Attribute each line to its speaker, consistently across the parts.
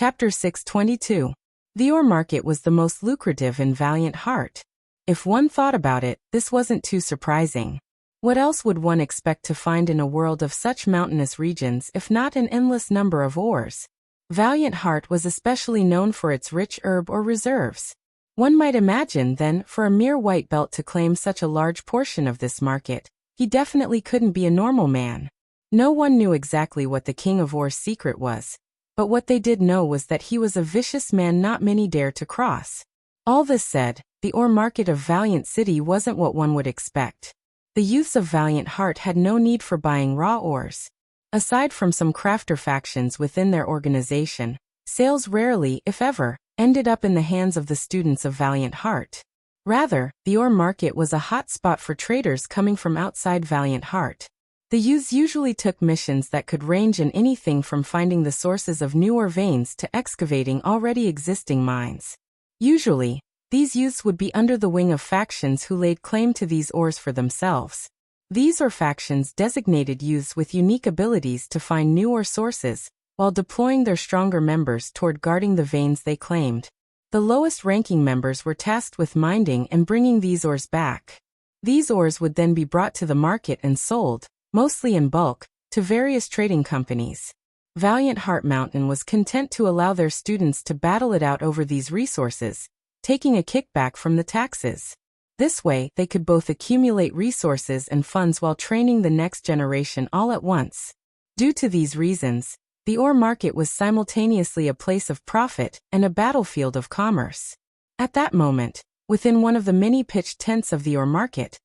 Speaker 1: Chapter 622. The ore market was the most lucrative in Valiant Heart. If one thought about it, this wasn't too surprising. What else would one expect to find in a world of such mountainous regions if not an endless number of ores? Valiant Heart was especially known for its rich herb or reserves. One might imagine, then, for a mere white belt to claim such a large portion of this market, he definitely couldn't be a normal man. No one knew exactly what the King of Ore's secret was, but what they did know was that he was a vicious man not many dare to cross. All this said, the ore market of Valiant City wasn't what one would expect. The youths of Valiant Heart had no need for buying raw ores. Aside from some crafter factions within their organization, sales rarely, if ever, ended up in the hands of the students of Valiant Heart. Rather, the ore market was a hot spot for traders coming from outside Valiant Heart. The youths usually took missions that could range in anything from finding the sources of new ore veins to excavating already existing mines. Usually, these youths would be under the wing of factions who laid claim to these ores for themselves. These ore factions designated youths with unique abilities to find new ore sources, while deploying their stronger members toward guarding the veins they claimed. The lowest-ranking members were tasked with mining and bringing these ores back. These ores would then be brought to the market and sold, mostly in bulk, to various trading companies. Valiant Heart Mountain was content to allow their students to battle it out over these resources, taking a kickback from the taxes. This way, they could both accumulate resources and funds while training the next generation all at once. Due to these reasons, the ore market was simultaneously a place of profit and a battlefield of commerce. At that moment, within one of the many pitched tents of the ore market,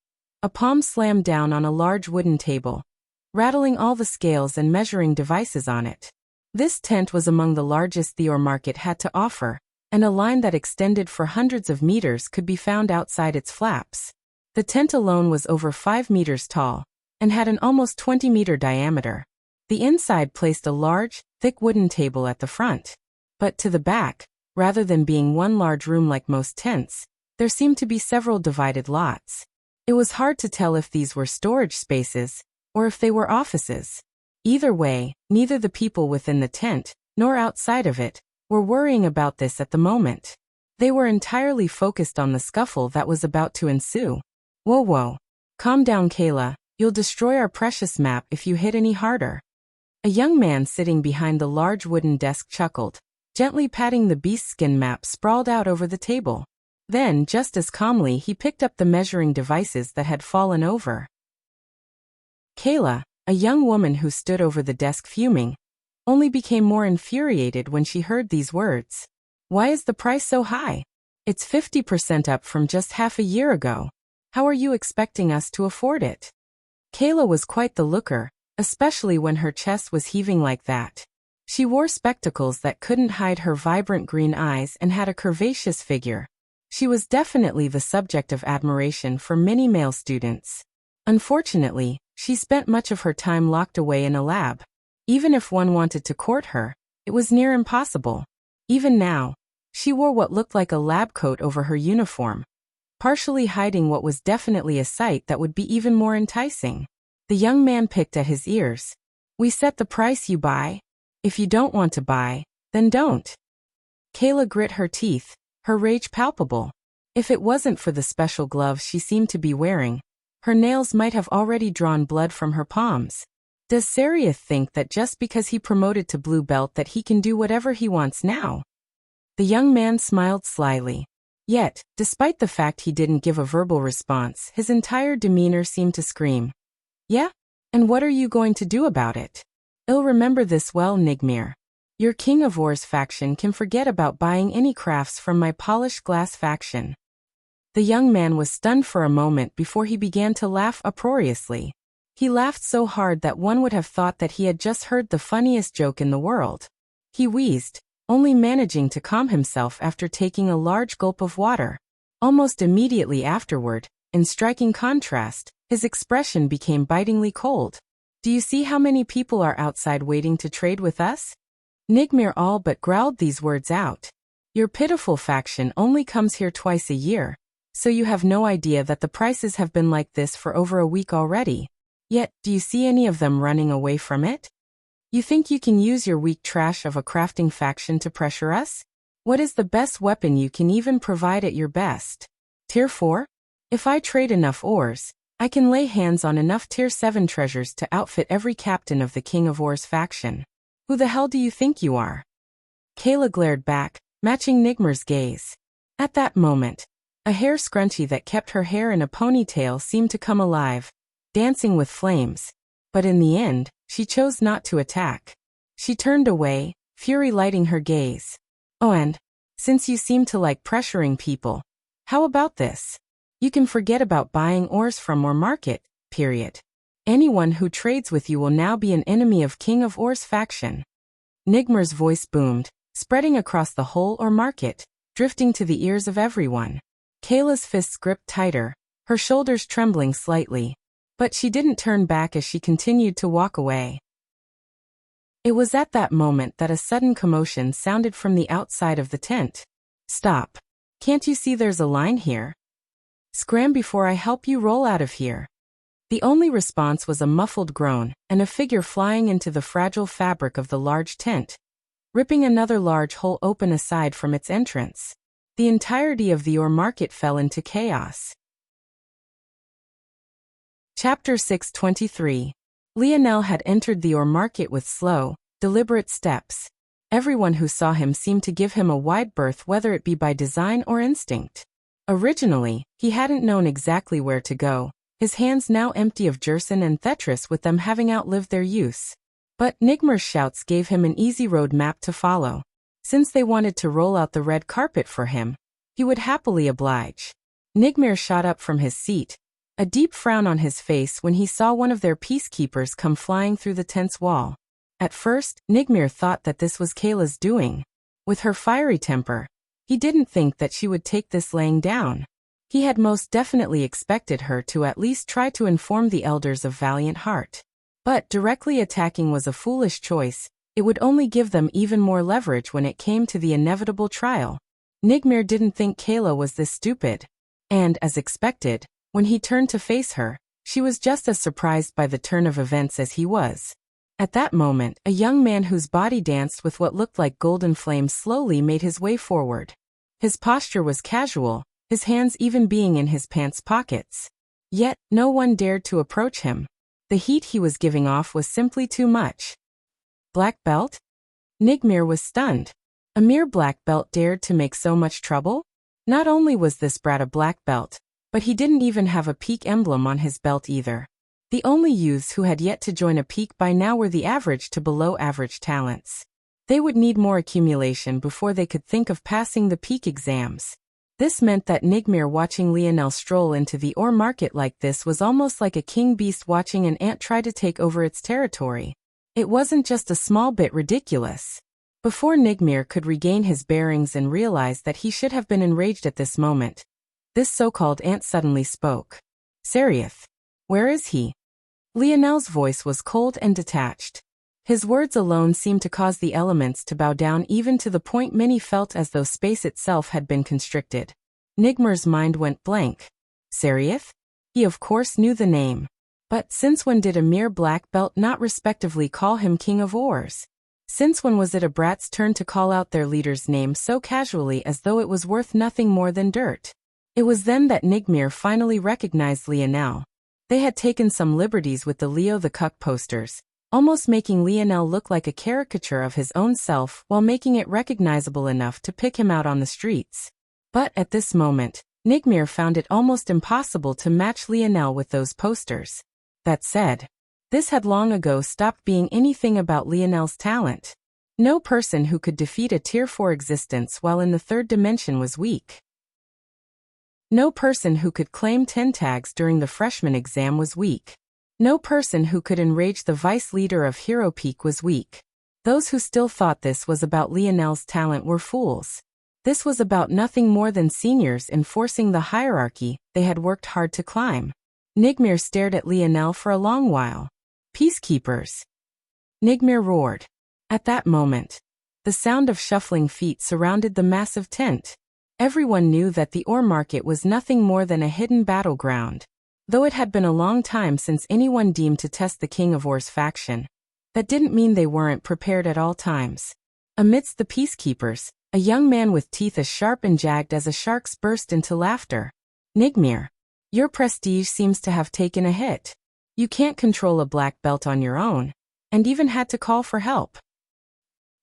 Speaker 1: a palm slammed down on a large wooden table, rattling all the scales and measuring devices on it. This tent was among the largest the ore market had to offer, and a line that extended for hundreds of meters could be found outside its flaps. The tent alone was over 5 meters tall, and had an almost 20-meter diameter. The inside placed a large, thick wooden table at the front. But to the back, rather than being one large room like most tents, there seemed to be several divided lots. It was hard to tell if these were storage spaces, or if they were offices. Either way, neither the people within the tent, nor outside of it, were worrying about this at the moment. They were entirely focused on the scuffle that was about to ensue. Whoa. Calm down, Kayla, you'll destroy our precious map if you hit any harder. A young man sitting behind the large wooden desk chuckled, gently patting the beastskin map sprawled out over the table. Then, just as calmly, he picked up the measuring devices that had fallen over. Kayla, a young woman who stood over the desk fuming, only became more infuriated when she heard these words. Why is the price so high? It's 50% up from just half a year ago. How are you expecting us to afford it? Kayla was quite the looker, especially when her chest was heaving like that. She wore spectacles that couldn't hide her vibrant green eyes and had a curvaceous figure. She was definitely the subject of admiration for many male students. Unfortunately, she spent much of her time locked away in a lab. Even if one wanted to court her, it was near impossible. Even now, she wore what looked like a lab coat over her uniform, partially hiding what was definitely a sight that would be even more enticing. The young man picked at his ears. We set the price you buy. If you don't want to buy, then don't. Kayla grit her teeth, her rage palpable. If it wasn't for the special gloves she seemed to be wearing, her nails might have already drawn blood from her palms. Does Seriath think that just because he promoted to blue belt that he can do whatever he wants now? The young man smiled slyly. Yet, despite the fact he didn't give a verbal response, his entire demeanor seemed to scream. Yeah? And what are you going to do about it? I'll remember this well, Nigmir. Your King of Ore's faction can forget about buying any crafts from my polished glass faction. The young man was stunned for a moment before he began to laugh uproariously. He laughed so hard that one would have thought that he had just heard the funniest joke in the world. He wheezed, only managing to calm himself after taking a large gulp of water. Almost immediately afterward, in striking contrast, his expression became bitingly cold. Do you see how many people are outside waiting to trade with us? Nigmir all but growled these words out. Your pitiful faction only comes here twice a year, so you have no idea that the prices have been like this for over a week already. Yet, do you see any of them running away from it? You think you can use your weak trash of a crafting faction to pressure us? What is the best weapon you can even provide at your best? Tier 4? If I trade enough ores, I can lay hands on enough Tier 7 treasures to outfit every captain of the King of Ores faction. Who the hell do you think you are? Kayla glared back, matching Nigmar's gaze. At that moment, a hair scrunchie that kept her hair in a ponytail seemed to come alive, dancing with flames. But in the end, she chose not to attack. She turned away, fury lighting her gaze. Oh, and since you seem to like pressuring people, how about this? You can forget about buying ores from our market, period. Anyone who trades with you will now be an enemy of King of Ores faction. Nigmar's voice boomed, spreading across the whole ore market, drifting to the ears of everyone. Kayla's fists gripped tighter, her shoulders trembling slightly. But she didn't turn back as she continued to walk away. It was at that moment that a sudden commotion sounded from the outside of the tent. Stop. Can't you see there's a line here? Scram before I help you roll out of here. The only response was a muffled groan, and a figure flying into the fragile fabric of the large tent, ripping another large hole open aside from its entrance. The entirety of the ore market fell into chaos. Chapter 623. Lionel had entered the ore market with slow, deliberate steps. Everyone who saw him seemed to give him a wide berth, whether it be by design or instinct. Originally, he hadn't known exactly where to go, his hands now empty of jersen and Tetris with them having outlived their use. But Nigmar's shouts gave him an easy road map to follow. Since they wanted to roll out the red carpet for him, he would happily oblige. Nigmar shot up from his seat, a deep frown on his face when he saw one of their peacekeepers come flying through the tent's wall. At first, Nigmar thought that this was Kayla's doing. With her fiery temper, he didn't think that she would take this laying down. He had most definitely expected her to at least try to inform the elders of Valiant Heart. But directly attacking was a foolish choice. It would only give them even more leverage when it came to the inevitable trial. Nigmar didn't think Kayla was this stupid. And, as expected, when he turned to face her, she was just as surprised by the turn of events as he was. At that moment, a young man whose body danced with what looked like golden flames slowly made his way forward. His posture was casual, his hands even being in his pants pockets. Yet, no one dared to approach him. The heat he was giving off was simply too much. Black belt? Nigmar was stunned. A mere black belt dared to make so much trouble? Not only was this brat a black belt, but he didn't even have a peak emblem on his belt either. The only youths who had yet to join a peak by now were the average to below average talents. They would need more accumulation before they could think of passing the peak exams. This meant that Nigmar watching Lionel stroll into the ore market like this was almost like a king beast watching an ant try to take over its territory. It wasn't just a small bit ridiculous. Before Nigmar could regain his bearings and realize that he should have been enraged at this moment, this so-called ant suddenly spoke. Seraph. Where is he? Lionel's voice was cold and detached. His words alone seemed to cause the elements to bow down, even to the point many felt as though space itself had been constricted. Nigmar's mind went blank. Seraph? He of course knew the name. But since when did a mere black belt not respectively call him King of Ores? Since when was it a brat's turn to call out their leader's name so casually as though it was worth nothing more than dirt? It was then that Nigmar finally recognized Lionel. They had taken some liberties with the Leo the Cuck posters, almost making Lionel look like a caricature of his own self while making it recognizable enough to pick him out on the streets. But at this moment, Nigmar found it almost impossible to match Lionel with those posters. That said, this had long ago stopped being anything about Lionel's talent. No person who could defeat a Tier 4 existence while in the third dimension was weak. No person who could claim 10 tags during the freshman exam was weak. No person who could enrage the vice leader of Hero Peak was weak. Those who still thought this was about Lionel's talent were fools. This was about nothing more than seniors enforcing the hierarchy they had worked hard to climb. Nigmar stared at Lionel for a long while. Peacekeepers. Nigmar roared. At that moment, the sound of shuffling feet surrounded the massive tent. Everyone knew that the ore market was nothing more than a hidden battleground. Though it had been a long time since anyone deemed to test the King of Ores faction, that didn't mean they weren't prepared at all times. Amidst the peacekeepers, a young man with teeth as sharp and jagged as a shark's burst into laughter. Nigmir, your prestige seems to have taken a hit. You can't control a black belt on your own, and even had to call for help.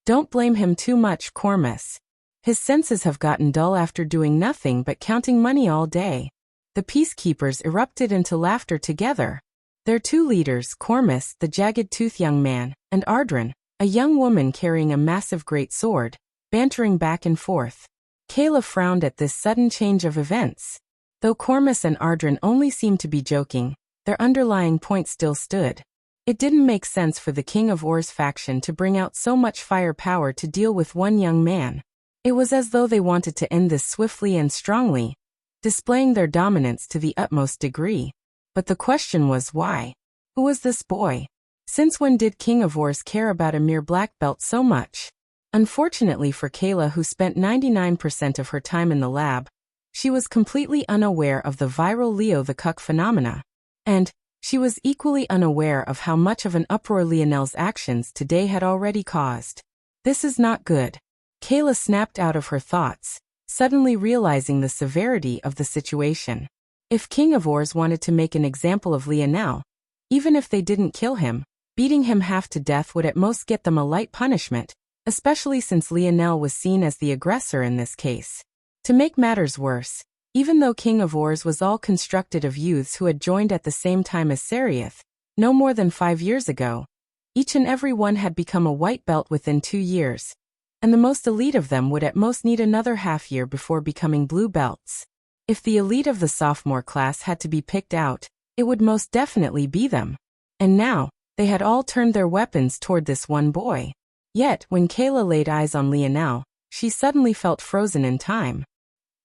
Speaker 1: Don't blame him too much, Cormus. His senses have gotten dull after doing nothing but counting money all day. The peacekeepers erupted into laughter together. Their two leaders, Cormus, the jagged-toothed young man, and Ardrin, a young woman carrying a massive great sword, bantering back and forth. Kayla frowned at this sudden change of events. Though Cormus and Ardrin only seemed to be joking, their underlying point still stood. It didn't make sense for the King of Or's faction to bring out so much firepower to deal with one young man. It was as though they wanted to end this swiftly and strongly, displaying their dominance to the utmost degree. But the question was why? Who was this boy? Since when did King of Ors care about a mere black belt so much? Unfortunately for Kayla, who spent 99% of her time in the lab, she was completely unaware of the viral Leo the Cuck phenomena. And she was equally unaware of how much of an uproar Lionel's actions today had already caused. This is not good. Kayla snapped out of her thoughts, suddenly realizing the severity of the situation. If King of Ors wanted to make an example of Lionel, even if they didn't kill him, beating him half to death would at most get them a light punishment, especially since Lionel was seen as the aggressor in this case. To make matters worse, even though King of Ors was all constructed of youths who had joined at the same time as Seriath, no more than 5 years ago, each and every one had become a white belt within 2 years, and the most elite of them would at most need another half year before becoming blue belts. If the elite of the sophomore class had to be picked out, it would most definitely be them. And now, they had all turned their weapons toward this one boy. Yet, when Kayla laid eyes on Lionel, she suddenly felt frozen in time.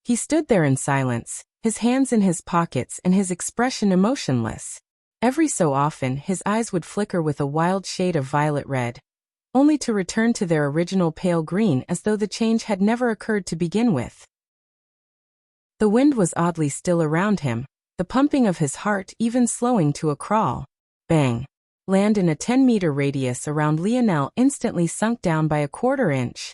Speaker 1: He stood there in silence, his hands in his pockets and his expression emotionless. Every so often, his eyes would flicker with a wild shade of violet red, only to return to their original pale green as though the change had never occurred to begin with. The wind was oddly still around him, the pumping of his heart even slowing to a crawl. Bang! Land in a 10-meter radius around Lionel instantly sunk down by a quarter inch.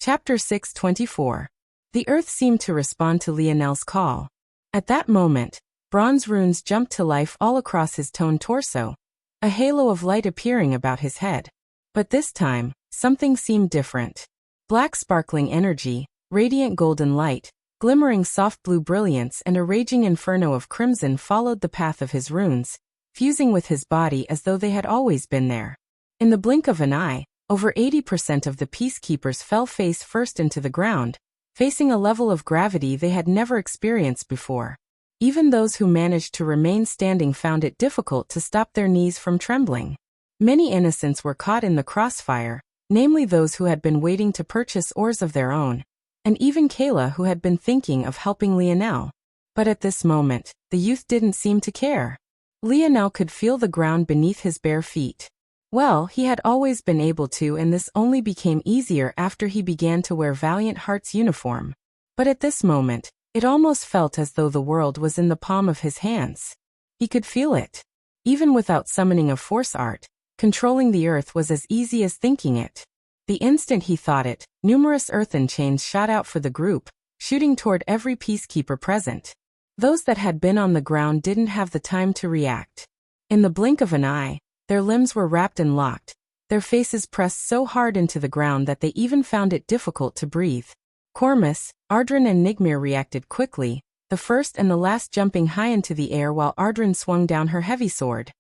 Speaker 1: Chapter 624. The earth seemed to respond to Lionel's call. At that moment, bronze runes jumped to life all across his toned torso, a halo of light appearing about his head. But this time, something seemed different. Black sparkling energy, radiant golden light, glimmering soft blue brilliance and a raging inferno of crimson followed the path of his runes, fusing with his body as though they had always been there. In the blink of an eye, over 80% of the peacekeepers fell face first into the ground, facing a level of gravity they had never experienced before. Even those who managed to remain standing found it difficult to stop their knees from trembling. Many innocents were caught in the crossfire, namely those who had been waiting to purchase ores of their own, and even Kayla, who had been thinking of helping Lionel. But at this moment, the youth didn't seem to care. Lionel could feel the ground beneath his bare feet. Well, he had always been able to, and this only became easier after he began to wear Valiant Heart's uniform. But at this moment, it almost felt as though the world was in the palm of his hands. He could feel it. Even without summoning a force art, controlling the earth was as easy as thinking it. The instant he thought it, numerous earthen chains shot out for the group, shooting toward every peacekeeper present. Those that had been on the ground didn't have the time to react. In the blink of an eye, their limbs were wrapped and locked, their faces pressed so hard into the ground that they even found it difficult to breathe. Cormus, Ardrin and Nigmir reacted quickly, the first and the last jumping high into the air while Ardrin swung down her heavy sword,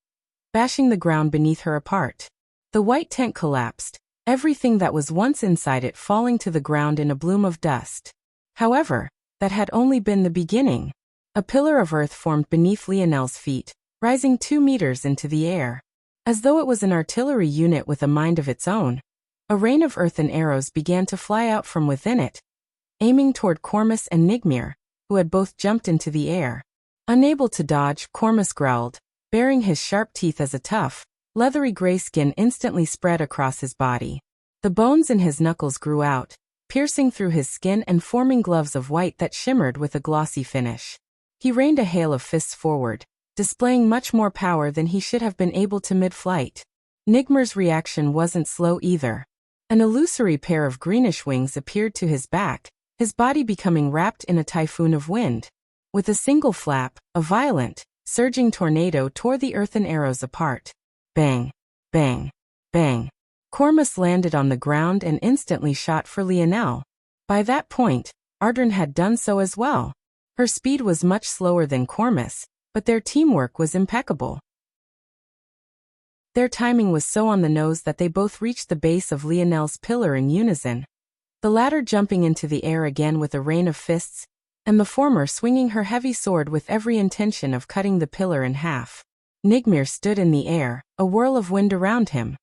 Speaker 1: bashing the ground beneath her apart. The white tent collapsed, everything that was once inside it falling to the ground in a bloom of dust. However, that had only been the beginning. A pillar of earth formed beneath Lionel's feet, rising 2 meters into the air. As though it was an artillery unit with a mind of its own, a rain of earthen arrows began to fly out from within it, aiming toward Cormus and Nigmir, who had both jumped into the air. Unable to dodge, Cormus growled, baring his sharp teeth as a tough, leathery gray skin instantly spread across his body. The bones in his knuckles grew out, piercing through his skin and forming gloves of white that shimmered with a glossy finish. He rained a hail of fists forward, displaying much more power than he should have been able to mid-flight. Nigmar's reaction wasn't slow either. An illusory pair of greenish wings appeared to his back, his body becoming wrapped in a typhoon of wind. With a single flap, a violent, surging tornado tore the earthen arrows apart. Bang! Bang! Bang! Cormus landed on the ground and instantly shot for Lionel. By that point, Ardren had done so as well. Her speed was much slower than Cormus, but their teamwork was impeccable. Their timing was so on the nose that they both reached the base of Lionel's pillar in unison, the latter jumping into the air again with a rain of fists, and the former swinging her heavy sword with every intention of cutting the pillar in half. Nigmir stood in the air, a whirl of wind around him.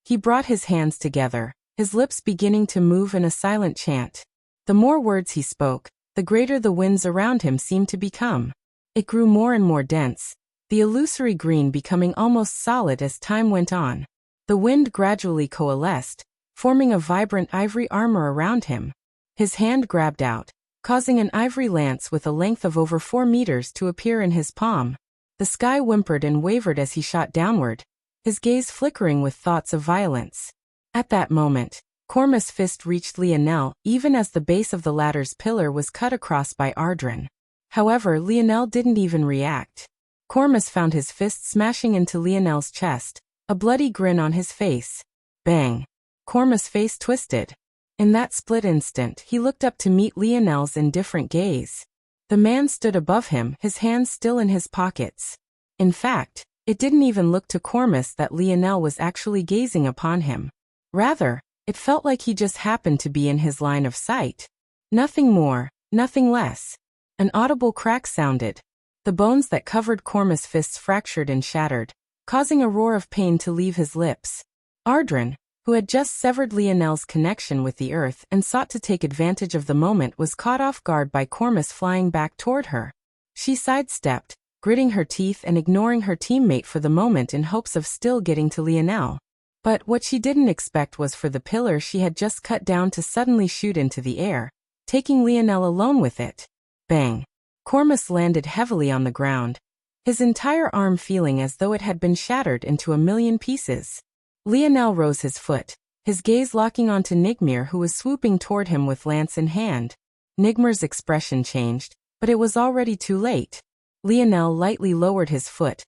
Speaker 1: He brought his hands together, his lips beginning to move in a silent chant. The more words he spoke, the greater the winds around him seemed to become. It grew more and more dense, the illusory green becoming almost solid as time went on. The wind gradually coalesced, forming a vibrant ivory armor around him. His hand grabbed out, causing an ivory lance with a length of over 4 meters to appear in his palm. The sky whimpered and wavered as he shot downward, his gaze flickering with thoughts of violence. At that moment, Cormus' fist reached Lionel even as the base of the latter's pillar was cut across by Ardren. However, Lionel didn't even react. Cormus found his fist smashing into Lionel's chest, a bloody grin on his face. Bang! Cormus' face twisted. In that split instant, he looked up to meet Lionel's indifferent gaze. The man stood above him, his hands still in his pockets. In fact, it didn't even look to Cormus that Lionel was actually gazing upon him. Rather, it felt like he just happened to be in his line of sight. Nothing more, nothing less. An audible crack sounded. The bones that covered Cormus' fists fractured and shattered, causing a roar of pain to leave his lips. Ardren, who had just severed Lionel's connection with the earth and sought to take advantage of the moment, was caught off guard by Cormus flying back toward her. She sidestepped, gritting her teeth and ignoring her teammate for the moment in hopes of still getting to Lionel. But what she didn't expect was for the pillar she had just cut down to suddenly shoot into the air, taking Lionel alone with it. Bang! Cormus landed heavily on the ground, his entire arm feeling as though it had been shattered into a million pieces. Lionel rose his foot, his gaze locking onto Nigmir, who was swooping toward him with lance in hand. Nigmir's expression changed, but it was already too late. Lionel lightly lowered his foot,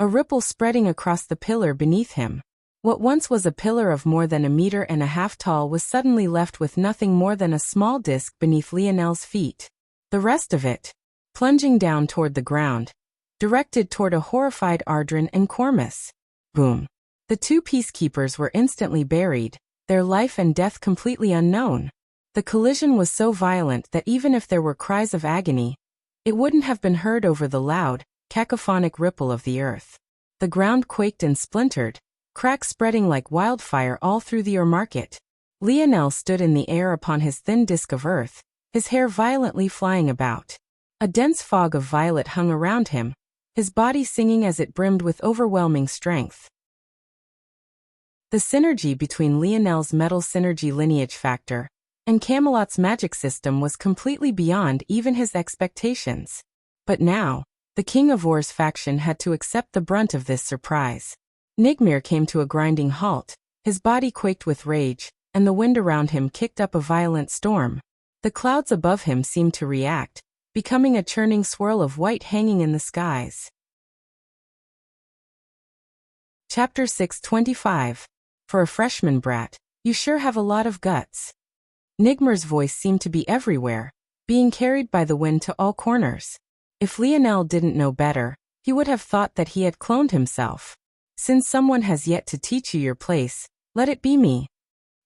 Speaker 1: a ripple spreading across the pillar beneath him. What once was a pillar of more than 1.5 meters tall was suddenly left with nothing more than a small disc beneath Lionel's feet. The rest of it, plunging down toward the ground, directed toward a horrified Ardren and Cormus. Boom! The two peacekeepers were instantly buried, their life and death completely unknown. The collision was so violent that even if there were cries of agony, it wouldn't have been heard over the loud, cacophonic ripple of the earth. The ground quaked and splintered, cracks spreading like wildfire all through the market. Lionel stood in the air upon his thin disk of earth, his hair violently flying about. A dense fog of violet hung around him, his body singing as it brimmed with overwhelming strength. The synergy between Lionel's metal synergy lineage factor and Camelot's magic system was completely beyond even his expectations. But now, the King of War's faction had to accept the brunt of this surprise. Nigmir came to a grinding halt, his body quaked with rage, and the wind around him kicked up a violent storm. The clouds above him seemed to react, becoming a churning swirl of white hanging in the skies. Chapter 625. For a freshman brat, you sure have a lot of guts. Nigmar's voice seemed to be everywhere, being carried by the wind to all corners. If Lionel didn't know better, he would have thought that he had cloned himself. Since someone has yet to teach you your place, let it be me.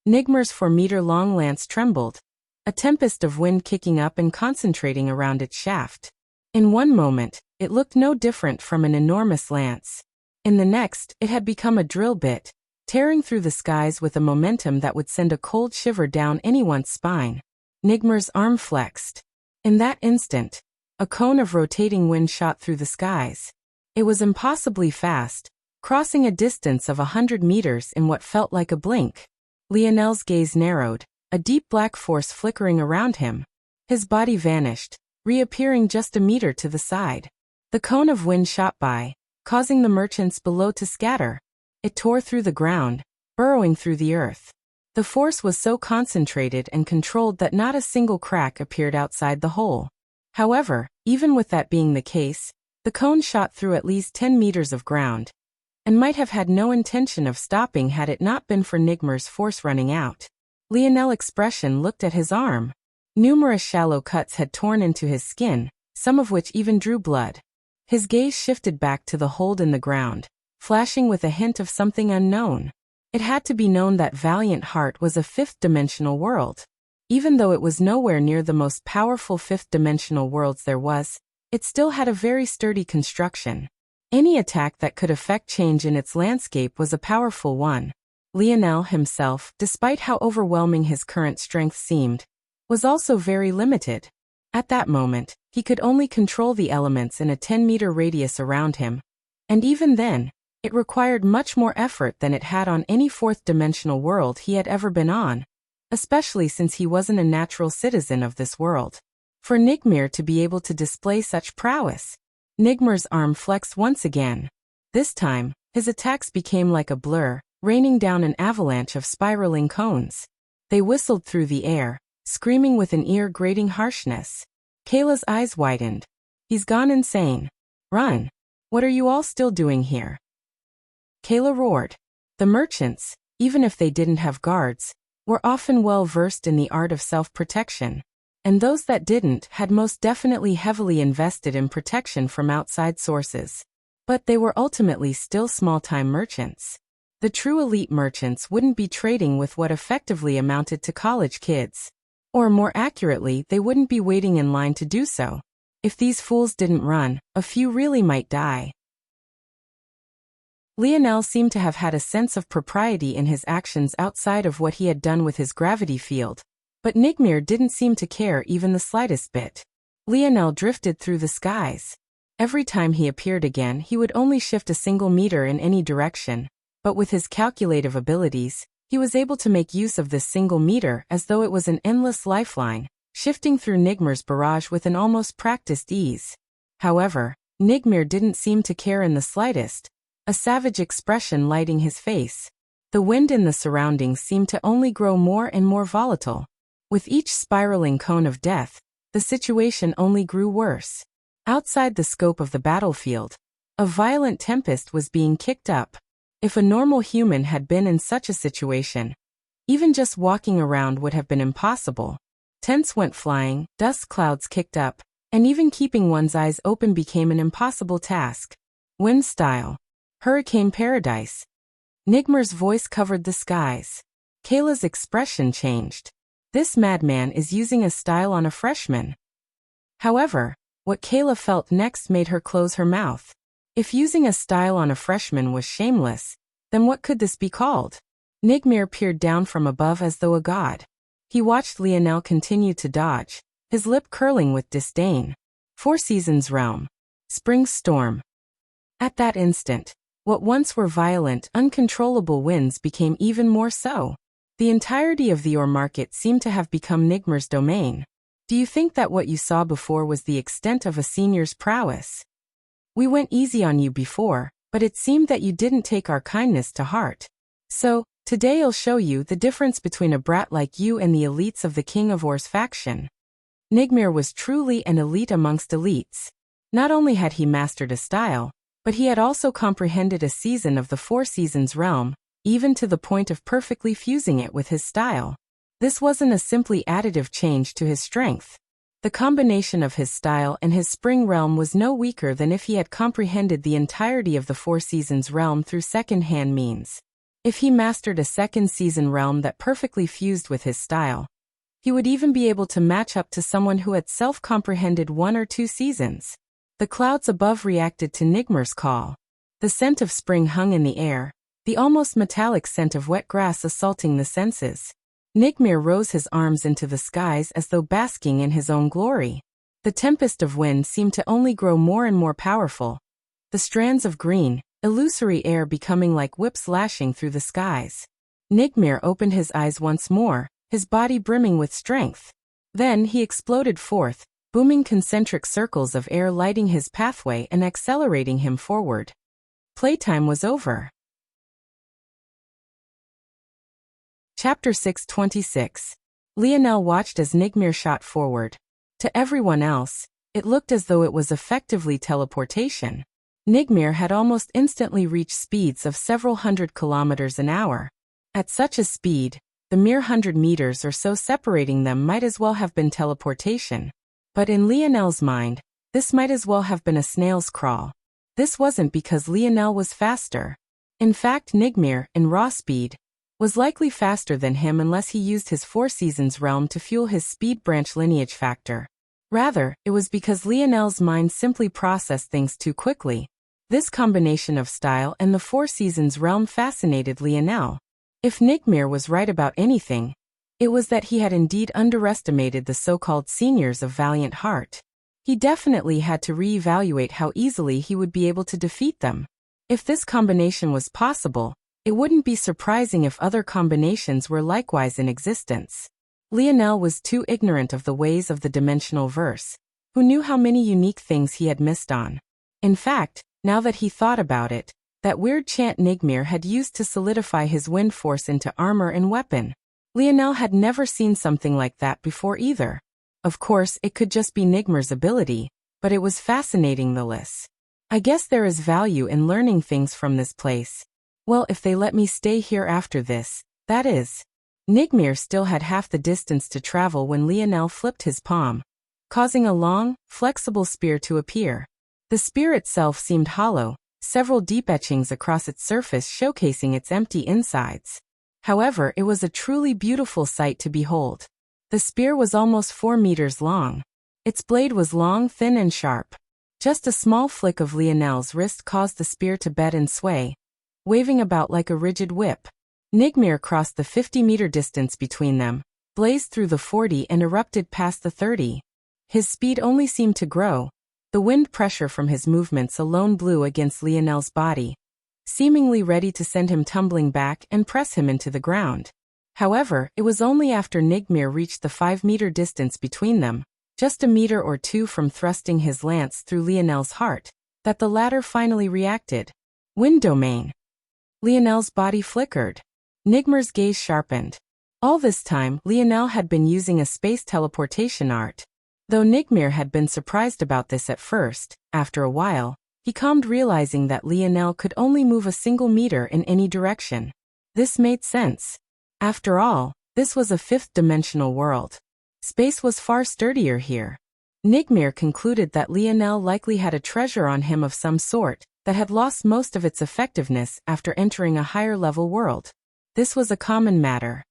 Speaker 1: Nigmar's 4-meter-long lance trembled, a tempest of wind kicking up and concentrating around its shaft. In one moment, it looked no different from an enormous lance. In the next, it had become a drill bit, tearing through the skies with a momentum that would send a cold shiver down anyone's spine. Nigmar's arm flexed. In that instant, a cone of rotating wind shot through the skies. It was impossibly fast, crossing a distance of 100 meters in what felt like a blink. Lionel's gaze narrowed, a deep black force flickering around him. His body vanished, reappearing just a meter to the side. The cone of wind shot by, causing the merchants below to scatter. It tore through the ground, burrowing through the earth. The force was so concentrated and controlled that not a single crack appeared outside the hole. However, even with that being the case, the cone shot through at least 10 meters of ground, and might have had no intention of stopping had it not been for Nigmar's force running out. Lionel's expression looked at his arm. Numerous shallow cuts had torn into his skin, some of which even drew blood. His gaze shifted back to the hold in the ground, flashing with a hint of something unknown. It had to be known that Valiant Heart was a fifth-dimensional world. Even though it was nowhere near the most powerful fifth-dimensional worlds there was, it still had a very sturdy construction. Any attack that could affect change in its landscape was a powerful one. Lionel himself, despite how overwhelming his current strength seemed, was also very limited. At that moment, he could only control the elements in a 10-meter radius around him, and even then, it required much more effort than it had on any fourth-dimensional world he had ever been on, especially since he wasn't a natural citizen of this world. For Nigmar to be able to display such prowess, Nigmar's arm flexed once again. This time, his attacks became like a blur, raining down an avalanche of spiraling cones. They whistled through the air, screaming with an ear-grating harshness. Kayla's eyes widened. He's gone insane. Run! What are you all still doing here? Kayla roared. The merchants, even if they didn't have guards, were often well versed in the art of self-protection, and those that didn't had most definitely heavily invested in protection from outside sources. But they were ultimately still small-time merchants. The true elite merchants wouldn't be trading with what effectively amounted to college kids. Or more accurately, they wouldn't be waiting in line to do so. If these fools didn't run, a few really might die. Lionel seemed to have had a sense of propriety in his actions outside of what he had done with his gravity field, but Nigmar didn't seem to care even the slightest bit. Lionel drifted through the skies. Every time he appeared again, he would only shift a single meter in any direction, but with his calculative abilities, he was able to make use of this single meter as though it was an endless lifeline, shifting through Nigmar's barrage with an almost practiced ease. However, Nigmar didn't seem to care in the slightest, a savage expression lighting his face. The wind in the surroundings seemed to only grow more and more volatile. With each spiraling cone of death, the situation only grew worse. Outside the scope of the battlefield, a violent tempest was being kicked up. If a normal human had been in such a situation, even just walking around would have been impossible. Tents went flying, dust clouds kicked up, and even keeping one's eyes open became an impossible task. Wind style. Hurricane paradise. Nigmar's voice covered the skies. Kayla's expression changed. This madman is using a style on a freshman. However, what Kayla felt next made her close her mouth. If using a style on a freshman was shameless, then what could this be called? Nigmar peered down from above as though a god. He watched Lionel continue to dodge, his lip curling with disdain. Four Seasons Realm. Spring Storm. At that instant, what once were violent, uncontrollable winds became even more so. The entirety of the ore market seemed to have become Nigmar's domain. Do you think that what you saw before was the extent of a senior's prowess? We went easy on you before, but it seemed that you didn't take our kindness to heart. So, today I'll show you the difference between a brat like you and the elites of the King of Ore's faction. Nigmar was truly an elite amongst elites. Not only had he mastered a style, but he had also comprehended a season of the Four Seasons realm, even to the point of perfectly fusing it with his style. This wasn't a simply additive change to his strength. The combination of his style and his spring realm was no weaker than if he had comprehended the entirety of the Four Seasons realm through second-hand means. If he mastered a second season realm that perfectly fused with his style, he would even be able to match up to someone who had self-comprehended 1 or 2 seasons. The clouds above reacted to Nigmar's call. The scent of spring hung in the air, the almost metallic scent of wet grass assaulting the senses. Nigmar rose his arms into the skies as though basking in his own glory. The tempest of wind seemed to only grow more and more powerful. The strands of green, illusory air becoming like whips lashing through the skies. Nigmar opened his eyes once more, his body brimming with strength. Then he exploded forth, booming concentric circles of air lighting his pathway and accelerating him forward. Playtime was over. Chapter 626. Lionel watched as Nigmir shot forward. To everyone else, it looked as though it was effectively teleportation. Nigmir had almost instantly reached speeds of several hundred kilometers an hour. At such a speed, the mere 100 meters or so separating them might as well have been teleportation. But in Lionel's mind, this might as well have been a snail's crawl. This wasn't because Lionel was faster. In fact, Nigmir, in raw speed, was likely faster than him unless he used his Four Seasons realm to fuel his speed branch lineage factor. Rather, it was because Lionel's mind simply processed things too quickly. This combination of style and the Four Seasons realm fascinated Lionel. If Nigmir was right about anything, it was that he had indeed underestimated the so-called seniors of Valiant Heart. He definitely had to re-evaluate how easily he would be able to defeat them. If this combination was possible, it wouldn't be surprising if other combinations were likewise in existence. Lionel was too ignorant of the ways of the dimensional verse. Who knew how many unique things he had missed on? In fact, now that he thought about it, that weird chant Nigmir had used to solidify his wind force into armor and weapon. Lionel had never seen something like that before either. Of course, it could just be Nigmir's ability, but it was fascinating nonetheless. I guess there is value in learning things from this place. Well, if they let me stay here after this, that is. Nigmir still had half the distance to travel when Lionel flipped his palm, causing a long, flexible spear to appear. The spear itself seemed hollow, several deep etchings across its surface showcasing its empty insides. However, it was a truly beautiful sight to behold. The spear was almost 4 meters long. Its blade was long, thin and sharp. Just a small flick of Lionel's wrist caused the spear to bend and sway, waving about like a rigid whip. Nigmir crossed the 50-meter distance between them, blazed through the 40 and erupted past the 30. His speed only seemed to grow. The wind pressure from his movements alone blew against Lionel's body, seemingly ready to send him tumbling back and press him into the ground. However, it was only after Nigmir reached the 5-meter distance between them, just a meter or two from thrusting his lance through Lionel's heart, that the latter finally reacted. Wind domain. Lionel's body flickered. Nigmir's gaze sharpened. All this time, Lionel had been using a space teleportation art. Though Nigmir had been surprised about this at first, after a while, he calmed realizing that Lionel could only move a single meter in any direction. This made sense. After all, this was a fifth-dimensional world. Space was far sturdier here. Nigmir concluded that Lionel likely had a treasure on him of some sort that had lost most of its effectiveness after entering a higher-level world. This was a common matter.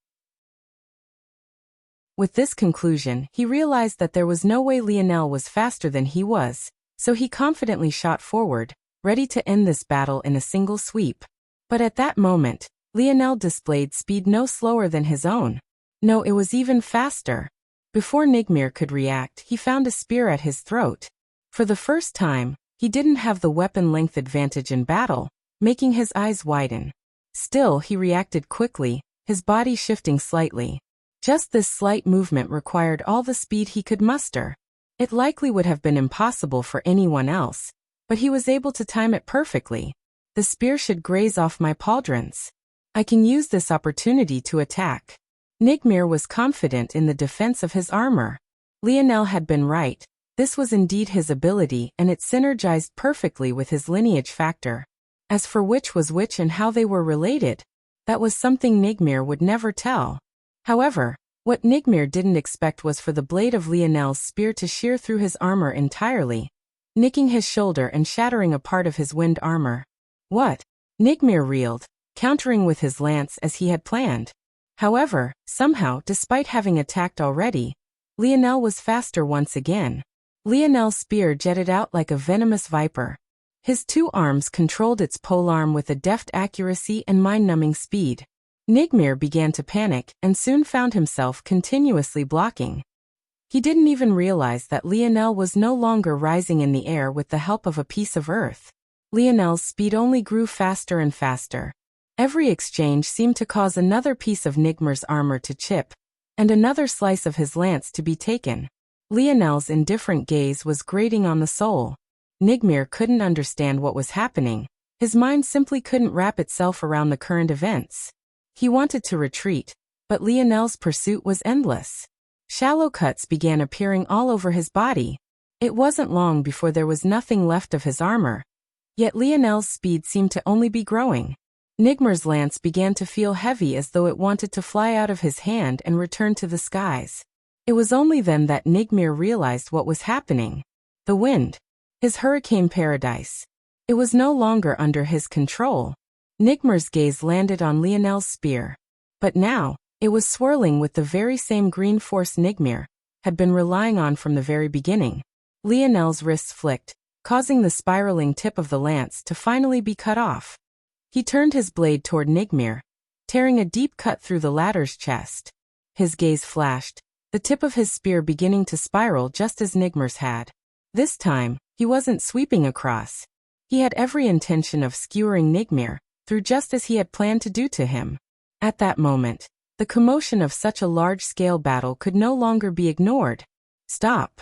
Speaker 1: With this conclusion, he realized that there was no way Lionel was faster than he was, so he confidently shot forward, ready to end this battle in a single sweep. But at that moment, Lionel displayed speed no slower than his own. No, it was even faster. Before Nigmir could react, he found a spear at his throat. For the first time, he didn't have the weapon length advantage in battle, making his eyes widen. Still, he reacted quickly, his body shifting slightly. Just this slight movement required all the speed he could muster. It likely would have been impossible for anyone else, but he was able to time it perfectly. The spear should graze off my pauldrons. I can use this opportunity to attack. Nigmir was confident in the defense of his armor. Lionel had been right. This was indeed his ability and it synergized perfectly with his lineage factor. As for which was which and how they were related, that was something Nigmir would never tell. However, what Nigmir didn't expect was for the blade of Lionel's spear to shear through his armor entirely, nicking his shoulder and shattering a part of his wind armor. What? Nigmir reeled, countering with his lance as he had planned. However, somehow, despite having attacked already, Lionel was faster once again. Lionel's spear jetted out like a venomous viper. His two arms controlled its polearm with a deft accuracy and mind-numbing speed. Nigmir began to panic and soon found himself continuously blocking. He didn't even realize that Lionel was no longer rising in the air with the help of a piece of earth. Lionel's speed only grew faster and faster. Every exchange seemed to cause another piece of Nigmir's armor to chip, and another slice of his lance to be taken. Lionel's indifferent gaze was grating on the soul. Nigmir couldn't understand what was happening. His mind simply couldn't wrap itself around the current events. He wanted to retreat, but Lionel's pursuit was endless. Shallow cuts began appearing all over his body. It wasn't long before there was nothing left of his armor. Yet Lionel's speed seemed to only be growing. Nigmir's lance began to feel heavy as though it wanted to fly out of his hand and return to the skies. It was only then that Nigmir realized what was happening. The wind. His hurricane paradise. It was no longer under his control. Nigmir's gaze landed on Lionel's spear. But now, it was swirling with the very same green force Nigmir had been relying on from the very beginning. Lionel's wrists flicked, causing the spiraling tip of the lance to finally be cut off. He turned his blade toward Nigmir, tearing a deep cut through the latter's chest. His gaze flashed, the tip of his spear beginning to spiral just as Nigmir's had. This time, he wasn't sweeping across. He had every intention of skewering Nigmir through just as he had planned to do to him. At that moment, the commotion of such a large-scale battle could no longer be ignored. Stop.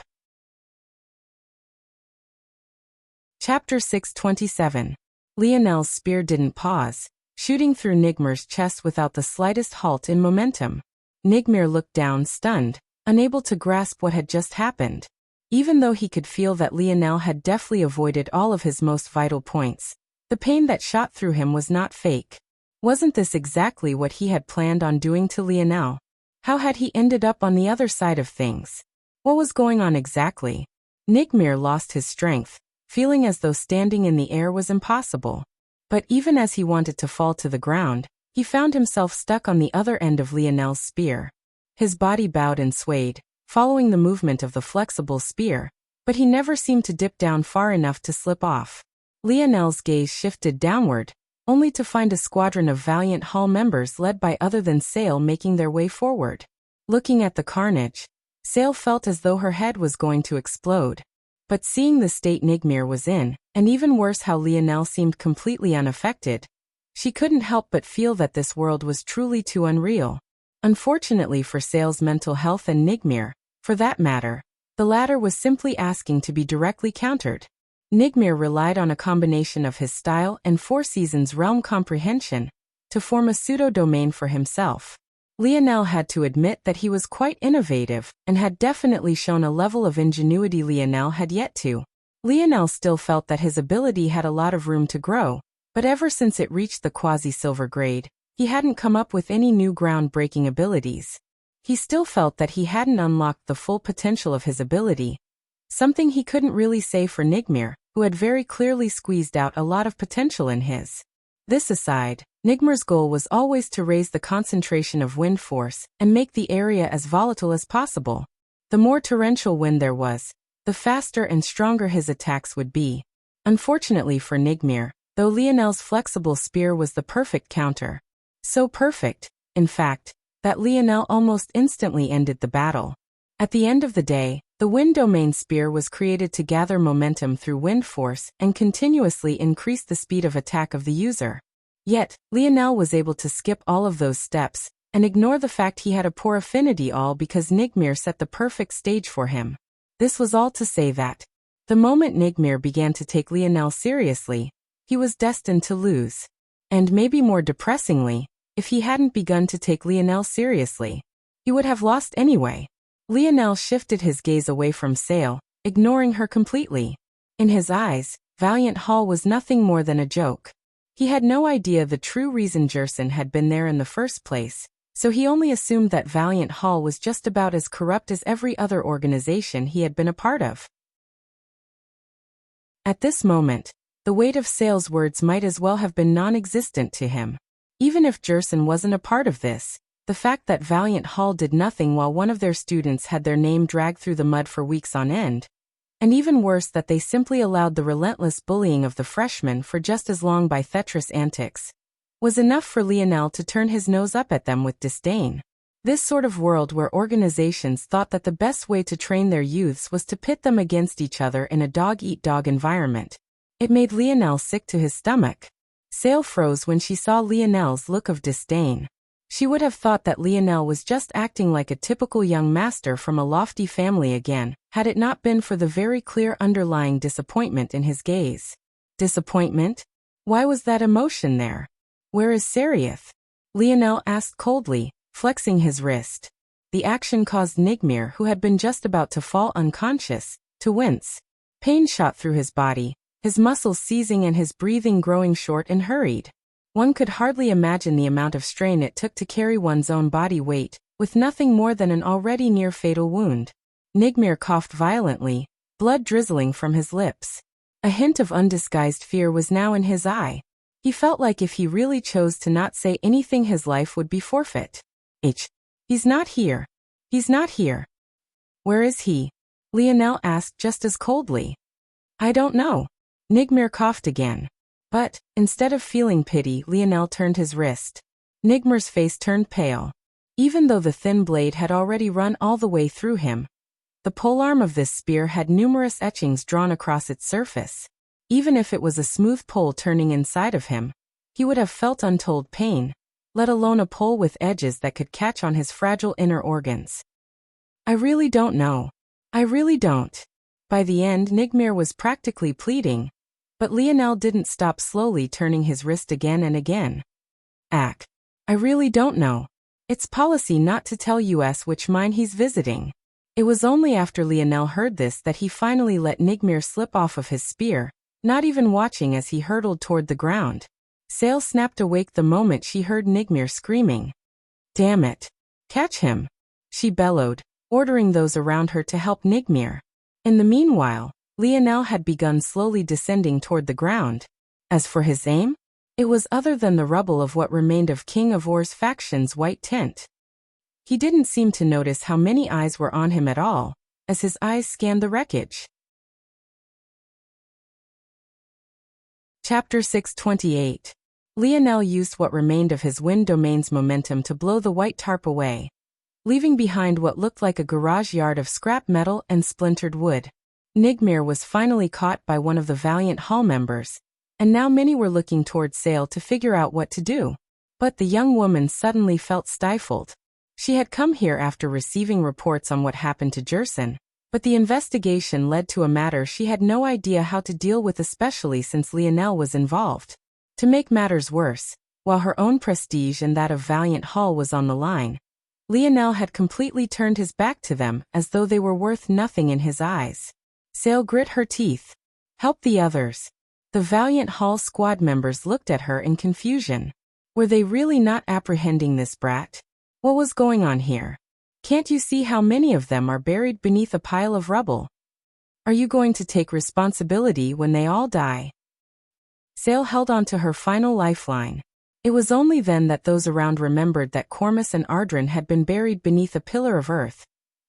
Speaker 1: Chapter 627. Lionel's spear didn't pause, shooting through Nigmir's chest without the slightest halt in momentum. Nigmir looked down stunned, unable to grasp what had just happened. Even though he could feel that Lionel had deftly avoided all of his most vital points, the pain that shot through him was not fake. Wasn't this exactly what he had planned on doing to Lionel? How had he ended up on the other side of things? What was going on exactly? Nigmir lost his strength, feeling as though standing in the air was impossible. But even as he wanted to fall to the ground, he found himself stuck on the other end of Lionel's spear. His body bowed and swayed, following the movement of the flexible spear, but he never seemed to dip down far enough to slip off. Lionel's gaze shifted downward, only to find a squadron of Valiant Hall members led by other than Sail making their way forward. Looking at the carnage, Sail felt as though her head was going to explode. But seeing the state Nigmir was in, and even worse how Lionel seemed completely unaffected, she couldn't help but feel that this world was truly too unreal. Unfortunately for Sail's mental health and Nigmir, for that matter, the latter was simply asking to be directly countered. Nigmir relied on a combination of his style and Four Seasons realm comprehension to form a pseudo-domain for himself. Lionel had to admit that he was quite innovative and had definitely shown a level of ingenuity Lionel had yet to. Lionel still felt that his ability had a lot of room to grow, but ever since it reached the quasi-silver grade, he hadn't come up with any new groundbreaking abilities. He still felt that he hadn't unlocked the full potential of his ability, something he couldn't really say for Nigmir, who had very clearly squeezed out a lot of potential in his. This aside, Nigmir's goal was always to raise the concentration of wind force and make the area as volatile as possible. The more torrential wind there was, the faster and stronger his attacks would be. Unfortunately for Nigmir, though Lionel's flexible spear was the perfect counter. So perfect, in fact, that Lionel almost instantly ended the battle. At the end of the day, the wind domain spear was created to gather momentum through wind force and continuously increase the speed of attack of the user. Yet, Lionel was able to skip all of those steps and ignore the fact he had a poor affinity all because Nigmir set the perfect stage for him. This was all to say that, the moment Nigmir began to take Lionel seriously, he was destined to lose. And maybe more depressingly, if he hadn't begun to take Lionel seriously, he would have lost anyway. Lionel shifted his gaze away from Sail, ignoring her completely. In his eyes, Valiant Hall was nothing more than a joke. He had no idea the true reason Jerson had been there in the first place, so he only assumed that Valiant Hall was just about as corrupt as every other organization he had been a part of. At this moment, the weight of Sail's words might as well have been non-existent to him. Even if Jerson wasn't a part of this, the fact that Valiant Hall did nothing while one of their students had their name dragged through the mud for weeks on end, and even worse that they simply allowed the relentless bullying of the freshmen for just as long by Thetris antics, was enough for Lionel to turn his nose up at them with disdain. This sort of world where organizations thought that the best way to train their youths was to pit them against each other in a dog-eat-dog environment. It made Lionel sick to his stomach. Sail froze when she saw Lionel's look of disdain. She would have thought that Lionel was just acting like a typical young master from a lofty family again, had it not been for the very clear underlying disappointment in his gaze. Disappointment? Why was that emotion there? Where is Serioth? Lionel asked coldly, flexing his wrist. The action caused Nigmir, who had been just about to fall unconscious, to wince. Pain shot through his body, his muscles seizing and his breathing growing short and hurried. One could hardly imagine the amount of strain it took to carry one's own body weight, with nothing more than an already near-fatal wound. Nigmir coughed violently, blood drizzling from his lips. A hint of undisguised fear was now in his eye. He felt like if he really chose to not say anything his life would be forfeit. He's not here. He's not here. Where is he? Lionel asked just as coldly. I don't know. Nigmir coughed again. But, instead of feeling pity, Lionel turned his wrist. Nigmir's face turned pale. Even though the thin blade had already run all the way through him, the polearm of this spear had numerous etchings drawn across its surface. Even if it was a smooth pole turning inside of him, he would have felt untold pain, let alone a pole with edges that could catch on his fragile inner organs. I really don't know. I really don't. By the end, Nigmir was practically pleading. But Lionel didn't stop, slowly turning his wrist again and again. I really don't know. It's policy not to tell us which mine he's visiting. It was only after Lionel heard this that he finally let Nigmir slip off of his spear, not even watching as he hurtled toward the ground. Sail snapped awake the moment she heard Nigmir screaming. Damn it. Catch him. She bellowed, ordering those around her to help Nigmir. In the meanwhile, Lionel had begun slowly descending toward the ground. As for his aim, it was other than the rubble of what remained of King of Or's faction's white tent. He didn't seem to notice how many eyes were on him at all, as his eyes scanned the wreckage. Chapter 628. Lionel used what remained of his wind domain's momentum to blow the white tarp away, leaving behind what looked like a garage yard of scrap metal and splintered wood. Nigmir was finally caught by one of the valiant Hall members, and now many were looking toward Sail to figure out what to do. But the young woman suddenly felt stifled. She had come here after receiving reports on what happened to Jerson, but the investigation led to a matter she had no idea how to deal with, especially since Lionel was involved. To make matters worse, while her own prestige and that of Valiant Hall was on the line, Lionel had completely turned his back to them as though they were worth nothing in his eyes. Sail grit her teeth. Help the others. The Valiant Hall squad members looked at her in confusion. Were they really not apprehending this brat? What was going on here? Can't you see how many of them are buried beneath a pile of rubble? Are you going to take responsibility when they all die? Sail held on to her final lifeline. It was only then that those around remembered that Cormus and Ardren had been buried beneath a pillar of earth,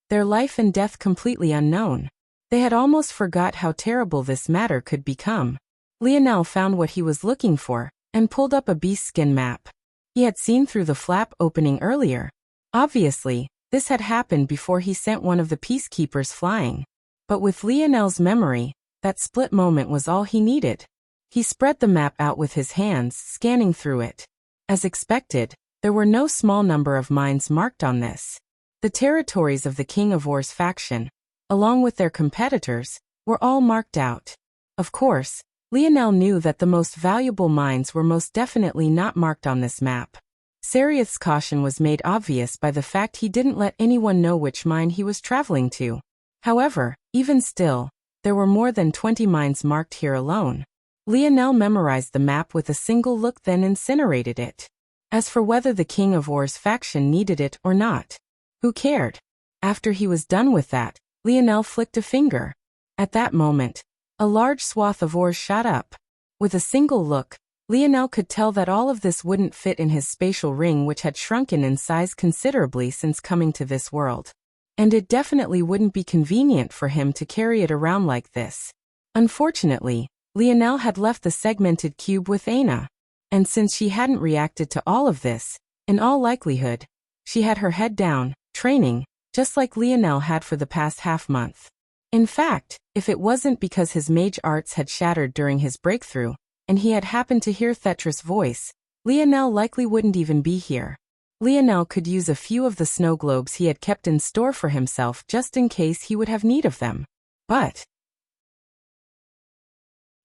Speaker 1: their life and death completely unknown. They had almost forgot how terrible this matter could become. Lionel found what he was looking for, and pulled up a beastskin map. He had seen through the flap opening earlier. Obviously, this had happened before he sent one of the peacekeepers flying. But with Lionel's memory, that split moment was all he needed. He spread the map out with his hands, scanning through it. As expected, there were no small number of mines marked on this. The territories of the King of Or's faction, along with their competitors, were all marked out. Of course, Lionel knew that the most valuable mines were most definitely not marked on this map. Serioth's caution was made obvious by the fact he didn't let anyone know which mine he was traveling to. However, even still, there were more than 20 mines marked here alone. Lionel memorized the map with a single look, then incinerated it. As for whether the King of Or's faction needed it or not, who cared? After he was done with that, Lionel flicked a finger. At that moment, a large swath of ores shot up. With a single look, Lionel could tell that all of this wouldn't fit in his spatial ring, which had shrunken in size considerably since coming to this world. And it definitely wouldn't be convenient for him to carry it around like this. Unfortunately, Lionel had left the segmented cube with Aina, and since she hadn't reacted to all of this, in all likelihood, she had her head down, training, just like Lionel had for the past half-month. In fact, if it wasn't because his mage arts had shattered during his breakthrough, and he had happened to hear Thetra's voice, Lionel likely wouldn't even be here. Lionel could use a few of the snow globes he had kept in store for himself just in case he would have need of them. But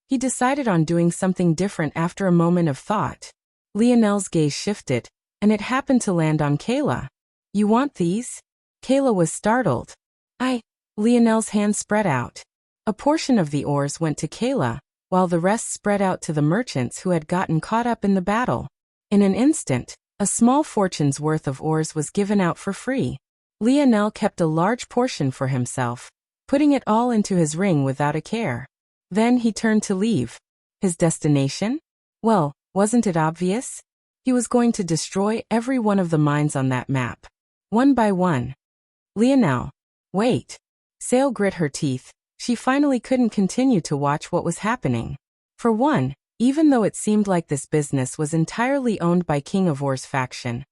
Speaker 1: he decided on doing something different after a moment of thought. Lionel's gaze shifted, and it happened to land on Kayla. "You want these?" Kayla was startled. Lionel's hand spread out. A portion of the ores went to Kayla, while the rest spread out to the merchants who had gotten caught up in the battle. In an instant, a small fortune's worth of ores was given out for free. Lionel kept a large portion for himself, putting it all into his ring without a care. Then he turned to leave. His destination? Well, wasn't it obvious? He was going to destroy every one of the mines on that map. One by one. Lionel. Wait. Sale grit her teeth. She finally couldn't continue to watch what was happening. For one, even though it seemed like this business was entirely owned by King of Or's faction,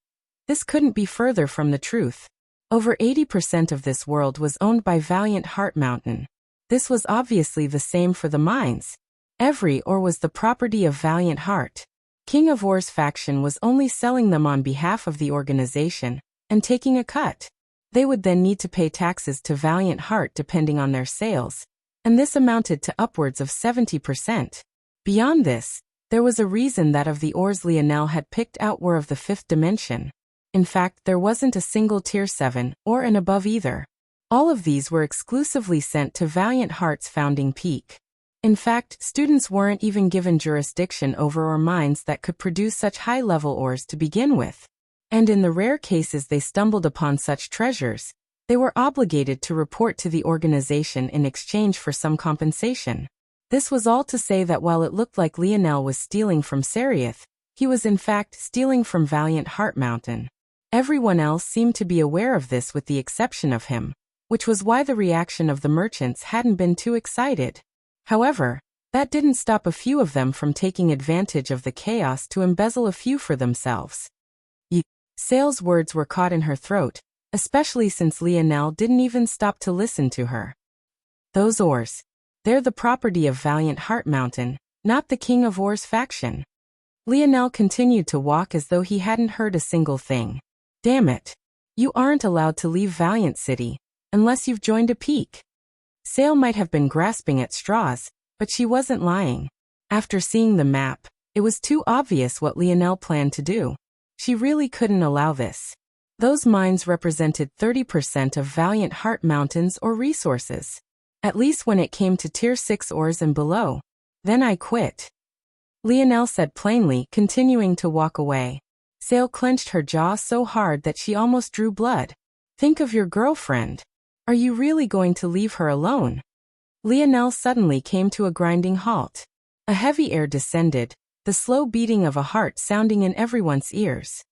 Speaker 1: this couldn't be further from the truth. Over 80% of this world was owned by Valiant Heart Mountain. This was obviously the same for the mines. Every ore was the property of Valiant Heart. King of Or's faction was only selling them on behalf of the organization and taking a cut. They would then need to pay taxes to Valiant Heart depending on their sales, and this amounted to upwards of 70%. Beyond this, there was a reason that of the ores Lionel had picked out were of the 5th dimension. In fact, there wasn't a single Tier 7 or an above either. All of these were exclusively sent to Valiant Heart's founding peak. In fact, students weren't even given jurisdiction over ore mines that could produce such high-level ores to begin with. And in the rare cases they stumbled upon such treasures, they were obligated to report to the organization in exchange for some compensation. This was all to say that while it looked like Lionel was stealing from Seraph, he was in fact stealing from Valiant Heart Mountain. Everyone else seemed to be aware of this with the exception of him, which was why the reaction of the merchants hadn't been too excited. However, that didn't stop a few of them from taking advantage of the chaos to embezzle a few for themselves. Sale's words were caught in her throat, especially since Lionel didn't even stop to listen to her. Those ores. They're the property of Valiant Heart Mountain, not the King of Or's faction. Lionel continued to walk as though he hadn't heard a single thing. Damn it. You aren't allowed to leave Valiant City, unless you've joined a peak. Sale might have been grasping at straws, but she wasn't lying. After seeing the map, it was too obvious what Lionel planned to do. She really couldn't allow this. Those mines represented 30% of Valiant Heart Mountain's ore resources. At least when it came to Tier 6 ores and below. Then I quit. Lionel said plainly, continuing to walk away. Sale clenched her jaw so hard that she almost drew blood. Think of your girlfriend. Are you really going to leave her alone? Lionel suddenly came to a grinding halt. A heavy air descended, the slow beating of a heart sounding in everyone's ears.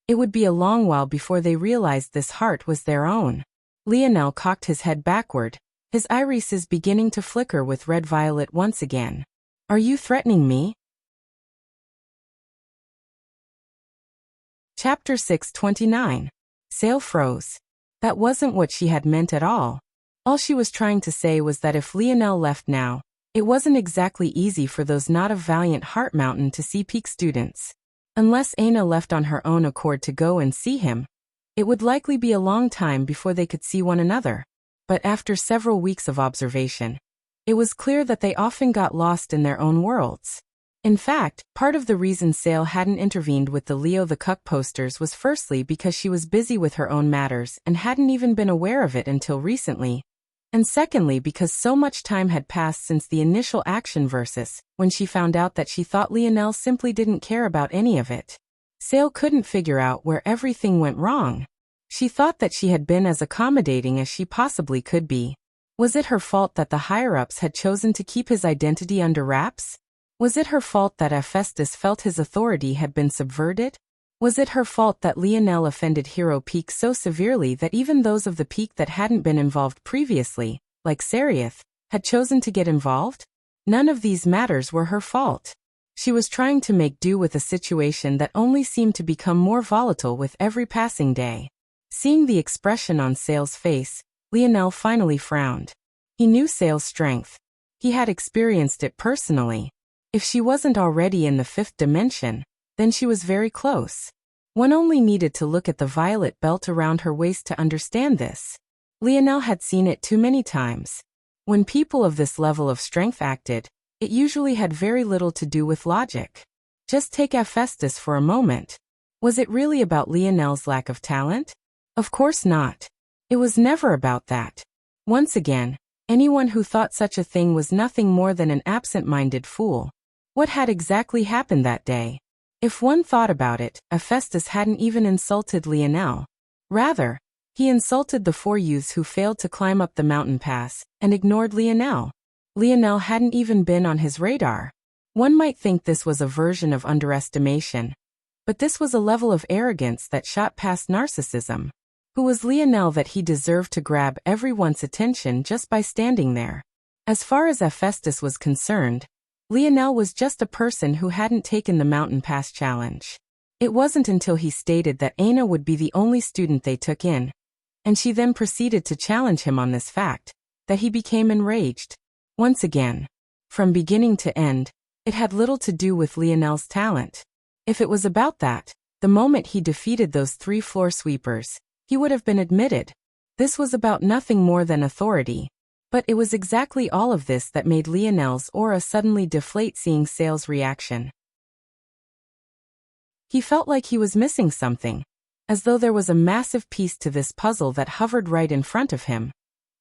Speaker 1: It would be a long while before they realized this heart was their own. Lionel cocked his head backward, his irises beginning to flicker with red-violet once again. Are you threatening me? Chapter 629. Sale froze. That wasn't what she had meant at all. All she was trying to say was that if Lionel left now, it wasn't exactly easy for those not of Valiant Heart Mountain to see peak students. Unless Aina left on her own accord to go and see him, it would likely be a long time before they could see one another. But after several weeks of observation, it was clear that they often got lost in their own worlds. In fact, part of the reason Sale hadn't intervened with the Leo the Cuck posters was firstly because she was busy with her own matters and hadn't even been aware of it until recently, and secondly because so much time had passed since the initial action versus when she found out that she thought Lionel simply didn't care about any of it. Sale couldn't figure out where everything went wrong. She thought that she had been as accommodating as she possibly could be. Was it her fault that the higher-ups had chosen to keep his identity under wraps? Was it her fault that Hephaestus felt his authority had been subverted? Was it her fault that Lionel offended Hero Peak so severely that even those of the peak that hadn't been involved previously, like Seraph, had chosen to get involved? None of these matters were her fault. She was trying to make do with a situation that only seemed to become more volatile with every passing day. Seeing the expression on Sale's face, Lionel finally frowned. He knew Sale's strength. He had experienced it personally. If she wasn't already in the 5th dimension, then she was very close. One only needed to look at the violet belt around her waist to understand this. Lionel had seen it too many times. When people of this level of strength acted, it usually had very little to do with logic. Just take Hephaestus for a moment. Was it really about Lionel's lack of talent? Of course not. It was never about that. Once again, anyone who thought such a thing was nothing more than an absent-minded fool. What had exactly happened that day? If one thought about it, Hephaestus hadn't even insulted Lionel. Rather, he insulted the 4 youths who failed to climb up the mountain pass, and ignored Lionel. Lionel hadn't even been on his radar. One might think this was a version of underestimation. But this was a level of arrogance that shot past narcissism. Who was Lionel that he deserved to grab everyone's attention just by standing there? As far as Hephaestus was concerned, Lionel was just a person who hadn't taken the mountain pass challenge. It wasn't until he stated that Aina would be the only student they took in, and she then proceeded to challenge him on this fact, that he became enraged. Once again, from beginning to end, it had little to do with Lionel's talent. If it was about that, the moment he defeated those 3 floor sweepers, he would have been admitted. This was about nothing more than authority. But it was exactly all of this that made Lionel's aura suddenly deflate seeing Sale's reaction. He felt like he was missing something, as though there was a massive piece to this puzzle that hovered right in front of him.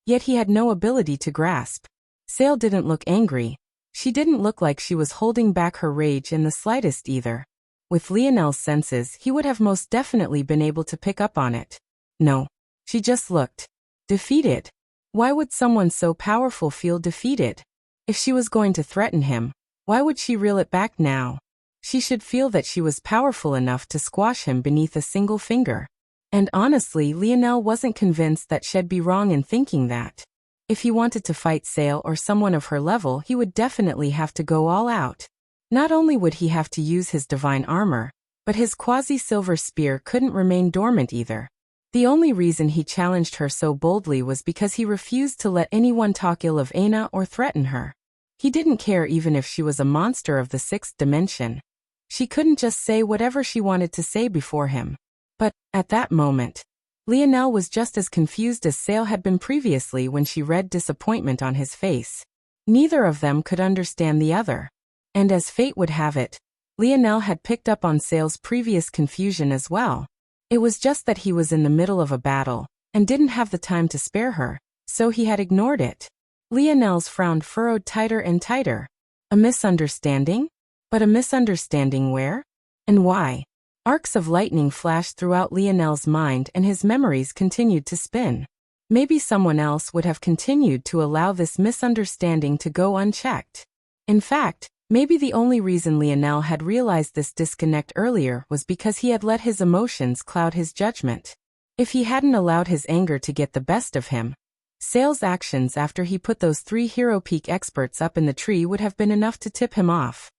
Speaker 1: Yet he had no ability to grasp. Sale didn't look angry. She didn't look like she was holding back her rage in the slightest either. With Lionel's senses, he would have most definitely been able to pick up on it. No. She just looked defeated. Why would someone so powerful feel defeated? If she was going to threaten him, why would she reel it back now? She should feel that she was powerful enough to squash him beneath a single finger. And honestly, Lionel wasn't convinced that she'd be wrong in thinking that. If he wanted to fight Sale or someone of her level, he would definitely have to go all out. Not only would he have to use his divine armor, but his quasi-silver spear couldn't remain dormant either. The only reason he challenged her so boldly was because he refused to let anyone talk ill of Aina or threaten her. He didn't care even if she was a monster of the 6th dimension. She couldn't just say whatever she wanted to say before him. But, at that moment, Lionel was just as confused as Sale had been previously when she read disappointment on his face. Neither of them could understand the other. And as fate would have it, Lionel had picked up on Sale's previous confusion as well. It was just that he was in the middle of a battle, and didn't have the time to spare her, so he had ignored it. Lionel's frown furrowed tighter and tighter. A misunderstanding? But a misunderstanding where? And why? Arcs of lightning flashed throughout Lionel's mind and his memories continued to spin. Maybe someone else would have continued to allow this misunderstanding to go unchecked. In fact, maybe the only reason Lionel had realized this disconnect earlier was because he had let his emotions cloud his judgment. If he hadn't allowed his anger to get the best of him, Sale's actions after he put those 3 Hero Peak experts up in the tree would have been enough to tip him off.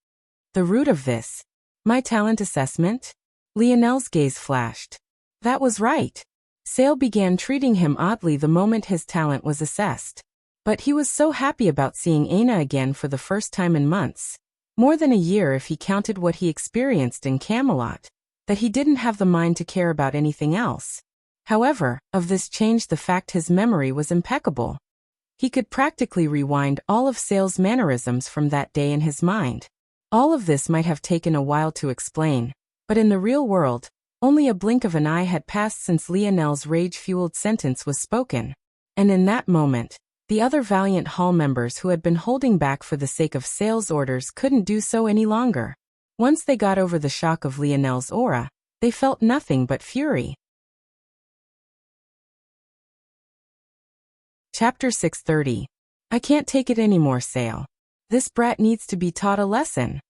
Speaker 1: The root of this? My talent assessment? Lionel's gaze flashed. That was right. Sale began treating him oddly the moment his talent was assessed. But he was so happy about seeing Aina again for the first time in months. More than a year if he counted what he experienced in Camelot, that he didn't have the mind to care about anything else. However, of this changed the fact his memory was impeccable. He could practically rewind all of Sale's mannerisms from that day in his mind. All of this might have taken a while to explain, but in the real world, only a blink of an eye had passed since Lionel's rage-fueled sentence was spoken. And in that moment, the other Valiant Hall members who had been holding back for the sake of Sale's orders couldn't do so any longer. Once they got over the shock of Lionel's aura, they felt nothing but fury. Chapter 630. I can't take it anymore, Sale. This brat needs to be taught a lesson.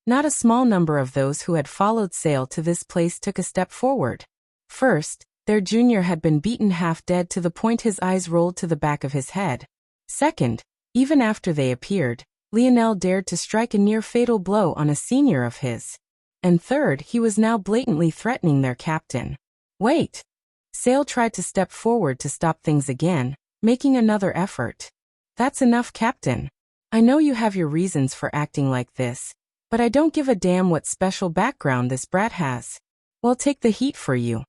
Speaker 1: Not a small number of those who had followed Sale to this place took a step forward. First, their junior had been beaten half dead to the point his eyes rolled to the back of his head. Second, even after they appeared, Lionel dared to strike a near-fatal blow on a senior of his. And third, he was now blatantly threatening their captain. Wait! Sale tried to step forward to stop things again, making another effort. That's enough, Captain. I know you have your reasons for acting like this, But I don't give a damn what special background this brat has. Well, take the heat for you.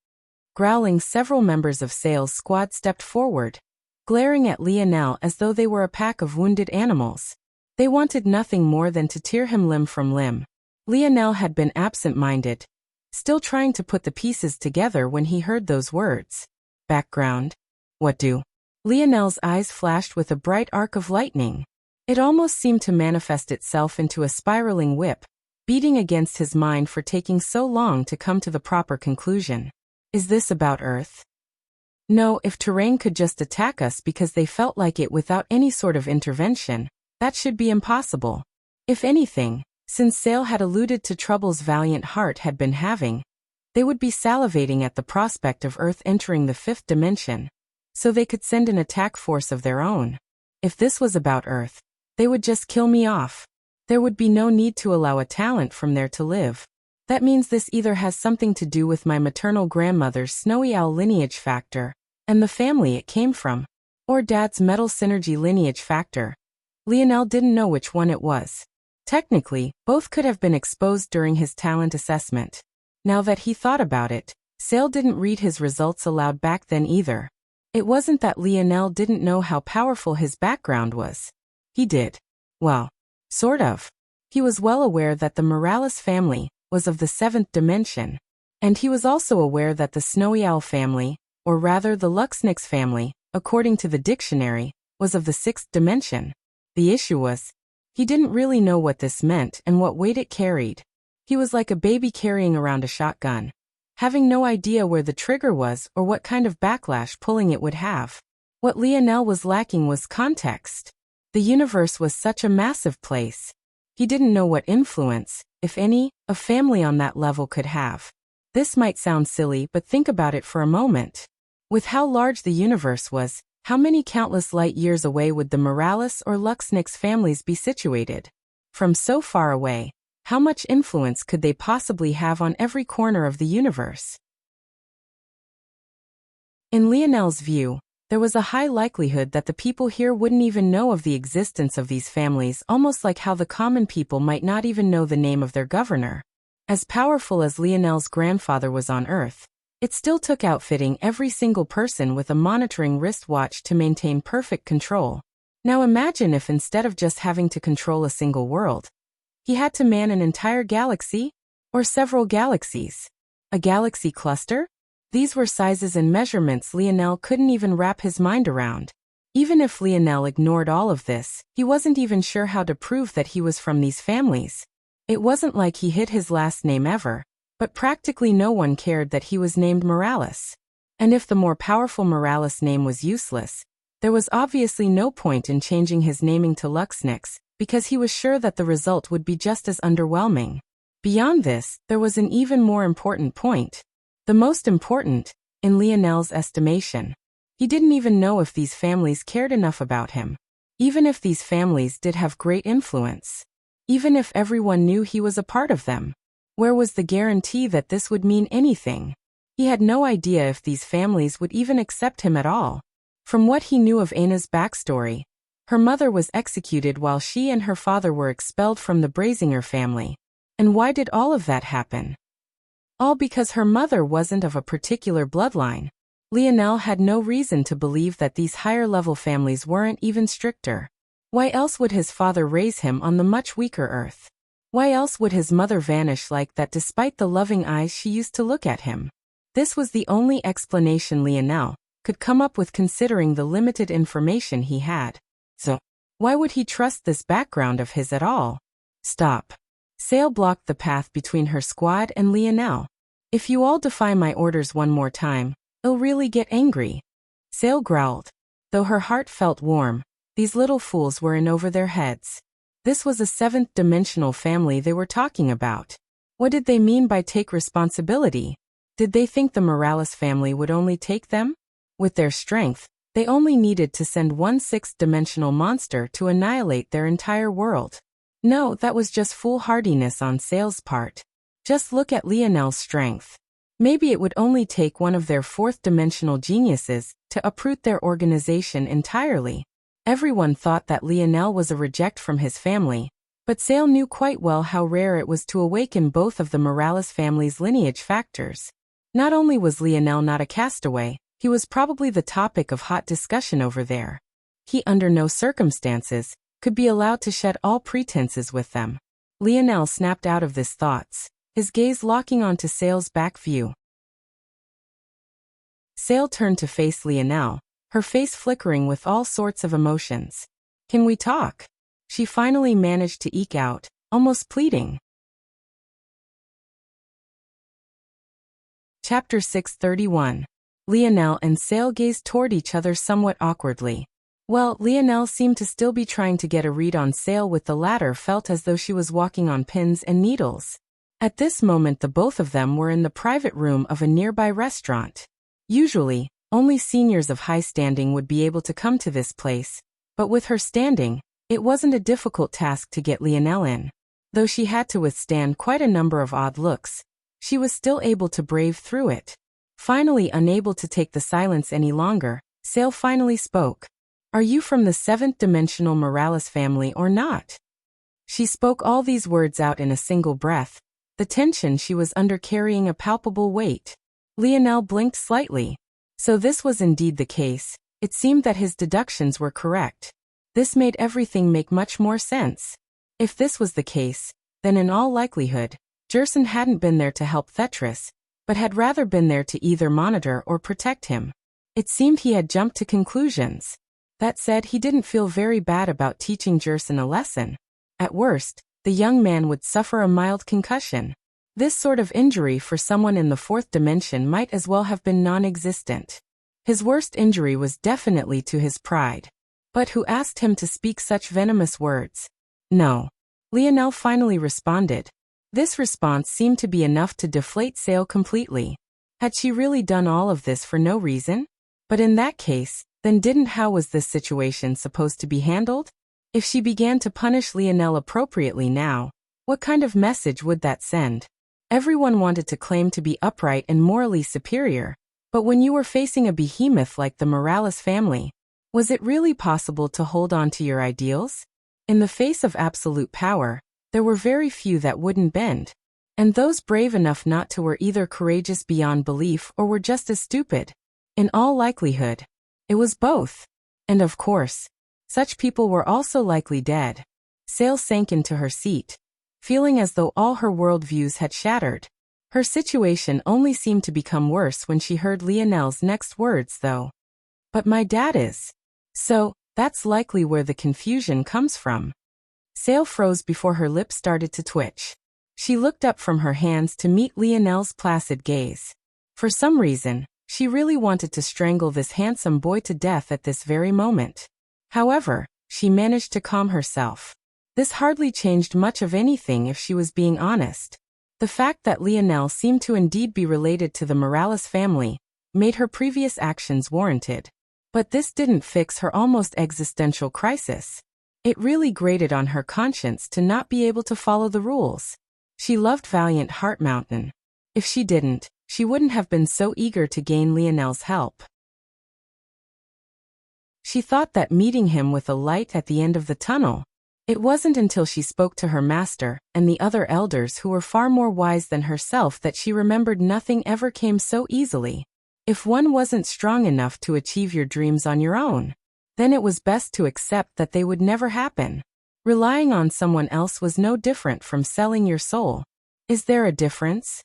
Speaker 1: Growling, several members of Sale's squad stepped forward, glaring at Lionel as though they were a pack of wounded animals. They wanted nothing more than to tear him limb from limb. Lionel had been absent-minded, still trying to put the pieces together when he heard those words. Background? What do? Lionel's eyes flashed with a bright arc of lightning. It almost seemed to manifest itself into a spiraling whip, beating against his mind for taking so long to come to the proper conclusion. Is this about Earth? No, if Terrain could just attack us because they felt like it without any sort of intervention, that should be impossible. If anything, since Sale had alluded to troubles Valiant Heart had been having, they would be salivating at the prospect of Earth entering the fifth dimension, so they could send an attack force of their own. If this was about Earth, they would just kill me off. There would be no need to allow a talent from there to live. That means this either has something to do with my maternal grandmother's Snowy Owl lineage factor, and the family it came from, or Dad's Metal Synergy lineage factor. Lionel didn't know which one it was. Technically, both could have been exposed during his talent assessment. Now that he thought about it, Sale didn't read his results aloud back then either. It wasn't that Lionel didn't know how powerful his background was. He did. Well, sort of. He was well aware that the Morales family was of the seventh dimension, and he was also aware that the Snowy Owl family, or rather the Luxnix family, according to the dictionary, was of the sixth dimension. The issue was, he didn't really know what this meant and what weight it carried. He was like a baby carrying around a shotgun, having no idea where the trigger was or what kind of backlash pulling it would have. What Lionel was lacking was context. The universe was such a massive place. He didn't know what influence, if any, a family on that level could have. This might sound silly, but think about it for a moment. With how large the universe was, how many countless light years away would the Morales or Luxnix families be situated? From so far away, how much influence could they possibly have on every corner of the universe? In Lionel's view, there was a high likelihood that the people here wouldn't even know of the existence of these families, almost like how the common people might not even know the name of their governor. As powerful as Lionel's grandfather was on Earth, it still took outfitting every single person with a monitoring wristwatch to maintain perfect control. Now imagine if instead of just having to control a single world, he had to man an entire galaxy, or several galaxies. A galaxy cluster? These were sizes and measurements Lionel couldn't even wrap his mind around. Even if Lionel ignored all of this, he wasn't even sure how to prove that he was from these families. It wasn't like he hid his last name ever, but practically no one cared that he was named Morales. And if the more powerful Morales name was useless, there was obviously no point in changing his naming to Luxnix, because he was sure that the result would be just as underwhelming. Beyond this, there was an even more important point. The most important, in Lionel's estimation. He didn't even know if these families cared enough about him. Even if these families did have great influence. Even if everyone knew he was a part of them. Where was the guarantee that this would mean anything? He had no idea if these families would even accept him at all. From what he knew of Ana's backstory, her mother was executed while she and her father were expelled from the Brazinger family. And why did all of that happen? All because her mother wasn't of a particular bloodline. Lionel had no reason to believe that these higher-level families weren't even stricter. Why else would his father raise him on the much weaker Earth? Why else would his mother vanish like that despite the loving eyes she used to look at him? This was the only explanation Lionel could come up with considering the limited information he had. So, why would he trust this background of his at all? Stop. Sale blocked the path between her squad and Lionel. If you all defy my orders one more time, I'll really get angry. Sale growled. Though her heart felt warm, these little fools were in over their heads. This was a seventh-dimensional family they were talking about. What did they mean by take responsibility? Did they think the Morales family would only take them? With their strength, they only needed to send one sixth-dimensional monster to annihilate their entire world. No, that was just foolhardiness on Sale's part. Just look at Lionel's strength. Maybe it would only take one of their fourth-dimensional geniuses to uproot their organization entirely. Everyone thought that Lionel was a reject from his family, But Sale knew quite well how rare it was to awaken both of the Morales family's lineage factors. Not only was Lionel not a castaway, he was probably the topic of hot discussion over there. He, under no circumstances, could be allowed to shed all pretenses with them. Lionel snapped out of this thoughts, his gaze locking onto Sale's back view. Sale turned to face Lionel, her face flickering with all sorts of emotions. "Can we talk?" she finally managed to eke out, almost pleading. Chapter 631. Lionel and Sale gazed toward each other somewhat awkwardly. Well, Lionel seemed to still be trying to get a read on Sale, with the latter felt as though she was walking on pins and needles. At this moment the both of them were in the private room of a nearby restaurant. Usually, only seniors of high standing would be able to come to this place, but with her standing, it wasn't a difficult task to get Lionel in. Though she had to withstand quite a number of odd looks, she was still able to brave through it. Finally, unable to take the silence any longer, Sale finally spoke. "Are you from the seventh-dimensional Morales family or not?" She spoke all these words out in a single breath, the tension she was under carrying a palpable weight. Lionel blinked slightly. So this was indeed the case. It seemed that his deductions were correct. This made everything make much more sense. If this was the case, then in all likelihood, Jerson hadn't been there to help Thetris, but had rather been there to either monitor or protect him. It seemed he had jumped to conclusions. That said, he didn't feel very bad about teaching Jerson a lesson. At worst, the young man would suffer a mild concussion. This sort of injury for someone in the fourth dimension might as well have been non-existent. His worst injury was definitely to his pride. But who asked him to speak such venomous words? No. Lionel finally responded. This response seemed to be enough to deflate Sale completely. Had she really done all of this for no reason? But in that case, then how was this situation supposed to be handled? If she began to punish Lionel appropriately now, what kind of message would that send? Everyone wanted to claim to be upright and morally superior, but when you were facing a behemoth like the Morales family, was it really possible to hold on to your ideals? In the face of absolute power, there were very few that wouldn't bend. And those brave enough not to were either courageous beyond belief or were just as stupid. In all likelihood, it was both. And of course, such people were also likely dead. Sale sank into her seat, feeling as though all her worldviews had shattered. Her situation only seemed to become worse when she heard Lionel's next words, though. "But my dad is." "So, that's likely where the confusion comes from." Sale froze before her lips started to twitch. She looked up from her hands to meet Lionel's placid gaze. For some reason, she really wanted to strangle this handsome boy to death at this very moment. However, she managed to calm herself. This hardly changed much of anything if she was being honest. The fact that Lionel seemed to indeed be related to the Morales family made her previous actions warranted. But this didn't fix her almost existential crisis. It really grated on her conscience to not be able to follow the rules. She loved Valiant Heart Mountain. If she didn't, she wouldn't have been so eager to gain Lionel's help. She thought that meeting him with a light at the end of the tunnel. It wasn't until she spoke to her master and the other elders who were far more wise than herself that she remembered nothing ever came so easily. If one wasn't strong enough to achieve your dreams on your own, then it was best to accept that they would never happen. Relying on someone else was no different from selling your soul. "Is there a difference?"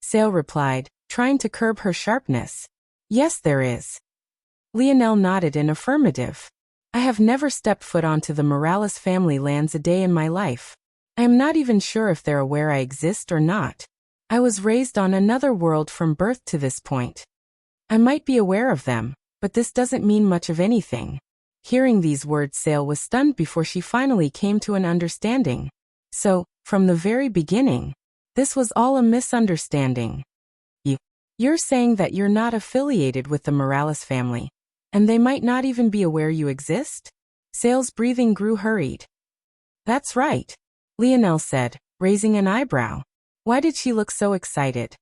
Speaker 1: Sale replied, trying to curb her sharpness. "Yes, there is." Lionel nodded in affirmative. "I have never stepped foot onto the Morales family lands a day in my life. I am not even sure if they're aware I exist or not. I was raised on another world from birth to this point. I might be aware of them, but this doesn't mean much of anything." Hearing these words, Sale was stunned before she finally came to an understanding. So, from the very beginning, this was all a misunderstanding. You're saying that you're not affiliated with the Morales family, and they might not even be aware you exist? Sale's breathing grew hurried. "That's right," Lionel said, raising an eyebrow. Why did she look so excited?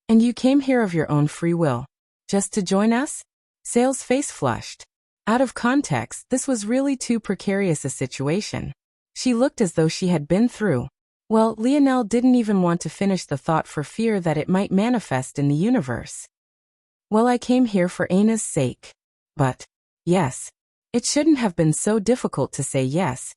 Speaker 1: "And you came here of your own free will, just to join us?" Sale's face flushed. Out of context, this was really too precarious a situation. She looked as though she had been through. Well, Lionel didn't even want to finish the thought for fear that it might manifest in the universe. Well, I came here for Anna's sake. But, yes. It shouldn't have been so difficult to say yes.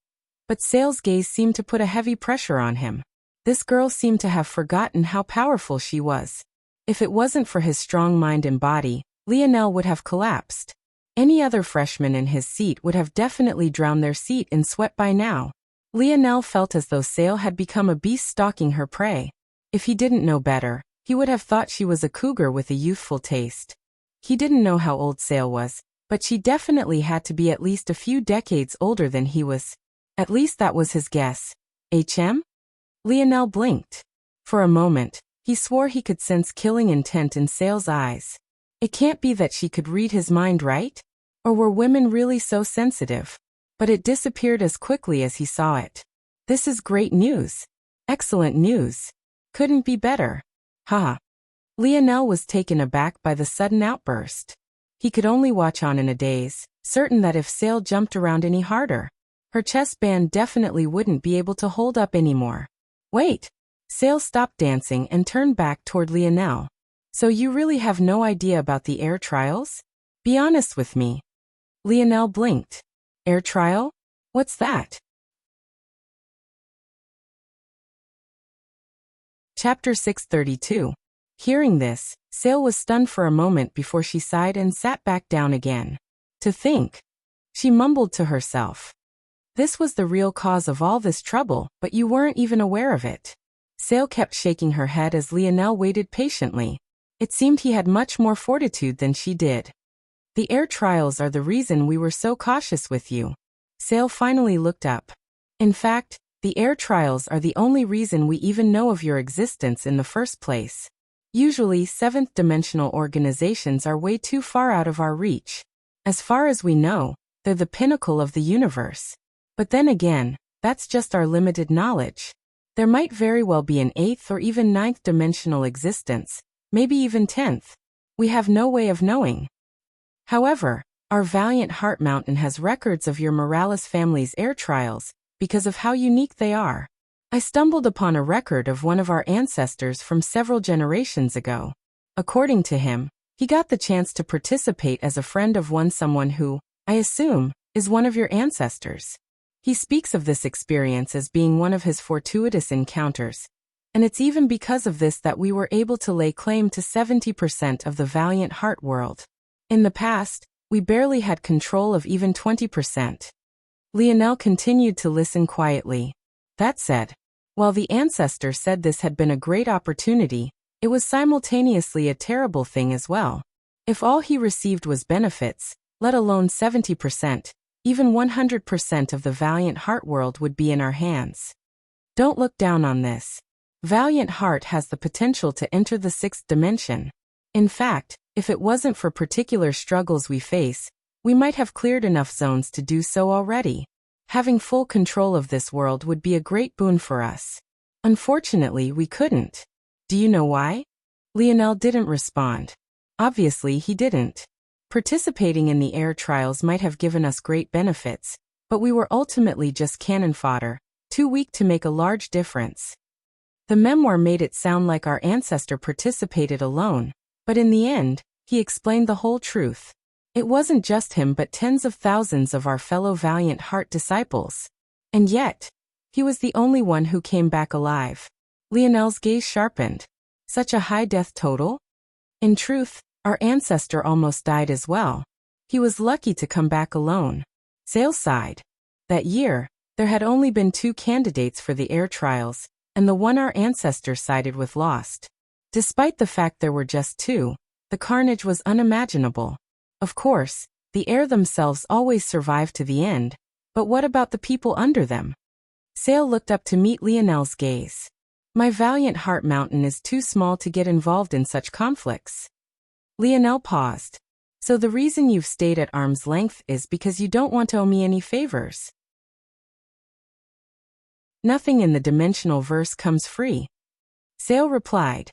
Speaker 1: But Sale's gaze seemed to put a heavy pressure on him. This girl seemed to have forgotten how powerful she was. If it wasn't for his strong mind and body, Lionel would have collapsed. Any other freshman in his seat would have definitely drowned their seat in sweat by now. Lionel felt as though Sale had become a beast stalking her prey. If he didn't know better, he would have thought she was a cougar with a youthful taste. He didn't know how old Sale was, but she definitely had to be at least a few decades older than he was. At least that was his guess. HM? Lionel blinked. For a moment, he swore he could sense killing intent in Sale's eyes. It can't be that she could read his mind, right? Or were women really so sensitive? But it disappeared as quickly as he saw it. This is great news. Excellent news. Couldn't be better. Haha. Lionel was taken aback by the sudden outburst. He could only watch on in a daze, certain that if Sale jumped around any harder, her chest band definitely wouldn't be able to hold up anymore. Wait. Sale stopped dancing and turned back toward Lionel. So you really have no idea about the air trials? Be honest with me. Lionel blinked. Air trial? What's that? Chapter 632. Hearing this, Sale was stunned for a moment before she sighed and sat back down again. To think. She mumbled to herself. This was the real cause of all this trouble, but you weren't even aware of it. Sale kept shaking her head as Lionel waited patiently. It seemed he had much more fortitude than she did. The air trials are the reason we were so cautious with you. Sale finally looked up. In fact, the air trials are the only reason we even know of your existence in the first place. Usually, seventh-dimensional organizations are way too far out of our reach. As far as we know, they're the pinnacle of the universe. But then again, that's just our limited knowledge. There might very well be an eighth or even ninth-dimensional existence, maybe even 10th. We have no way of knowing. However, our Valiant Heart Mountain has records of your Morales family's air trials, because of how unique they are. I stumbled upon a record of one of our ancestors from several generations ago. According to him, he got the chance to participate as a friend of someone who, I assume, is one of your ancestors. He speaks of this experience as being one of his fortuitous encounters, and it's even because of this that we were able to lay claim to 70% of the Valiant Heart world. In the past, we barely had control of even 20%. Lionel continued to listen quietly. That said, while the ancestor said this had been a great opportunity, it was simultaneously a terrible thing as well. If all he received was benefits, let alone 70%, even 100% of the Valiant Heart world would be in our hands. Don't look down on this. Valiant Heart has the potential to enter the 6th dimension. In fact, if it wasn't for particular struggles we face, we might have cleared enough zones to do so already. Having full control of this world would be a great boon for us. Unfortunately, we couldn't. Do you know why? Lionel didn't respond. Obviously, he didn't. Participating in the air trials might have given us great benefits, but we were ultimately just cannon fodder, too weak to make a large difference. The memoir made it sound like our ancestor participated alone, but in the end, he explained the whole truth. It wasn't just him but tens of thousands of our fellow Valiant Heart disciples. And yet, he was the only one who came back alive. Lionel's gaze sharpened. Such a high death total? In truth, our ancestor almost died as well. He was lucky to come back alone. Sale sighed. That year, there had only been 2 candidates for the air trials, and the one our ancestor sided with lost. Despite the fact there were just 2, the carnage was unimaginable. Of course, the air themselves always survived to the end, but what about the people under them? Sale looked up to meet Lionel's gaze. My Valiant Heart Mountain is too small to get involved in such conflicts. Lionel paused. So the reason you've stayed at arm's length is because you don't want to owe me any favors. Nothing in the dimensional verse comes free. Sale replied.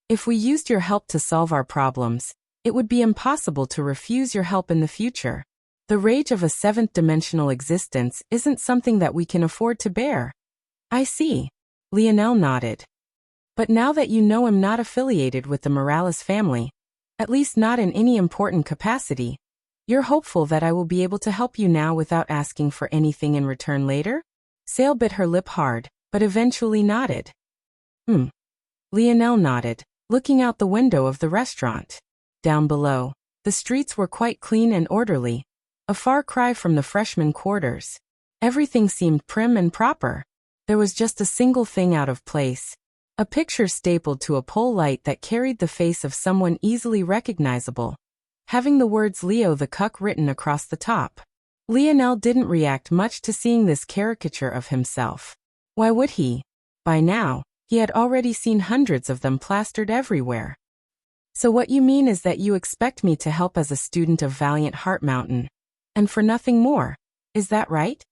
Speaker 1: If we used your help to solve our problems, it would be impossible to refuse your help in the future. The rage of a seventh-dimensional existence isn't something that we can afford to bear. I see. Lionel nodded. But now that you know I'm not affiliated with the Morales family, at least not in any important capacity, you're hopeful that I will be able to help you now without asking for anything in return later? Sale bit her lip hard, but eventually nodded. Lionel nodded, looking out the window of the restaurant. Down below, the streets were quite clean and orderly, a far cry from the freshman quarters. Everything seemed prim and proper. There was just a single thing out of place. A picture stapled to a pole light that carried the face of someone easily recognizable, having the words Leo the Cuck written across the top. Lionel didn't react much to seeing this caricature of himself. Why would he? By now, he had already seen hundreds of them plastered everywhere. So what you mean is that you expect me to help as a student of Valiant Heart Mountain, and for nothing more, is that right?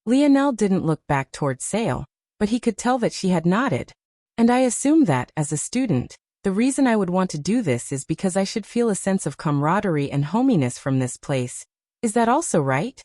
Speaker 1: Lionel didn't look back towards Sale, but he could tell that she had nodded. And I assume that, as a student, the reason I would want to do this is because I should feel a sense of camaraderie and hominess from this place. Is that also right?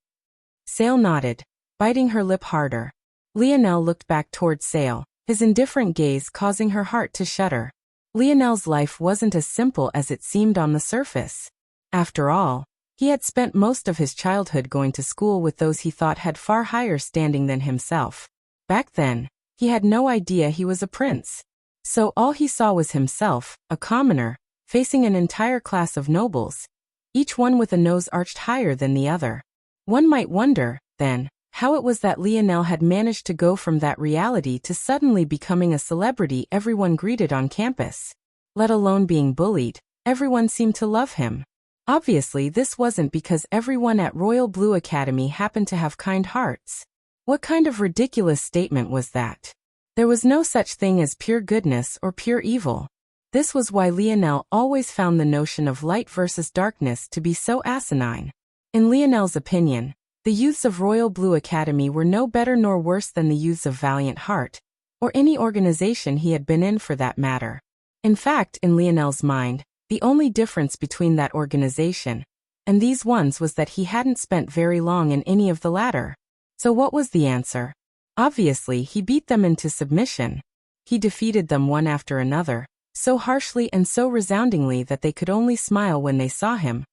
Speaker 1: Sale nodded, biting her lip harder. Lionel looked back towards Sale, his indifferent gaze causing her heart to shudder. Lionel's life wasn't as simple as it seemed on the surface. After all, he had spent most of his childhood going to school with those he thought had far higher standing than himself. Back then, he had no idea he was a prince. So all he saw was himself, a commoner, facing an entire class of nobles, each one with a nose arched higher than the other. One might wonder, then, how it was that Lionel had managed to go from that reality to suddenly becoming a celebrity everyone greeted on campus. Let alone being bullied, everyone seemed to love him. Obviously, this wasn't because everyone at Royal Blue Academy happened to have kind hearts. What kind of ridiculous statement was that? There was no such thing as pure goodness or pure evil. This was why Lionel always found the notion of light versus darkness to be so asinine. In Lionel's opinion, the youths of Royal Blue Academy were no better nor worse than the youths of Valiant Heart, or any organization he had been in for that matter. In fact, in Lionel's mind, the only difference between that organization and these ones was that he hadn't spent very long in any of the latter. So what was the answer? Obviously, he beat them into submission. He defeated them one after another, so harshly and so resoundingly that they could only smile when they saw him,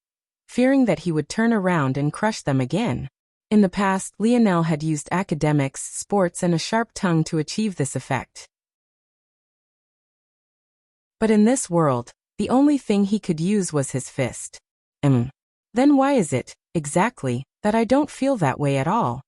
Speaker 1: fearing that he would turn around and crush them again. In the past, Lionel had used academics, sports, and a sharp tongue to achieve this effect. But in this world, the only thing he could use was his fist. Then why is it, exactly, that I don't feel that way at all?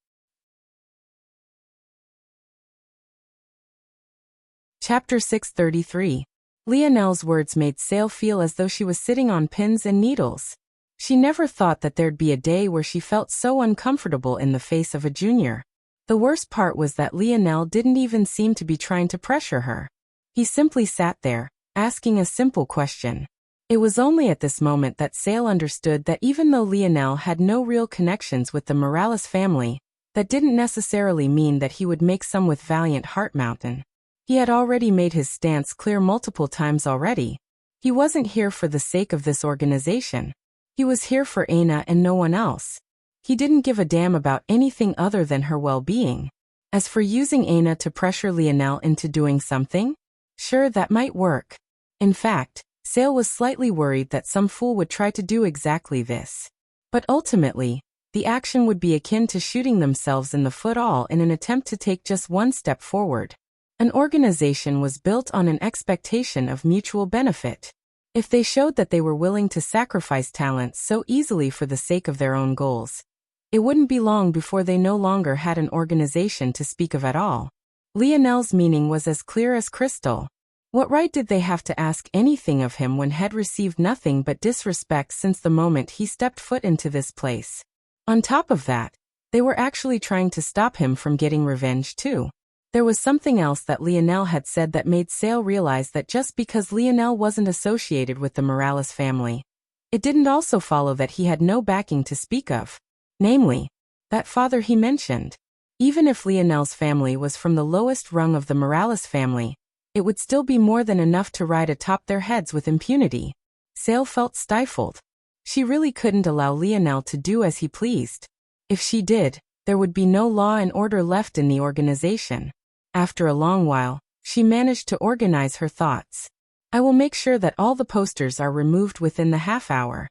Speaker 1: Chapter 633. Lionel's words made Sale feel as though she was sitting on pins and needles. She never thought that there'd be a day where she felt so uncomfortable in the face of a junior. The worst part was that Lionel didn't even seem to be trying to pressure her. He simply sat there, asking a simple question. It was only at this moment that Sale understood that even though Lionel had no real connections with the Morales family, that didn't necessarily mean that he would make some with Valiant Heart Mountain. He had already made his stance clear multiple times already. He wasn't here for the sake of this organization. He was here for Aina and no one else. He didn't give a damn about anything other than her well-being. As for using Aina to pressure Lionel into doing something, sure, that might work. In fact, Sale was slightly worried that some fool would try to do exactly this. But ultimately, the action would be akin to shooting themselves in the foot all in an attempt to take just one step forward. An organization was built on an expectation of mutual benefit. If they showed that they were willing to sacrifice talents so easily for the sake of their own goals, it wouldn't be long before they no longer had an organization to speak of at all. Lionel's meaning was as clear as crystal. What right did they have to ask anything of him when he'd received nothing but disrespect since the moment he stepped foot into this place? On top of that, they were actually trying to stop him from getting revenge too. There was something else that Lionel had said that made Sale realize that just because Lionel wasn't associated with the Morales family, it didn't also follow that he had no backing to speak of. Namely, that father he mentioned. Even if Lionel's family was from the lowest rung of the Morales family, it would still be more than enough to ride atop their heads with impunity. Sale felt stifled. She really couldn't allow Lionel to do as he pleased. If she did, there would be no law and order left in the organization. After a long while, she managed to organize her thoughts. I will make sure that all the posters are removed within the half hour.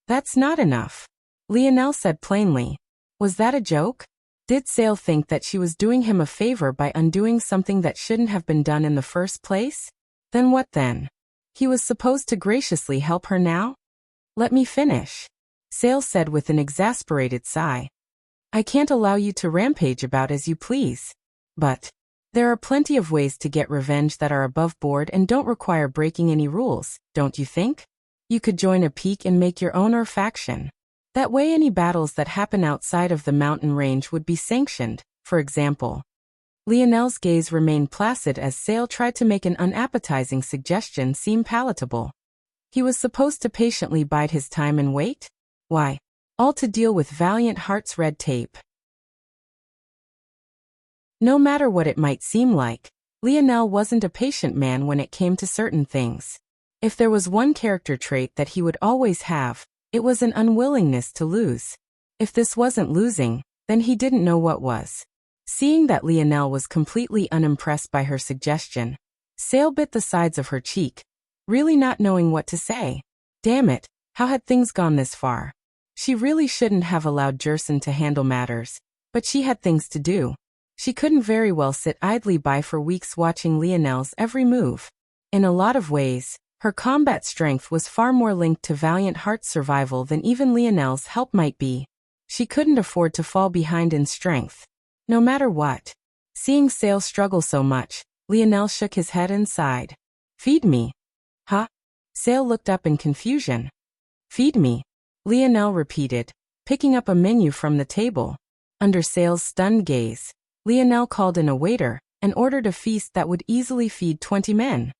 Speaker 1: That's not enough, Lionel said plainly. Was that a joke? Did Sale think that she was doing him a favor by undoing something that shouldn't have been done in the first place? Then what then? He was supposed to graciously help her now? Let me finish, Sale said with an exasperated sigh. I can't allow you to rampage about as you please. But there are plenty of ways to get revenge that are above board and don't require breaking any rules, don't you think? You could join a peak and make your own faction. That way any battles that happen outside of the mountain range would be sanctioned, for example. Lionel's gaze remained placid as Sale tried to make an unappetizing suggestion seem palatable. He was supposed to patiently bide his time and wait? Why? All to deal with Valiant Heart's red tape. No matter what it might seem like, Lionel wasn't a patient man when it came to certain things. If there was one character trait that he would always have, it was an unwillingness to lose. If this wasn't losing, then he didn't know what was. Seeing that Lionel was completely unimpressed by her suggestion, Sale bit the sides of her cheek, really not knowing what to say. Damn it, how had things gone this far? She really shouldn't have allowed Jerson to handle matters, but she had things to do. She couldn't very well sit idly by for weeks watching Lionel's every move. In a lot of ways, her combat strength was far more linked to Valiant Heart's survival than even Lionel's help might be. She couldn't afford to fall behind in strength, no matter what. Seeing Sale struggle so much, Lionel shook his head and sighed. Feed me. Huh? Sale looked up in confusion. Feed me, Lionel repeated, picking up a menu from the table. Under Sale's stunned gaze, Lionel called in a waiter and ordered a feast that would easily feed 20 men.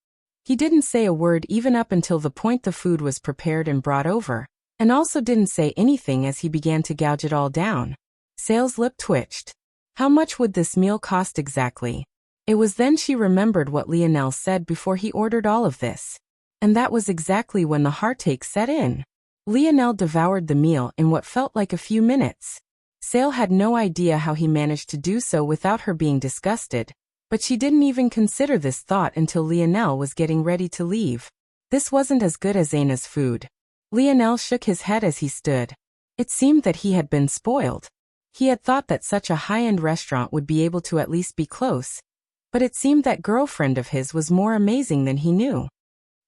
Speaker 1: He didn't say a word even up until the point the food was prepared and brought over, and also didn't say anything as he began to gouge it all down. Sale's lip twitched. How much would this meal cost exactly? It was then she remembered what Lionel said before he ordered all of this. And that was exactly when the heartache set in. Lionel devoured the meal in what felt like a few minutes. Sale had no idea how he managed to do so without her being disgusted, but she didn't even consider this thought until Lionel was getting ready to leave. This wasn't as good as Zaina's food. Lionel shook his head as he stood. It seemed that he had been spoiled. He had thought that such a high-end restaurant would be able to at least be close, but it seemed that girlfriend of his was more amazing than he knew.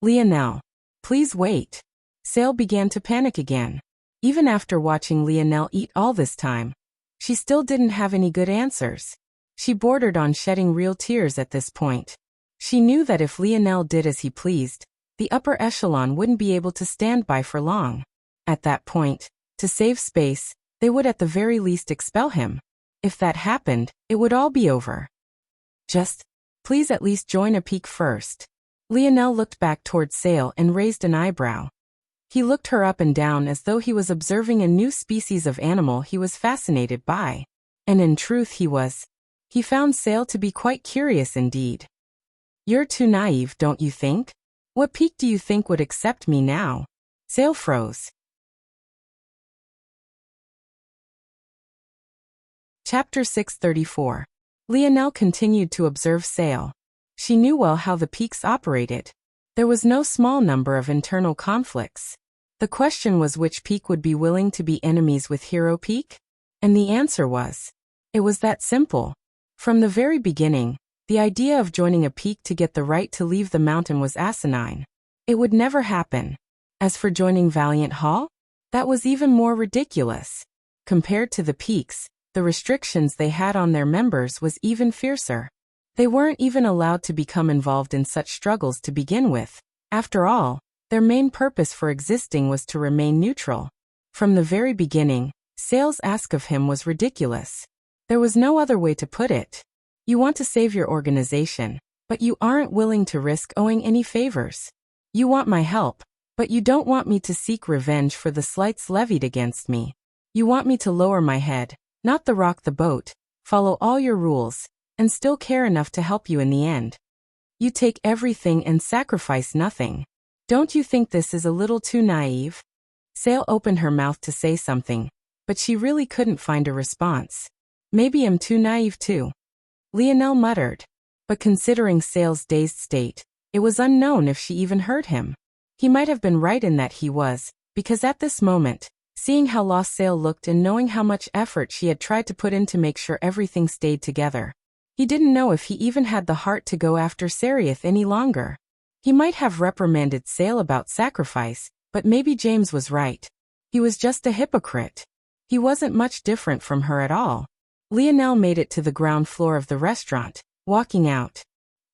Speaker 1: Lionel, please wait. Sale began to panic again. Even after watching Lionel eat all this time, she still didn't have any good answers. She bordered on shedding real tears at this point. She knew that if Lionel did as he pleased, the upper echelon wouldn't be able to stand by for long. At that point, to save space, they would at the very least expel him. If that happened, it would all be over. Just, please at least join a peak first. Lionel looked back towards Sale and raised an eyebrow. He looked her up and down as though he was observing a new species of animal he was fascinated by. And in truth he was. He found Sale to be quite curious indeed. You're too naive, don't you think? What peak do you think would accept me now? Sale froze. Chapter 634. Lionel continued to observe Sale. She knew well how the peaks operated. There was no small number of internal conflicts. The question was which peak would be willing to be enemies with Hero Peak? And the answer was, it was that simple. From the very beginning, the idea of joining a peak to get the right to leave the mountain was asinine. It would never happen. As for joining Valiant Hall, that was even more ridiculous. Compared to the peaks, the restrictions they had on their members was even fiercer. They weren't even allowed to become involved in such struggles to begin with. After all, their main purpose for existing was to remain neutral. From the very beginning, Sale's ask of him was ridiculous. There was no other way to put it. You want to save your organization, but you aren't willing to risk owing any favors. You want my help, but you don't want me to seek revenge for the slights levied against me. You want me to lower my head, not the rock the boat, follow all your rules, and still care enough to help you in the end. You take everything and sacrifice nothing. Don't you think this is a little too naive? Sail opened her mouth to say something, but she really couldn't find a response. Maybe I'm too naive too, Lionel muttered. But considering Sail's dazed state, it was unknown if she even heard him. He might have been right in that he was, because at this moment, seeing how lost Sail looked and knowing how much effort she had tried to put in to make sure everything stayed together, he didn't know if he even had the heart to go after Serieth any longer. He might have reprimanded Sail about sacrifice, but maybe James was right. He was just a hypocrite. He wasn't much different from her at all. Lionel made it to the ground floor of the restaurant, walking out.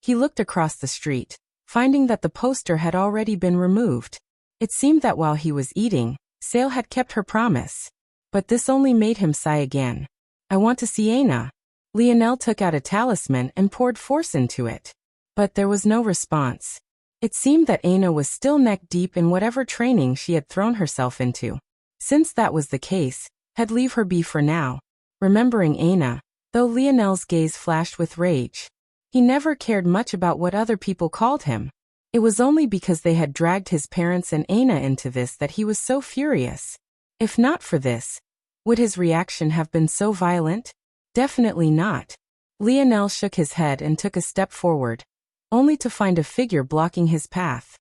Speaker 1: He looked across the street, finding that the poster had already been removed. It seemed that while he was eating, Sail had kept her promise. But this only made him sigh again. I want to see Aina. Lionel took out a talisman and poured force into it. But there was no response. It seemed that Aina was still neck-deep in whatever training she had thrown herself into. Since that was the case, had leave her be for now. Remembering Aina, though Lionel's gaze flashed with rage. He never cared much about what other people called him. It was only because they had dragged his parents and Aina into this that he was so furious. If not for this, would his reaction have been so violent? Definitely not. Lionel shook his head and took a step forward, only to find a figure blocking his path.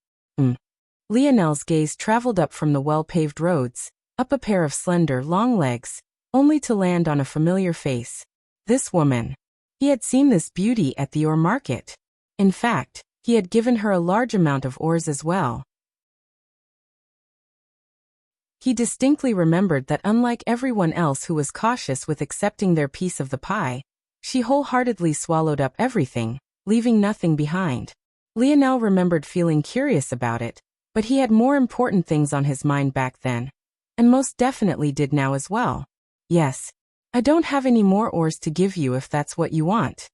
Speaker 1: Lionel's gaze traveled up from the well-paved roads, up a pair of slender, long legs, only to land on a familiar face. This woman. He had seen this beauty at the ore market. In fact, he had given her a large amount of ores as well. He distinctly remembered that unlike everyone else who was cautious with accepting their piece of the pie, she wholeheartedly swallowed up everything, leaving nothing behind. Lionel remembered feeling curious about it, but he had more important things on his mind back then. And most definitely did now as well. Yes. I don't have any more ores to give you if that's what you want.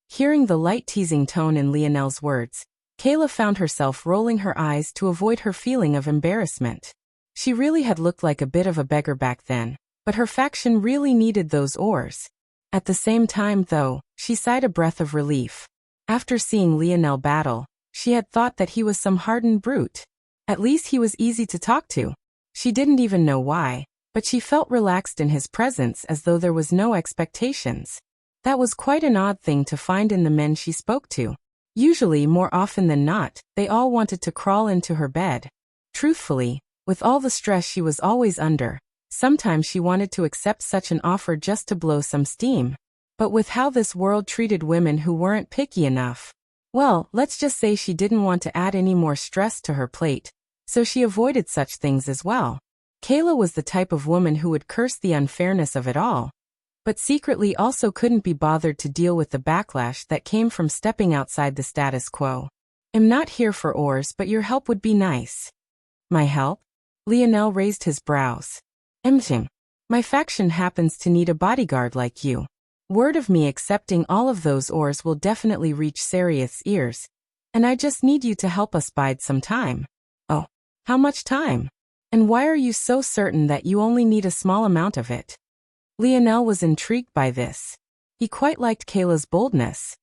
Speaker 1: Hearing the light teasing tone in Lionel's words, Kayla found herself rolling her eyes to avoid her feeling of embarrassment. She really had looked like a bit of a beggar back then, but her faction really needed those ores. At the same time, though, she sighed a breath of relief. After seeing Lionel battle, she had thought that he was some hardened brute. At least he was easy to talk to. She didn't even know why, but she felt relaxed in his presence as though there was no expectations. That was quite an odd thing to find in the men she spoke to. Usually, more often than not, they all wanted to crawl into her bed. Truthfully, with all the stress she was always under, sometimes she wanted to accept such an offer just to blow some steam. But with how this world treated women who weren't picky enough, well, let's just say she didn't want to add any more stress to her plate, so she avoided such things as well. Kayla was the type of woman who would curse the unfairness of it all, but secretly also couldn't be bothered to deal with the backlash that came from stepping outside the status quo. I'm not here for ores, but your help would be nice. My help? Lionel raised his brows. My faction happens to need a bodyguard like you. Word of me accepting all of those ores will definitely reach Serieth's ears, and I just need you to help us bide some time. Oh, how much time? And why are you so certain that you only need a small amount of it? Lionel was intrigued by this. He quite liked Kayla's boldness.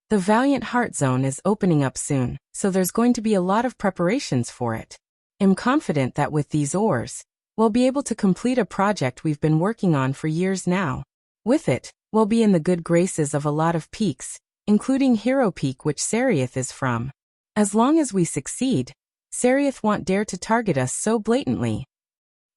Speaker 1: The Valiant Heart Zone is opening up soon, so there's going to be a lot of preparations for it. I'm confident that with these ores, we'll be able to complete a project we've been working on for years now. With it, we'll be in the good graces of a lot of peaks, including Hero Peak, which Serieth is from. As long as we succeed, Serieth won't dare to target us so blatantly.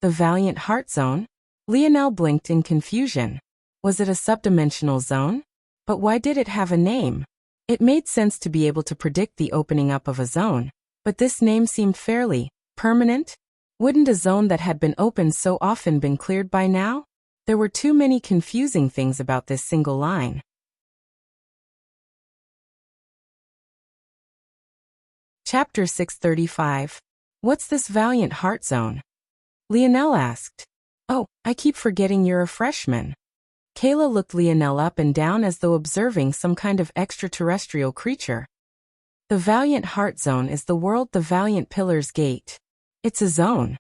Speaker 1: The Valiant Heart Zone? Lionel blinked in confusion. Was it a subdimensional zone? But why did it have a name? It made sense to be able to predict the opening up of a zone, but this name seemed fairly permanent. Wouldn't a zone that had been opened so often been cleared by now? There were too many confusing things about this single line. Chapter 635. What's this Valiant Heart Zone? Lionel asked. Oh, I keep forgetting you're a freshman. Kayla looked Lionel up and down as though observing some kind of extraterrestrial creature. The Valiant Heart Zone is the world the Valiant Pillar's Gate. It's a zone.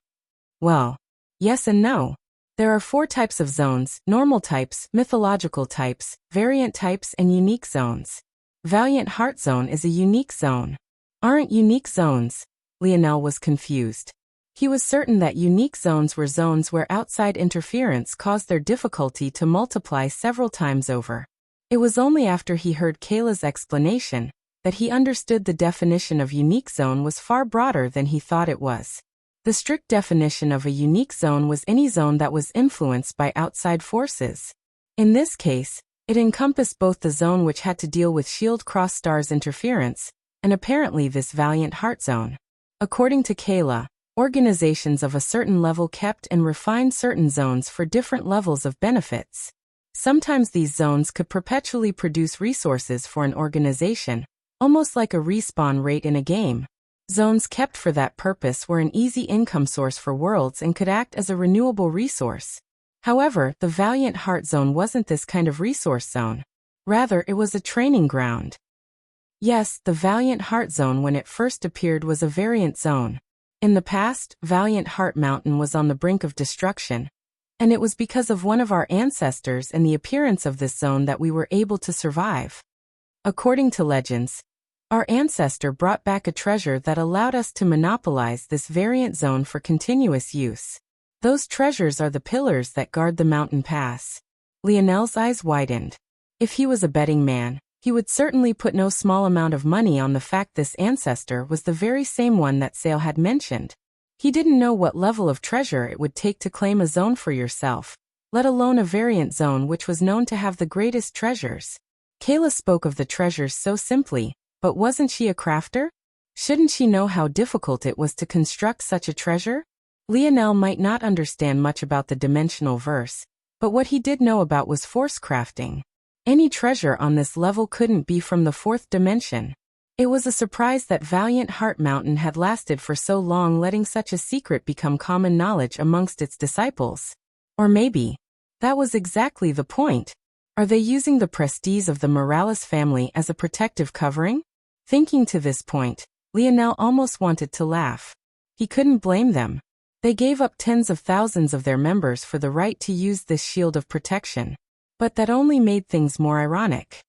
Speaker 1: Well, yes and no. There are 4 types of zones: normal types, mythological types, variant types, and unique zones. Valiant Heart Zone is a unique zone. Aren't unique zones? Lionel was confused. He was certain that unique zones were zones where outside interference caused their difficulty to multiply several times over. It was only after he heard Kayla's explanation that he understood the definition of unique zone was far broader than he thought it was. The strict definition of a unique zone was any zone that was influenced by outside forces. In this case, it encompassed both the zone which had to deal with Shield Cross Star's interference, and apparently this Valiant Heart zone. According to Kayla, organizations of a certain level kept and refined certain zones for different levels of benefits. Sometimes these zones could perpetually produce resources for an organization, almost like a respawn rate in a game. Zones kept for that purpose were an easy income source for worlds and could act as a renewable resource. However, the Valiant Heart zone wasn't this kind of resource zone. Rather, it was a training ground. Yes, the Valiant Heart zone when it first appeared was a variant zone. In the past, Valiant Heart Mountain was on the brink of destruction, and it was because of one of our ancestors and the appearance of this zone that we were able to survive. According to legends, our ancestor brought back a treasure that allowed us to monopolize this variant zone for continuous use. Those treasures are the pillars that guard the mountain pass. Lionel's eyes widened. If he was a betting man, he would certainly put no small amount of money on the fact this ancestor was the very same one that Sale had mentioned. He didn't know what level of treasure it would take to claim a zone for yourself, let alone a variant zone which was known to have the greatest treasures. Kayla spoke of the treasures so simply, but wasn't she a crafter? Shouldn't she know how difficult it was to construct such a treasure? Lionel might not understand much about the dimensional verse, but what he did know about was force crafting. Any treasure on this level couldn't be from the fourth dimension. It was a surprise that Valiant Heart Mountain had lasted for so long, letting such a secret become common knowledge amongst its disciples. Or maybe that was exactly the point. Are they using the prestige of the Morales family as a protective covering? Thinking to this point, Lionel almost wanted to laugh. He couldn't blame them. They gave up tens of thousands of their members for the right to use this shield of protection. But that only made things more ironic.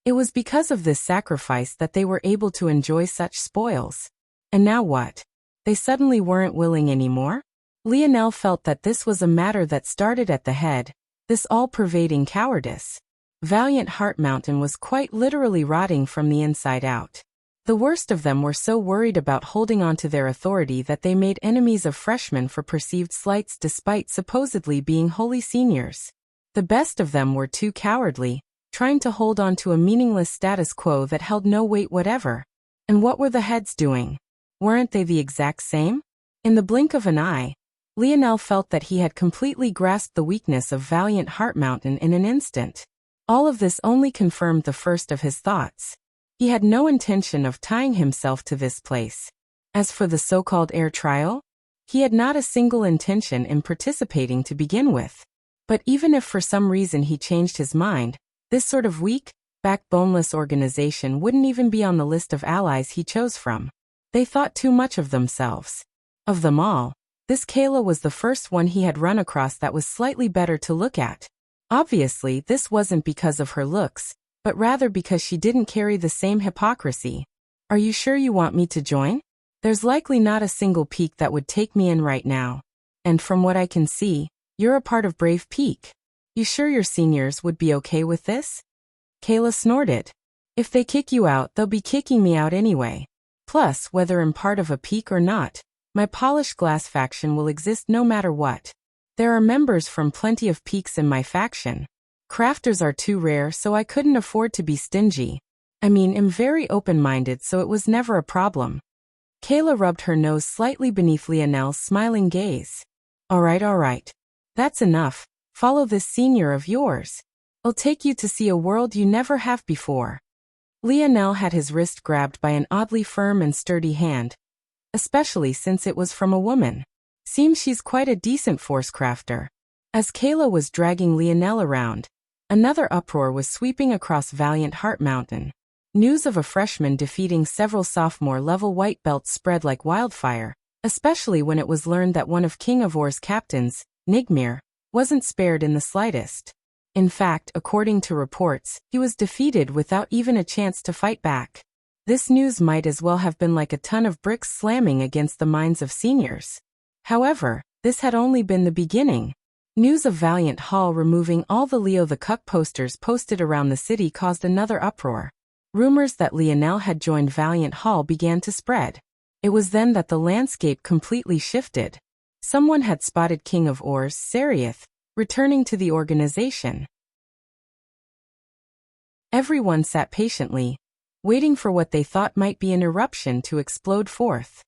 Speaker 1: It was because of this sacrifice that they were able to enjoy such spoils. And now what? They suddenly weren't willing anymore? Lionel felt that this was a matter that started at the head, this all-pervading cowardice. Valiant Heart Mountain was quite literally rotting from the inside out. The worst of them were so worried about holding on to their authority that they made enemies of freshmen for perceived slights despite supposedly being holy seniors. The best of them were too cowardly, trying to hold on to a meaningless status quo that held no weight whatever. And what were the heads doing? Weren't they the exact same? In the blink of an eye, Lionel felt that he had completely grasped the weakness of Valiant Heart Mountain in an instant. All of this only confirmed the first of his thoughts. He had no intention of tying himself to this place. As for the so-called air trial, he had not a single intention in participating to begin with. But even if for some reason he changed his mind, this sort of weak, backboneless organization wouldn't even be on the list of allies he chose from. They thought too much of themselves. Of them all, this Kayla was the first one he had run across that was slightly better to look at. Obviously, this wasn't because of her looks, but rather because she didn't carry the same hypocrisy. Are you sure you want me to join? There's likely not a single peak that would take me in right now. And from what I can see, you're a part of Brave Peak. You sure your seniors would be okay with this? Kayla snorted. If they kick you out, they'll be kicking me out anyway. Plus, whether I'm part of a peak or not, my polished glass faction will exist no matter what. There are members from plenty of peaks in my faction. Crafters are too rare, so I couldn't afford to be stingy. I mean, I'm very open-minded, so it was never a problem. Kayla rubbed her nose slightly beneath Lionel's smiling gaze. All right. That's enough. Follow this senior of yours. I'll take you to see a world you never have before. Lionel had his wrist grabbed by an oddly firm and sturdy hand, especially since it was from a woman. Seems she's quite a decent force crafter. As Kayla was dragging Lionel around, another uproar was sweeping across Valiant Heart Mountain. News of a freshman defeating several sophomore-level white belts spread like wildfire, especially when it was learned that one of King of Or's captains, Nigmir, wasn't spared in the slightest. In fact, according to reports, he was defeated without even a chance to fight back. This news might as well have been like a ton of bricks slamming against the minds of seniors. However, this had only been the beginning. News of Valiant Hall removing all the Leo the Cuck posters posted around the city caused another uproar. Rumors that Lionel had joined Valiant Hall began to spread. It was then that the landscape completely shifted. Someone had spotted King of Ors, Serioth, returning to the organization. Everyone sat patiently, waiting for what they thought might be an eruption to explode forth.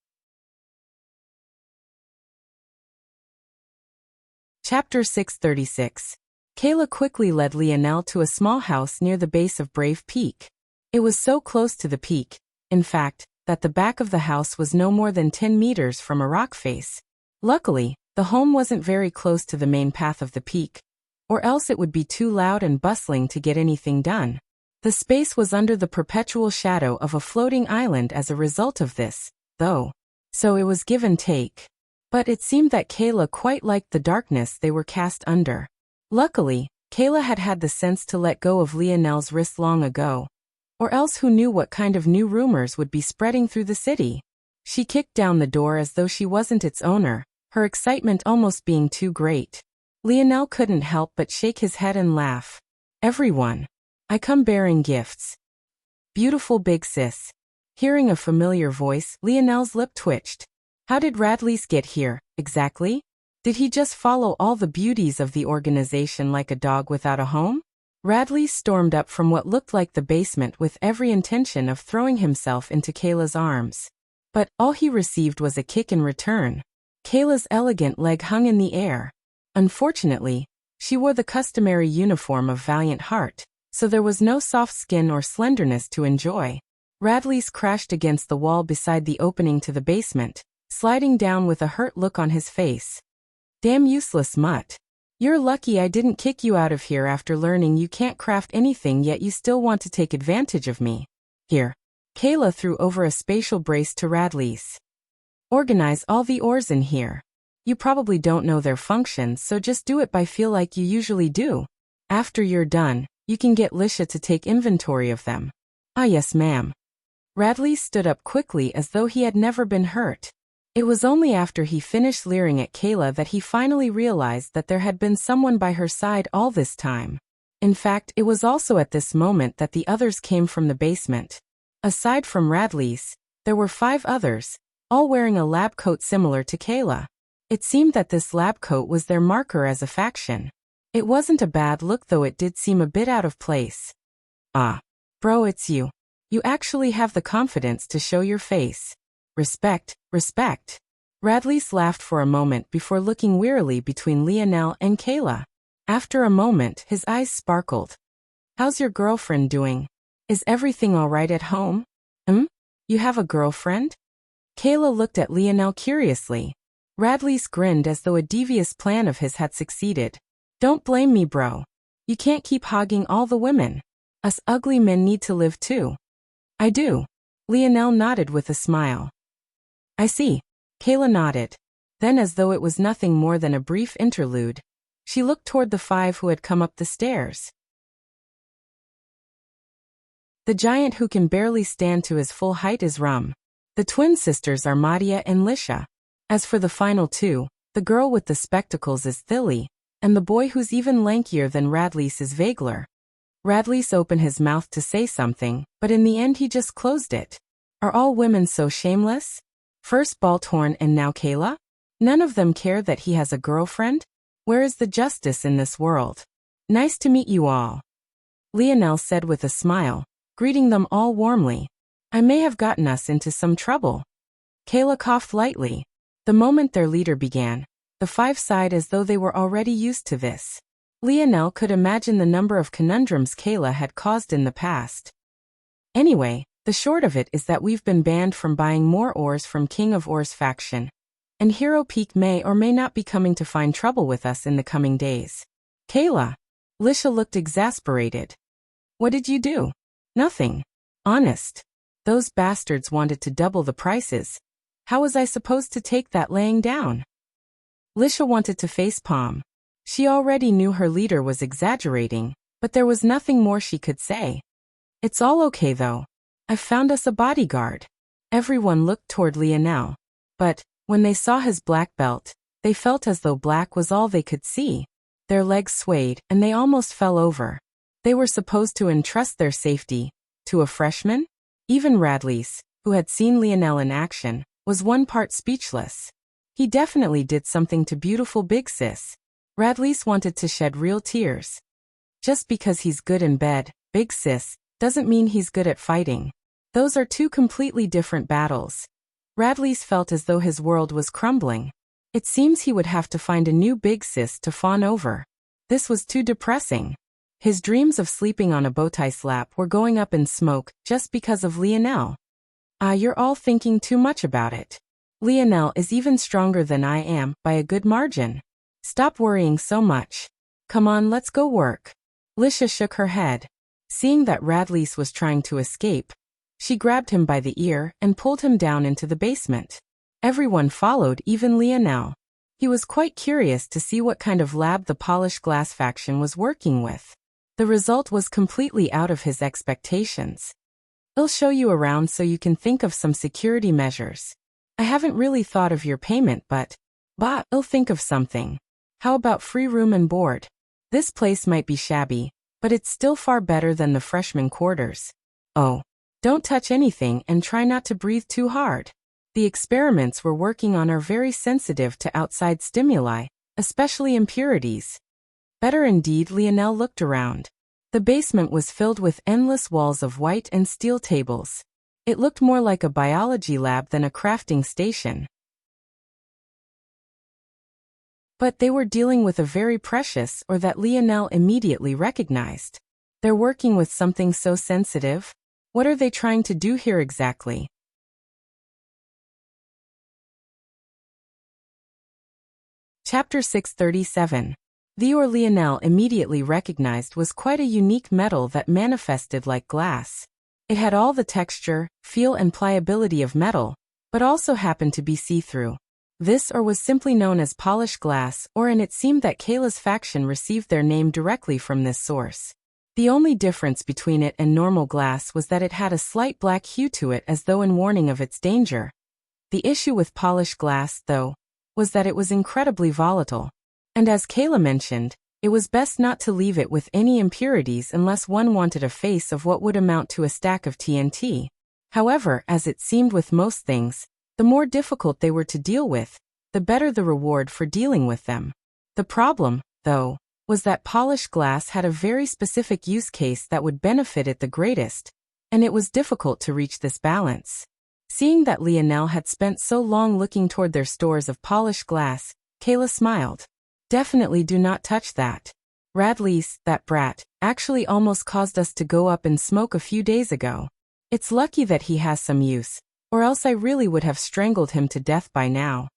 Speaker 1: Chapter 636. Kayla quickly led Lionel to a small house near the base of Brave Peak. It was so close to the peak, in fact, that the back of the house was no more than 10 meters from a rock face. Luckily, the home wasn't very close to the main path of the peak, or else it would be too loud and bustling to get anything done. The space was under the perpetual shadow of a floating island as a result of this, though. So it was give and take. But it seemed that Kayla quite liked the darkness they were cast under. Luckily, Kayla had had the sense to let go of Lionel's wrist long ago. Or else who knew what kind of new rumors would be spreading through the city. She kicked down the door as though she wasn't its owner, her excitement almost being too great. Lionel couldn't help but shake his head and laugh. "Everyone. I come bearing gifts." "Beautiful big sis." Hearing a familiar voice, Lionel's lip twitched. How did Radleys get here, exactly? Did he just follow all the beauties of the organization like a dog without a home? Radleys stormed up from what looked like the basement with every intention of throwing himself into Kayla's arms. But all he received was a kick in return. Kayla's elegant leg hung in the air. Unfortunately, she wore the customary uniform of Valiant Heart, so there was no soft skin or slenderness to enjoy. Radleys crashed against the wall beside the opening to the basement, sliding down with a hurt look on his face. "Damn useless mutt. You're lucky I didn't kick you out of here after learning you can't craft anything yet you still want to take advantage of me. Here." Kayla threw over a spatial brace to Radleys. "Organize all the ores in here. You probably don't know their functions, so just do it by feel like you usually do. After you're done, you can get Lisha to take inventory of them." "Ah yes ma'am." Radleys stood up quickly as though he had never been hurt. It was only after he finished leering at Kayla that he finally realized that there had been someone by her side all this time. In fact, it was also at this moment that the others came from the basement. Aside from Radleys, there were 5 others, all wearing a lab coat similar to Kayla. It seemed that this lab coat was their marker as a faction. It wasn't a bad look, though it did seem a bit out of place. "Ah. Bro, it's you. You actually have the confidence to show your face. Respect, respect." Radleys laughed for a moment before looking wearily between Lionel and Kayla. After a moment, his eyes sparkled. "How's your girlfriend doing? Is everything all right at home?" You have a girlfriend?" Kayla looked at Lionel curiously. Radleys grinned as though a devious plan of his had succeeded. "Don't blame me, bro. You can't keep hogging all the women. Us ugly men need to live too." "I do." Lionel nodded with a smile. "I see." Kayla nodded. Then, as though it was nothing more than a brief interlude, she looked toward the 5 who had come up the stairs. The giant who can barely stand to his full height is Rum. The twin sisters are Madia and Lisha. As for the final 2, the girl with the spectacles is Thilly, and the boy who's even lankier than Radleys is Vagler. Radleys opened his mouth to say something, but in the end he just closed it. Are all women so shameless? First Balthorn and now Kayla? None of them care that he has a girlfriend? Where is the justice in this world? "Nice to meet you all," Lionel said with a smile, greeting them all warmly. "I may have gotten us into some trouble." Kayla coughed lightly. The moment their leader began, the 5 sighed as though they were already used to this. Lionel could imagine the number of conundrums Kayla had caused in the past. "Anyway, the short of it is that we've been banned from buying more ores from King of Ors faction, and Hero Peak may or may not be coming to find trouble with us in the coming days." "Kayla." Lisha looked exasperated. "What did you do?" "Nothing. Honest. Those bastards wanted to double the prices. How was I supposed to take that laying down?" Lisha wanted to facepalm. She already knew her leader was exaggerating, but there was nothing more she could say. "It's all okay though. "I've found us a bodyguard." Everyone looked toward Lionel. But, when they saw his black belt, they felt as though black was all they could see. Their legs swayed, and they almost fell over. They were supposed to entrust their safety to a freshman? Even Radley's, who had seen Lionel in action, was one part speechless. He definitely did something to beautiful Big Sis. Radley's wanted to shed real tears. Just because he's good in bed, Big Sis, doesn't mean he's good at fighting. Those are two completely different battles. Radley's felt as though his world was crumbling. It seems he would have to find a new Big Sis to fawn over. This was too depressing. His dreams of sleeping on a bowtie slap were going up in smoke just because of Lionel. You're all thinking too much about it. Lionel is even stronger than I am, by a good margin. Stop worrying so much. Come on, let's go work. Lisha shook her head. Seeing that Radley's was trying to escape, she grabbed him by the ear and pulled him down into the basement. Everyone followed, even Lionel. He was quite curious to see what kind of lab the polished glass faction was working with. The result was completely out of his expectations. "I'll show you around so you can think of some security measures. I haven't really thought of your payment, but I'll think of something. How about free room and board? This place might be shabby, but it's still far better than the freshman quarters. Oh, don't touch anything and try not to breathe too hard. The experiments we're working on are very sensitive to outside stimuli, especially impurities." Better indeed. Lionel looked around. The basement was filled with endless walls of white and steel tables. It looked more like a biology lab than a crafting station. But they were dealing with a very precious ore that Lionel immediately recognized. They're working with something so sensitive? What are they trying to do here exactly? Chapter 637. The ore Lionel immediately recognized was quite a unique metal that manifested like glass. It had all the texture, feel and pliability of metal, but also happened to be see-through. This ore was simply known as polished glass, and it seemed that Kayla's faction received their name directly from this source. The only difference between it and normal glass was that it had a slight black hue to it, as though in warning of its danger. The issue with polished glass, though, was that it was incredibly volatile. And as Kayla mentioned, it was best not to leave it with any impurities unless one wanted a face of what would amount to a stack of TNT. However, as it seemed with most things, the more difficult they were to deal with, the better the reward for dealing with them. The problem, though, was that polished glass had a very specific use case that would benefit it the greatest, and it was difficult to reach this balance. Seeing that Lionel had spent so long looking toward their stores of polished glass, Kayla smiled. "Definitely do not touch that. Radley's, that brat, actually almost caused us to go up in smoke a few days ago. It's lucky that he has some use, or else I really would have strangled him to death by now."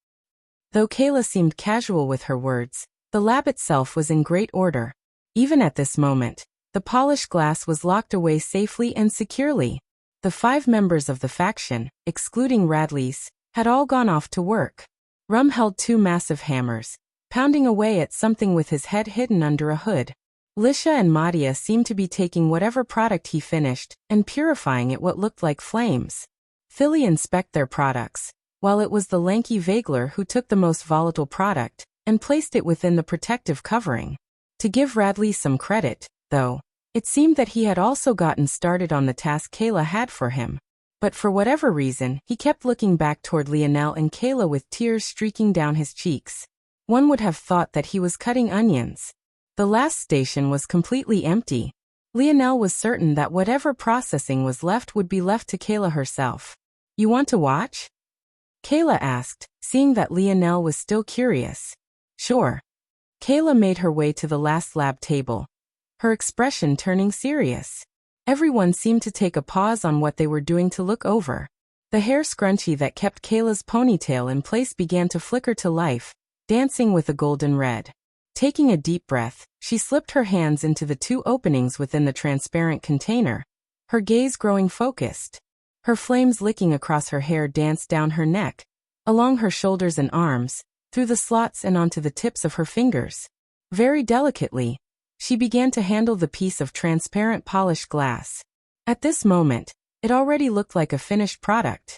Speaker 1: Though Kayla seemed casual with her words, the lab itself was in great order. Even at this moment, the polished glass was locked away safely and securely. The 5 members of the faction, excluding Radley's, had all gone off to work. Rum held 2 massive hammers, pounding away at something with his head hidden under a hood. Lisha and Madia seemed to be taking whatever product he finished and purifying it what looked like flames. Philly inspected their products, while it was the lanky Vagler who took the most volatile product and placed it within the protective covering. To give Radley some credit, though, it seemed that he had also gotten started on the task Kayla had for him. But for whatever reason, he kept looking back toward Lionel and Kayla with tears streaking down his cheeks. One would have thought that he was cutting onions. The last station was completely empty. Lionel was certain that whatever processing was left would be left to Kayla herself. "You want to watch?" Kayla asked, seeing that Lionel was still curious. "Sure." Kayla made her way to the last lab table, her expression turning serious. Everyone seemed to take a pause on what they were doing to look over. The hair scrunchie that kept Kayla's ponytail in place began to flicker to life, dancing with a golden red. Taking a deep breath, she slipped her hands into the 2 openings within the transparent container, her gaze growing focused. Her flames licking across her hair danced down her neck, along her shoulders and arms, through the slots and onto the tips of her fingers. Very delicately, she began to handle the piece of transparent polished glass. At this moment, It already looked like a finished product.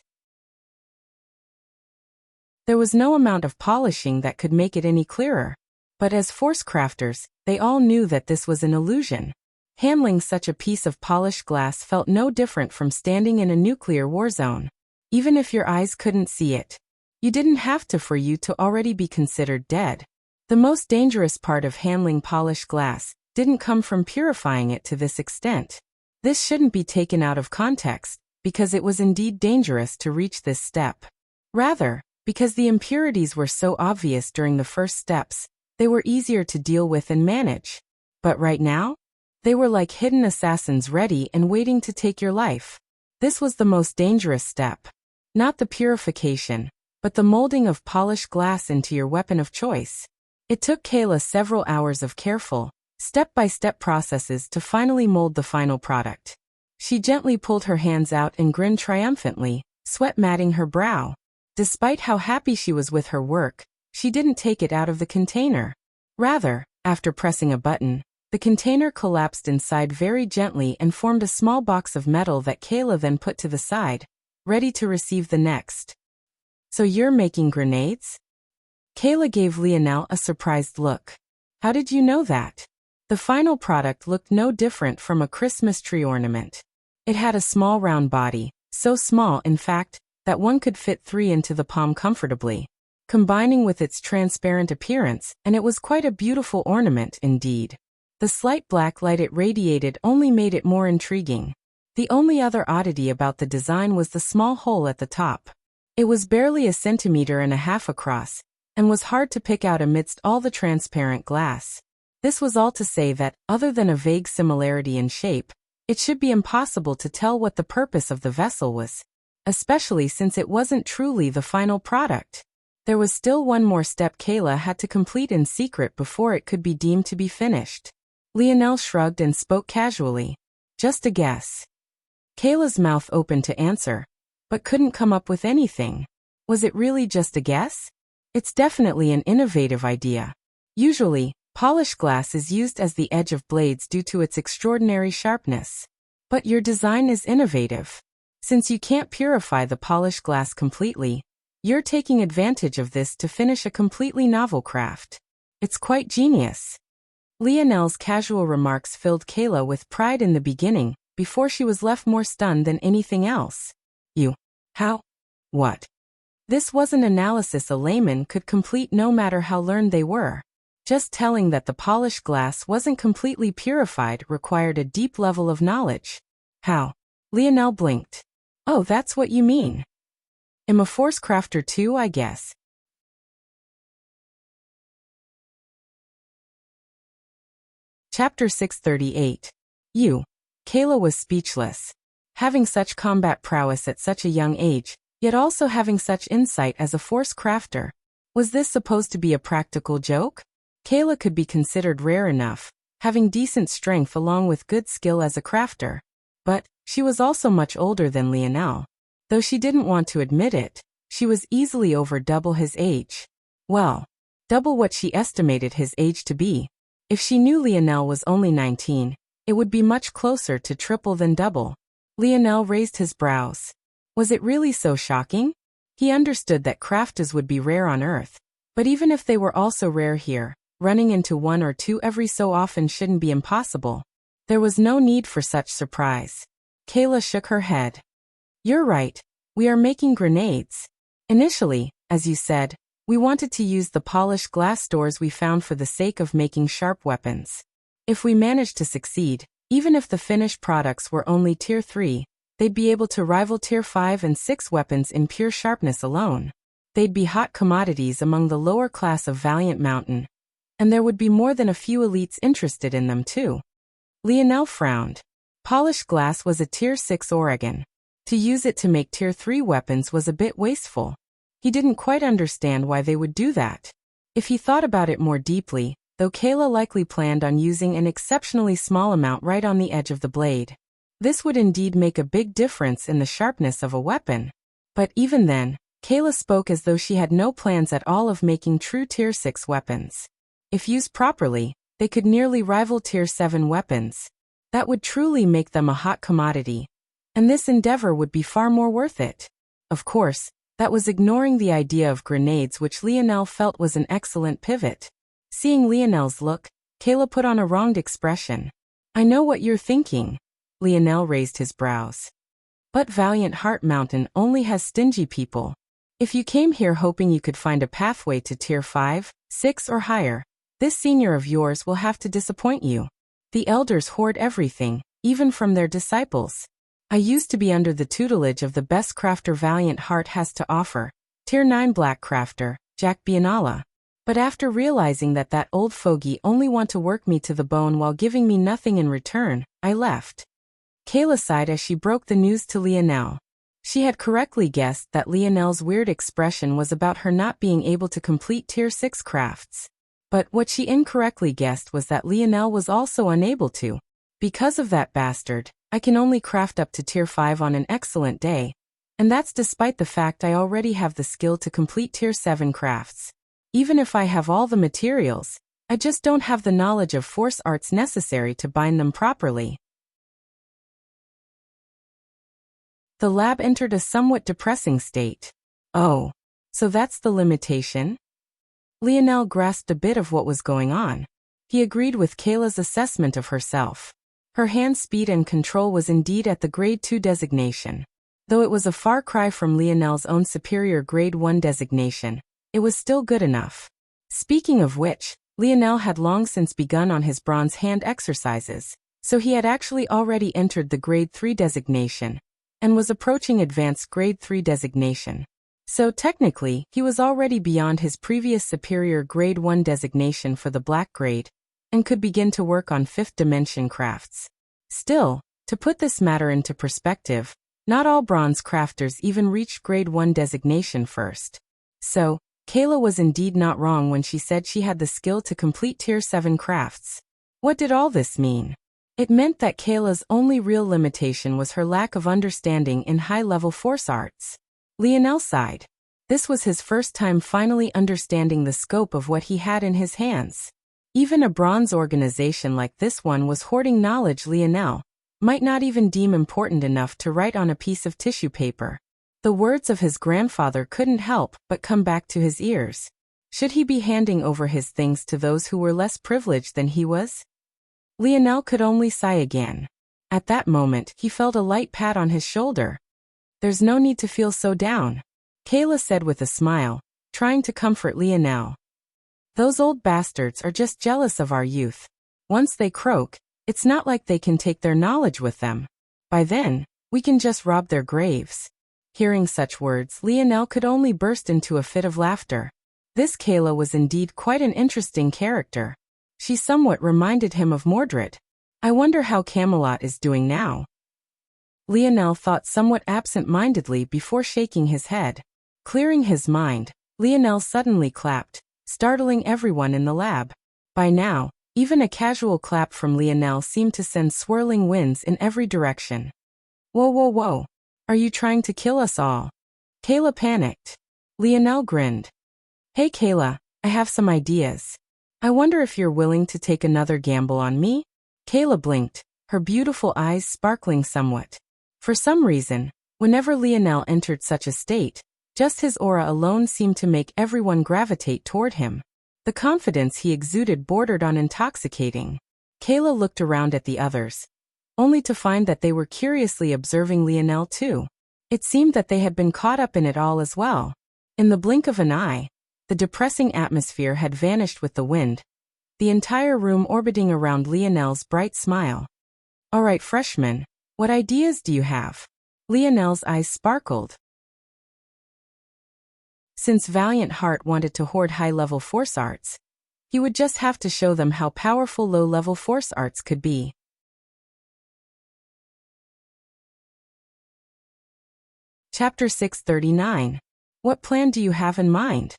Speaker 1: There was no amount of polishing that could make it any clearer. But as force crafters, they all knew that this was an illusion. Handling such a piece of polished glass felt no different from standing in a nuclear war zone. Even if your eyes couldn't see it, you didn't have to for you to already be considered dead. The most dangerous part of handling polished glass didn't come from purifying it to this extent. This shouldn't be taken out of context, because it was indeed dangerous to reach this step. Rather, because the impurities were so obvious during the first steps, they were easier to deal with and manage. But right now, they were like hidden assassins ready and waiting to take your life. This was the most dangerous step. Not the purification, but the molding of polished glass into your weapon of choice. It took Kayla several hours of careful, step-by-step processes to finally mold the final product. She gently pulled her hands out and grinned triumphantly, sweat matting her brow. Despite how happy she was with her work, she didn't take it out of the container. Rather, after pressing a button, the container collapsed inside very gently and formed a small box of metal that Kayla then put to the side, ready to receive the next. "So you're making grenades?" Kayla gave Lionel a surprised look. "How did you know that?" The final product looked no different from a Christmas tree ornament. It had a small round body, so small in fact, that one could fit 3 into the palm comfortably, combining with its transparent appearance, and it was quite a beautiful ornament indeed. The slight black light it radiated only made it more intriguing. The only other oddity about the design was the small hole at the top. It was barely 1.5 centimeters across, and was hard to pick out amidst all the transparent glass. This was all to say that, other than a vague similarity in shape, it should be impossible to tell what the purpose of the vessel was, especially since it wasn't truly the final product. There was still one more step Kayla had to complete in secret before it could be deemed to be finished. Lionel shrugged and spoke casually. "Just a guess." Kayla's mouth opened to answer, but couldn't come up with anything. Was it really just a guess? It's definitely an innovative idea. Usually, polished glass is used as the edge of blades due to its extraordinary sharpness. But your design is innovative. Since you can't purify the polished glass completely, you're taking advantage of this to finish a completely novel craft. It's quite genius. Lionel's casual remarks filled Kayla with pride in the beginning, before she was left more stunned than anything else. "You? How? What?" This was an analysis a layman could complete no matter how learned they were. Just telling that the polished glass wasn't completely purified required a deep level of knowledge. "How?" Lionel blinked. "Oh, that's what you mean. I'm a force crafter too, I guess." Chapter 638. You. Kayla was speechless. Having such combat prowess at such a young age, yet also having such insight as a force crafter. Was this supposed to be a practical joke? Kayla could be considered rare enough, having decent strength along with good skill as a crafter. But, she was also much older than Lionel. Though she didn't want to admit it, she was easily over double his age. Well, double what she estimated his age to be. If she knew Lionel was only 19, it would be much closer to triple than double. Lionel raised his brows. Was it really so shocking? He understood that craftas would be rare on Earth, but even if they were also rare here, running into 1 or 2 every so often shouldn't be impossible. There was no need for such surprise. Kayla shook her head. "You're right, we are making grenades. Initially, as you said, we wanted to use the polished glass stores we found for the sake of making sharp weapons. If we managed to succeed, even if the finished products were only Tier 3, they'd be able to rival Tier 5 and 6 weapons in pure sharpness alone. They'd be hot commodities among the lower class of Valiant Mountain. And there would be more than a few elites interested in them too." Lionel frowned. Polished glass was a Tier 6 Oregon. To use it to make Tier 3 weapons was a bit wasteful. He didn't quite understand why they would do that. If he thought about it more deeply, though, Kayla likely planned on using an exceptionally small amount right on the edge of the blade. This would indeed make a big difference in the sharpness of a weapon. But even then, Kayla spoke as though she had no plans at all of making true Tier 6 weapons. If used properly, they could nearly rival Tier 7 weapons. That would truly make them a hot commodity. and this endeavor would be far more worth it. Of course, that was ignoring the idea of grenades, which Lionel felt was an excellent pivot. Seeing Lionel's look, Kayla put on a wronged expression. I know what you're thinking. Lionel raised his brows. But Valiant Heart Mountain only has stingy people. If you came here hoping you could find a pathway to tier 5, 6 or higher, this senior of yours will have to disappoint you. The elders hoard everything, even from their disciples. I used to be under the tutelage of the best crafter Valiant Heart has to offer, tier 9 black crafter, Jack Bianala. But after realizing that that old fogey only want to work me to the bone while giving me nothing in return, I left. Kayla sighed as she broke the news to Lionel. She had correctly guessed that Lionel's weird expression was about her not being able to complete tier 6 crafts. But what she incorrectly guessed was that Lionel was also unable to. Because of that bastard, I can only craft up to tier 5 on an excellent day. And that's despite the fact I already have the skill to complete tier 7 crafts. Even if I have all the materials, I just don't have the knowledge of force arts necessary to bind them properly. The lab entered a somewhat depressing state. Oh, so that's the limitation? Lionel grasped a bit of what was going on. He agreed with Kayla's assessment of herself. Her hand speed and control was indeed at the grade 2 designation. Though it was a far cry from Lionel's own superior grade 1 designation, it was still good enough. Speaking of which, Lionel had long since begun on his bronze hand exercises, so he had actually already entered the grade 3 designation, and was approaching advanced grade 3 designation. So technically, he was already beyond his previous superior grade 1 designation for the black grade, and could begin to work on 5th dimension crafts. Still, to put this matter into perspective, not all bronze crafters even reached grade 1 designation first. So, Kayla was indeed not wrong when she said she had the skill to complete tier 7 crafts. What did all this mean? It meant that Kayla's only real limitation was her lack of understanding in high-level force arts. Lionel sighed. This was his first time finally understanding the scope of what he had in his hands. Even a bronze organization like this one was hoarding knowledge Lionel might not even deem important enough to write on a piece of tissue paper. The words of his grandfather couldn't help but come back to his ears. Should he be handing over his things to those who were less privileged than he was? Lionel could only sigh again. At that moment, he felt a light pat on his shoulder. There's no need to feel so down, Kayla said with a smile, trying to comfort Lionel. Those old bastards are just jealous of our youth. Once they croak, it's not like they can take their knowledge with them. By then, we can just rob their graves. Hearing such words, Lionel could only burst into a fit of laughter. This Kayla was indeed quite an interesting character. She somewhat reminded him of Mordred. I wonder how Camelot is doing now. Lionel thought somewhat absent-mindedly before shaking his head. Clearing his mind, Lionel suddenly clapped, startling everyone in the lab. By now, even a casual clap from Lionel seemed to send swirling winds in every direction. Whoa, whoa, whoa. Are you trying to kill us all? Kayla panicked. Lionel grinned. Hey Kayla, I have some ideas. I wonder if you're willing to take another gamble on me? Kayla blinked, her beautiful eyes sparkling somewhat. For some reason, whenever Lionel entered such a state, just his aura alone seemed to make everyone gravitate toward him. The confidence he exuded bordered on intoxicating. Kayla looked around at the others, only to find that they were curiously observing Lionel too. It seemed that they had been caught up in it all as well. In the blink of an eye, the depressing atmosphere had vanished with the wind, the entire room orbiting around Lionel's bright smile. All right, freshman, what ideas do you have? Lionel's eyes sparkled. Since Valiant Heart wanted to hoard high-level force arts, he would just have to show them how powerful low-level force arts could be. Chapter 639. What plan do you have in mind?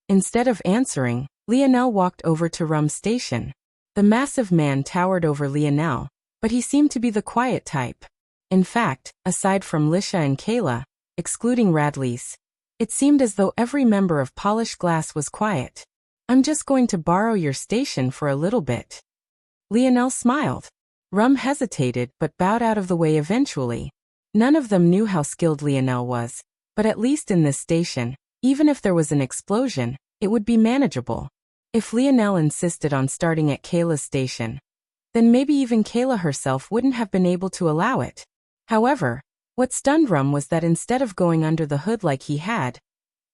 Speaker 1: Instead of answering, Lionel walked over to Rum's station. The massive man towered over Lionel, but he seemed to be the quiet type. In fact, aside from Lisha and Kayla, excluding Radleys, it seemed as though every member of Polished Glass was quiet. I'm just going to borrow your station for a little bit. Lionel smiled. Rum hesitated but bowed out of the way eventually. None of them knew how skilled Lionel was, but at least in this station, even if there was an explosion, it would be manageable. If Lionel insisted on starting at Kayla's station, then maybe even Kayla herself wouldn't have been able to allow it. However, what stunned Rum was that instead of going under the hood like he had,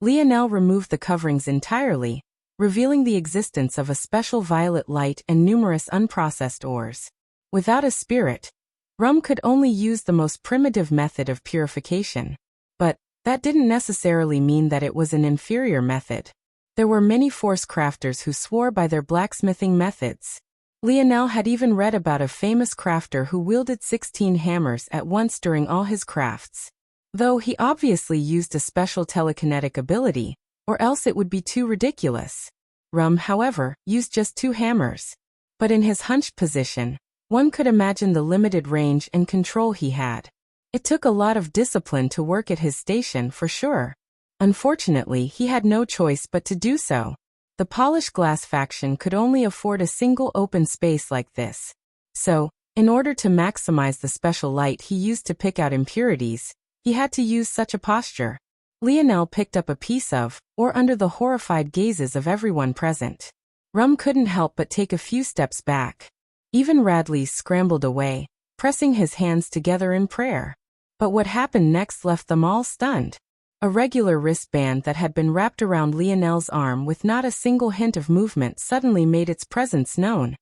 Speaker 1: Lionel removed the coverings entirely, revealing the existence of a special violet light and numerous unprocessed ores. Without a spirit, Rum could only use the most primitive method of purification. But that didn't necessarily mean that it was an inferior method. There were many Force crafters who swore by their blacksmithing methods. Lionel had even read about a famous crafter who wielded 16 hammers at once during all his crafts. Though he obviously used a special telekinetic ability, or else it would be too ridiculous. Rum, however, used just 2 hammers. But in his hunched position, one could imagine the limited range and control he had. It took a lot of discipline to work at his station for sure. Unfortunately, he had no choice but to do so. The polished glass faction could only afford a single open space like this. So, in order to maximize the special light he used to pick out impurities, he had to use such a posture. Lionel picked up a piece of, or under the horrified gazes of everyone present. Rum couldn't help but take a few steps back. Even Radley scrambled away, pressing his hands together in prayer. But what happened next left them all stunned. A regular wristband that had been wrapped around Lionel's arm with not a single hint of movement suddenly made its presence known,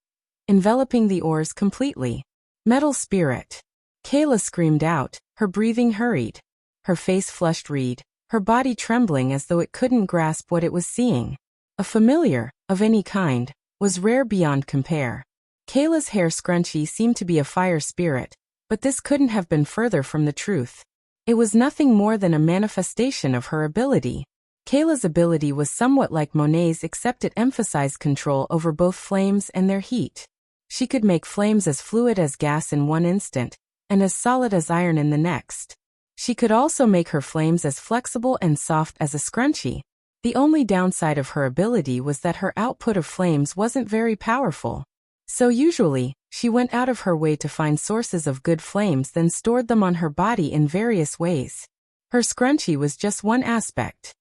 Speaker 1: enveloping the ores completely. Metal spirit. Kayla screamed out, her breathing hurried. Her face flushed red, her body trembling as though it couldn't grasp what it was seeing. A familiar, of any kind, was rare beyond compare. Kayla's hair scrunchie seemed to be a fire spirit, but this couldn't have been further from the truth. It was nothing more than a manifestation of her ability. Kayla's ability was somewhat like Monet's, except it emphasized control over both flames and their heat. She could make flames as fluid as gas in one instant, and as solid as iron in the next. She could also make her flames as flexible and soft as a scrunchie. The only downside of her ability was that her output of flames wasn't very powerful. So usually, she went out of her way to find sources of good flames, then stored them on her body in various ways. Her scrunchie was just one aspect.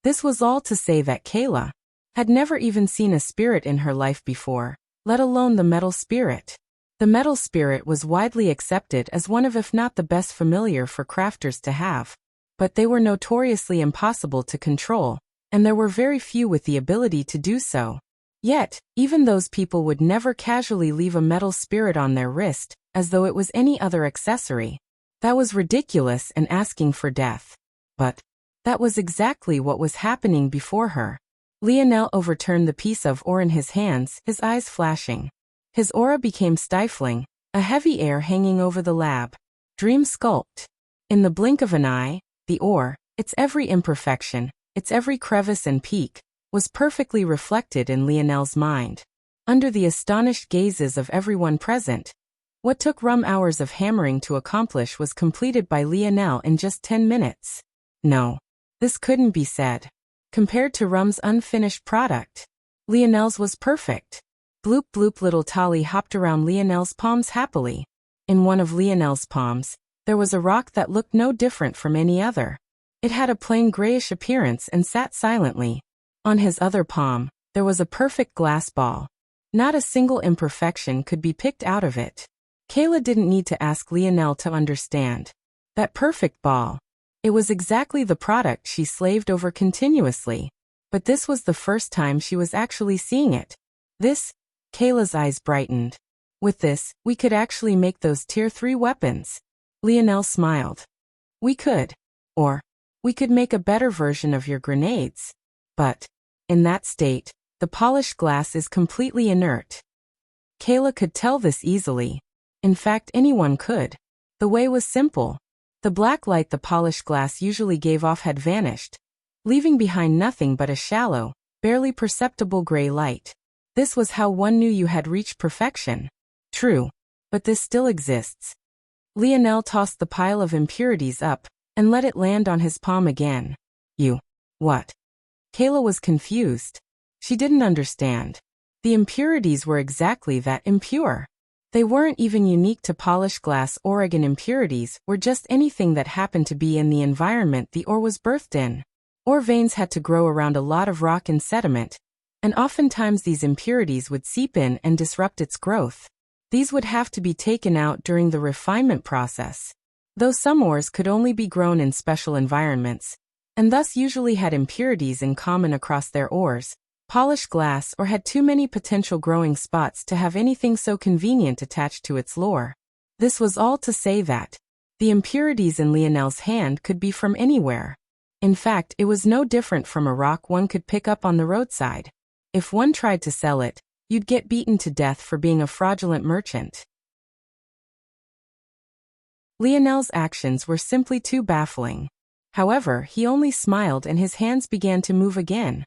Speaker 1: This was all to say that Kayla had never even seen a spirit in her life before, let alone the metal spirit. The metal spirit was widely accepted as one of, if not the best familiar for crafters to have. But they were notoriously impossible to control, and there were very few with the ability to do so. Yet, even those people would never casually leave a metal spirit on their wrist, as though it was any other accessory. That was ridiculous and asking for death. But that was exactly what was happening before her. Lionel overturned the piece of ore in his hands, his eyes flashing. His aura became stifling, a heavy air hanging over the lab. Dream sculpt. In the blink of an eye, the ore, its every imperfection, its every crevice and peak, was perfectly reflected in Lionel's mind. Under the astonished gazes of everyone present, what took Rum hours of hammering to accomplish was completed by Lionel in just 10 minutes. No, this couldn't be said. Compared to Rum's unfinished product, Lionel's was perfect. Bloop bloop, little Tali hopped around Lionel's palms happily. In one of Lionel's palms, there was a rock that looked no different from any other. It had a plain grayish appearance and sat silently. On his other palm, there was a perfect glass ball. Not a single imperfection could be picked out of it. Kayla didn't need to ask Lionel to understand. That perfect ball. It was exactly the product she slaved over continuously. But this was the first time she was actually seeing it. This, Kayla's eyes brightened. With this, we could actually make those Tier 3 weapons. Lionel smiled. We could. Or, we could make a better version of your grenades. But, in that state, the polished glass is completely inert. Kayla could tell this easily. In fact, anyone could. The way was simple. The black light the polished glass usually gave off had vanished, leaving behind nothing but a shallow, barely perceptible gray light. This was how one knew you had reached perfection. True, but this still exists. Lionel tossed the pile of impurities up and let it land on his palm again. What? Kayla was confused. She didn't understand. The impurities were exactly that, impure. They weren't even unique to polished glass. Oregon impurities were just anything that happened to be in the environment the ore was birthed in. Ore veins had to grow around a lot of rock and sediment, and oftentimes these impurities would seep in and disrupt its growth. These would have to be taken out during the refinement process. Though some ores could only be grown in special environments, and thus usually had impurities in common across their ores, polished glass ore had too many potential growing spots to have anything so convenient attached to its lure. This was all to say that the impurities in Lionel's hand could be from anywhere. In fact, it was no different from a rock one could pick up on the roadside. If one tried to sell it, you'd get beaten to death for being a fraudulent merchant. Lionel's actions were simply too baffling. However, he only smiled and his hands began to move again.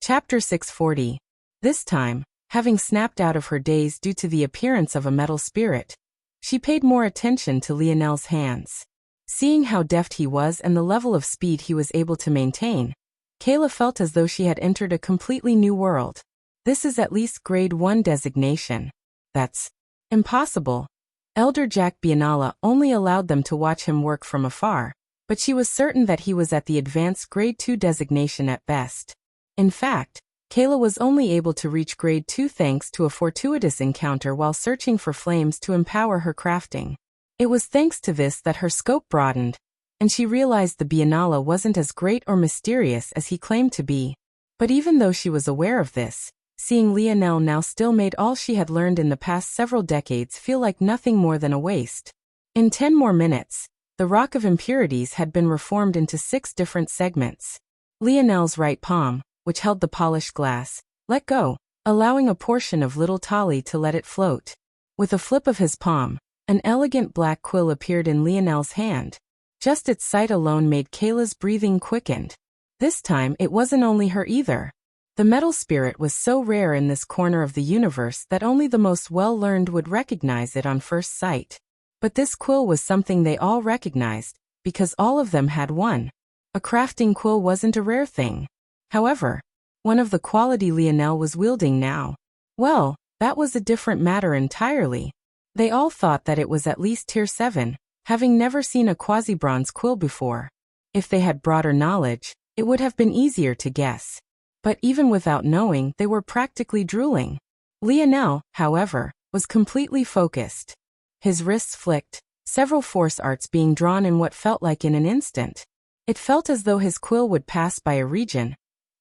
Speaker 1: Chapter 640. This time, having snapped out of her daze due to the appearance of a metal spirit, she paid more attention to Lionel's hands. Seeing how deft he was and the level of speed he was able to maintain, Kayla felt as though she had entered a completely new world. This is at least grade 1 designation. That's impossible. Elder Jack Biennala only allowed them to watch him work from afar, but she was certain that he was at the advanced grade 2 designation at best. In fact, Kayla was only able to reach grade 2 thanks to a fortuitous encounter while searching for flames to empower her crafting. It was thanks to this that her scope broadened, and she realized the Biennala wasn't as great or mysterious as he claimed to be. But even though she was aware of this, seeing Lionel now still made all she had learned in the past several decades feel like nothing more than a waste. In 10 more minutes, the rock of impurities had been reformed into 6 different segments. Lionel's right palm, which held the polished glass, let go, allowing a portion of little Tali to let it float. With a flip of his palm, an elegant black quill appeared in Lionel's hand. Just its sight alone made Kayla's breathing quickened. This time it wasn't only her either. The metal spirit was so rare in this corner of the universe that only the most well-learned would recognize it on first sight. But this quill was something they all recognized, because all of them had one. A crafting quill wasn't a rare thing. However, one of the quality Lionel was wielding now, well, that was a different matter entirely. They all thought that it was at least tier 7, having never seen a quasi-bronze quill before. If they had broader knowledge, it would have been easier to guess. But even without knowing, they were practically drooling. Lionel, however, was completely focused. His wrists flicked, several force arts being drawn in what felt like in an instant. It felt as though his quill would pass by a region,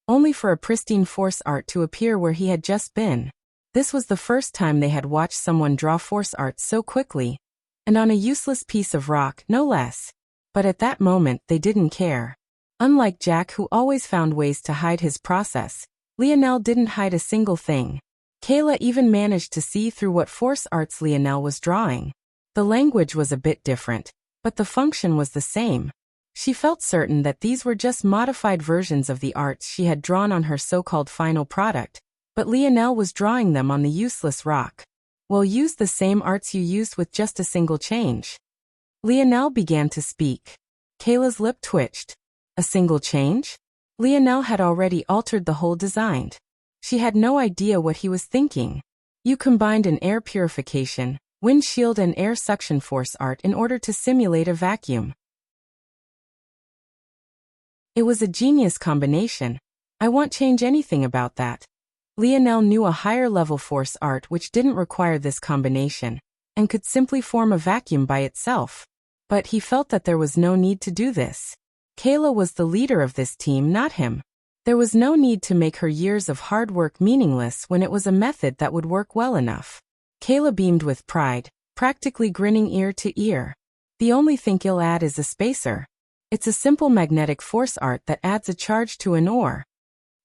Speaker 1: only for a pristine force art to appear where he had just been. This was the first time they had watched someone draw force art so quickly, and on a useless piece of rock, no less. But at that moment they didn't care. Unlike Jack, who always found ways to hide his process, Lionel didn't hide a single thing. Kayla even managed to see through what force arts Lionel was drawing. The language was a bit different, but the function was the same. She felt certain that these were just modified versions of the arts she had drawn on her so-called final product, but Lionel was drawing them on the useless rock. Well, use the same arts you used with just a single change. Lionel began to speak. Kayla's lip twitched. A single change? Lionel had already altered the whole design. She had no idea what he was thinking. You combined an air purification, windshield and air suction force art in order to simulate a vacuum. It was a genius combination. I won't change anything about that. Lionel knew a higher level force art which didn't require this combination, and could simply form a vacuum by itself. But he felt that there was no need to do this. Kayla was the leader of this team, not him. There was no need to make her years of hard work meaningless when it was a method that would work well enough. Kayla beamed with pride, practically grinning ear to ear. The only thing you'll add is a spacer. It's a simple magnetic force art that adds a charge to an ore.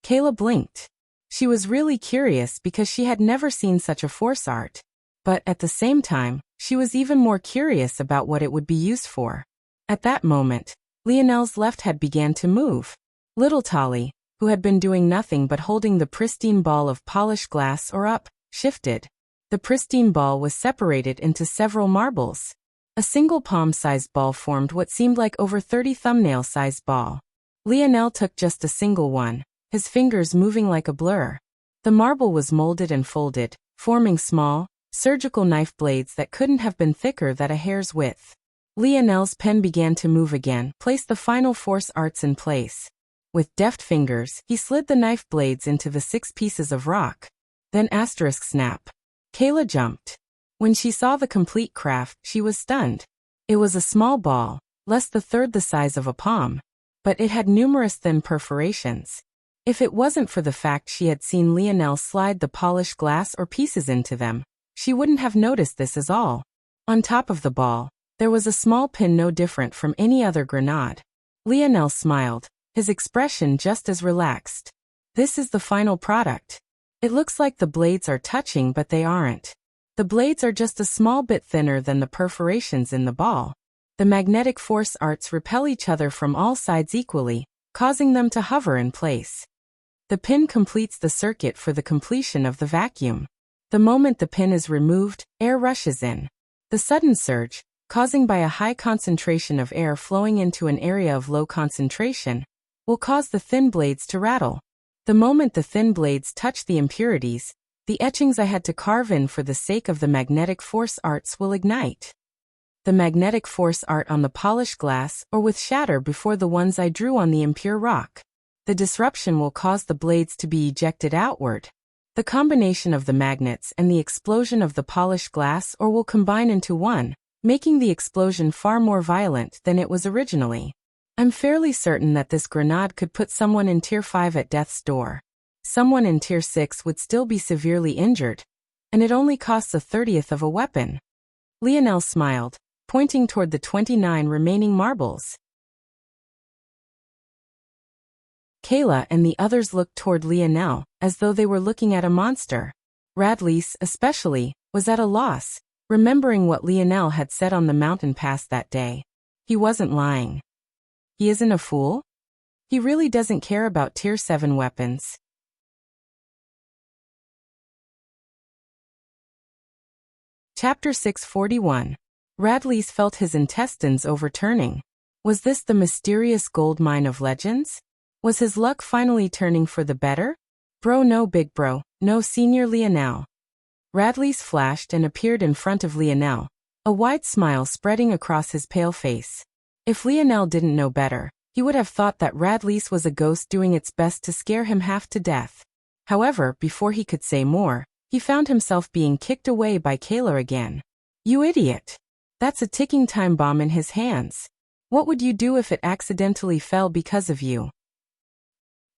Speaker 1: Kayla blinked. She was really curious because she had never seen such a force art. But at the same time, she was even more curious about what it would be used for. At that moment, Lionel's left hand began to move. Little Tali, who had been doing nothing but holding the pristine ball of polished glass or up, shifted. The pristine ball was separated into several marbles. A single palm-sized ball formed what seemed like over 30 thumbnail-sized ball. Lionel took just a single one, his fingers moving like a blur. The marble was molded and folded, forming small, surgical knife blades that couldn't have been thicker than a hair's width. Lionel's pen began to move again, placed the final force arts in place. With deft fingers, he slid the knife blades into the 6 pieces of rock. Then snap. Kayla jumped. When she saw the complete craft, she was stunned. It was a small ball, less the third the size of a palm. But it had numerous thin perforations. If it wasn't for the fact she had seen Lionel slide the polished glass or pieces into them, she wouldn't have noticed this at all. On top of the ball, there was a small pin no different from any other grenade. Lionel smiled, his expression just as relaxed. This is the final product. It looks like the blades are touching, but they aren't. The blades are just a small bit thinner than the perforations in the ball. The magnetic force arts repel each other from all sides equally, causing them to hover in place. The pin completes the circuit for the completion of the vacuum. The moment the pin is removed, air rushes in. The sudden surge, causing by a high concentration of air flowing into an area of low concentration, will cause the thin blades to rattle. The moment the thin blades touch the impurities, the etchings I had to carve in for the sake of the magnetic force arts will ignite. The magnetic force art on the polished glass or with shatter before the ones I drew on the impure rock. The disruption will cause the blades to be ejected outward. The combination of the magnets and the explosion of the polished glass or will combine into one, making the explosion far more violent than it was originally. I'm fairly certain that this grenade could put someone in Tier 5 at death's door. Someone in Tier 6 would still be severely injured, and it only costs 1/30th of a weapon. Lionel smiled, pointing toward the 29 remaining marbles. Kayla and the others looked toward Lionel, as though they were looking at a monster. Radley's, especially, was at a loss, remembering what Lionel had said on the mountain pass that day. He wasn't lying. He isn't a fool? He really doesn't care about Tier 7 weapons. Chapter 641. Radley's felt his intestines overturning. Was this the mysterious gold mine of legends? Was his luck finally turning for the better? Bro, no big bro, no senior Lionel. Radley's flashed and appeared in front of Lionel, a wide smile spreading across his pale face. If Lionel didn't know better, he would have thought that Radley's was a ghost doing its best to scare him half to death. However, before he could say more, he found himself being kicked away by Kayla again. You idiot! That's a ticking time bomb in his hands. What would you do if it accidentally fell because of you?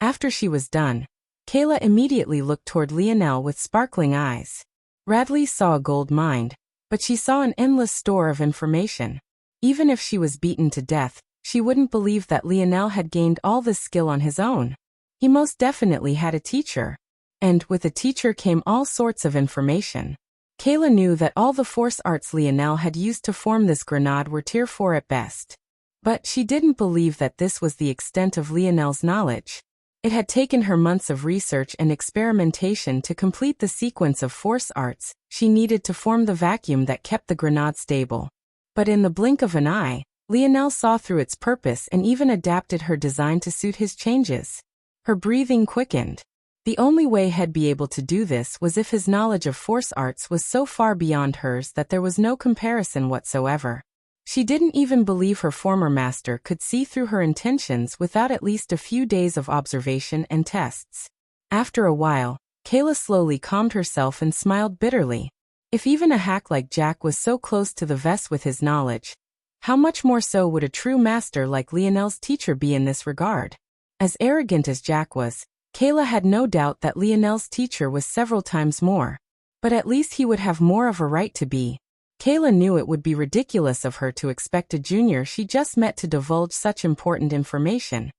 Speaker 1: After she was done, Kayla immediately looked toward Lionel with sparkling eyes. Radley saw a gold mine, but she saw an endless store of information. Even if she was beaten to death, she wouldn't believe that Lionel had gained all this skill on his own. He most definitely had a teacher. And with a teacher came all sorts of information. Kayla knew that all the force arts Lionel had used to form this grenade were Tier 4 at best. But she didn't believe that this was the extent of Lionel's knowledge. It had taken her months of research and experimentation to complete the sequence of force arts she needed to form the vacuum that kept the grenade stable. But in the blink of an eye, Lionel saw through its purpose and even adapted her design to suit his changes. Her breathing quickened. The only way he'd be able to do this was if his knowledge of force arts was so far beyond hers that there was no comparison whatsoever. She didn't even believe her former master could see through her intentions without at least a few days of observation and tests. After a while, Kayla slowly calmed herself and smiled bitterly. If even a hack like Jack was so close to the vest with his knowledge, how much more so would a true master like Lionel's teacher be in this regard? As arrogant as Jack was, Kayla had no doubt that Lionel's teacher was several times more. But at least he would have more of a right to be. Kayla knew it would be ridiculous of her to expect a junior she just met to divulge such important information.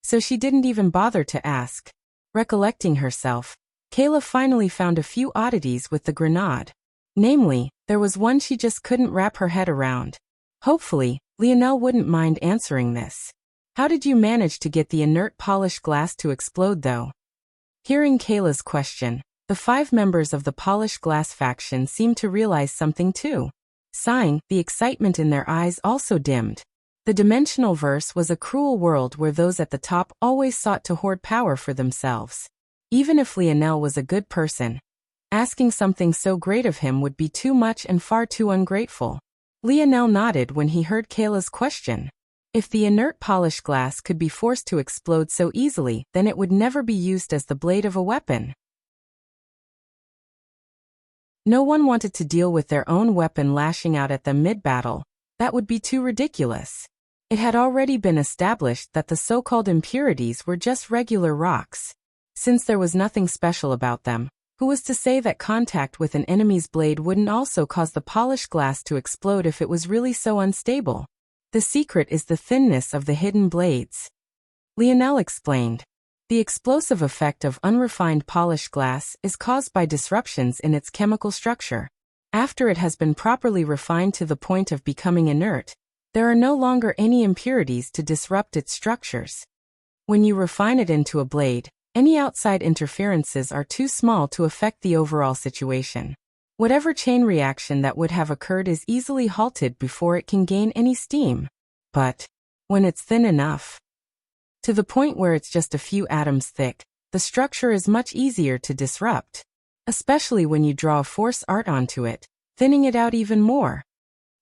Speaker 1: So she didn't even bother to ask. Recollecting herself, Kayla finally found a few oddities with the grenade. Namely, there was one she just couldn't wrap her head around. Hopefully, Lionel wouldn't mind answering this. How did you manage to get the inert polished glass to explode though? Hearing Kayla's question, the 5 members of the polished glass faction seemed to realize something too. Sighing, the excitement in their eyes also dimmed. The dimensional verse was a cruel world where those at the top always sought to hoard power for themselves. Even if Lionel was a good person, asking something so great of him would be too much and far too ungrateful. Lionel nodded when he heard Kayla's question. If the inert polished glass could be forced to explode so easily, then it would never be used as the blade of a weapon. No one wanted to deal with their own weapon lashing out at them mid-battle. That would be too ridiculous. It had already been established that the so-called impurities were just regular rocks. Since there was nothing special about them, who was to say that contact with an enemy's blade wouldn't also cause the polished glass to explode if it was really so unstable? The secret is the thinness of the hidden blades, Lionel explained. The explosive effect of unrefined polished glass is caused by disruptions in its chemical structure. After it has been properly refined to the point of becoming inert, there are no longer any impurities to disrupt its structures. When you refine it into a blade, any outside interferences are too small to affect the overall situation. Whatever chain reaction that would have occurred is easily halted before it can gain any steam. But when it's thin enough, to the point where it's just a few atoms thick, the structure is much easier to disrupt. Especially when you draw a force art onto it, thinning it out even more.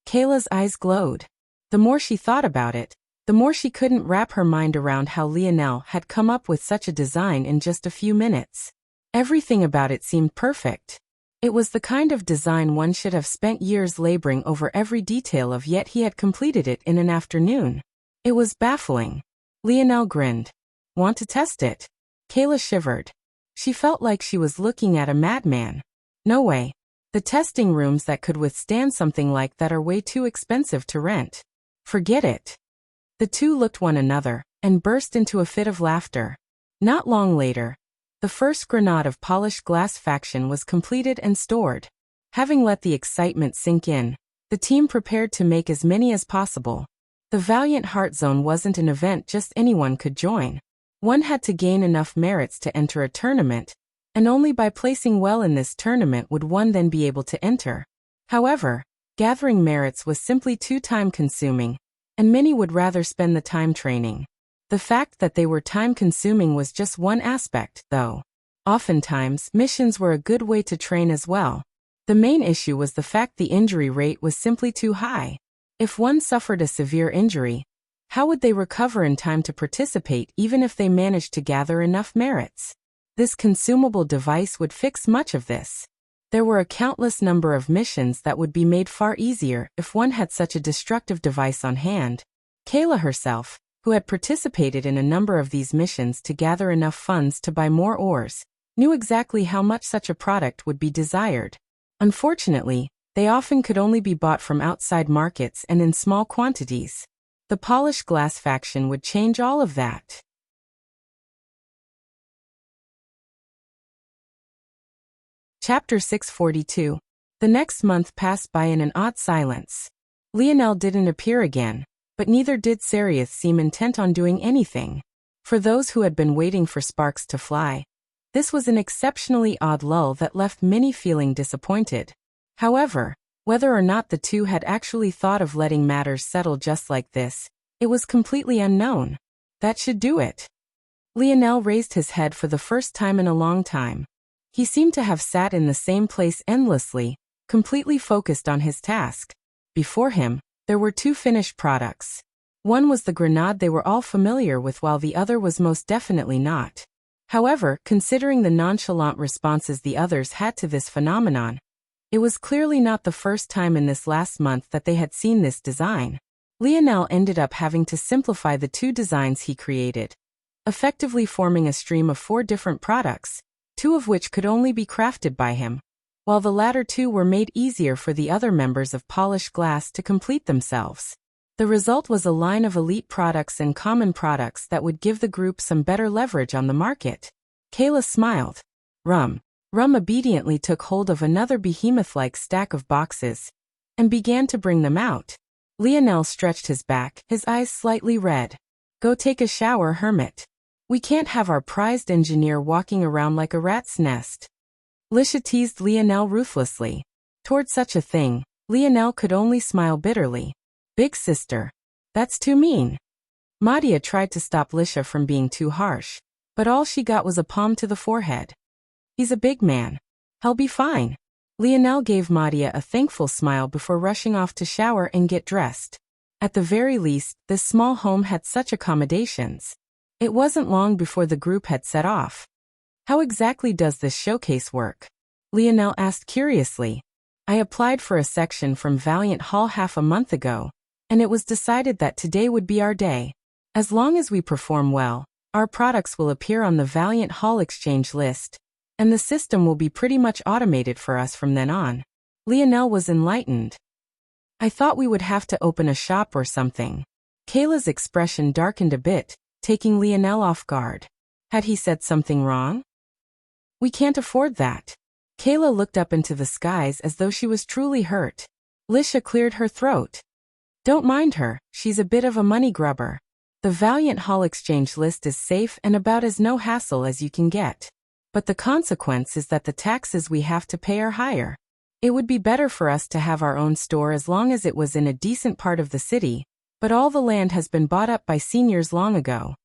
Speaker 1: Kayla's eyes glowed. The more she thought about it, the more she couldn't wrap her mind around how Lionel had come up with such a design in just a few minutes. Everything about it seemed perfect. It was the kind of design one should have spent years laboring over every detail of, yet he had completed it in an afternoon. It was baffling. Lionel grinned. Want to test it? Kayla shivered. She felt like she was looking at a madman. No way. The testing rooms that could withstand something like that are way too expensive to rent. Forget it. The two looked one another and burst into a fit of laughter. Not long later, the first grenade of polished glass faction was completed and stored. Having let the excitement sink in, the team prepared to make as many as possible. The Valiant Heart Zone wasn't an event just anyone could join. One had to gain enough merits to enter a tournament, and only by placing well in this tournament would one then be able to enter. However, gathering merits was simply too time-consuming, and many would rather spend the time training. The fact that they were time-consuming was just one aspect, though. Oftentimes, missions were a good way to train as well. The main issue was the fact the injury rate was simply too high. If one suffered a severe injury, how would they recover in time to participate even if they managed to gather enough merits? This consumable device would fix much of this. There were a countless number of missions that would be made far easier if one had such a destructive device on hand. Kayla herself, who had participated in a number of these missions to gather enough funds to buy more ores, knew exactly how much such a product would be desired. Unfortunately, they often could only be bought from outside markets and in small quantities. The polished glass faction would change all of that. Chapter 642. The next month passed by in an odd silence. Lionel didn't appear again, but neither did Sarius seem intent on doing anything. For those who had been waiting for sparks to fly, this was an exceptionally odd lull that left many feeling disappointed. However, whether or not the two had actually thought of letting matters settle just like this, it was completely unknown. That should do it. Lionel raised his head for the first time in a long time. He seemed to have sat in the same place endlessly, completely focused on his task. Before him, there were two finished products. One was the grenade they were all familiar with, while the other was most definitely not. However, considering the nonchalant responses the others had to this phenomenon, it was clearly not the first time in this last month that they had seen this design. Lionel ended up having to simplify the two designs he created, effectively forming a stream of 4 different products, 2 of which could only be crafted by him, while the latter 2 were made easier for the other members of Polished Glass to complete themselves. The result was a line of elite products and common products that would give the group some better leverage on the market. Kayla smiled. Rum obediently took hold of another behemoth-like stack of boxes and began to bring them out. Lionel stretched his back, his eyes slightly red. Go take a shower, hermit. We can't have our prized engineer walking around like a rat's nest. Lisha teased Lionel ruthlessly. Toward such a thing, Lionel could only smile bitterly. Big sister. That's too mean. Madia tried to stop Lisha from being too harsh, but all she got was a palm to the forehead. He's a big man. He'll be fine. Lionel gave Madia a thankful smile before rushing off to shower and get dressed. At the very least, this small home had such accommodations. It wasn't long before the group had set off. How exactly does this showcase work? Lionel asked curiously. I applied for a section from Valiant Hall half a month ago, and it was decided that today would be our day. As long as we perform well, our products will appear on the Valiant Hall exchange list, and the system will be pretty much automated for us from then on. Lionel was enlightened. I thought we would have to open a shop or something. Kayla's expression darkened a bit, taking Lionel off guard. Had he said something wrong? We can't afford that. Kayla looked up into the skies as though she was truly hurt. Lisha cleared her throat. Don't mind her, she's a bit of a money grubber. The Valiant Hall exchange list is safe and about as no hassle as you can get. But the consequence is that the taxes we have to pay are higher. It would be better for us to have our own store as long as it was in a decent part of the city, but all the land has been bought up by seniors long ago.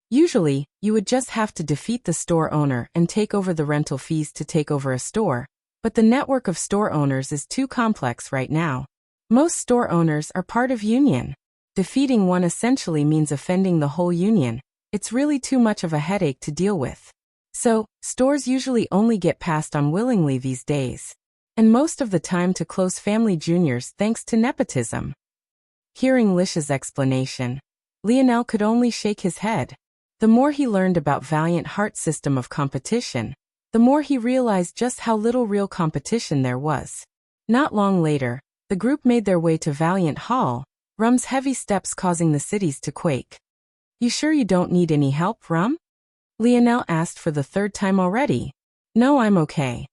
Speaker 1: Usually, you would just have to defeat the store owner and take over the rental fees to take over a store, but the network of store owners is too complex right now. Most store owners are part of union. Defeating one essentially means offending the whole union. It's really too much of a headache to deal with. So, stores usually only get passed on willingly these days. And most of the time to close family juniors thanks to nepotism. Hearing Lisha's explanation, Lionel could only shake his head. The more he learned about Valiant Heart's system of competition, the more he realized just how little real competition there was. Not long later, the group made their way to Valiant Hall, Rum's heavy steps causing the cities to quake. You sure you don't need any help, Rum? Lionel asked for the third time already. No, I'm okay.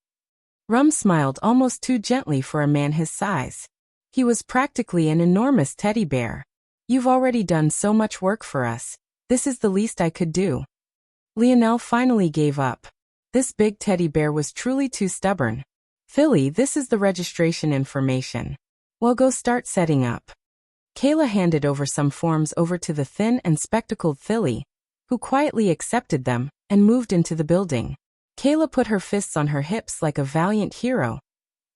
Speaker 1: Rum smiled almost too gently for a man his size. He was practically an enormous teddy bear. You've already done so much work for us. This is the least I could do. Lionel finally gave up. This big teddy bear was truly too stubborn. Philly, this is the registration information. Well, go start setting up. Kayla handed over some forms over to the thin and spectacled Philly, who quietly accepted them and moved into the building. Kayla put her fists on her hips like a valiant hero,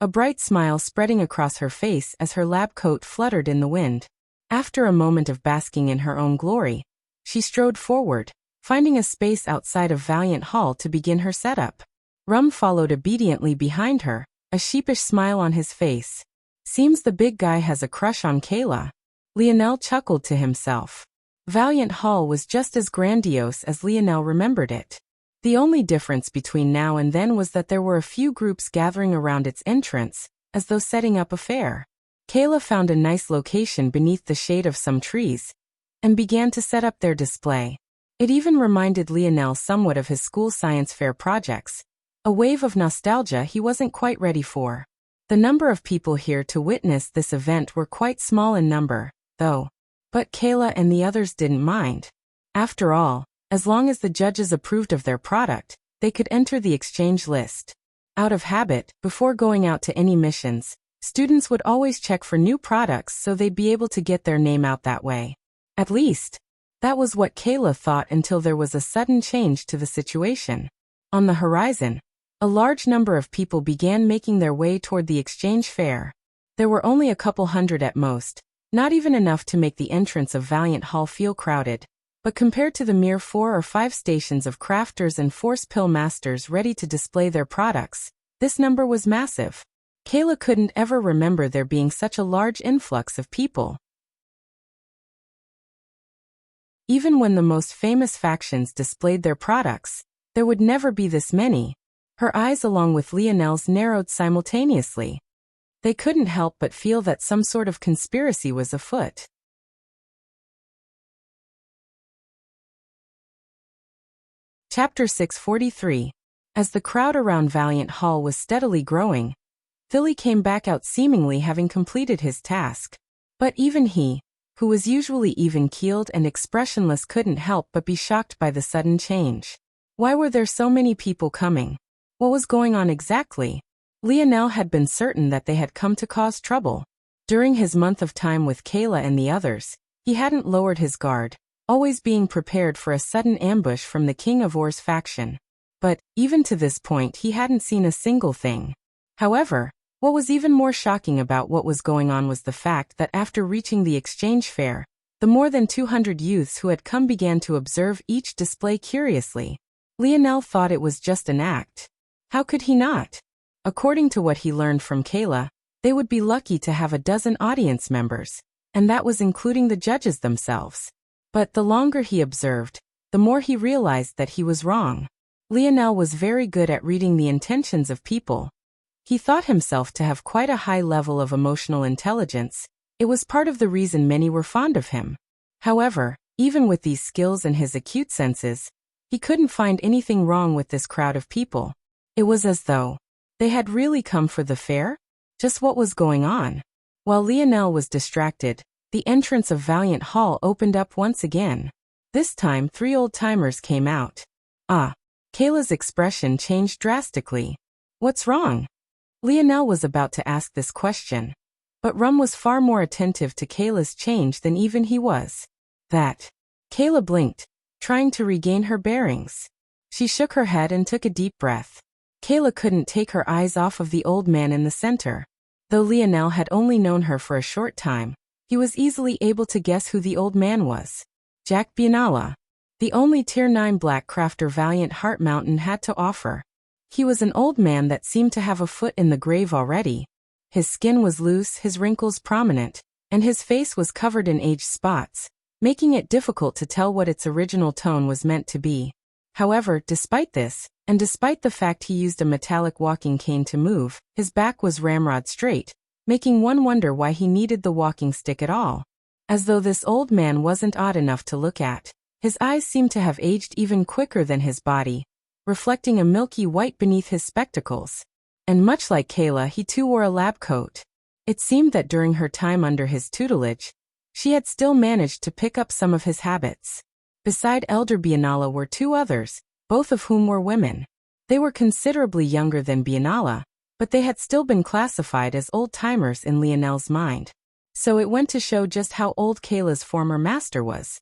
Speaker 1: a bright smile spreading across her face as her lab coat fluttered in the wind. After a moment of basking in her own glory, she strode forward, finding a space outside of Valiant Hall to begin her setup. Rum followed obediently behind her, a sheepish smile on his face. Seems the big guy has a crush on Kayla. Lionel chuckled to himself. Valiant Hall was just as grandiose as Lionel remembered it. The only difference between now and then was that there were a few groups gathering around its entrance, as though setting up a fair. Kayla found a nice location beneath the shade of some trees, and began to set up their display. It even reminded Lionel somewhat of his school science fair projects, a wave of nostalgia he wasn't quite ready for. The number of people here to witness this event were quite small in number, though. But Kayla and the others didn't mind. After all, as long as the judges approved of their product, they could enter the exchange list. Out of habit, before going out to any missions, students would always check for new products so they'd be able to get their name out that way. At least, that was what Kayla thought until there was a sudden change to the situation. On the horizon, a large number of people began making their way toward the exchange fair. There were only a couple hundred at most, not even enough to make the entrance of Valiant Hall feel crowded, but compared to the mere 4 or 5 stations of crafters and force pill masters ready to display their products, this number was massive. Kayla couldn't ever remember there being such a large influx of people. Even when the most famous factions displayed their products, there would never be this many. Her eyes along with Lionel's narrowed simultaneously. They couldn't help but feel that some sort of conspiracy was afoot. Chapter 643. As the crowd around Valiant Hall was steadily growing, Philly came back out seemingly having completed his task. But even he, who was usually even-keeled and expressionless, couldn't help but be shocked by the sudden change. Why were there so many people coming? What was going on exactly? Lionel had been certain that they had come to cause trouble. During his month of time with Kayla and the others, he hadn't lowered his guard, always being prepared for a sudden ambush from the King of Or's faction. But, even to this point, he hadn't seen a single thing. However, what was even more shocking about what was going on was the fact that after reaching the exchange fair, the more than 200 youths who had come began to observe each display curiously. Lionel thought it was just an act. How could he not? According to what he learned from Kayla, they would be lucky to have a dozen audience members, and that was including the judges themselves. But the longer he observed, the more he realized that he was wrong. Lionel was very good at reading the intentions of people. He thought himself to have quite a high level of emotional intelligence. It was part of the reason many were fond of him. However, even with these skills and his acute senses, he couldn't find anything wrong with this crowd of people. It was as though they had really come for the fair? Just what was going on? While Lionel was distracted, the entrance of Valiant Hall opened up once again. This time 3 old-timers came out. Kayla's expression changed drastically. What's wrong? Lionel was about to ask this question, but Rum was far more attentive to Kayla's change than even he was. Kayla blinked, trying to regain her bearings. She shook her head and took a deep breath. Kayla couldn't take her eyes off of the old man in the center. Though Lionel had only known her for a short time, he was easily able to guess who the old man was. Jack Biennala, the only Tier 9 black crafter Valiant Heart Mountain had to offer. He was an old man that seemed to have a foot in the grave already. His skin was loose, his wrinkles prominent, and his face was covered in age spots, making it difficult to tell what its original tone was meant to be. However, despite this, and despite the fact he used a metallic walking cane to move, his back was ramrod straight, making one wonder why he needed the walking stick at all. As though this old man wasn't odd enough to look at, his eyes seemed to have aged even quicker than his body, reflecting a milky white beneath his spectacles. And much like Kayla, he too wore a lab coat. It seemed that during her time under his tutelage, she had still managed to pick up some of his habits. Beside Elder Biennala were 2 others, both of whom were women. They were considerably younger than Biennala, but they had still been classified as old-timers in Lionel's mind. So it went to show just how old Kayla's former master was.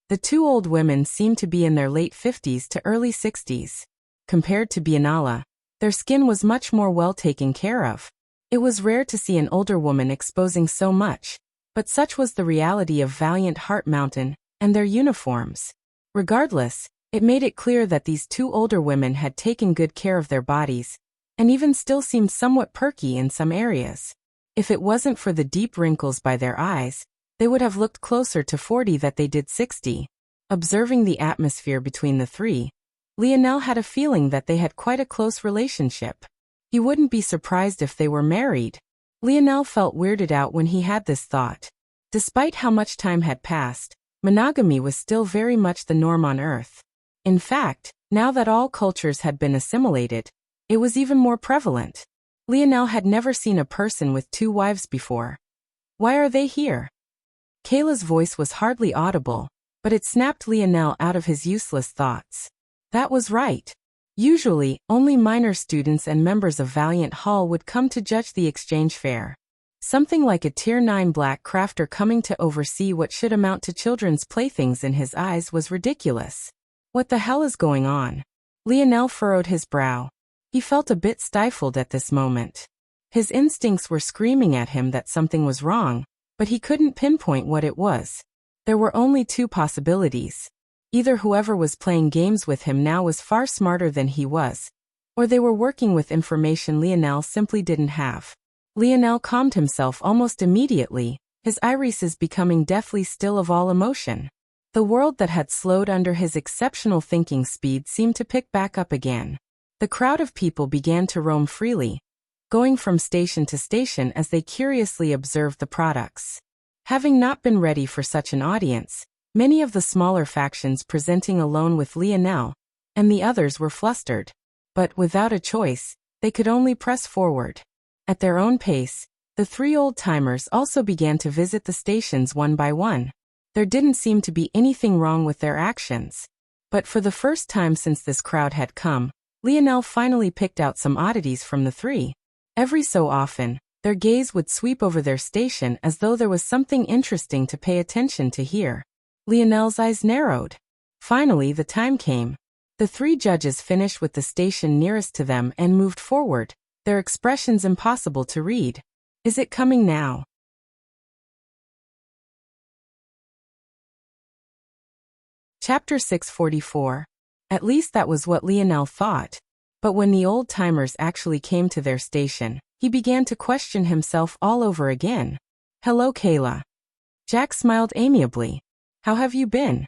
Speaker 1: The 2 old women seemed to be in their late 50s to early 60s. Compared to Biennala, their skin was much more well taken care of. It was rare to see an older woman exposing so much, but such was the reality of Valiant Heart Mountain and their uniforms. Regardless, it made it clear that these 2 older women had taken good care of their bodies, and even still seemed somewhat perky in some areas. If it wasn't for the deep wrinkles by their eyes, they would have looked closer to 40 than they did 60. Observing the atmosphere between the 3, Lionel had a feeling that they had quite a close relationship. He wouldn't be surprised if they were married. Lionel felt weirded out when he had this thought. Despite how much time had passed, monogamy was still very much the norm on Earth. In fact, now that all cultures had been assimilated, it was even more prevalent. Lionel had never seen a person with 2 wives before. Why are they here? Kayla's voice was hardly audible, but it snapped Lionel out of his useless thoughts. That was right. Usually, only minor students and members of Valiant Hall would come to judge the exchange fair. Something like a Tier 9 black crafter coming to oversee what should amount to children's playthings in his eyes was ridiculous. What the hell is going on? Lionel furrowed his brow. He felt a bit stifled at this moment. His instincts were screaming at him that something was wrong, but he couldn't pinpoint what it was. There were only 2 possibilities. Either whoever was playing games with him now was far smarter than he was, or they were working with information Lionel simply didn't have. Lionel calmed himself almost immediately, his irises becoming deathly still of all emotion. The world that had slowed under his exceptional thinking speed seemed to pick back up again. The crowd of people began to roam freely, going from station to station as they curiously observed the products. Having not been ready for such an audience, many of the smaller factions presenting alone with Lionel, and the others were flustered. But without a choice, they could only press forward. At their own pace, the 3 old-timers also began to visit the stations one by one. There didn't seem to be anything wrong with their actions. But for the first time since this crowd had come, Lionel finally picked out some oddities from the 3. Every so often, their gaze would sweep over their station as though there was something interesting to pay attention to hear. Lionel's eyes narrowed. Finally, the time came. The three judges finished with the station nearest to them and moved forward, their expressions impossible to read. Is it coming now? Chapter 644. At least that was what Lionel thought. But when the old-timers actually came to their station, he began to question himself all over again. Hello, Kayla. Jack smiled amiably. How have you been?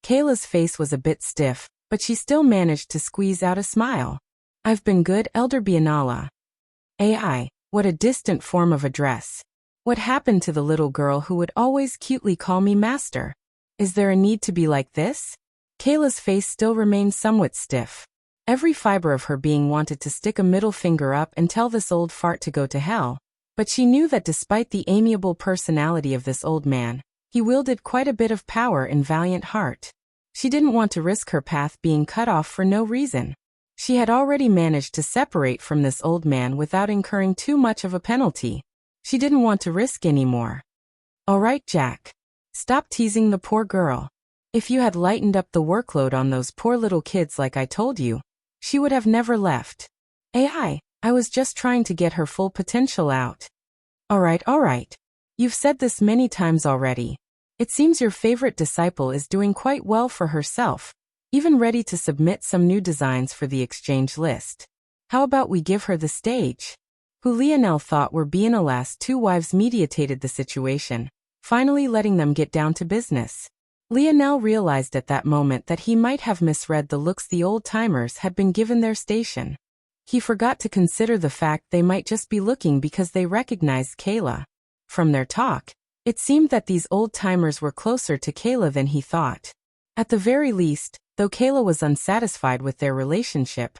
Speaker 1: Kayla's face was a bit stiff, but she still managed to squeeze out a smile. I've been good, Elder Biennala. AI, what a distant form of address. What happened to the little girl who would always cutely call me master? Is there a need to be like this? Kayla's face still remained somewhat stiff. Every fiber of her being wanted to stick a middle finger up and tell this old fart to go to hell. But she knew that despite the amiable personality of this old man, he wielded quite a bit of power in valiant heart. She didn't want to risk her path being cut off for no reason. She had already managed to separate from this old man without incurring too much of a penalty. She didn't want to risk any more. All right, Jack. Stop teasing the poor girl. If you had lightened up the workload on those poor little kids like I told you, she would have never left. I was just trying to get her full potential out. All right. You've said this many times already. It seems your favorite disciple is doing quite well for herself, even ready to submit some new designs for the exchange list. How about we give her the stage? Who Lionel thought were Biennala's two wives mediated the situation, finally letting them get down to business. Lionel realized at that moment that he might have misread the looks the old-timers had been given their station. He forgot to consider the fact they might just be looking because they recognized Kayla. From their talk, it seemed that these old-timers were closer to Kayla than he thought. At the very least, though Kayla was unsatisfied with their relationship,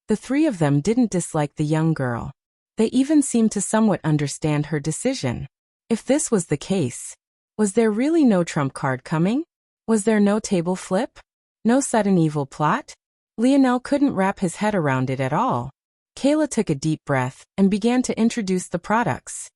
Speaker 1: the three of them didn't dislike the young girl. They even seemed to somewhat understand her decision. If this was the case, was there really no trump card coming? Was there no table flip? No sudden evil plot? Lionel couldn't wrap his head around it at all. Kayla took a deep breath and began to introduce the products.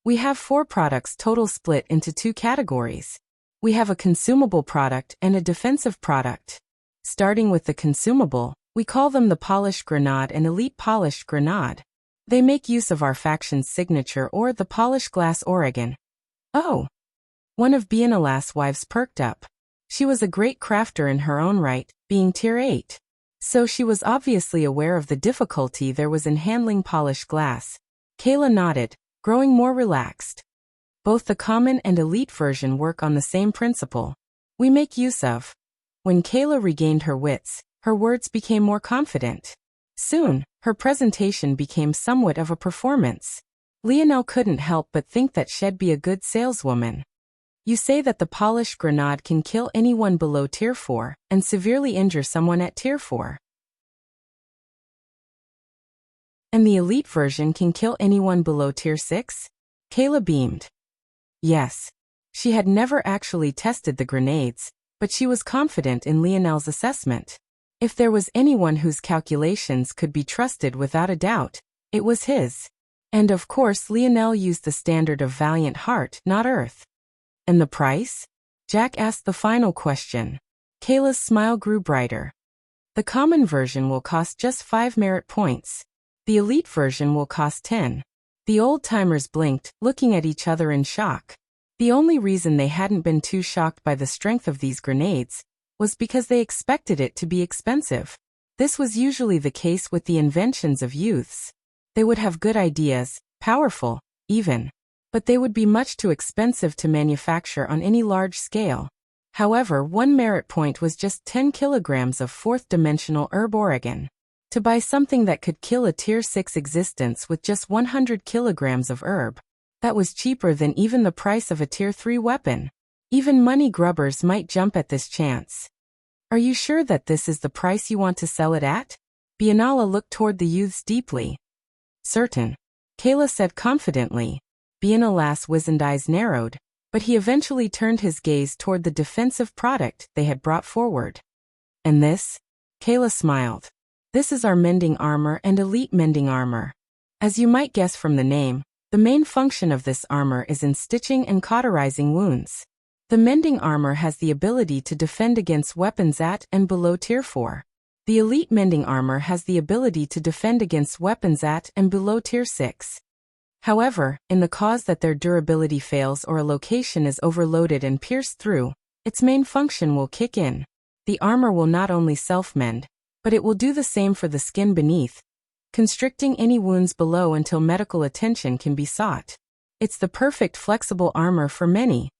Speaker 1: We have 4 products total split into 2 categories. We have a consumable product and a defensive product. Starting with the consumable, we call them the Polished Grenade and Elite Polished Grenade. They make use of our faction's signature or the Polished Glass Oregon. Oh! One of Biennala's wives perked up. She was a great crafter in her own right, being Tier 8. So she was obviously aware of the difficulty there was in handling polished glass. Kayla nodded, growing more relaxed. Both the common and elite version work on the same principle. We make use of. When Kayla regained her wits, her words became more confident. Soon, her presentation became somewhat of a performance. Lionel couldn't help but think that she'd be a good saleswoman. You say that the Polished Grenade can kill anyone below Tier 4 and severely injure someone at Tier 4. And the elite version can kill anyone below Tier 6? Kayla beamed. Yes. She had never actually tested the grenades, but she was confident in Lionel's assessment. If there was anyone whose calculations could be trusted without a doubt, it was his. And of course Lionel used the standard of valiant heart, not earth. And the price? Jack asked the final question. Kayla's smile grew brighter. The common version will cost just 5 merit points. The elite version will cost 10. The old-timers blinked, looking at each other in shock. The only reason they hadn't been too shocked by the strength of these grenades was because they expected it to be expensive. This was usually the case with the inventions of youths. They would have good ideas, powerful, even. But they would be much too expensive to manufacture on any large scale. However, 1 merit point was just 10 kilograms of 4th-dimensional herb Oregon. To buy something that could kill a Tier 6 existence with just 100 kilograms of herb, that was cheaper than even the price of a Tier 3 weapon. Even money grubbers might jump at this chance. Are you sure that this is the price you want to sell it at? Biennala looked toward the youths deeply. Certain. Kayla said confidently. Biennala's wizened eyes narrowed, but he eventually turned his gaze toward the defensive product they had brought forward. And this? Kayla smiled. This is our mending armor and elite mending armor. As you might guess from the name, the main function of this armor is in stitching and cauterizing wounds. The mending armor has the ability to defend against weapons at and below Tier 4. The elite mending armor has the ability to defend against weapons at and below Tier 6. However, in the case that their durability fails or a location is overloaded and pierced through, its main function will kick in. The armor will not only self-mend, but it will do the same for the skin beneath, constricting any wounds below until medical attention can be sought. It's the perfect flexible armor for many.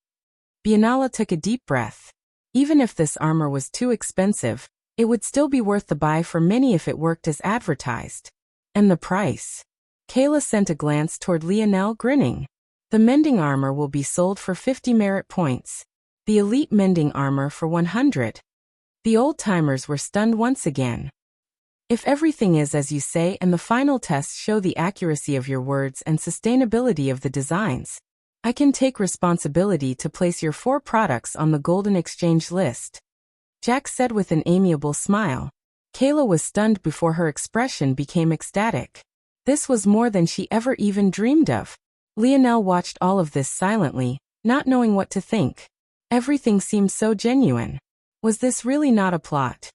Speaker 1: Biennale took a deep breath. Even if this armor was too expensive, it would still be worth the buy for many if it worked as advertised. And the price? Kayla sent a glance toward Lionel, grinning. The mending armor will be sold for 50 merit points. The elite mending armor for 100. The old-timers were stunned once again. If everything is as you say and the final tests show the accuracy of your words and sustainability of the designs, I can take responsibility to place your 4 products on the Golden Exchange list, Jack said with an amiable smile. Kayla was stunned before her expression became ecstatic. This was more than she ever even dreamed of. Lionel watched all of this silently, not knowing what to think. Everything seemed so genuine. Was this really not a plot?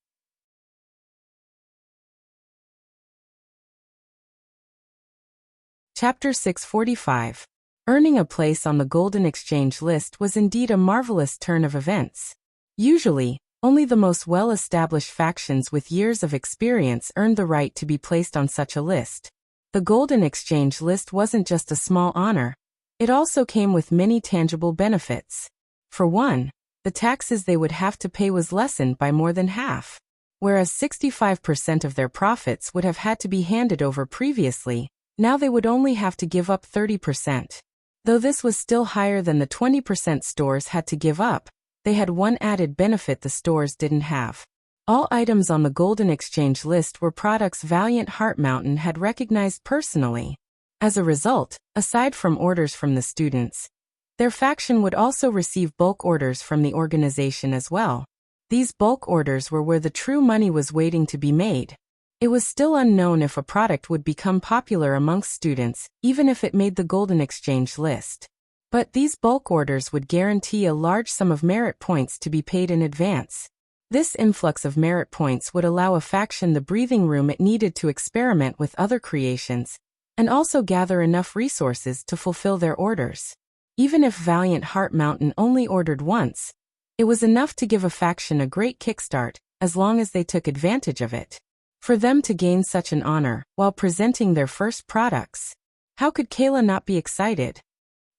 Speaker 1: Chapter 645. Earning a place on the Golden Exchange list was indeed a marvelous turn of events. Usually, only the most well-established factions with years of experience earned the right to be placed on such a list. The Golden Exchange list wasn't just a small honor. It also came with many tangible benefits. For one, the taxes they would have to pay was lessened by more than half. Whereas 65% of their profits would have had to be handed over previously, now they would only have to give up 30%. Though this was still higher than the 20% stores had to give up, they had one added benefit the stores didn't have. All items on the Golden Exchange list were products Valiant Heart Mountain had recognized personally. As a result, aside from orders from the students, their faction would also receive bulk orders from the organization as well. These bulk orders were where the true money was waiting to be made. It was still unknown if a product would become popular amongst students, even if it made the Golden Exchange list. But these bulk orders would guarantee a large sum of merit points to be paid in advance. This influx of merit points would allow a faction the breathing room it needed to experiment with other creations, and also gather enough resources to fulfill their orders. Even if Valiant Heart Mountain only ordered once, it was enough to give a faction a great kickstart, as long as they took advantage of it. For them to gain such an honor, while presenting their first products, how could Kayla not be excited?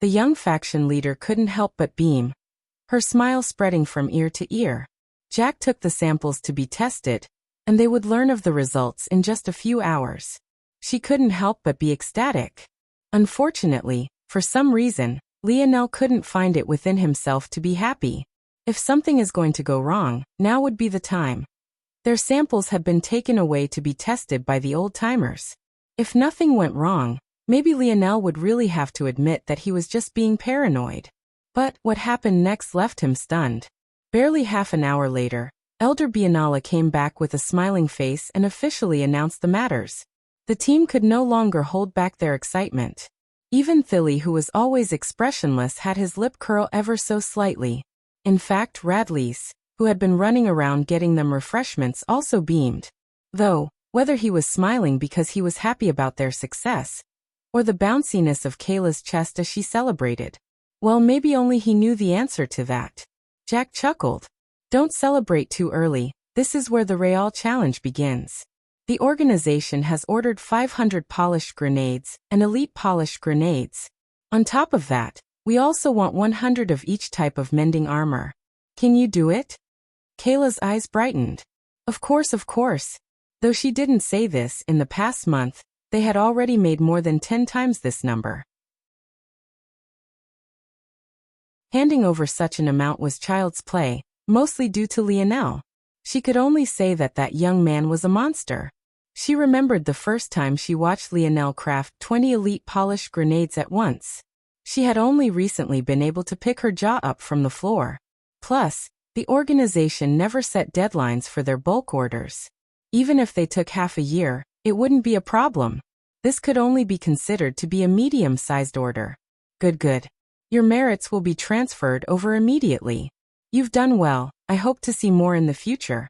Speaker 1: The young faction leader couldn't help but beam, her smile spreading from ear to ear. Jack took the samples to be tested, and they would learn of the results in just a few hours. She couldn't help but be ecstatic. Unfortunately, for some reason, Lionel couldn't find it within himself to be happy. If something is going to go wrong, now would be the time. Their samples had been taken away to be tested by the old-timers. If nothing went wrong, maybe Lionel would really have to admit that he was just being paranoid. But what happened next left him stunned. Barely half an hour later, Elder Biennale came back with a smiling face and officially announced the matters. The team could no longer hold back their excitement. Even Thilly, who was always expressionless, had his lip curl ever so slightly. In fact, Radleys, who had been running around getting them refreshments, also beamed. Though, whether he was smiling because he was happy about their success, or the bounciness of Kayla's chest as she celebrated, well, maybe only he knew the answer to that. Jack chuckled. Don't celebrate too early, this is where the Real Challenge begins. The organization has ordered 500 polished grenades and elite polished grenades. On top of that, we also want 100 of each type of mending armor. Can you do it? Kayla's eyes brightened. Of course. Though she didn't say this, in the past month, they had already made more than 10 times this number. Handing over such an amount was child's play, mostly due to Lionel. She could only say that that young man was a monster. She remembered the first time she watched Lionel craft 20 elite polished grenades at once. She had only recently been able to pick her jaw up from the floor. Plus, the organization never set deadlines for their bulk orders. Even if they took half a year, it wouldn't be a problem. This could only be considered to be a medium-sized order. Good. Your merits will be transferred over immediately. You've done well, I hope to see more in the future.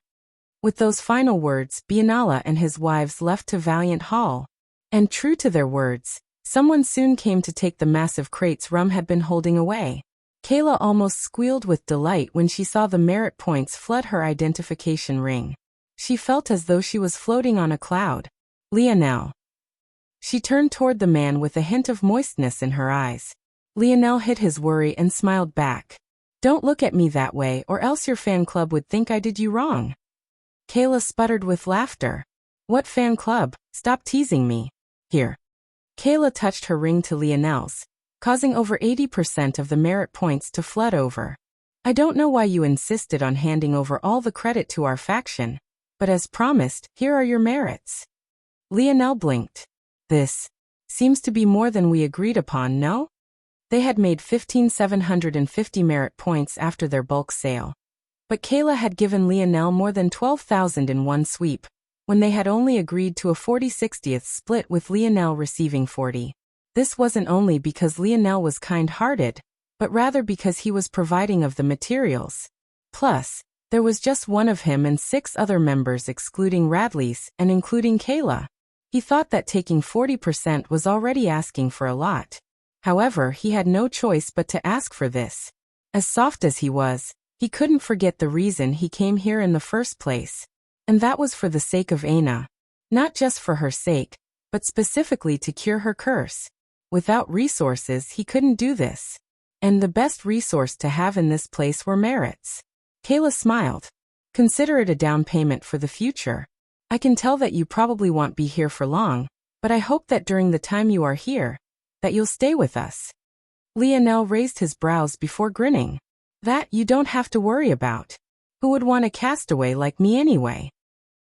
Speaker 1: With those final words, Biennala and his wives left to Valiant Hall. And true to their words, someone soon came to take the massive crates Rum had been holding away. Kayla almost squealed with delight when she saw the merit points flood her identification ring. She felt as though she was floating on a cloud. Lionel. She turned toward the man with a hint of moistness in her eyes. Lionel hid his worry and smiled back. Don't look at me that way or else your fan club would think I did you wrong. Kayla sputtered with laughter. What fan club? Stop teasing me. Here. Kayla touched her ring to Lionel's, causing over 80% of the merit points to flood over. I don't know why you insisted on handing over all the credit to our faction, but as promised, here are your merits. Lionel blinked. This seems to be more than we agreed upon, no? They had made 15,750 merit points after their bulk sale. But Kayla had given Lionel more than 12,000 in one sweep, when they had only agreed to a 40/60th split with Lionel receiving 40. This wasn't only because Lionel was kind-hearted, but rather because he was providing of the materials. Plus, there was just one of him and 6 other members excluding Radley's and including Kayla. He thought that taking 40% was already asking for a lot. However, he had no choice but to ask for this. As soft as he was, he couldn't forget the reason he came here in the first place. And that was for the sake of Aina. Not just for her sake, but specifically to cure her curse. Without resources, he couldn't do this. And the best resource to have in this place were merits. Kayla smiled. Consider it a down payment for the future. I can tell that you probably won't be here for long, but I hope that during the time you are here, that you'll stay with us. Lionel raised his brows before grinning. That you don't have to worry about. Who would want a castaway like me anyway?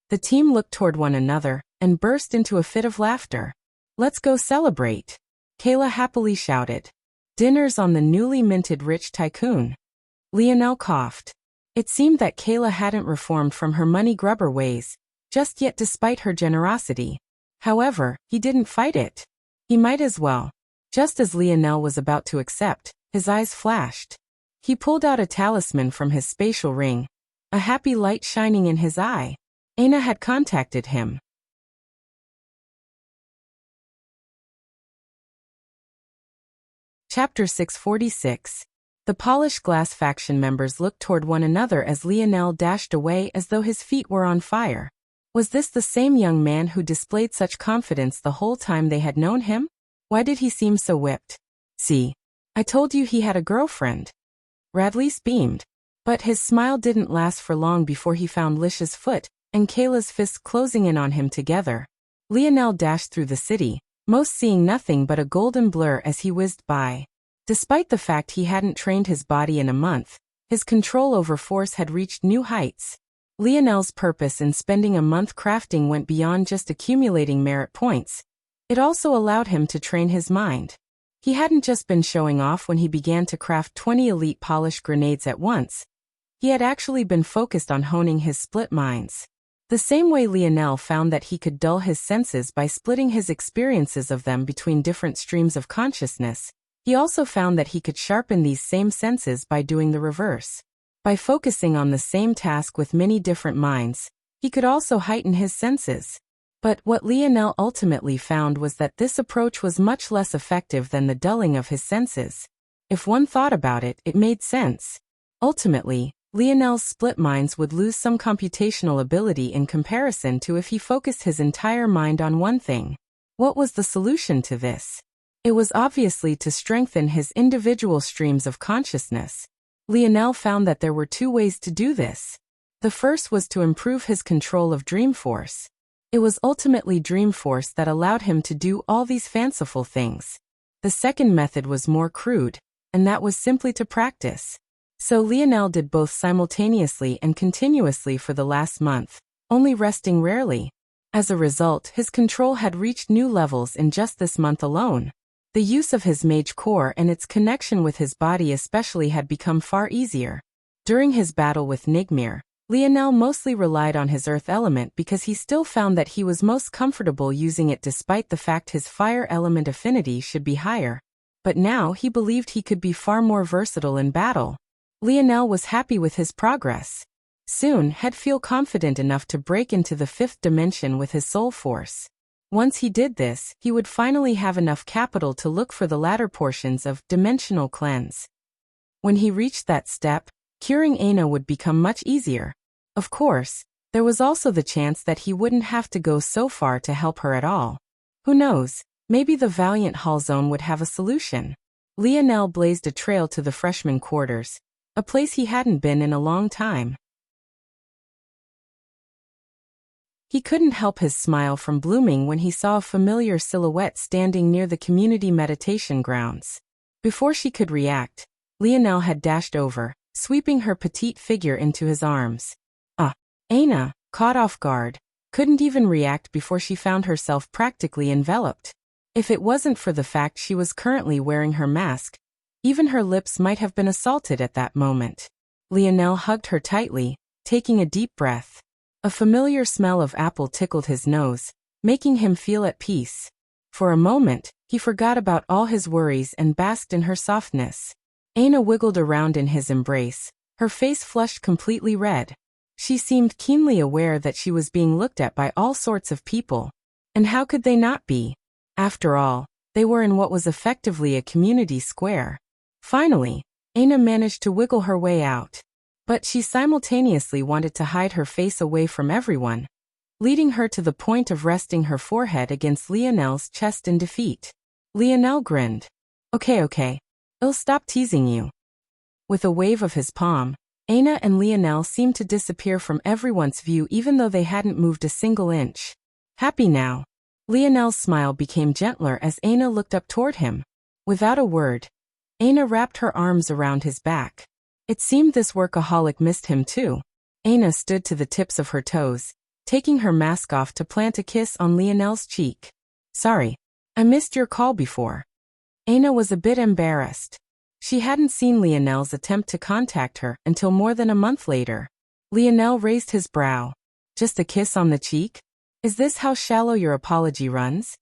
Speaker 1: The team looked toward one another and burst into a fit of laughter. Let's go celebrate. Kayla happily shouted. Dinner's on the newly minted Rich Tycoon. Lionel coughed. It seemed that Kayla hadn't reformed from her money grubber ways, just yet despite her generosity. However, he didn't fight it. He might as well. Just as Lionel was about to accept, his eyes flashed. He pulled out a talisman from his spatial ring, a happy light shining in his eye. Aina had contacted him. Chapter 646. The Polished Glass faction members looked toward one another as Lionel dashed away as though his feet were on fire. Was this the same young man who displayed such confidence the whole time they had known him? Why did he seem so whipped? See, I told you he had a girlfriend. Radley beamed. But his smile didn't last for long before he found Lish's foot and Kayla's fists closing in on him together. Lionel dashed through the city, most seeing nothing but a golden blur as he whizzed by. Despite the fact he hadn't trained his body in a month, his control over force had reached new heights. Lionel's purpose in spending a month crafting went beyond just accumulating merit points. It also allowed him to train his mind. He hadn't just been showing off when he began to craft 20 elite polished grenades at once. He had actually been focused on honing his split minds. The same way Lionel found that he could dull his senses by splitting his experiences of them between different streams of consciousness, he also found that he could sharpen these same senses by doing the reverse. By focusing on the same task with many different minds, he could also heighten his senses. But what Lionel ultimately found was that this approach was much less effective than the dulling of his senses. If one thought about it, it made sense. Ultimately, Lionel's split minds would lose some computational ability in comparison to if he focused his entire mind on one thing. What was the solution to this? It was obviously to strengthen his individual streams of consciousness. Lionel found that there were 2 ways to do this. The first was to improve his control of Dream Force. It was ultimately Dream Force that allowed him to do all these fanciful things. The second method was more crude, and that was simply to practice. So Lionel did both simultaneously and continuously for the last month, only resting rarely. As a result, his control had reached new levels in just this month alone. The use of his mage core and its connection with his body especially had become far easier. During his battle with Nigmir, Lionel mostly relied on his earth element because he still found that he was most comfortable using it despite the fact his fire element affinity should be higher. But now he believed he could be far more versatile in battle. Lionel was happy with his progress. Soon, he'd feel confident enough to break into the fifth dimension with his soul force. Once he did this, he would finally have enough capital to look for the latter portions of dimensional cleanse. When he reached that step, curing Aina would become much easier. Of course, there was also the chance that he wouldn't have to go so far to help her at all. Who knows, maybe the Valiant Hall Zone would have a solution. Lionel blazed a trail to the freshman quarters, a place he hadn't been in a long time. He couldn't help his smile from blooming when he saw a familiar silhouette standing near the community meditation grounds. Before she could react, Lionel had dashed over, sweeping her petite figure into his arms. Aina, caught off guard, couldn't even react before she found herself practically enveloped. If it wasn't for the fact she was currently wearing her mask, even her lips might have been assaulted at that moment. Lionel hugged her tightly, taking a deep breath. A familiar smell of apple tickled his nose, making him feel at peace. For a moment, he forgot about all his worries and basked in her softness. Aina wiggled around in his embrace, her face flushed completely red. She seemed keenly aware that she was being looked at by all sorts of people. And how could they not be? After all, they were in what was effectively a community square. Finally, Aina managed to wiggle her way out. But she simultaneously wanted to hide her face away from everyone, leading her to the point of resting her forehead against Lionel's chest in defeat. Lionel grinned. Okay, I'll stop teasing you. With a wave of his palm, Aina and Lionel seemed to disappear from everyone's view even though they hadn't moved a single inch. Happy now. Lionel's smile became gentler as Aina looked up toward him. Without a word, Aina wrapped her arms around his back. It seemed this workaholic missed him too. Aina stood to the tips of her toes, taking her mask off to plant a kiss on Lionel's cheek. Sorry, I missed your call before. Aina was a bit embarrassed. She hadn't seen Lionel's attempt to contact her until more than a month later. Lionel raised his brow. Just a kiss on the cheek? Is this how shallow your apology runs?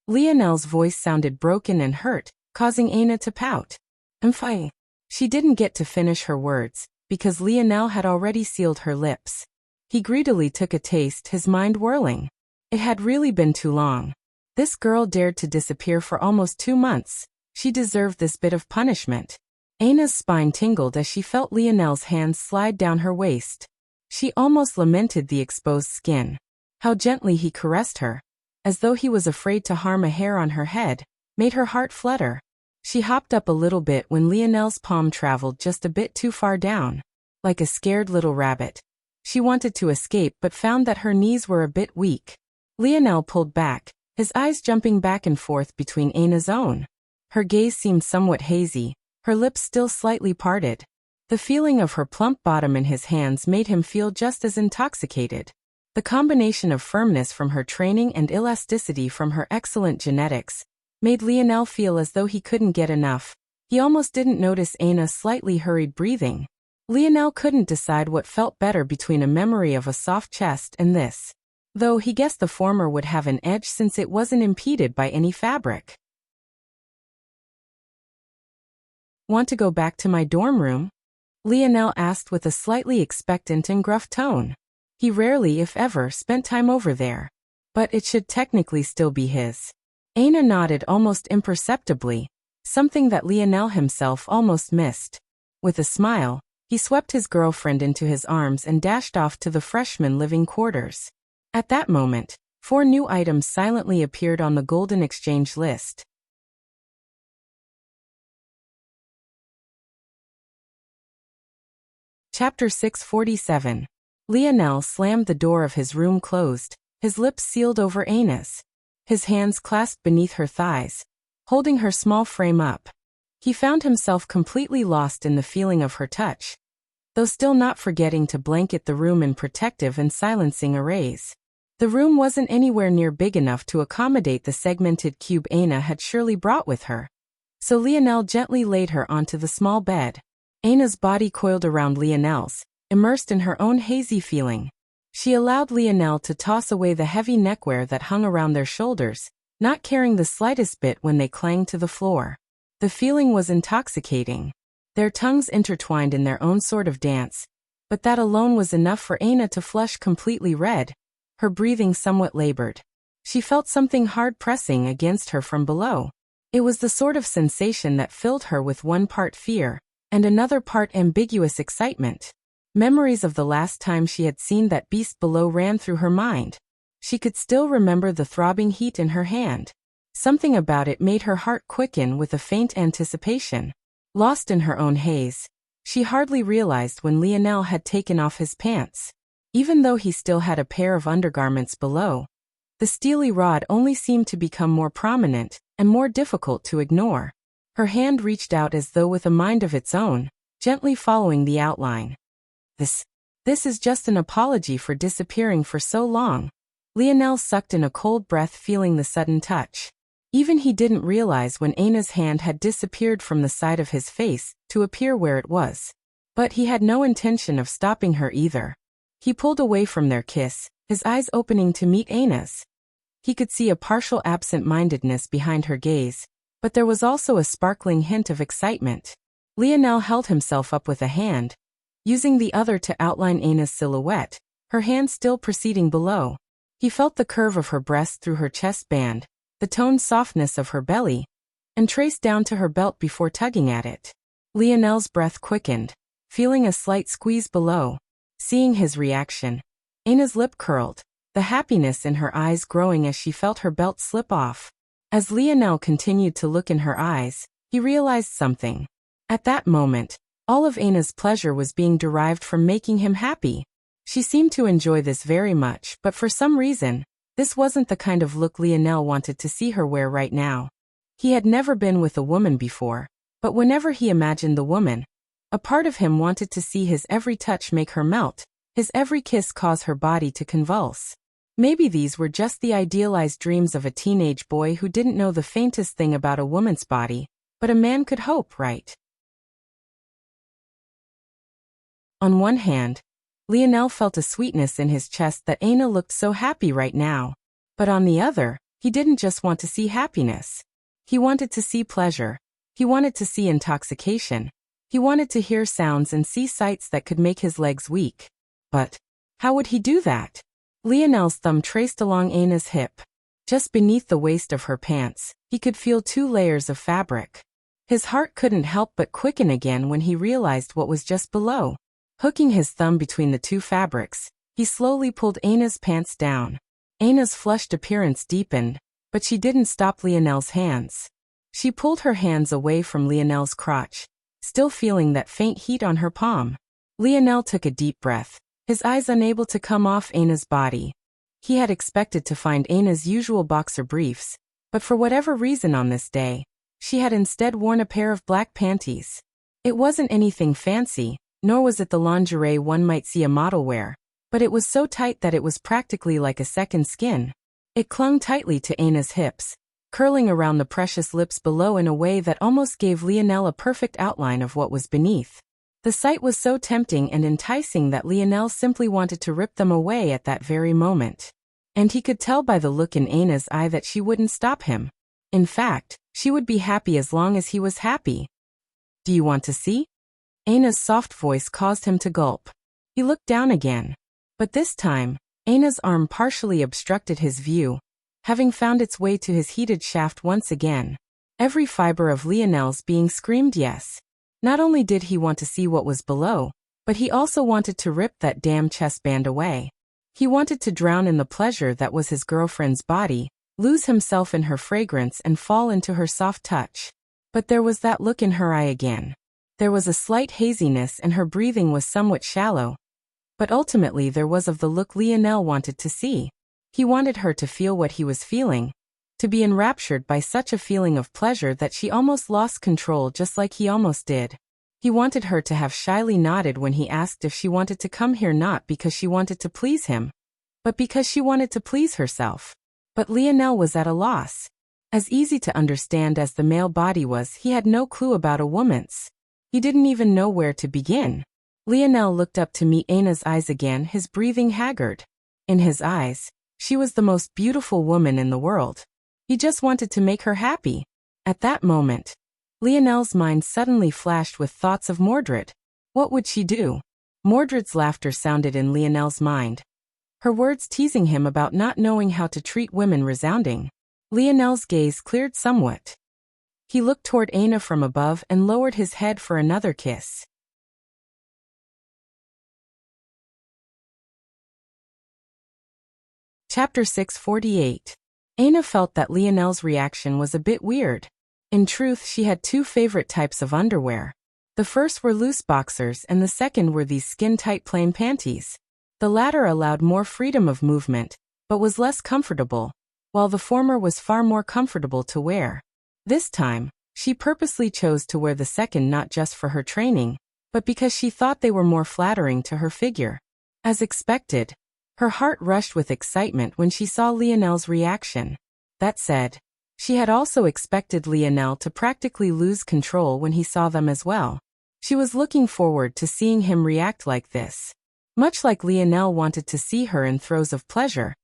Speaker 1: Lionel's voice sounded broken and hurt, causing Aina to pout. I'm fine. She didn't get to finish her words, because Lionel had already sealed her lips. He greedily took a taste, his mind whirling. It had really been too long. This girl dared to disappear for almost 2 months. She deserved this bit of punishment. Aina's spine tingled as she felt Lionel's hands slide down her waist. She almost lamented the exposed skin. How gently he caressed her, as though he was afraid to harm a hair on her head, made her heart flutter. She hopped up a little bit when Lionel's palm traveled just a bit too far down. Like a scared little rabbit. She wanted to escape but found that her knees were a bit weak. Lionel pulled back, his eyes jumping back and forth between Aina's own. Her gaze seemed somewhat hazy, her lips still slightly parted. The feeling of her plump bottom in his hands made him feel just as intoxicated. The combination of firmness from her training and elasticity from her excellent genetics made Lionel feel as though he couldn't get enough. He almost didn't notice Aina's slightly hurried breathing. Lionel couldn't decide what felt better between a memory of a soft chest and this, though he guessed the former would have an edge since it wasn't impeded by any fabric. Want to go back to my dorm room? Lionel asked with a slightly expectant and gruff tone. He rarely, if ever, spent time over there. But it should technically still be his. Aina nodded almost imperceptibly, something that Lionel himself almost missed. With a smile, he swept his girlfriend into his arms and dashed off to the freshman living quarters. At that moment, 4 new items silently appeared on the Golden Exchange list. Chapter 647. Lionel slammed the door of his room closed, his lips sealed over Aina's. His hands clasped beneath her thighs, holding her small frame up. He found himself completely lost in the feeling of her touch, though still not forgetting to blanket the room in protective and silencing arrays. The room wasn't anywhere near big enough to accommodate the segmented cube Aina had surely brought with her. So Lionel gently laid her onto the small bed. Aina's body coiled around Lionel's, immersed in her own hazy feeling. She allowed Lionel to toss away the heavy neckwear that hung around their shoulders, not caring the slightest bit when they clanged to the floor. The feeling was intoxicating. Their tongues intertwined in their own sort of dance, but that alone was enough for Aina to flush completely red, her breathing somewhat labored. She felt something hard pressing against her from below. It was the sort of sensation that filled her with one part fear, and another part ambiguous excitement. Memories of the last time she had seen that beast below ran through her mind. She could still remember the throbbing heat in her hand. Something about it made her heart quicken with a faint anticipation. Lost in her own haze, she hardly realized when Lionel had taken off his pants. Even though he still had a pair of undergarments below, the steely rod only seemed to become more prominent and more difficult to ignore. Her hand reached out as though with a mind of its own, gently following the outline. This is just an apology for disappearing for so long. Lionel sucked in a cold breath, feeling the sudden touch. Even he didn't realize when Aina's hand had disappeared from the side of his face to appear where it was. But he had no intention of stopping her either. He pulled away from their kiss, his eyes opening to meet Aina's. He could see a partial absent-mindedness behind her gaze, but there was also a sparkling hint of excitement. Lionel held himself up with a hand, using the other to outline Aina's silhouette, her hand still proceeding below. He felt the curve of her breast through her chest band, the toned softness of her belly, and traced down to her belt before tugging at it. Lionel's breath quickened, feeling a slight squeeze below. Seeing his reaction, Aina's lip curled, the happiness in her eyes growing as she felt her belt slip off. As Lionel continued to look in her eyes, he realized something. At that moment, all of Aina's pleasure was being derived from making him happy. She seemed to enjoy this very much, but for some reason, this wasn't the kind of look Lionel wanted to see her wear right now. He had never been with a woman before, but whenever he imagined the woman, a part of him wanted to see his every touch make her melt, his every kiss cause her body to convulse. Maybe these were just the idealized dreams of a teenage boy who didn't know the faintest thing about a woman's body, but a man could hope, right? On one hand, Lionel felt a sweetness in his chest that Aina looked so happy right now. But on the other, he didn't just want to see happiness. He wanted to see pleasure. He wanted to see intoxication. He wanted to hear sounds and see sights that could make his legs weak. But how would he do that? Lionel's thumb traced along Aina's hip. Just beneath the waist of her pants, he could feel 2 layers of fabric. His heart couldn't help but quicken again when he realized what was just below. Hooking his thumb between the 2 fabrics, he slowly pulled Aina's pants down. Aina's flushed appearance deepened, but she didn't stop Lionel's hands. She pulled her hands away from Lionel's crotch, still feeling that faint heat on her palm. Lionel took a deep breath, his eyes unable to come off Aina's body. He had expected to find Aina's usual boxer briefs, but for whatever reason on this day, she had instead worn a pair of black panties. It wasn't anything fancy, nor was it the lingerie one might see a model wear, but it was so tight that it was practically like a second skin. It clung tightly to Aina's hips, curling around the precious lips below in a way that almost gave Lionel a perfect outline of what was beneath. The sight was so tempting and enticing that Lionel simply wanted to rip them away at that very moment. And he could tell by the look in Aina's eye that she wouldn't stop him. In fact, she would be happy as long as he was happy. "Do you want to see?" Aina's soft voice caused him to gulp. He looked down again. But this time, Aina's arm partially obstructed his view, having found its way to his heated shaft once again. Every fiber of Lionel's being screamed yes. Not only did he want to see what was below, but he also wanted to rip that damn chest band away. He wanted to drown in the pleasure that was his girlfriend's body, lose himself in her fragrance and fall into her soft touch. But there was that look in her eye again. There was a slight haziness and her breathing was somewhat shallow. But ultimately there was of the look Lionel wanted to see. He wanted her to feel what he was feeling, to be enraptured by such a feeling of pleasure that she almost lost control just like he almost did. He wanted her to have shyly nodded when he asked if she wanted to come here not because she wanted to please him, but because she wanted to please herself. But Lionel was at a loss. As easy to understand as the male body was, he had no clue about a woman's. He didn't even know where to begin. Lionel looked up to meet Aina's eyes again, his breathing haggard. In his eyes, she was the most beautiful woman in the world. He just wanted to make her happy. At that moment, Lionel's mind suddenly flashed with thoughts of Mordred. What would she do? Mordred's laughter sounded in Lionel's mind. Her words teasing him about not knowing how to treat women resounding. Lionel's gaze cleared somewhat. He looked toward Aina from above and lowered his head for another kiss. Chapter 648. Aina felt that Lionel's reaction was a bit weird. In truth, she had two favorite types of underwear. The first were loose boxers and the second were these skin-tight plain panties. The latter allowed more freedom of movement, but was less comfortable, while the former was far more comfortable to wear. This time, she purposely chose to wear the second not just for her training, but because she thought they were more flattering to her figure. As expected, her heart rushed with excitement when she saw Lionel's reaction. That said, she had also expected Lionel to practically lose control when he saw them as well. She was looking forward to seeing him react like this. Much like Lionel wanted to see her in throes of pleasure.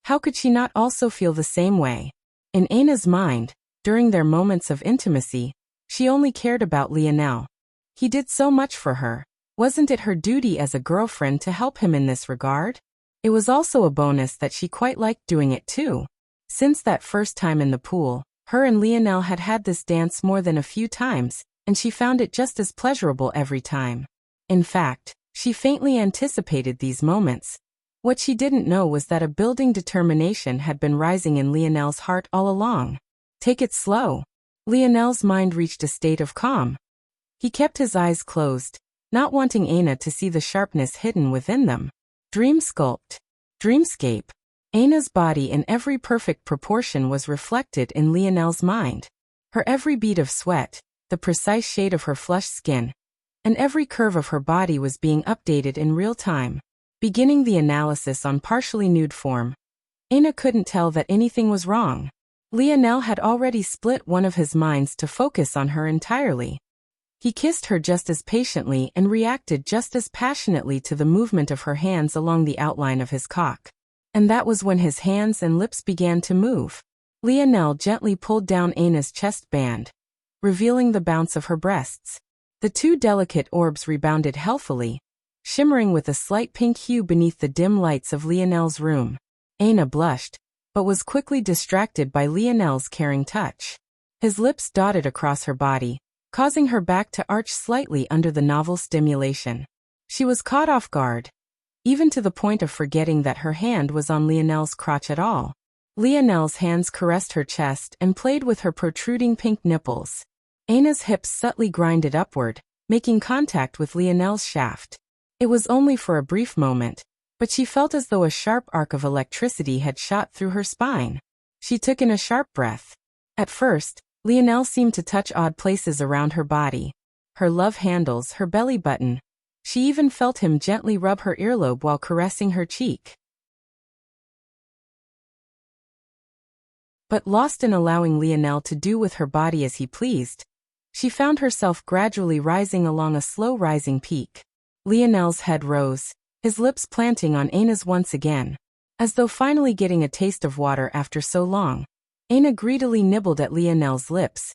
Speaker 1: How could she not also feel the same way? In Aina's mind, during their moments of intimacy, she only cared about Lionel. He did so much for her. Wasn't it her duty as a girlfriend to help him in this regard? It was also a bonus that she quite liked doing it too. Since that first time in the pool, her and Lionel had had this dance more than a few times, and she found it just as pleasurable every time. In fact, she faintly anticipated these moments. What she didn't know was that a building determination had been rising in Lionel's heart all along. Take it slow. Lionel's mind reached a state of calm. He kept his eyes closed, not wanting Aina to see the sharpness hidden within them. Dreamscape. Aina's body in every perfect proportion was reflected in Lionel's mind. Her every bead of sweat, the precise shade of her flushed skin, and every curve of her body was being updated in real time. Beginning the analysis on partially nude form, Aina couldn't tell that anything was wrong. Lionel had already split one of his minds to focus on her entirely. He kissed her just as patiently and reacted just as passionately to the movement of her hands along the outline of his cock. And that was when his hands and lips began to move. Lionel gently pulled down Aina's chest band, revealing the bounce of her breasts. The two delicate orbs rebounded healthily, shimmering with a slight pink hue beneath the dim lights of Lionel's room. Aina blushed, but was quickly distracted by Lionel's caring touch. His lips dotted across her body, causing her back to arch slightly under the novel stimulation. She was caught off guard, even to the point of forgetting that her hand was on Lionel's crotch at all. Lionel's hands caressed her chest and played with her protruding pink nipples. Aina's hips subtly grinded upward, making contact with Lionel's shaft. It was only for a brief moment, but she felt as though a sharp arc of electricity had shot through her spine. She took in a sharp breath. At first, Lionel seemed to touch odd places around her body. Her love handles, her belly button. She even felt him gently rub her earlobe while caressing her cheek. But lost in allowing Lionel to do with her body as he pleased, she found herself gradually rising along a slow-rising peak. Lionel's head rose, his lips planting on Aina's once again. As though finally getting a taste of water after so long, Aina greedily nibbled at Lionel's lips,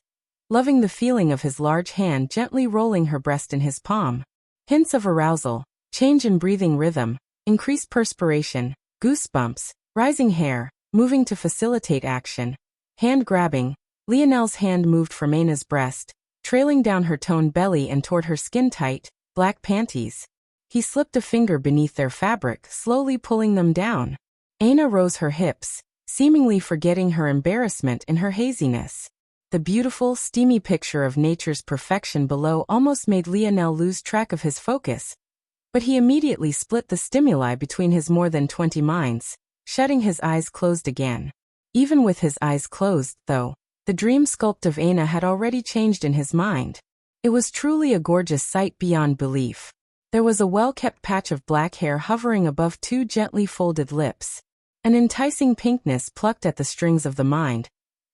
Speaker 1: loving the feeling of his large hand gently rolling her breast in his palm. Hints of arousal, change in breathing rhythm, increased perspiration, goosebumps, rising hair, moving to facilitate action. Hand grabbing, Lionel's hand moved from Aina's breast, trailing down her toned belly and toward her skin-tight, black panties. He slipped a finger beneath their fabric, slowly pulling them down. Aina rose her hips, seemingly forgetting her embarrassment in her haziness. The beautiful, steamy picture of nature's perfection below almost made Lionel lose track of his focus, but he immediately split the stimuli between his more than 20 minds, shutting his eyes closed again. Even with his eyes closed, though, the dream sculpt of Aina had already changed in his mind. It was truly a gorgeous sight beyond belief. There was a well-kept patch of black hair hovering above two gently folded lips, an enticing pinkness plucked at the strings of the mind,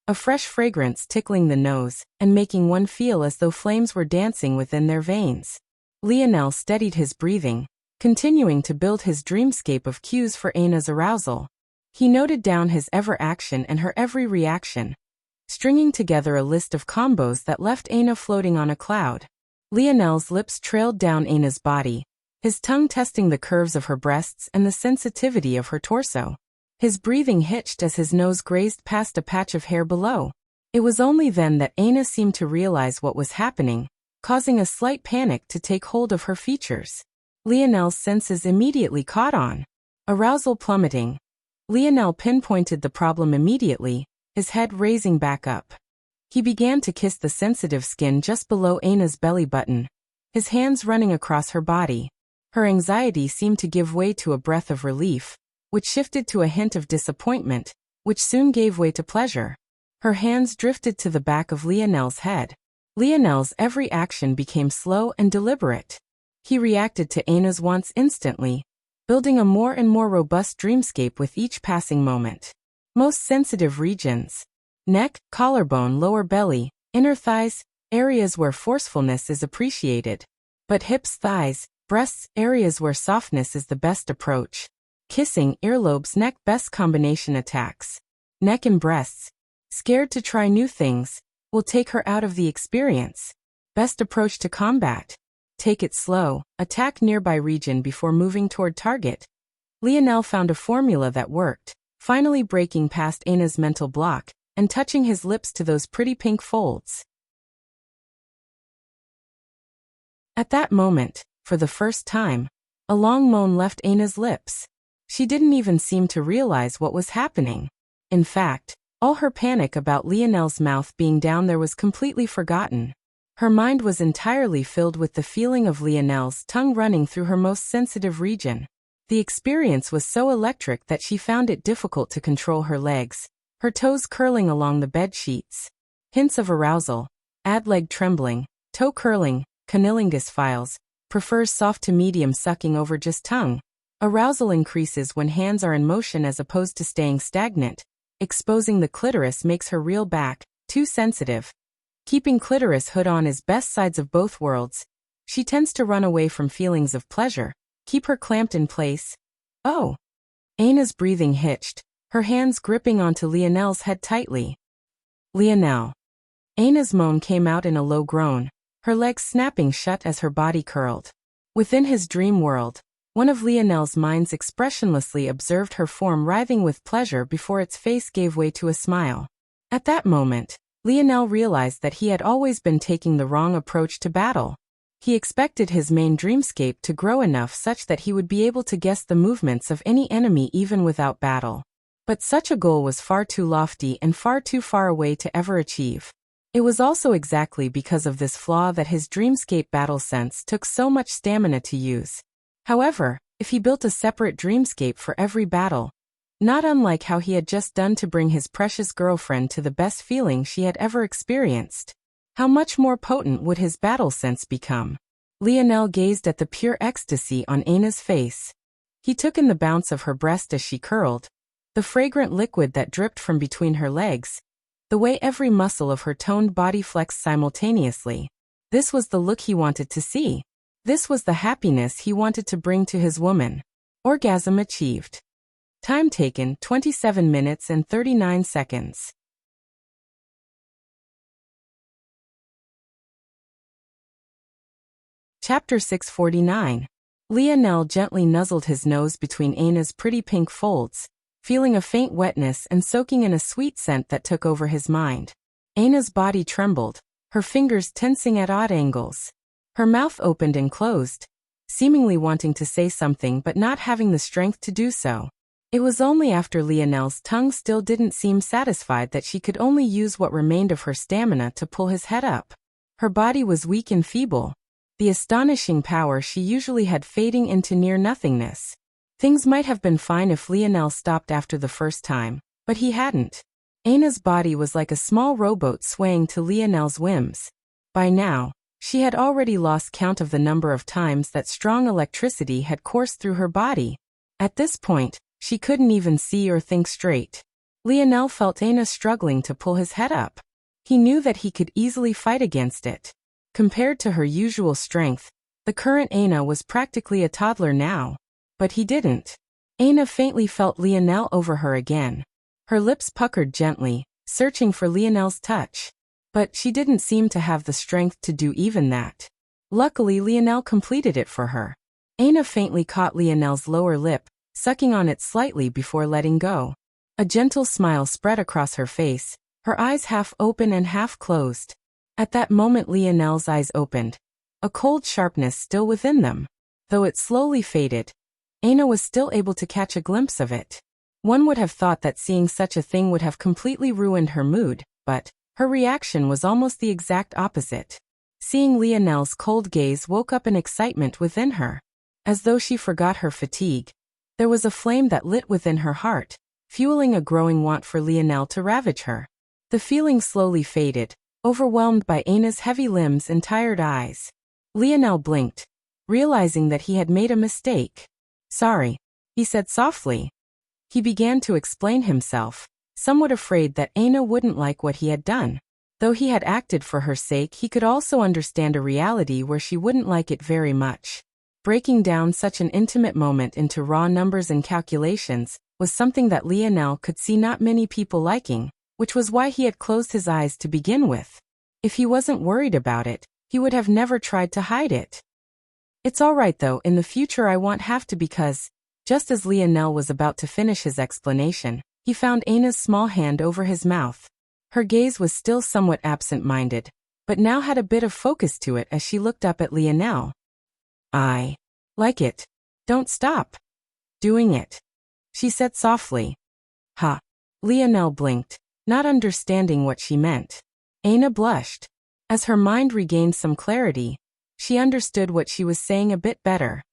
Speaker 1: a fresh fragrance tickling the nose and making one feel as though flames were dancing within their veins. Lionel steadied his breathing, continuing to build his dreamscape of cues for Aina's arousal. He noted down his every action and her every reaction, stringing together a list of combos that left Aina floating on a cloud. Lionel's lips trailed down Aina's body, his tongue testing the curves of her breasts and the sensitivity of her torso. His breathing hitched as his nose grazed past a patch of hair below. It was only then that Aina seemed to realize what was happening, causing a slight panic to take hold of her features. Lionel's senses immediately caught on. Arousal plummeting. Lionel pinpointed the problem immediately, his head raising back up. He began to kiss the sensitive skin just below Aina's belly button, his hands running across her body. Her anxiety seemed to give way to a breath of relief, which shifted to a hint of disappointment, which soon gave way to pleasure. Her hands drifted to the back of Lionel's head. Lionel's every action became slow and deliberate. He reacted to Aina's wants instantly, building a more and more robust dreamscape with each passing moment. Most sensitive regions: neck, collarbone, lower belly, inner thighs, areas where forcefulness is appreciated. But hips, thighs, breasts, areas where softness is the best approach. Kissing, earlobes, neck, best combination attacks. Neck and breasts. Scared to try new things, will take her out of the experience. Best approach to combat. Take it slow, attack nearby region before moving toward target. Lionel found a formula that worked, finally breaking past Aina's mental block and touching his lips to those pretty pink folds. At that moment, for the first time, a long moan left Aina's lips. She didn't even seem to realize what was happening. In fact, all her panic about Lionel's mouth being down there was completely forgotten. Her mind was entirely filled with the feeling of Lionel's tongue running through her most sensitive region. The experience was so electric that she found it difficult to control her legs, her toes curling along the bed sheets. Hints of arousal: add leg trembling, toe curling, cunnilingus files, prefers soft to medium sucking over just tongue. Arousal increases when hands are in motion as opposed to staying stagnant. Exposing the clitoris makes her reel back, too sensitive. Keeping clitoris hood on is best sides of both worlds. She tends to run away from feelings of pleasure. Keep her clamped in place. Oh! Aina's breathing hitched, her hands gripping onto Lionel's head tightly. Lionel. Aina's moan came out in a low groan, her legs snapping shut as her body curled. Within his dream world, one of Lionel's minds expressionlessly observed her form writhing with pleasure before its face gave way to a smile. At that moment, Lionel realized that he had always been taking the wrong approach to battle. He expected his main dreamscape to grow enough such that he would be able to guess the movements of any enemy even without battle. But such a goal was far too lofty and far too far away to ever achieve. It was also exactly because of this flaw that his dreamscape battle sense took so much stamina to use. However, if he built a separate dreamscape for every battle, not unlike how he had just done to bring his precious girlfriend to the best feeling she had ever experienced, how much more potent would his battle sense become? Lionel gazed at the pure ecstasy on Aina's face. He took in the bounce of her breast as she curled, the fragrant liquid that dripped from between her legs, the way every muscle of her toned body flexed simultaneously. This was the look he wanted to see. This was the happiness he wanted to bring to his woman. Orgasm achieved. Time taken 27 minutes and 39 seconds. Chapter 649. Lionel gently nuzzled his nose between Aina's pretty pink folds, feeling a faint wetness and soaking in a sweet scent that took over his mind. Aina's body trembled, her fingers tensing at odd angles. Her mouth opened and closed, seemingly wanting to say something but not having the strength to do so. It was only after Lionel's tongue still didn't seem satisfied that she could only use what remained of her stamina to pull his head up. Her body was weak and feeble, the astonishing power she usually had fading into near nothingness. Things might have been fine if Lionel stopped after the first time, but he hadn't. Aina's body was like a small rowboat swaying to Lionel's whims. By now, she had already lost count of the number of times that strong electricity had coursed through her body. At this point, she couldn't even see or think straight. Lionel felt Aina struggling to pull his head up. He knew that he could easily fight against it. Compared to her usual strength, The current Aina was practically a toddler now. But he didn't. Aina faintly felt Lionel over her again. Her lips puckered gently, searching for Lionel's touch. But she didn't seem to have the strength to do even that. Luckily, Lionel completed it for her. Aina faintly caught Lionel's lower lip, sucking on it slightly before letting go. A gentle smile spread across her face, her eyes half open and half closed. At that moment Lionel's eyes opened, a cold sharpness still within them. Though it slowly faded, Aina was still able to catch a glimpse of it. One would have thought that seeing such a thing would have completely ruined her mood, but her reaction was almost the exact opposite. Seeing Lionel's cold gaze woke up an excitement within her. As though she forgot her fatigue, there was a flame that lit within her heart, fueling a growing want for Lionel to ravage her. The feeling slowly faded, overwhelmed by Aina's heavy limbs and tired eyes. Lionel blinked, realizing that he had made a mistake. "Sorry," he said softly. He began to explain himself, somewhat afraid that Aina wouldn't like what he had done. Though he had acted for her sake, he could also understand a reality where she wouldn't like it very much. Breaking down such an intimate moment into raw numbers and calculations was something that Lionel could see not many people liking, which was why he had closed his eyes to begin with. If he wasn't worried about it, he would have never tried to hide it. "It's all right though, in the future I won't have to because..." Just as Lionel was about to finish his explanation, he found Aina's small hand over his mouth. Her gaze was still somewhat absent-minded, but now had a bit of focus to it as she looked up at Lionel. "I like it. Don't stop doing it," she said softly. "Ha." Lionel blinked, not understanding what she meant. Aina blushed. As her mind regained some clarity, she understood what she was saying a bit better.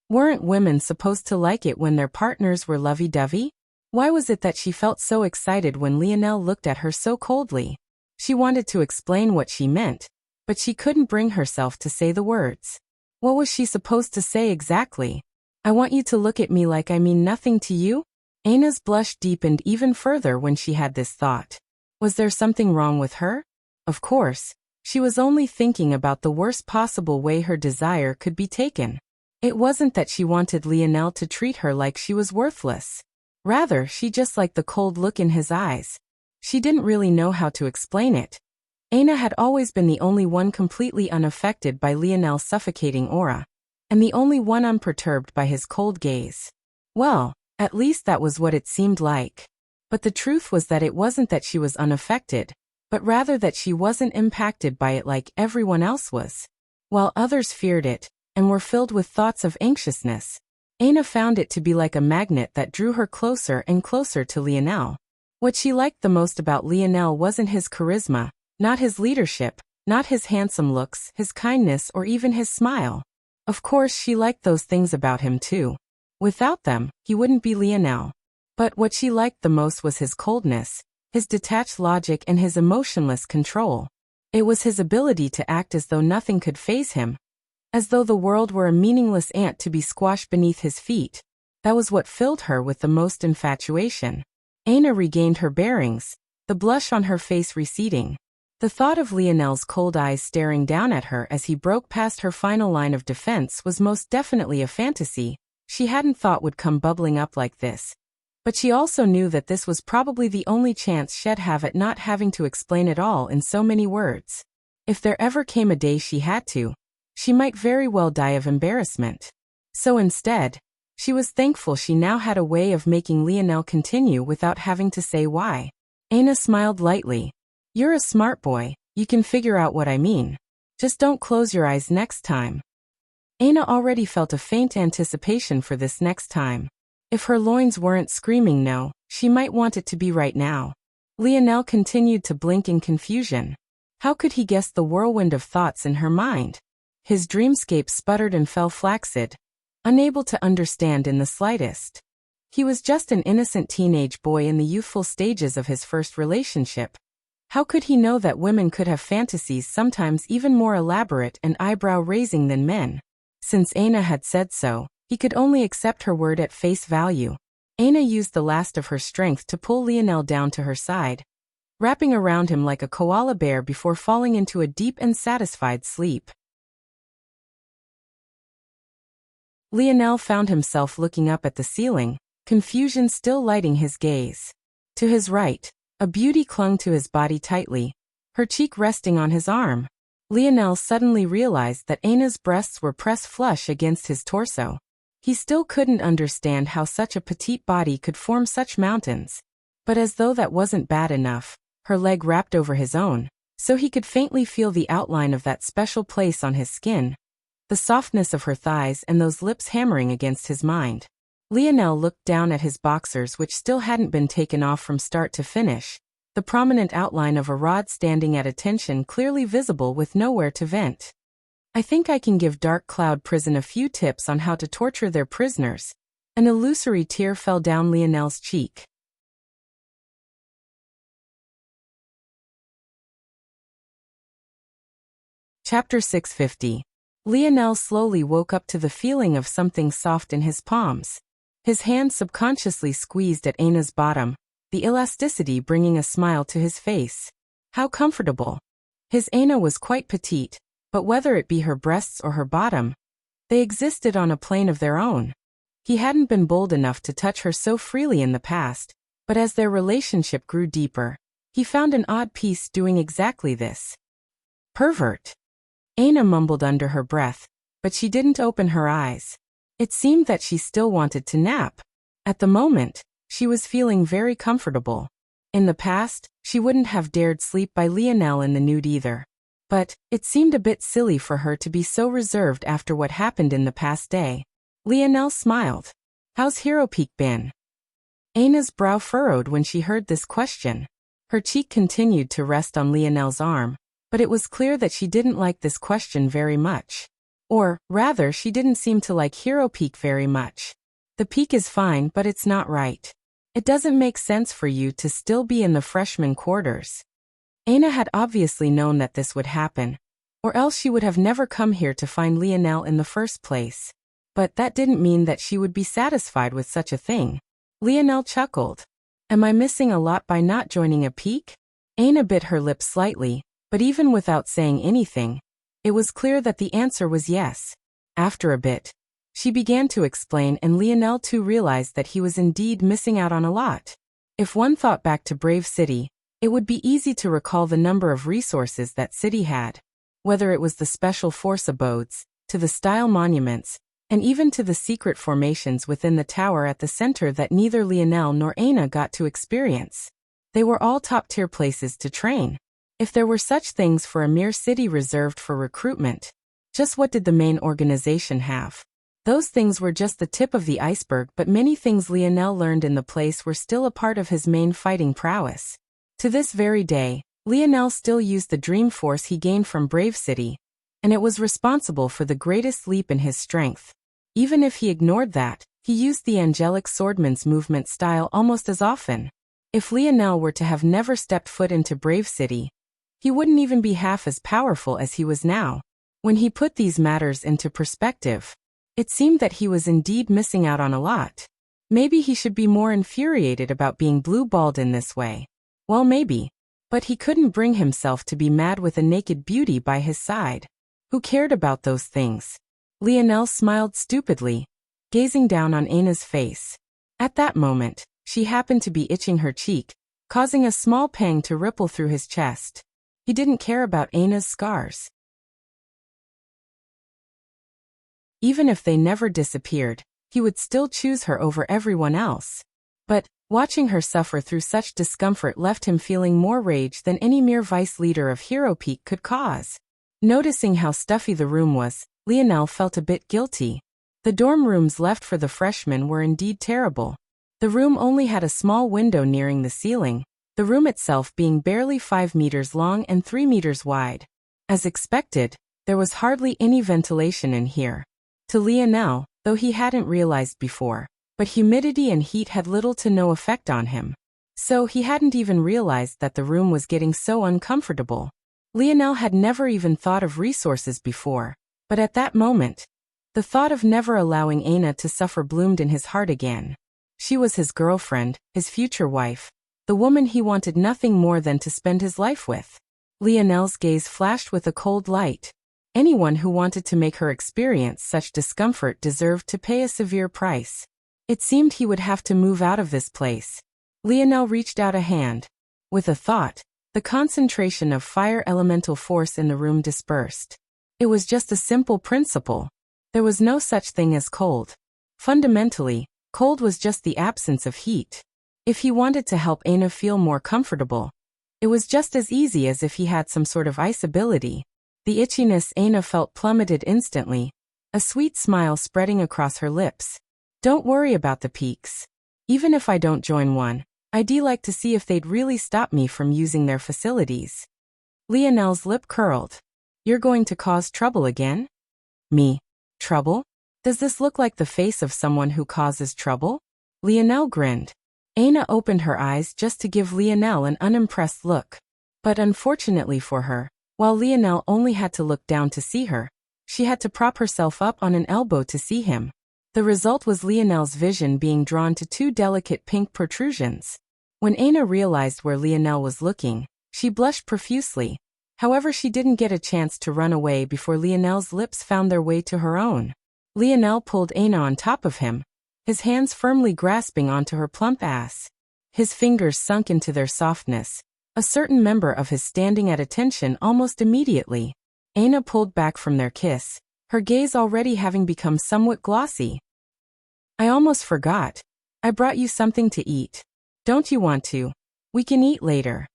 Speaker 1: Weren't women supposed to like it when their partners were lovey-dovey? Why was it that she felt so excited when Lionel looked at her so coldly? She wanted to explain what she meant, but she couldn't bring herself to say the words. What was she supposed to say exactly? "I want you to look at me like I mean nothing to you?" Aina's blush deepened even further when she had this thought. Was there something wrong with her? Of course, she was only thinking about the worst possible way her desire could be taken. It wasn't that she wanted Lionel to treat her like she was worthless. Rather, she just liked the cold look in his eyes. She didn't really know how to explain it. Aina had always been the only one completely unaffected by Lionel's suffocating aura, and the only one unperturbed by his cold gaze. Well, at least that was what it seemed like. But the truth was that it wasn't that she was unaffected, but rather that she wasn't impacted by it like everyone else was. While others feared it, and were filled with thoughts of anxiousness, Aina found it to be like a magnet that drew her closer and closer to Lionel. What she liked the most about Lionel wasn't his charisma, not his leadership, not his handsome looks, his kindness, or even his smile. Of course, she liked those things about him too. Without them, he wouldn't be Lionel. But what she liked the most was his coldness, his detached logic, and his emotionless control. It was his ability to act as though nothing could faze him, as though the world were a meaningless ant to be squashed beneath his feet. That was what filled her with the most infatuation. Aina regained her bearings, the blush on her face receding. The thought of Lionel's cold eyes staring down at her as he broke past her final line of defense was most definitely a fantasy she hadn't thought would come bubbling up like this. But she also knew that this was probably the only chance she'd have at not having to explain it all in so many words. If there ever came a day she had to, she might very well die of embarrassment. So instead, she was thankful she now had a way of making Lionel continue without having to say why. Aina smiled lightly. "You're a smart boy, you can figure out what I mean. Just don't close your eyes next time." Aina already felt a faint anticipation for this next time. If her loins weren't screaming no, she might want it to be right now. Lionel continued to blink in confusion. How could he guess the whirlwind of thoughts in her mind? His dreamscape sputtered and fell flaccid, unable to understand in the slightest. He was just an innocent teenage boy in the youthful stages of his first relationship. How could he know that women could have fantasies sometimes even more elaborate and eyebrow-raising than men? Since Aina had said so, he could only accept her word at face value. Aina used the last of her strength to pull Lionel down to her side. wrapping around him like a koala bear before falling into a deep and satisfied sleep. Lionel found himself looking up at the ceiling, confusion still lighting his gaze. To his right, a beauty clung to his body tightly, her cheek resting on his arm. Lionel suddenly realized that Anna's breasts were pressed flush against his torso. He still couldn't understand how such a petite body could form such mountains. But as though that wasn't bad enough, her leg wrapped over his own, so he could faintly feel the outline of that special place on his skin, the softness of her thighs and those lips hammering against his mind. Lionel looked down at his boxers, which still hadn't been taken off from start to finish, the prominent outline of a rod standing at attention clearly visible with nowhere to vent. I think I can give Dark Cloud Prison a few tips on how to torture their prisoners. An illusory tear fell down Lionel's cheek. Chapter 650. Lionel slowly woke up to the feeling of something soft in his palms. His hand subconsciously squeezed at Anna's bottom, the elasticity bringing a smile to his face. How comfortable. His Anna was quite petite, but whether it be her breasts or her bottom, they existed on a plane of their own. He hadn't been bold enough to touch her so freely in the past, but as their relationship grew deeper, he found an odd piece doing exactly this. Pervert. Anna mumbled under her breath, but she didn't open her eyes. It seemed that she still wanted to nap. At the moment, she was feeling very comfortable. In the past, she wouldn't have dared sleep by Lionel in the nude either. But it seemed a bit silly for her to be so reserved after what happened in the past day. Lionel smiled. How's Hero Peak been? Anna's brow furrowed when she heard this question. Her cheek continued to rest on Lionel's arm, but it was clear that she didn't like this question very much. Or, rather, she didn't seem to like Hero Peak very much. The peak is fine, but it's not right. It doesn't make sense for you to still be in the freshman quarters. Anna had obviously known that this would happen, or else she would have never come here to find Lionel in the first place. But that didn't mean that she would be satisfied with such a thing. Lionel chuckled. Am I missing a lot by not joining a peak? Anna bit her lips slightly, but even without saying anything, it was clear that the answer was yes. After a bit, she began to explain, and Lionel too realized that he was indeed missing out on a lot. If one thought back to Brave City, it would be easy to recall the number of resources that city had. Whether it was the special force abodes, to the style monuments, and even to the secret formations within the tower at the center that neither Lionel nor Anna got to experience. They were all top-tier places to train. If there were such things for a mere city reserved for recruitment, just what did the main organization have? Those things were just the tip of the iceberg, but many things Lionel learned in the place were still a part of his main fighting prowess. To this very day, Lionel still used the dream force he gained from Brave City, and it was responsible for the greatest leap in his strength. Even if he ignored that, he used the angelic swordman's movement style almost as often. If Lionel were to have never stepped foot into Brave City, he wouldn't even be half as powerful as he was now. When he put these matters into perspective, it seemed that he was indeed missing out on a lot. Maybe he should be more infuriated about being blue-balled in this way. Well, maybe. But he couldn't bring himself to be mad with a naked beauty by his side. Who cared about those things? Lionel smiled stupidly, gazing down on Anna's face. At that moment, she happened to be itching her cheek, causing a small pang to ripple through his chest. He didn't care about Anna's scars. Even if they never disappeared, he would still choose her over everyone else. But watching her suffer through such discomfort left him feeling more rage than any mere vice leader of Hero Peak could cause. Noticing how stuffy the room was, Lionel felt a bit guilty. The dorm rooms left for the freshmen were indeed terrible. The room only had a small window nearing the ceiling, the room itself being barely 5 meters long and 3 meters wide. As expected, there was hardly any ventilation in here. To Lionel, though he hadn't realized before, but humidity and heat had little to no effect on him. So he hadn't even realized that the room was getting so uncomfortable. Lionel had never even thought of resources before, but at that moment, the thought of never allowing Anna to suffer bloomed in his heart again. She was his girlfriend, his future wife, the woman he wanted nothing more than to spend his life with. Lionel's gaze flashed with a cold light. Anyone who wanted to make her experience such discomfort deserved to pay a severe price. It seemed he would have to move out of this place. Lionel reached out a hand. With a thought, the concentration of fire elemental force in the room dispersed. It was just a simple principle. There was no such thing as cold. Fundamentally, cold was just the absence of heat. If he wanted to help Aina feel more comfortable, it was just as easy as if he had some sort of ice ability. The itchiness Aina felt plummeted instantly, a sweet smile spreading across her lips. Don't worry about the peaks. Even if I don't join one, I'd like to see if they'd really stop me from using their facilities. Lionel's lip curled. You're going to cause trouble again? Me? Trouble? Does this look like the face of someone who causes trouble? Lionel grinned. Aina opened her eyes just to give Lionel an unimpressed look. But unfortunately for her, while Lionel only had to look down to see her, she had to prop herself up on an elbow to see him. The result was Lionel's vision being drawn to two delicate pink protrusions. When Aina realized where Lionel was looking, she blushed profusely. However, she didn't get a chance to run away before Lionel's lips found their way to her own. Lionel pulled Aina on top of him, his hands firmly grasping onto her plump ass. His fingers sunk into their softness, a certain member of his standing at attention almost immediately. Aina pulled back from their kiss, her gaze already having become somewhat glossy. I almost forgot. I brought you something to eat. Don't you want to? We can eat later.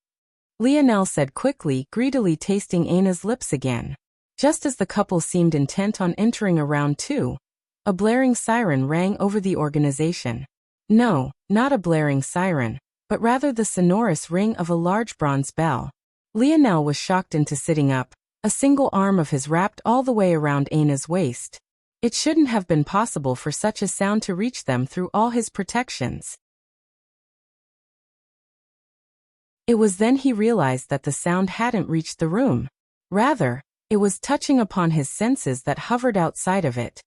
Speaker 1: Lionel said quickly, greedily tasting Aina's lips again. Just as the couple seemed intent on entering a round two, a blaring siren rang over the organization. No, not a blaring siren, but rather the sonorous ring of a large bronze bell. Lionel was shocked into sitting up, a single arm of his wrapped all the way around Aina's waist. It shouldn't have been possible for such a sound to reach them through all his protections. It was then he realized that the sound hadn't reached the room. Rather, it was touching upon his senses that hovered outside of it.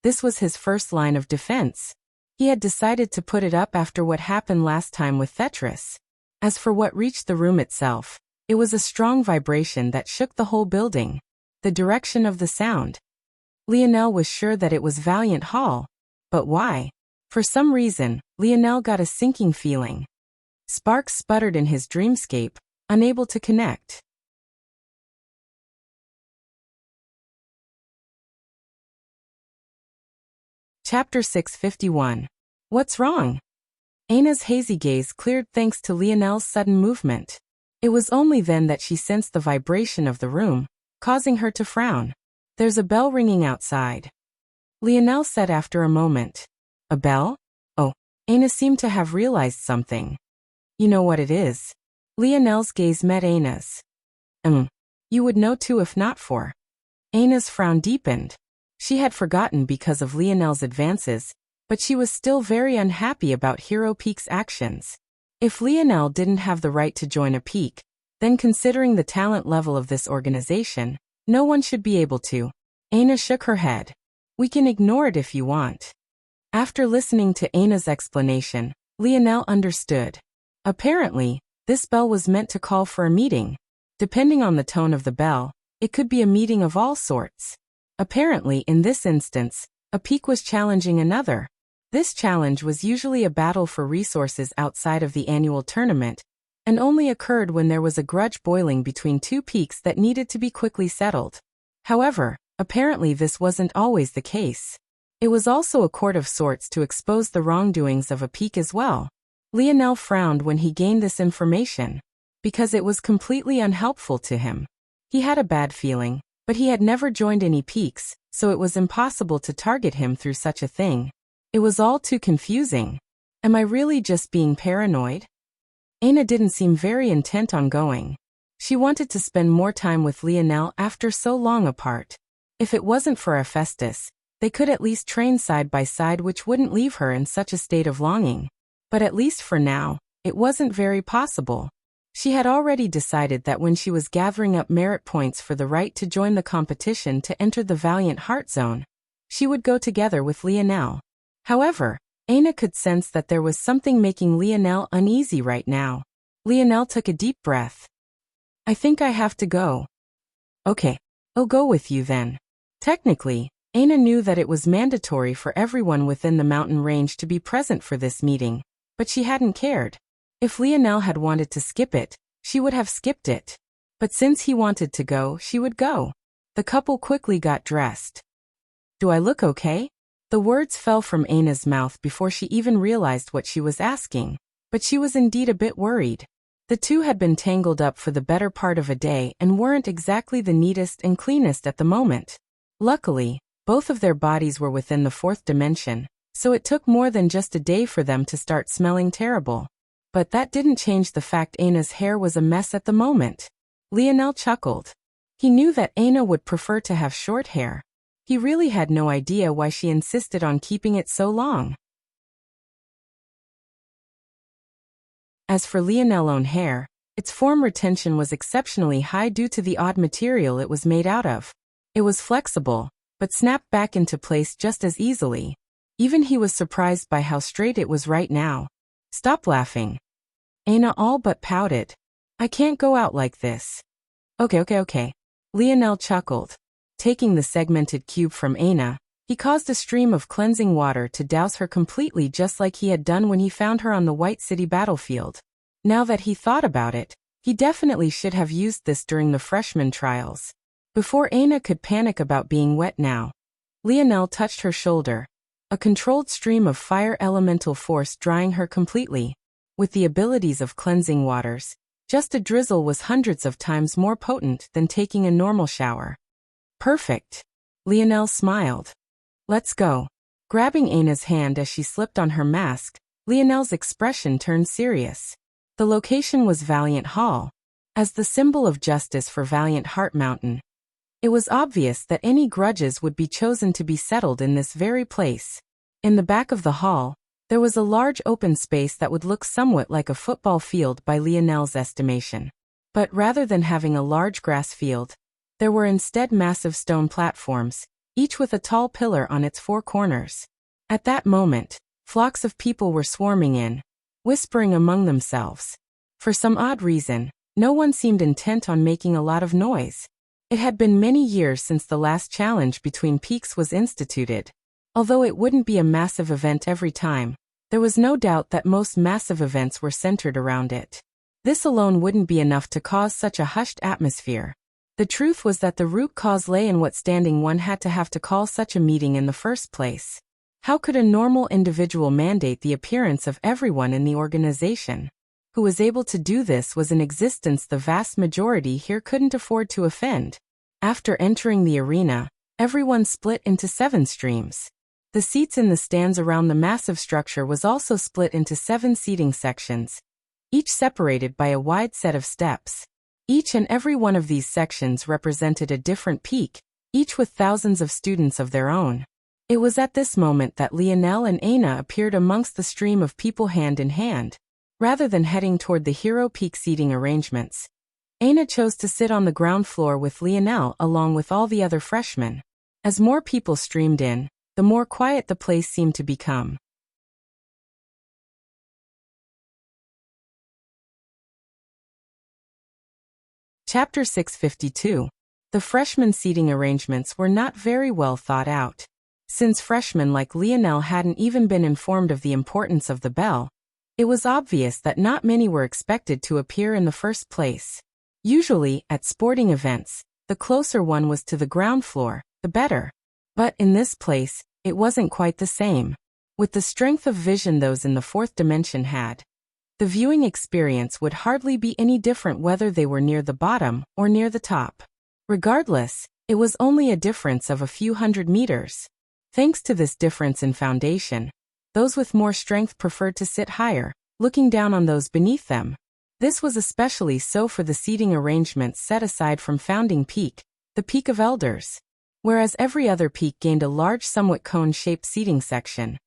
Speaker 1: This was his first line of defense. He had decided to put it up after what happened last time with Tetris. As for what reached the room itself, it was a strong vibration that shook the whole building. The direction of the sound. Lionel was sure that it was Valiant Hall. But why? For some reason, Lionel got a sinking feeling. Sparks sputtered in his dreamscape, unable to connect. Chapter 651. What's wrong? Aina's hazy gaze cleared thanks to Lionel's sudden movement. It was only then that she sensed the vibration of the room, causing her to frown. There's a bell ringing outside. Lionel said after a moment. A bell? Oh, Aina seemed to have realized something. You know what it is? Lionel's gaze met Aina's. You would know too if not for. Aina's frown deepened. She had forgotten because of Lionel's advances, but she was still very unhappy about Hero Peak's actions. If Lionel didn't have the right to join a peak, then considering the talent level of this organization, no one should be able to. Aina shook her head. We can ignore it if you want. After listening to Aina's explanation, Lionel understood. Apparently, this bell was meant to call for a meeting. Depending on the tone of the bell, it could be a meeting of all sorts. Apparently, in this instance, a peak was challenging another. This challenge was usually a battle for resources outside of the annual tournament, and only occurred when there was a grudge boiling between two peaks that needed to be quickly settled. However, apparently this wasn't always the case. It was also a court of sorts to expose the wrongdoings of a peak as well. Lionel frowned when he gained this information, because it was completely unhelpful to him. He had a bad feeling, but he had never joined any peaks, so it was impossible to target him through such a thing. It was all too confusing. Am I really just being paranoid? Aina didn't seem very intent on going. She wanted to spend more time with Lionel after so long apart. If it wasn't for Hephaestus, they could at least train side by side, which wouldn't leave her in such a state of longing. But at least for now, it wasn't very possible. She had already decided that when she was gathering up merit points for the right to join the competition to enter the Valiant Heart Zone, she would go together with Lionel. However, Aina could sense that there was something making Lionel uneasy right now. Lionel took a deep breath. I think I have to go. Okay, I'll go with you then. Technically, Aina knew that it was mandatory for everyone within the mountain range to be present for this meeting, but she hadn't cared. If Lionel had wanted to skip it, she would have skipped it. But since he wanted to go, she would go. The couple quickly got dressed. Do I look okay? The words fell from Aina's mouth before she even realized what she was asking, but she was indeed a bit worried. The two had been tangled up for the better part of a day and weren't exactly the neatest and cleanest at the moment. Luckily, both of their bodies were within the fourth dimension, so it took more than just a day for them to start smelling terrible. But that didn't change the fact Aina's hair was a mess at the moment. Lionel chuckled. He knew that Aina would prefer to have short hair. He really had no idea why she insisted on keeping it so long. As for Lionel's own hair, its form retention was exceptionally high due to the odd material it was made out of. It was flexible, but snapped back into place just as easily. Even he was surprised by how straight it was right now. Stop laughing. Aina all but pouted. I can't go out like this. Okay. Lionel chuckled. Taking the segmented cube from Aina, he caused a stream of cleansing water to douse her completely just like he had done when he found her on the White City battlefield. Now that he thought about it, he definitely should have used this during the freshman trials. Before Aina could panic about being wet now, Lionel touched her shoulder, a controlled stream of fire elemental force drying her completely. With the abilities of cleansing waters, just a drizzle was hundreds of times more potent than taking a normal shower. Perfect. Lionel smiled. Let's go. Grabbing Aina's hand as she slipped on her mask, Lionel's expression turned serious. The location was Valiant Hall. As the symbol of justice for Valiant Heart Mountain, it was obvious that any grudges would be chosen to be settled in this very place. In the back of the hall, there was a large open space that would look somewhat like a football field by Lionel's estimation. But rather than having a large grass field, there were instead massive stone platforms, each with a tall pillar on its four corners. At that moment, flocks of people were swarming in, whispering among themselves. For some odd reason, no one seemed intent on making a lot of noise. It had been many years since the last challenge between peaks was instituted. Although it wouldn't be a massive event every time, there was no doubt that most massive events were centered around it. This alone wouldn't be enough to cause such a hushed atmosphere. The truth was that the root cause lay in what standing one had to have to call such a meeting in the first place. How could a normal individual mandate the appearance of everyone in the organization? Who was able to do this was an existence the vast majority here couldn't afford to offend. After entering the arena, everyone split into 7 streams. The seats in the stands around the massive structure was also split into 7 seating sections, each separated by a wide set of steps. Each and every one of these sections represented a different peak, each with thousands of students of their own. It was at this moment that Lionel and Aina appeared amongst the stream of people hand in hand. Rather than heading toward the Hero Peak seating arrangements, Aina chose to sit on the ground floor with Lionel along with all the other freshmen. As more people streamed in, the more quiet the place seemed to become. Chapter 652. The freshman seating arrangements were not very well thought out. Since freshmen like Lionel hadn't even been informed of the importance of the bell, it was obvious that not many were expected to appear in the first place. Usually, at sporting events, the closer one was to the ground floor, the better. But in this place, it wasn't quite the same. With the strength of vision those in the fourth dimension had, the viewing experience would hardly be any different whether they were near the bottom or near the top. Regardless, it was only a difference of a few hundred meters. Thanks to this difference in foundation, those with more strength preferred to sit higher, looking down on those beneath them. This was especially so for the seating arrangements set aside from Founding Peak, the Peak of Elders. Whereas every other peak gained a large somewhat cone-shaped seating section,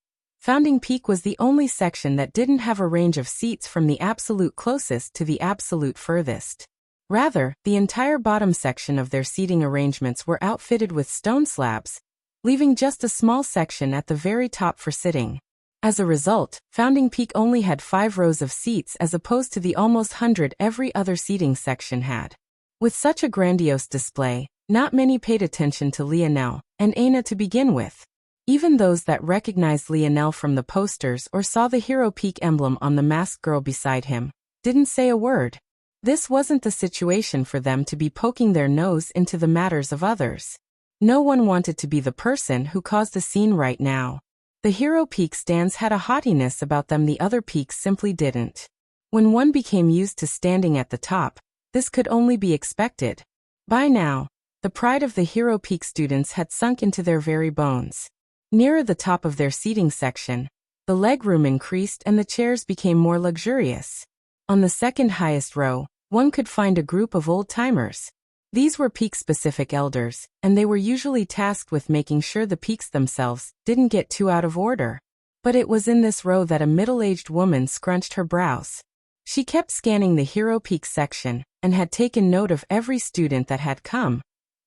Speaker 1: Founding Peak was the only section that didn't have a range of seats from the absolute closest to the absolute furthest. Rather, the entire bottom section of their seating arrangements were outfitted with stone slabs, leaving just a small section at the very top for sitting. As a result, Founding Peak only had 5 rows of seats as opposed to the almost 100 every other seating section had. With such a grandiose display, not many paid attention to Lionel and Aina to begin with. Even those that recognized Lionel from the posters or saw the Hero Peak emblem on the masked girl beside him didn't say a word. This wasn't the situation for them to be poking their nose into the matters of others. No one wanted to be the person who caused the scene right now. The Hero Peak stands had a haughtiness about them the other peaks simply didn't. When one became used to standing at the top, this could only be expected. By now, the pride of the Hero Peak students had sunk into their very bones. Nearer the top of their seating section, the legroom increased and the chairs became more luxurious. On the second highest row, one could find a group of old-timers. These were peak-specific elders, and they were usually tasked with making sure the peaks themselves didn't get too out of order. But it was in this row that a middle-aged woman scrunched her brows. She kept scanning the Hero Peak section and had taken note of every student that had come,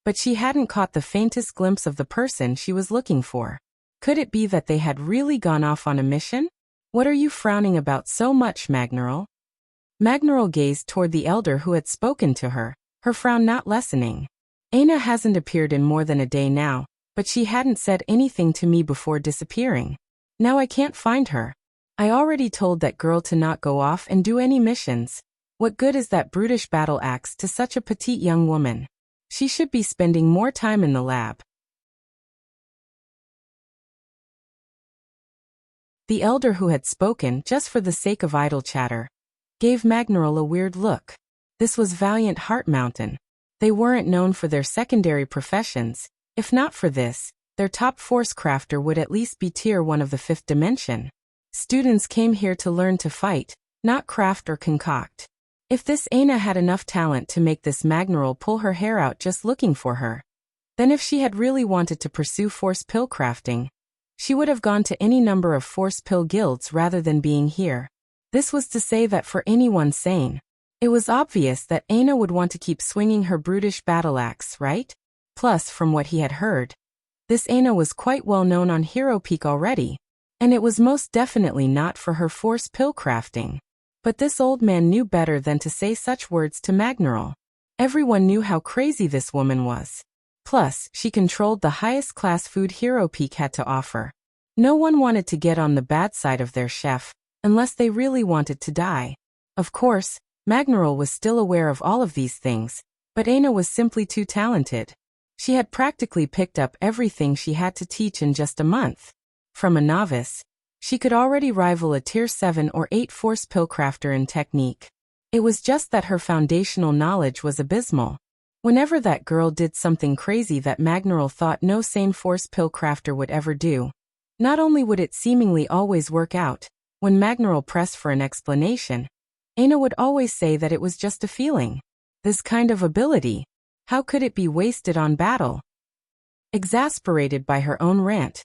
Speaker 1: but she hadn't caught the faintest glimpse of the person she was looking for. Could it be that they had really gone off on a mission? What are you frowning about so much, Magneral? Magneral gazed toward the elder who had spoken to her, her frown not lessening. Aina hasn't appeared in more than a day now, but she hadn't said anything to me before disappearing. Now I can't find her. I already told that girl to not go off and do any missions. What good is that brutish battle axe to such a petite young woman? She should be spending more time in the lab. The elder who had spoken just for the sake of idle chatter gave Magneral a weird look. This was Valiant Heart Mountain. They weren't known for their secondary professions. If not for this, their top force crafter would at least be tier 1 of the 5th dimension. Students came here to learn to fight, not craft or concoct. If this Aina had enough talent to make this Magneral pull her hair out just looking for her, then if she had really wanted to pursue force pill crafting, she would have gone to any number of force pill guilds rather than being here. This was to say that for anyone sane, it was obvious that Aina would want to keep swinging her brutish battle axe, right? Plus, from what he had heard, this Aina was quite well known on Hero Peak already, and it was most definitely not for her force pill crafting. But this old man knew better than to say such words to Magneral. Everyone knew how crazy this woman was. Plus, she controlled the highest class food Hero Peak had to offer. No one wanted to get on the bad side of their chef, unless they really wanted to die. Of course, Magneral was still aware of all of these things, but Aina was simply too talented. She had practically picked up everything she had to teach in just a month. From a novice, she could already rival a tier 7 or 8 force pill crafter in technique. It was just that her foundational knowledge was abysmal. Whenever that girl did something crazy that Magneral thought no sane force pill crafter would ever do, not only would it seemingly always work out, when Magneral pressed for an explanation, Aina would always say that it was just a feeling. This kind of ability, how could it be wasted on battle? Exasperated by her own rant,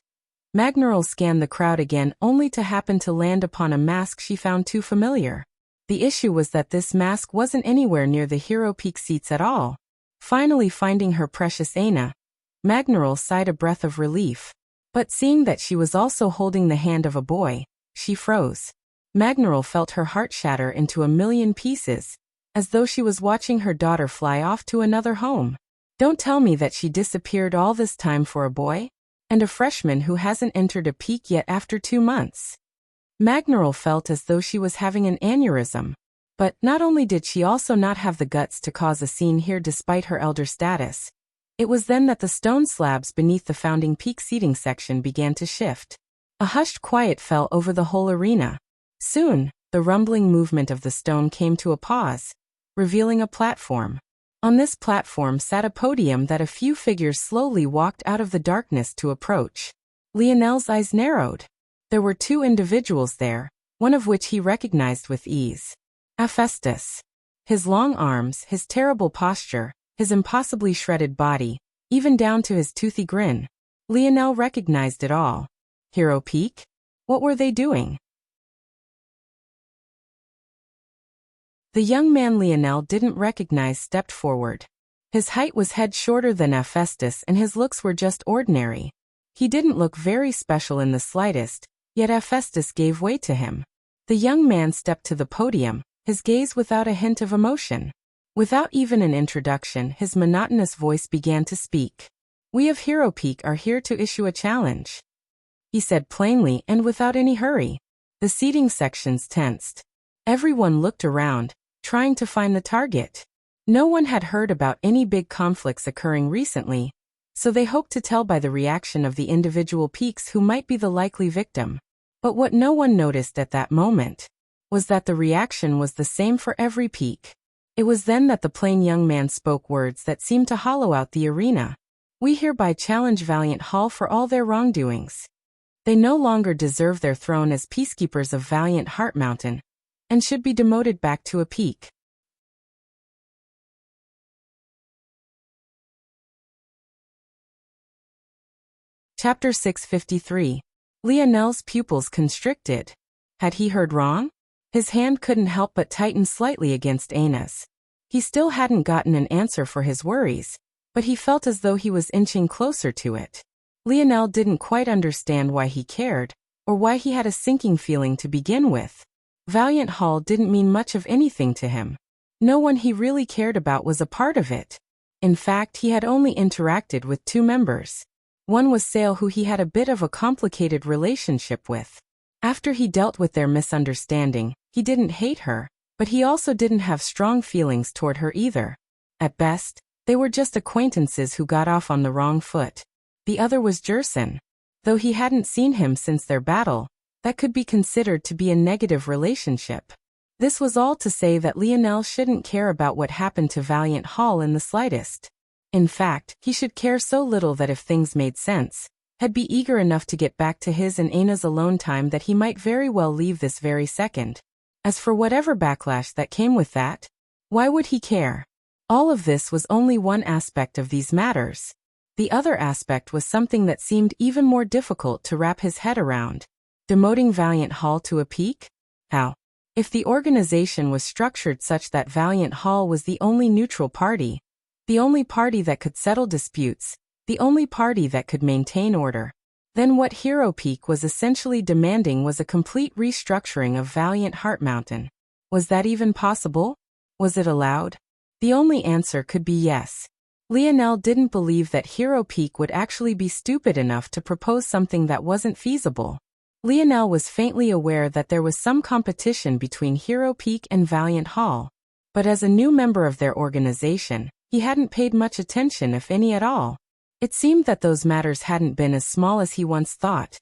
Speaker 1: Magneral scanned the crowd again only to happen to land upon a mask she found too familiar. The issue was that this mask wasn't anywhere near the Hero Peak seats at all. Finally finding her precious Aina, Magneral sighed a breath of relief. But seeing that she was also holding the hand of a boy, she froze. Magneral felt her heart shatter into a million pieces, as though she was watching her daughter fly off to another home. Don't tell me that she disappeared all this time for a boy? And a freshman who hasn't entered a peak yet after 2 months. Magneral felt as though she was having an aneurysm. But not only did she also not have the guts to cause a scene here despite her elder status, it was then that the stone slabs beneath the Founding Peak seating section began to shift. A hushed quiet fell over the whole arena. Soon, the rumbling movement of the stone came to a pause, revealing a platform. On this platform sat a podium that a few figures slowly walked out of the darkness to approach. Lionel's eyes narrowed. There were 2 individuals there, one of which he recognized with ease. Hephaestus. His long arms, his terrible posture, his impossibly shredded body, even down to his toothy grin. Lionel recognized it all. Hero Peak? What were they doing? The young man Lionel didn't recognize stepped forward. His height was head shorter than Hephaestus and his looks were just ordinary. He didn't look very special in the slightest, Yet Hephaestus gave way to him. The young man stepped to the podium, his gaze without a hint of emotion. Without even an introduction, his monotonous voice began to speak. "We of Hero Peak are here to issue a challenge," he said plainly and without any hurry. The seating sections tensed. Everyone looked around, trying to find the target. No one had heard about any big conflicts occurring recently, so they hoped to tell by the reaction of the individual peaks who might be the likely victim. But what no one noticed at that moment was that the reaction was the same for every peak. It was then that the plain young man spoke words that seemed to hollow out the arena. "We hereby challenge Valiant Hall for all their wrongdoings. They no longer deserve their throne as peacekeepers of Valiant Heart Mountain, and should be demoted back to a peak." Chapter 653. Lionel's pupils constricted. Had he heard wrong? His hand couldn't help but tighten slightly against Anna's. He still hadn't gotten an answer for his worries, but he felt as though he was inching closer to it. Lionel didn't quite understand why he cared, or why he had a sinking feeling to begin with. Valiant Hall didn't mean much of anything to him. No one he really cared about was a part of it. In fact, he had only interacted with 2 members. One was Sale, who he had a bit of a complicated relationship with. After he dealt with their misunderstanding, he didn't hate her, but he also didn't have strong feelings toward her either. At best, they were just acquaintances who got off on the wrong foot. The other was Jerson. Though he hadn't seen him since their battle, that could be considered to be a negative relationship. This was all to say that Lionel shouldn't care about what happened to Valiant Hall in the slightest. In fact, he should care so little that if things made sense, he'd be eager enough to get back to his and Anna's alone time that he might very well leave this very second. As for whatever backlash that came with that, why would he care? All of this was only one aspect of these matters. The other aspect was something that seemed even more difficult to wrap his head around. Demoting Valiant Hall to a peak? How? If the organization was structured such that Valiant Hall was the only neutral party, the only party that could settle disputes, the only party that could maintain order, then what Hero Peak was essentially demanding was a complete restructuring of Valiant Heart Mountain. Was that even possible? Was it allowed? The only answer could be yes. Lionel didn't believe that Hero Peak would actually be stupid enough to propose something that wasn't feasible. Lionel was faintly aware that there was some competition between Hero Peak and Valiant Hall, but as a new member of their organization, he hadn't paid much attention, if any at all. It seemed that those matters hadn't been as small as he once thought.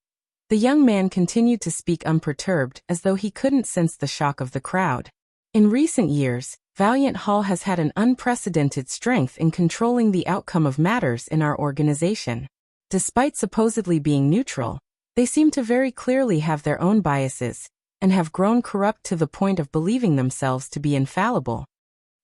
Speaker 1: The young man continued to speak unperturbed, as though he couldn't sense the shock of the crowd. In recent years, Valiant Hall has had an unprecedented strength in controlling the outcome of matters in our organization. Despite supposedly being neutral, they seem to very clearly have their own biases, and have grown corrupt to the point of believing themselves to be infallible.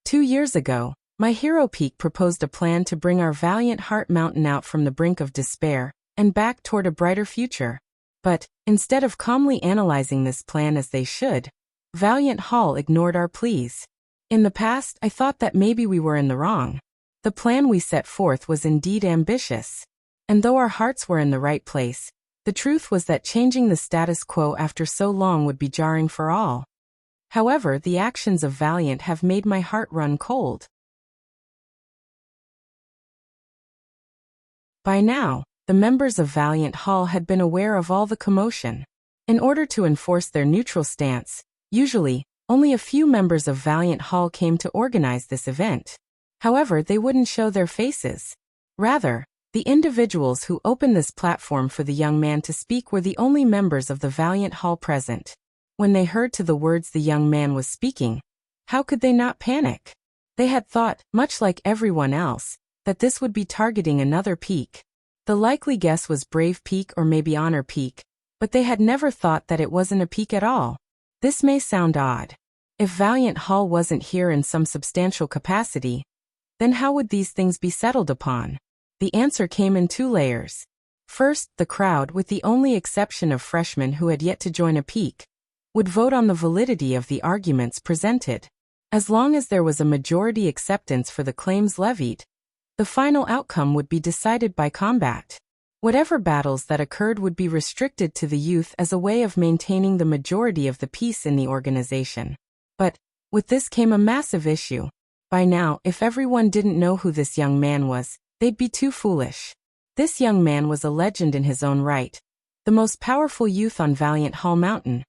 Speaker 1: 2 years ago, my Hero Peak proposed a plan to bring our Valiant Heart Mountain out from the brink of despair, and back toward a brighter future. But, instead of calmly analyzing this plan as they should, Valiant Hall ignored our pleas. In the past, I thought that maybe we were in the wrong. The plan we set forth was indeed ambitious. And though our hearts were in the right place, the truth was that changing the status quo after so long would be jarring for all. However, the actions of Valiant have made my heart run cold. By now, the members of Valiant Hall had been aware of all the commotion. In order to enforce their neutral stance, usually, only a few members of Valiant Hall came to organize this event. However, they wouldn't show their faces. Rather, the individuals who opened this platform for the young man to speak were the only members of the Valiant Hall present. When they heard to the words the young man was speaking, how could they not panic? They had thought, much like everyone else, that this would be targeting another peak. The likely guess was Brave Peak or maybe Honor Peak, but they had never thought that it wasn't a peak at all. This may sound odd. If Valiant Hall wasn't here in some substantial capacity, then how would these things be settled upon? The answer came in 2 layers. First, the crowd, with the only exception of freshmen who had yet to join a peak, would vote on the validity of the arguments presented. As long as there was a majority acceptance for the claims levied, the final outcome would be decided by combat. Whatever battles that occurred would be restricted to the youth as a way of maintaining the majority of the peace in the organization. But, with this came a massive issue. By now, if everyone didn't know who this young man was, they'd be too foolish. This young man was a legend in his own right. The most powerful youth on Valiant Hall Mountain.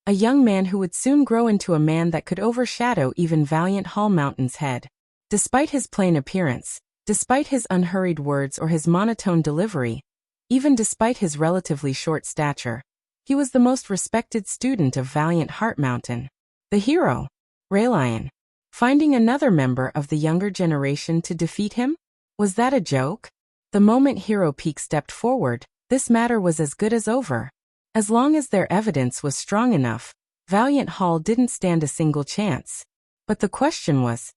Speaker 1: A young man who would soon grow into a man that could overshadow even Valiant Hall Mountain's head. Despite his plain appearance, despite his unhurried words or his monotone delivery, even despite his relatively short stature, he was the most respected student of Valiant Heart Mountain. The hero, Raylion. Finding another member of the younger generation to defeat him? Was that a joke? The moment Hero Peak stepped forward, this matter was as good as over. As long as their evidence was strong enough, Valiant Hall didn't stand a single chance. But the question was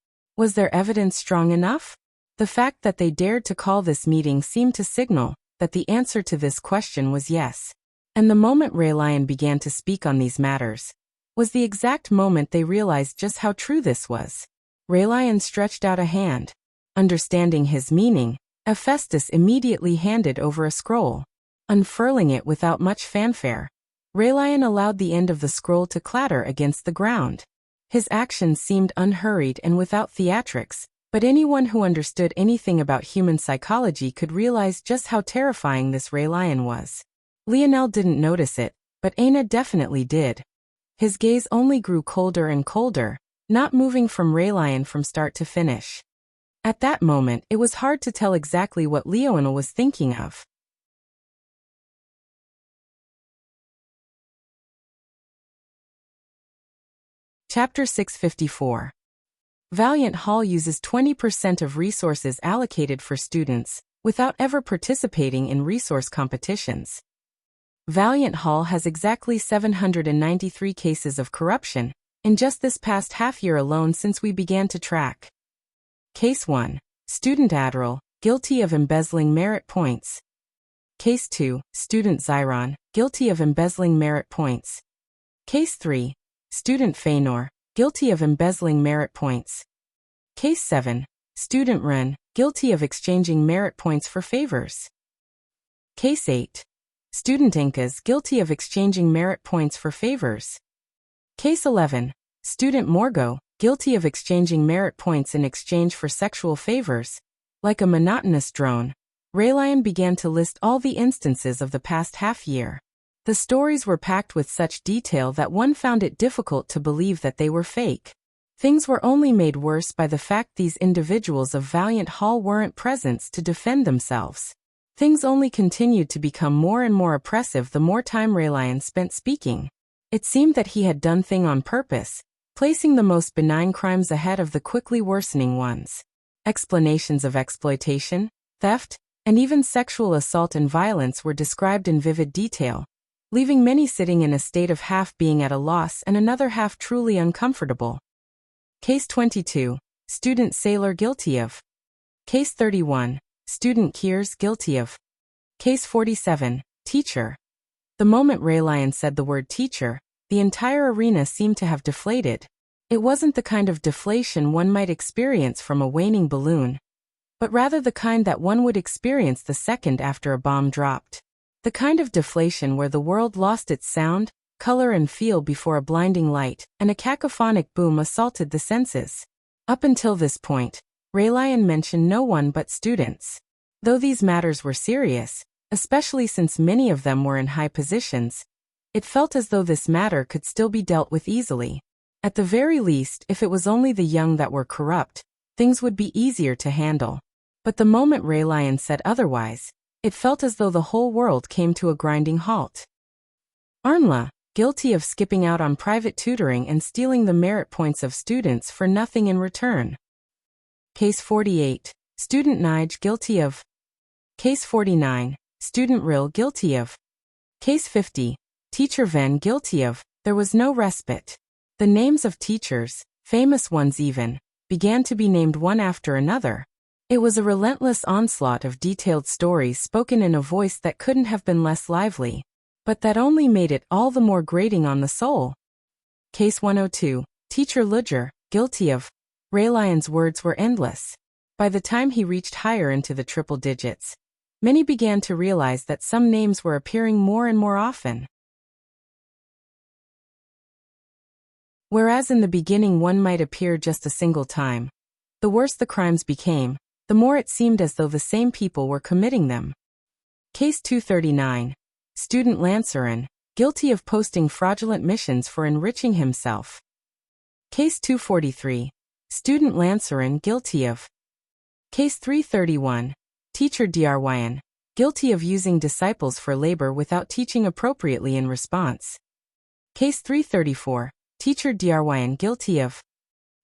Speaker 1: their evidence strong enough? The fact that they dared to call this meeting seemed to signal that the answer to this question was yes. And the moment Raylion began to speak on these matters was the exact moment they realized just how true this was. Raylion stretched out a hand. Understanding his meaning, Hephaestus immediately handed over a scroll. Unfurling it without much fanfare, Raylion allowed the end of the scroll to clatter against the ground. His actions seemed unhurried and without theatrics, but anyone who understood anything about human psychology could realize just how terrifying this Raylion was. Lionel didn't notice it, but Aina definitely did. His gaze only grew colder and colder, not moving from Raylion from start to finish. At that moment, it was hard to tell exactly what Lionel was thinking of. Chapter 654. Valiant Hall uses 20% of resources allocated for students, without ever participating in resource competitions. Valiant Hall has exactly 793 cases of corruption, in just this past half year alone since we began to track. Case 1. Student Adderall, guilty of embezzling merit points. Case 2. Student Zyron, guilty of embezzling merit points. Case 3. Student Feanor, guilty of embezzling merit points. Case 7. Student Ren, guilty of exchanging merit points for favors. Case 8. Student Incas, guilty of exchanging merit points for favors. Case 11. Student Morgo, guilty of exchanging merit points in exchange for sexual favors. Like a monotonous drone, Raylion began to list all the instances of the past half year. The stories were packed with such detail that one found it difficult to believe that they were fake. Things were only made worse by the fact these individuals of Valiant Hall weren't present to defend themselves. Things only continued to become more and more oppressive the more time Raylion spent speaking. It seemed that he had done things on purpose, placing the most benign crimes ahead of the quickly worsening ones. Explanations of exploitation, theft, and even sexual assault and violence were described in vivid detail, leaving many sitting in a state of half being at a loss and another half truly uncomfortable. Case 22. Student Sailor, guilty of. Case 31. Student Kiers, guilty of. Case 47. Teacher. The moment Raylion said the word teacher, the entire arena seemed to have deflated. It wasn't the kind of deflation one might experience from a waning balloon, but rather the kind that one would experience the second after a bomb dropped. The kind of deflation where the world lost its sound, color and feel before a blinding light, and a cacophonic boom assaulted the senses. Up until this point, Raylion mentioned no one but students. Though these matters were serious, especially since many of them were in high positions, it felt as though this matter could still be dealt with easily. At the very least, if it was only the young that were corrupt, things would be easier to handle. But the moment Raylion said otherwise, it felt as though the whole world came to a grinding halt. Arnla, guilty of skipping out on private tutoring and stealing the merit points of students for nothing in return. Case 48. Student Nige, guilty of. Case 49. Student Ril, guilty of. Case 50. Teacher Ven, guilty of. There was no respite. The names of teachers, famous ones even, began to be named one after another. It was a relentless onslaught of detailed stories spoken in a voice that couldn't have been less lively, but that only made it all the more grating on the soul. Case 102. Teacher Ludger, guilty of. Raylion's words were endless. By the time he reached higher into the triple digits, many began to realize that some names were appearing more and more often. Whereas in the beginning one might appear just a single time, the worse the crimes became, the more it seemed as though the same people were committing them. Case 239. Student Lancerin, guilty of posting fraudulent missions for enriching himself. Case 243. Student Lancerin guilty of. Case 331. Teacher Dryn, guilty of using disciples for labor without teaching appropriately in response. Case 334. Teacher Dryn guilty of.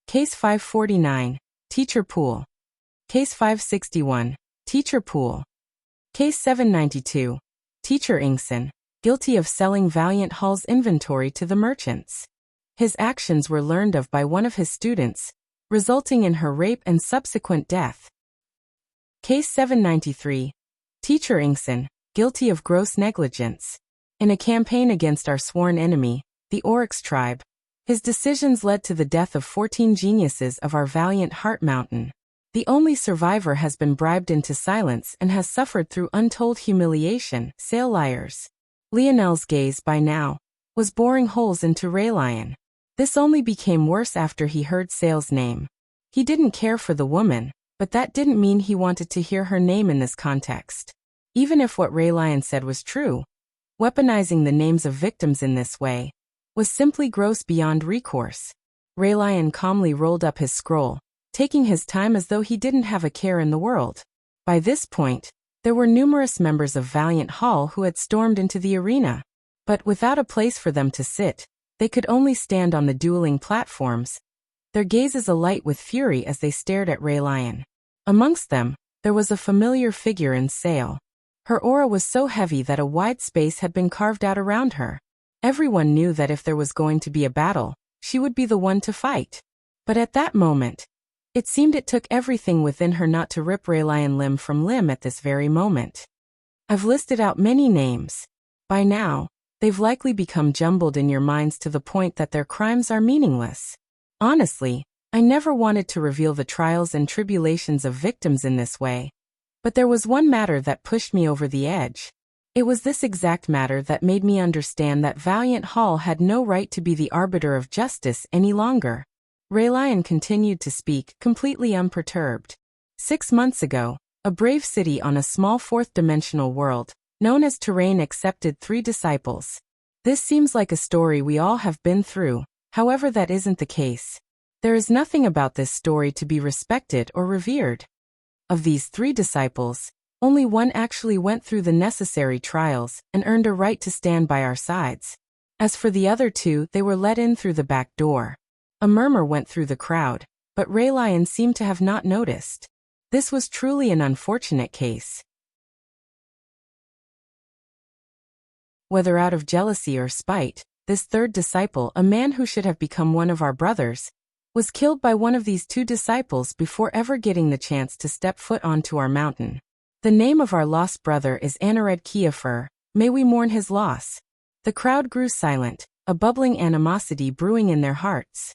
Speaker 1: Case 549. Teacher Pool. Case 561. Teacher Pool. Case 792. Teacher Ingson, guilty of selling Valiant Hall's inventory to the merchants. His actions were learned of by one of his students, resulting in her rape and subsequent death. Case 793. Teacher Ingson, guilty of gross negligence. In a campaign against our sworn enemy, the Oryx tribe, his decisions led to the death of 14 geniuses of our valiant Heart Mountain. The only survivor has been bribed into silence and has suffered through untold humiliation. Sale liars. Lionel's gaze, by now, was boring holes into Raylion. This only became worse after he heard Sale's name. He didn't care for the woman, but that didn't mean he wanted to hear her name in this context. Even if what Raylion said was true, weaponizing the names of victims in this way was simply gross beyond recourse. Raylion calmly rolled up his scroll, taking his time as though he didn't have a care in the world. By this point, there were numerous members of Valiant Hall who had stormed into the arena. But without a place for them to sit, they could only stand on the dueling platforms, their gazes alight with fury as they stared at Raylion. Amongst them, there was a familiar figure in Sale. Her aura was so heavy that a wide space had been carved out around her. Everyone knew that if there was going to be a battle, she would be the one to fight. But at that moment, it seemed it took everything within her not to rip Raylion limb from limb at this very moment. I've listed out many names. By now, they've likely become jumbled in your minds to the point that their crimes are meaningless. Honestly, I never wanted to reveal the trials and tribulations of victims in this way. But there was one matter that pushed me over the edge. It was this exact matter that made me understand that Valiant Hall had no right to be the arbiter of justice any longer. Raylion continued to speak, completely unperturbed. 6 months ago, a brave city on a small fourth-dimensional world, known as Terrain, accepted 3 disciples. This seems like a story we all have been through, however that isn't the case. There is nothing about this story to be respected or revered. Of these 3 disciples, only one actually went through the necessary trials and earned a right to stand by our sides. As for the other 2, they were let in through the back door. A murmur went through the crowd, but Raylion seemed to have not noticed. This was truly an unfortunate case. Whether out of jealousy or spite, this 3rd disciple, a man who should have become one of our brothers, was killed by one of these 2 disciples before ever getting the chance to step foot onto our mountain. The name of our lost brother is Anared Kiefer. May we mourn his loss. The crowd grew silent, a bubbling animosity brewing in their hearts.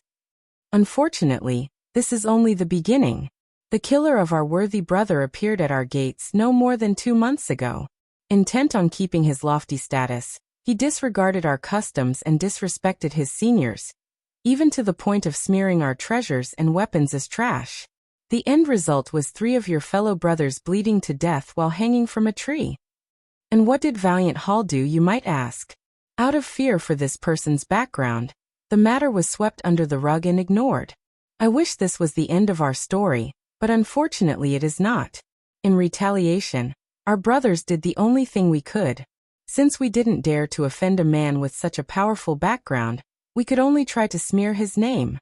Speaker 1: Unfortunately, this is only the beginning. The killer of our worthy brother appeared at our gates no more than 2 months ago. Intent on keeping his lofty status, he disregarded our customs and disrespected his seniors, even to the point of smearing our treasures and weapons as trash. The end result was 3 of your fellow brothers bleeding to death while hanging from a tree. And what did Valiant Hall do, you might ask? Out of fear for this person's background, the matter was swept under the rug and ignored. I wish this was the end of our story, but unfortunately it is not. In retaliation, our brothers did the only thing we could. Since we didn't dare to offend a man with such a powerful background, we could only try to smear his name.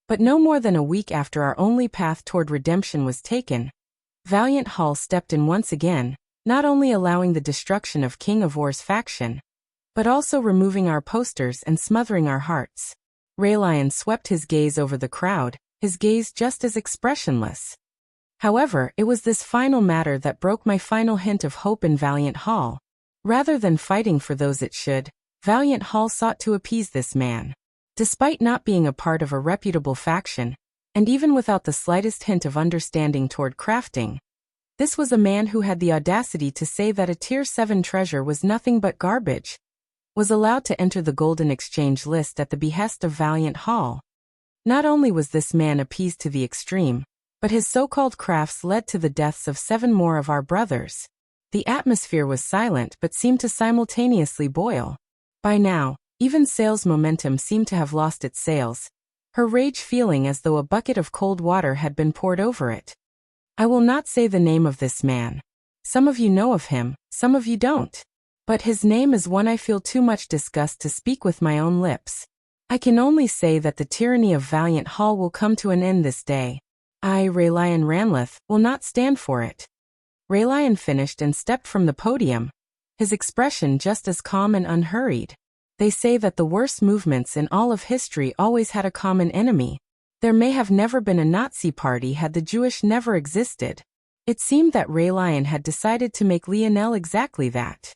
Speaker 1: But no more than a week after our only path toward redemption was taken, Valiant Hall stepped in once again, not only allowing the destruction of King of War's faction, but also removing our posters and smothering our hearts. Raylion swept his gaze over the crowd, his gaze just as expressionless. However, it was this final matter that broke my final hint of hope in Valiant Hall. Rather than fighting for those it should, Valiant Hall sought to appease this man. Despite not being a part of a reputable faction, and even without the slightest hint of understanding toward crafting, This was a man who had the audacity to say that a Tier 7 treasure was nothing but garbage, was allowed to enter the Golden Exchange list at the behest of Valiant Hall. Not only was this man appeased to the extreme, but his so-called crafts led to the deaths of 7 more of our brothers. The atmosphere was silent but seemed to simultaneously boil. By now, even sales momentum seemed to have lost its sails, her rage feeling as though a bucket of cold water had been poured over it. I will not say the name of this man. Some of you know of him, some of you don't. But his name is one I feel too much disgust to speak with my own lips. I can only say that the tyranny of Valiant Hall will come to an end this day. I, Raylion Ranlith, will not stand for it. Raylion finished and stepped from the podium, his expression just as calm and unhurried. They say that the worst movements in all of history always had a common enemy. There may have never been a Nazi party had the Jewish never existed. It seemed that Raylion had decided to make Lionel exactly that.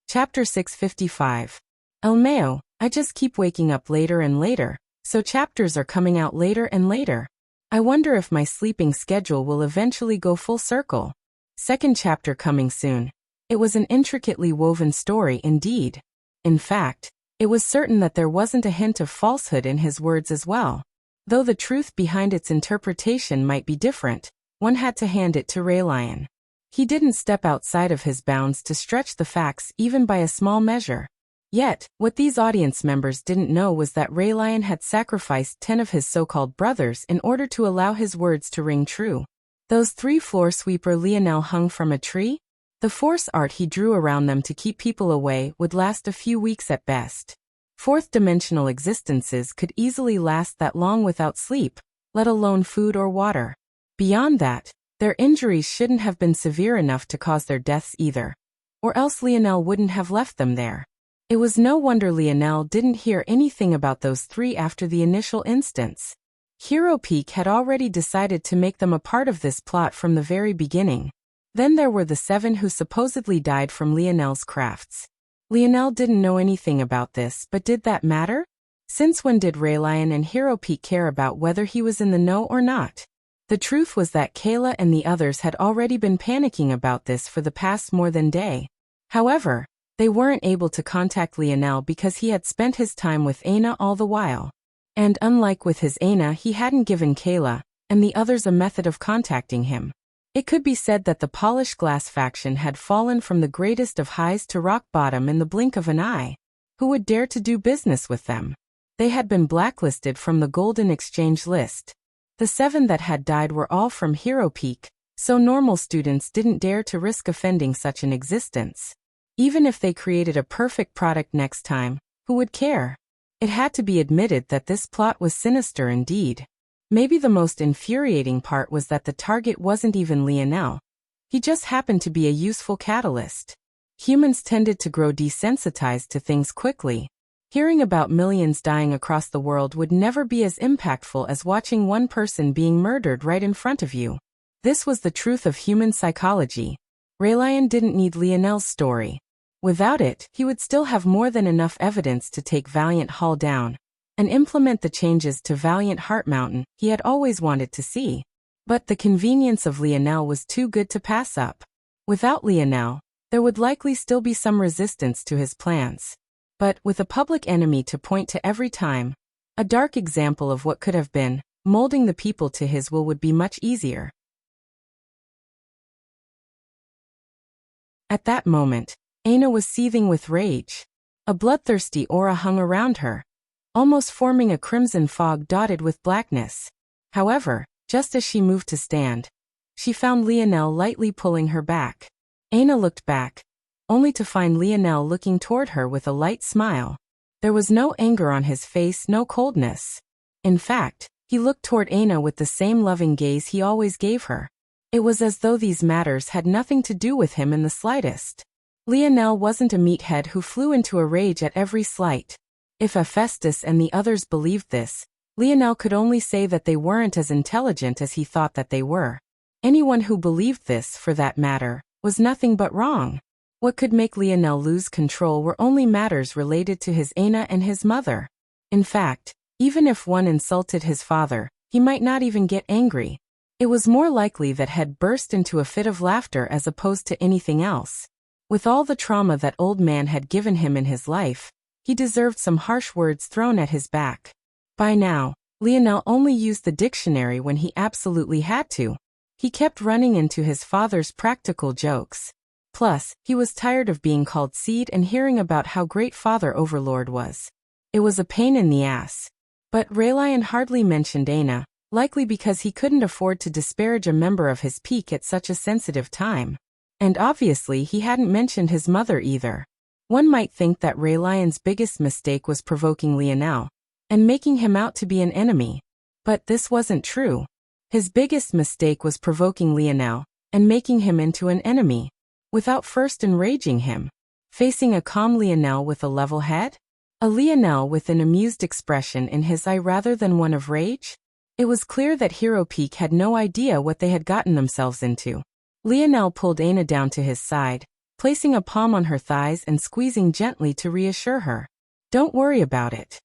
Speaker 1: Chapter 655. Elmeo, I just keep waking up later and later, so chapters are coming out later and later. I wonder if my sleeping schedule will eventually go full circle. Second chapter coming soon. It was an intricately woven story indeed. In fact, it was certain that there wasn't a hint of falsehood in his words as well. Though the truth behind its interpretation might be different, one had to hand it to Raylion. He didn't step outside of his bounds to stretch the facts even by a small measure. Yet, what these audience members didn't know was that Raylion had sacrificed 10 of his so-called brothers in order to allow his words to ring true. Those 3 floor sweeper Lionel hung from a tree? The force art he drew around them to keep people away would last a few weeks at best. Fourth-dimensional existences could easily last that long without sleep, let alone food or water. Beyond that, their injuries shouldn't have been severe enough to cause their deaths either. Or else Lionel wouldn't have left them there. It was no wonder Lionel didn't hear anything about those 3 after the initial instance. Hero Peak had already decided to make them a part of this plot from the very beginning. Then there were the 7 who supposedly died from Lionel's crafts. Lionel didn't know anything about this, but did that matter? Since when did Raylion and Hero Peak care about whether he was in the know or not? The truth was that Kayla and the others had already been panicking about this for the past more than day. However, they weren't able to contact Lionel because he had spent his time with Aina all the while. And unlike with his Aina, he hadn't given Kayla and the others a method of contacting him. It could be said that the Polished Glass faction had fallen from the greatest of highs to rock bottom in the blink of an eye. Who would dare to do business with them? They had been blacklisted from the Golden Exchange list. The 7 that had died were all from Hero Peak, so normal students didn't dare to risk offending such an existence. Even if they created a perfect product next time, who would care? It had to be admitted that this plot was sinister indeed. Maybe the most infuriating part was that the target wasn't even Lionel. He just happened to be a useful catalyst. Humans tended to grow desensitized to things quickly. Hearing about millions dying across the world would never be as impactful as watching one person being murdered right in front of you. This was the truth of human psychology. Raylion didn't need Lionel's story. Without it, he would still have more than enough evidence to take Valiant Hall down and implement the changes to Valiant Heart Mountain he had always wanted to see. But the convenience of Lionel was too good to pass up. Without Lionel, there would likely still be some resistance to his plans. But with a public enemy to point to every time, a dark example of what could have been, molding the people to his will would be much easier. At that moment, Aina was seething with rage. A bloodthirsty aura hung around her, almost forming a crimson fog dotted with blackness. However, just as she moved to stand, she found Lionel lightly pulling her back. Aina looked back, only to find Lionel looking toward her with a light smile. There was no anger on his face, no coldness. In fact, he looked toward Aina with the same loving gaze he always gave her. It was as though these matters had nothing to do with him in the slightest. Lionel wasn't a meathead who flew into a rage at every slight. If Hephaestus and the others believed this, Lionel could only say that they weren't as intelligent as he thought that they were. Anyone who believed this, for that matter, was nothing but wrong. What could make Lionel lose control were only matters related to his Aina and his mother. In fact, Even if one insulted his father, he might not even get angry. It was more likely that he'd burst into a fit of laughter as opposed to anything else. With all the trauma that old man had given him in his life, he deserved some harsh words thrown at his back. By now, Lionel only used the dictionary when he absolutely had to. He kept running into his father's practical jokes. Plus, he was tired of being called Seed and hearing about how great Father Overlord was. It was a pain in the ass. But Raylion hardly mentioned Aina, likely because he couldn't afford to disparage a member of his peak at such a sensitive time. And obviously he hadn't mentioned his mother either. One might think that Raylion's biggest mistake was provoking Lionel and making him out to be an enemy. But this wasn't true. His biggest mistake was provoking Lionel and making him into an enemy, without first enraging him. Facing a calm Lionel with a level head? A Lionel with an amused expression in his eye rather than one of rage? It was clear that Hero Peak had no idea what they had gotten themselves into. Lionel pulled Aina down to his side, placing a palm on her thighs and squeezing gently to reassure her. "Don't worry about it,"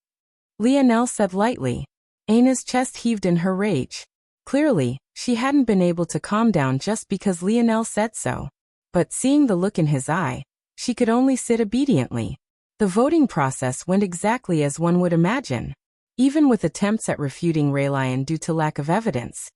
Speaker 1: Lionel said lightly. Aina's chest heaved in her rage. Clearly, she hadn't been able to calm down just because Lionel said so. But seeing the look in his eye, she could only sit obediently. The voting process went exactly as one would imagine. Even with attempts at refuting Raylion due to lack of evidence,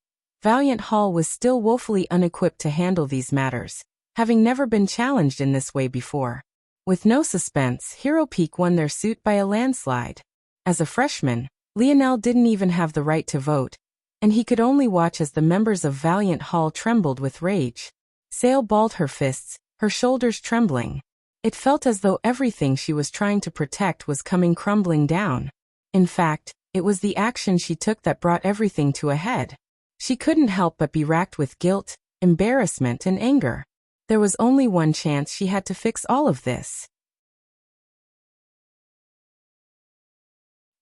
Speaker 1: Valiant Hall was still woefully unequipped to handle these matters, having never been challenged in this way before. With no suspense, Hero Peak won their suit by a landslide. As a freshman, Lionel didn't even have the right to vote, and he could only watch as the members of Valiant Hall trembled with rage. Sail balled her fists, her shoulders trembling. It felt as though everything she was trying to protect was coming crumbling down. In fact, it was the action she took that brought everything to a head. She couldn't help but be racked with guilt, embarrassment, and anger. There was only one chance she had to fix all of this.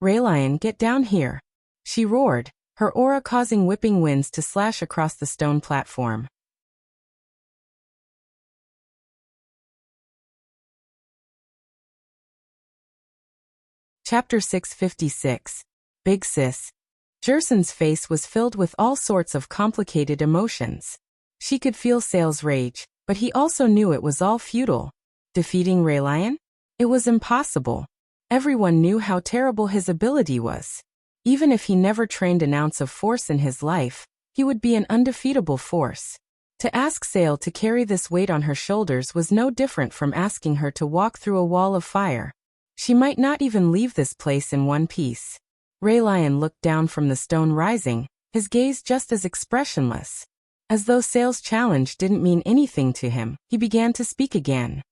Speaker 1: "Raylion, get down here," she roared, her aura causing whipping winds to slash across the stone platform. Chapter 656. Big Sis. Jerson's face was filled with all sorts of complicated emotions. She could feel Sail's rage, but he also knew it was all futile. Defeating Raylion? It was impossible. Everyone knew how terrible his ability was. Even if he never trained an ounce of force in his life, he would be an undefeatable force. To ask Sail to carry this weight on her shoulders was no different from asking her to walk through a wall of fire. She might not even leave this place in one piece. Raylion looked down from the stone rising, his gaze just as expressionless. As though Sail's challenge didn't mean anything to him, he began to speak again.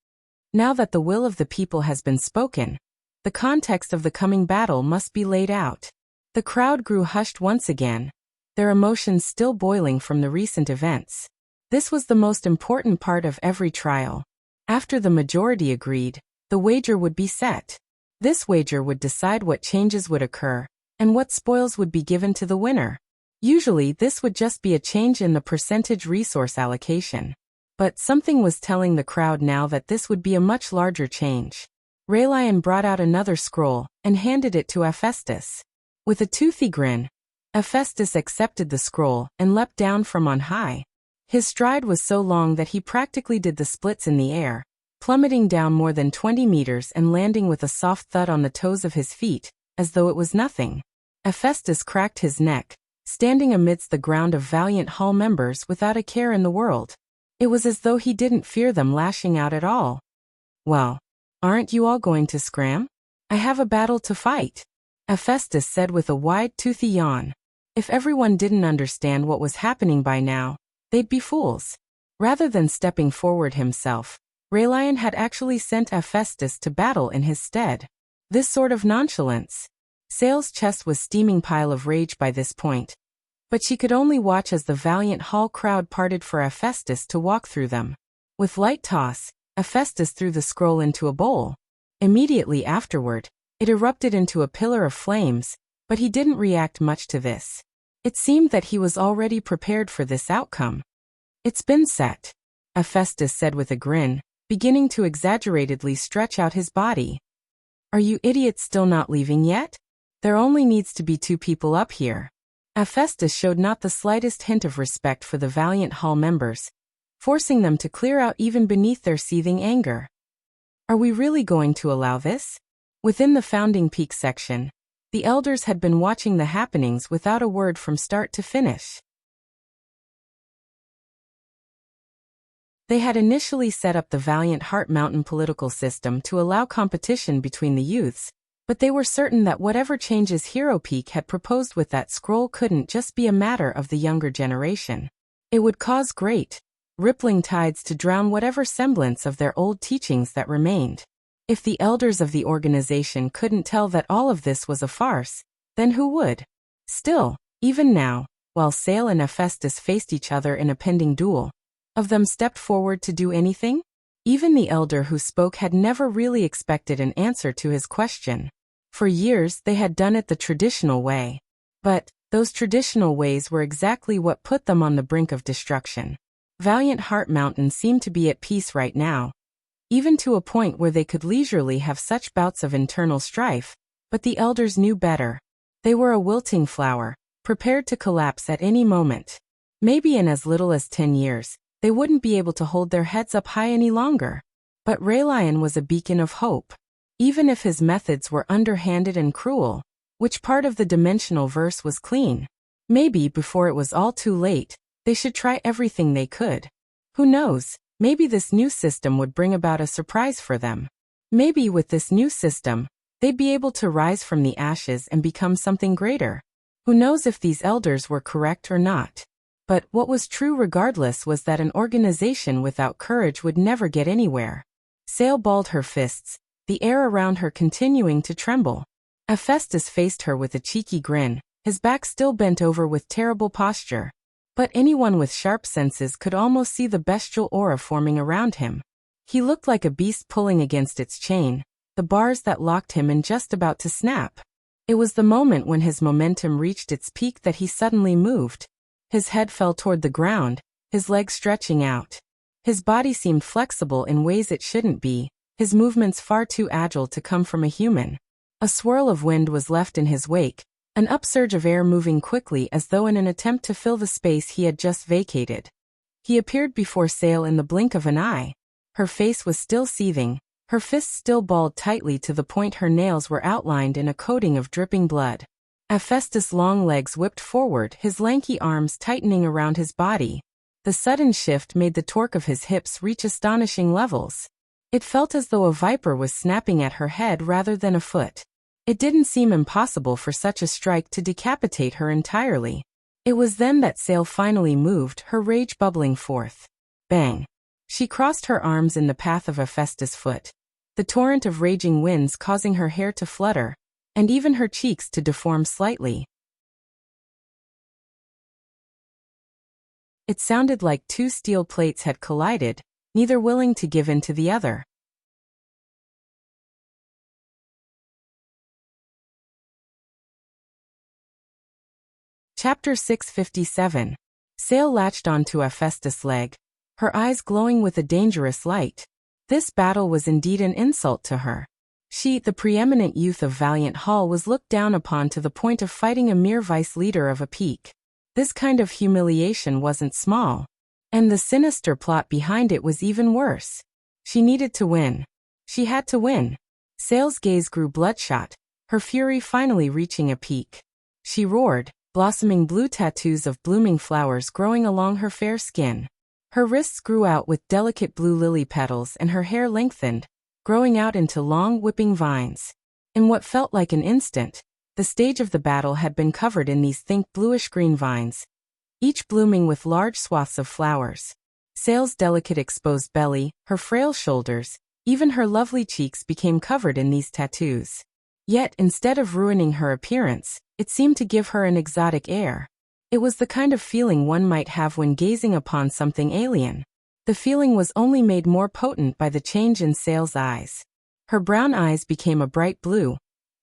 Speaker 1: Now that the will of the people has been spoken, the context of the coming battle must be laid out. The crowd grew hushed once again, their emotions still boiling from the recent events. This was the most important part of every trial. After the majority agreed, the wager would be set. This wager would decide what changes would occur, and what spoils would be given to the winner. Usually this would just be a change in the percentage resource allocation. But something was telling the crowd now that this would be a much larger change. Raylion brought out another scroll, and handed it to Hephaestus. With a toothy grin, Hephaestus accepted the scroll, and leapt down from on high. His stride was so long that he practically did the splits in the air, plummeting down more than 20 meters and landing with a soft thud on the toes of his feet, as though it was nothing. Hephaestus cracked his neck, standing amidst the ground of Valiant Hall members without a care in the world. It was as though he didn't fear them lashing out at all. "Well, aren't you all going to scram? I have a battle to fight," Hephaestus said with a wide, toothy yawn. If everyone didn't understand what was happening by now, they'd be fools. Rather than stepping forward himself, Raylion had actually sent Hephaestus to battle in his stead. This sort of nonchalance. Sail's chest was steaming pile of rage by this point. But she could only watch as the Valiant Hall crowd parted for Hephaestus to walk through them. With light toss, Hephaestus threw the scroll into a bowl. Immediately afterward, it erupted into a pillar of flames, but he didn't react much to this. It seemed that he was already prepared for this outcome. "It's been set," Hephaestus said with a grin, beginning to exaggeratedly stretch out his body. "Are you idiots still not leaving yet?" There only needs to be 2 people up here. Hephaestus showed not the slightest hint of respect for the valiant hall members, forcing them to clear out even beneath their seething anger. Are we really going to allow this? Within the Founding Peak section, the elders had been watching the happenings without a word from start to finish. They had initially set up the Valiant Heart Mountain political system to allow competition between the youths, but they were certain that whatever changes Hero Peak had proposed with that scroll couldn't just be a matter of the younger generation. It would cause great, rippling tides to drown whatever semblance of their old teachings that remained. If the elders of the organization couldn't tell that all of this was a farce, then who would? Still, even now, while Sale and Hephaestus faced each other in a pending duel, of them stepped forward to do anything? Even the elder who spoke had never really expected an answer to his question. For years they had done it the traditional way. But those traditional ways were exactly what put them on the brink of destruction. Valiant Heart Mountain seemed to be at peace right now, even to a point where they could leisurely have such bouts of internal strife, but the elders knew better. They were a wilting flower, prepared to collapse at any moment. Maybe in as little as 10 years, they wouldn't be able to hold their heads up high any longer. But Raylion was a beacon of hope. Even if his methods were underhanded and cruel, which part of the dimensional verse was clean? Maybe before it was all too late, they should try everything they could. Who knows, maybe this new system would bring about a surprise for them. Maybe with this new system, they'd be able to rise from the ashes and become something greater. Who knows if these elders were correct or not? But what was true regardless was that an organization without courage would never get anywhere. Sale balled her fists, the air around her continuing to tremble. Hephaestus faced her with a cheeky grin, his back still bent over with terrible posture. But anyone with sharp senses could almost see the bestial aura forming around him. He looked like a beast pulling against its chain, the bars that locked him in just about to snap. It was the moment when his momentum reached its peak that he suddenly moved. His head fell toward the ground, his legs stretching out. His body seemed flexible in ways it shouldn't be, his movements far too agile to come from a human. A swirl of wind was left in his wake, an upsurge of air moving quickly as though in an attempt to fill the space he had just vacated. He appeared before Sale in the blink of an eye. Her face was still seething, her fists still balled tightly to the point her nails were outlined in a coating of dripping blood. Hephaestus' long legs whipped forward, his lanky arms tightening around his body. The sudden shift made the torque of his hips reach astonishing levels. It felt as though a viper was snapping at her head rather than a foot. It didn't seem impossible for such a strike to decapitate her entirely. It was then that Sale finally moved, her rage bubbling forth. Bang! She crossed her arms in the path of Hephaestus' foot, the torrent of raging winds causing her hair to flutter, and even her cheeks to deform slightly. It sounded like 2 steel plates had collided, neither willing to give in to the other. Chapter 657. Sale latched onto Hephaestus' leg, her eyes glowing with a dangerous light. This battle was indeed an insult to her. She, the preeminent youth of Valiant Hall, was looked down upon to the point of fighting a mere vice leader of a peak. This kind of humiliation wasn't small. And the sinister plot behind it was even worse. She needed to win. She had to win. Sale's gaze grew bloodshot, her fury finally reaching a peak. She roared, blossoming blue tattoos of blooming flowers growing along her fair skin. Her wrists grew out with delicate blue lily petals and her hair lengthened, growing out into long whipping vines. In what felt like an instant, the stage of the battle had been covered in these thick bluish-green vines, each blooming with large swaths of flowers. Sale's delicate exposed belly, her frail shoulders, even her lovely cheeks became covered in these tattoos. Yet, instead of ruining her appearance, it seemed to give her an exotic air. It was the kind of feeling one might have when gazing upon something alien. The feeling was only made more potent by the change in Sale's eyes. Her brown eyes became a bright blue,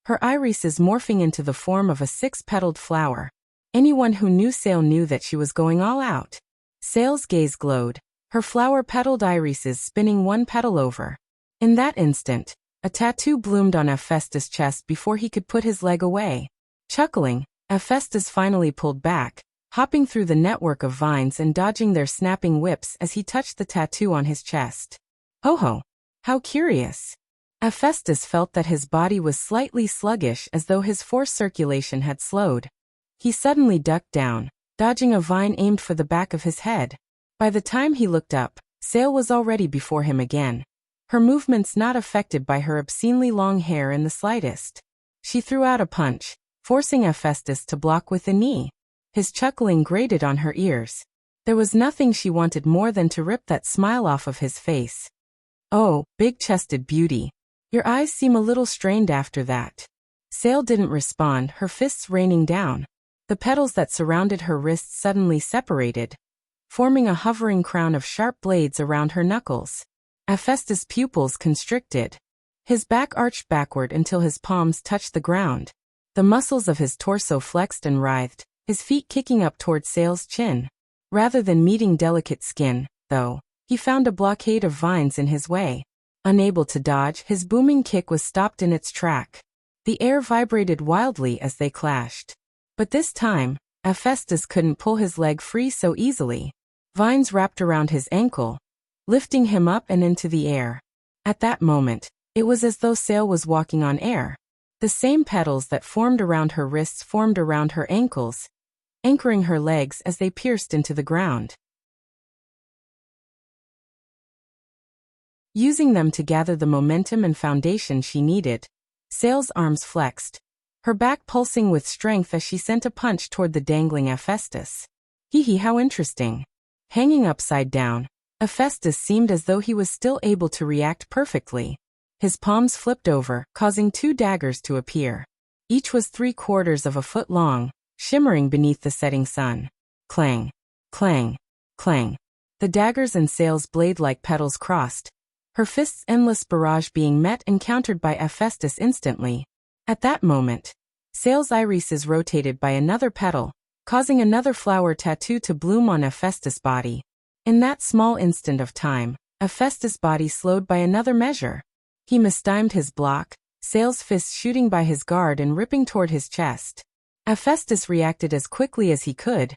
Speaker 1: her irises morphing into the form of a 6-petaled flower. Anyone who knew Sale knew that she was going all out. Sale's gaze glowed, her flower-petaled irises spinning one petal over. In that instant, A tattoo bloomed on Hephaestus' chest before he could put his leg away. Chuckling, Hephaestus finally pulled back, hopping through the network of vines and dodging their snapping whips as he touched the tattoo on his chest. Ho ho! How curious! Hephaestus felt that his body was slightly sluggish, as though his force circulation had slowed. He suddenly ducked down, dodging a vine aimed for the back of his head. By the time he looked up, Sail was already before him again, her movements not affected by her obscenely long hair in the slightest. She threw out a punch, forcing Hephaestus to block with a knee. His chuckling grated on her ears. There was nothing she wanted more than to rip that smile off of his face. "Oh, big-chested beauty. Your eyes seem a little strained after that." Sail didn't respond, her fists raining down. The petals that surrounded her wrists suddenly separated, forming a hovering crown of sharp blades around her knuckles. Hephaestus' pupils constricted. His back arched backward until his palms touched the ground. The muscles of his torso flexed and writhed, his feet kicking up toward Sail's chin. Rather than meeting delicate skin, though, he found a blockade of vines in his way. Unable to dodge, his booming kick was stopped in its track. The air vibrated wildly as they clashed. But this time, Hephaestus couldn't pull his leg free so easily. Vines wrapped around his ankle, lifting him up and into the air. At that moment, it was as though Sail was walking on air. The same petals that formed around her wrists formed around her ankles, anchoring her legs as they pierced into the ground. Using them to gather the momentum and foundation she needed, Sail's arms flexed, her back pulsing with strength as she sent a punch toward the dangling Hephaestus. Hee, how interesting. Hanging upside down, Hephaestus seemed as though he was still able to react perfectly. His palms flipped over, causing two daggers to appear. Each was 3/4 of a foot long, shimmering beneath the setting sun. Clang, clang, clang. The daggers and Sail's blade-like petals crossed, her fist's endless barrage being met and countered by Hephaestus instantly. At that moment, Sail's irises rotated by another petal, causing another flower tattoo to bloom on Hephaestus' body. In that small instant of time, Hephaestus' body slowed by another measure. He mistimed his block, Sail's fists shooting by his guard and ripping toward his chest. Hephaestus reacted as quickly as he could,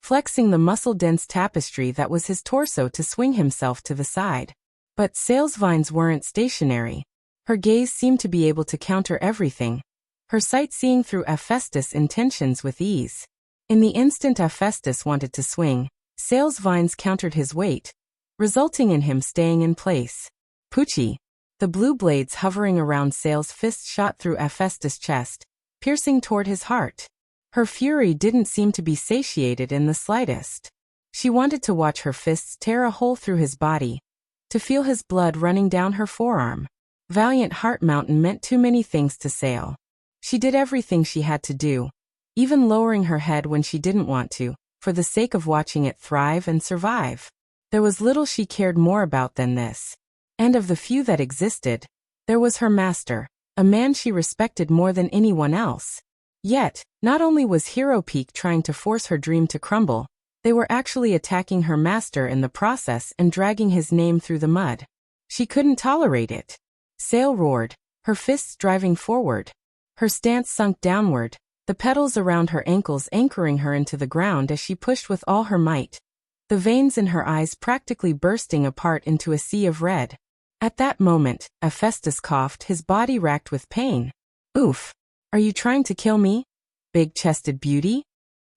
Speaker 1: flexing the muscle-dense tapestry that was his torso to swing himself to the side. But Sail's vines weren't stationary. Her gaze seemed to be able to counter everything, her sight seeing through Hephaestus' intentions with ease. In the instant Hephaestus wanted to swing, Sail's vines countered his weight, resulting in him staying in place. Poochie! The blue blades hovering around Sail's fists shot through Hephaestus' chest, piercing toward his heart. Her fury didn't seem to be satiated in the slightest. She wanted to watch her fists tear a hole through his body, to feel his blood running down her forearm. Valiant Heart Mountain meant too many things to Sail. She did everything she had to do, even lowering her head when she didn't want to, for the sake of watching it thrive and survive. There was little she cared more about than this. And of the few that existed, there was her master, a man she respected more than anyone else. Yet, not only was Hero Peak trying to force her dream to crumble, they were actually attacking her master in the process and dragging his name through the mud. She couldn't tolerate it. Sail roared, her fists driving forward. Her stance sunk downward, the petals around her ankles anchoring her into the ground as she pushed with all her might, the veins in her eyes practically bursting apart into a sea of red. At that moment, Hephaestus coughed, his body racked with pain. "Oof! Are you trying to kill me, big-chested beauty?"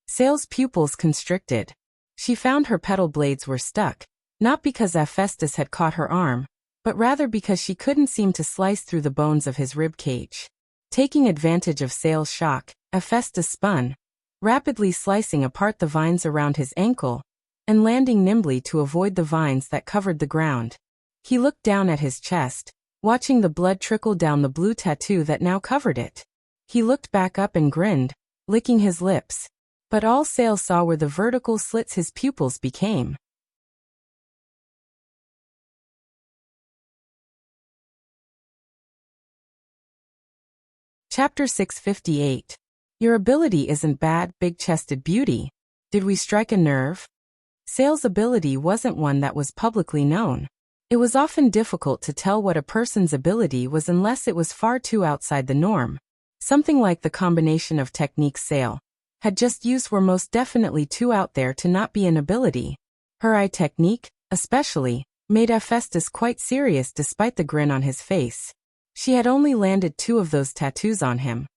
Speaker 1: Sail's pupils constricted. She found her petal blades were stuck, not because Hephaestus had caught her arm, but rather because she couldn't seem to slice through the bones of his rib cage. Taking advantage of Sail's shock, Hephaestus spun, rapidly slicing apart the vines around his ankle, and landing nimbly to avoid the vines that covered the ground. He looked down at his chest, watching the blood trickle down the blue tattoo that now covered it. He looked back up and grinned, licking his lips. But all Sail saw were the vertical slits his pupils became. Chapter 658. Your ability isn't bad, big-chested beauty. Did we strike a nerve? Sail's ability wasn't one that was publicly known. It was often difficult to tell what a person's ability was unless it was far too outside the norm. Something like the combination of techniques Sale had just used were most definitely too out there to not be an ability. Her eye technique, especially, made Hephaestus quite serious despite the grin on his face. She had only landed 2 of those tattoos on him.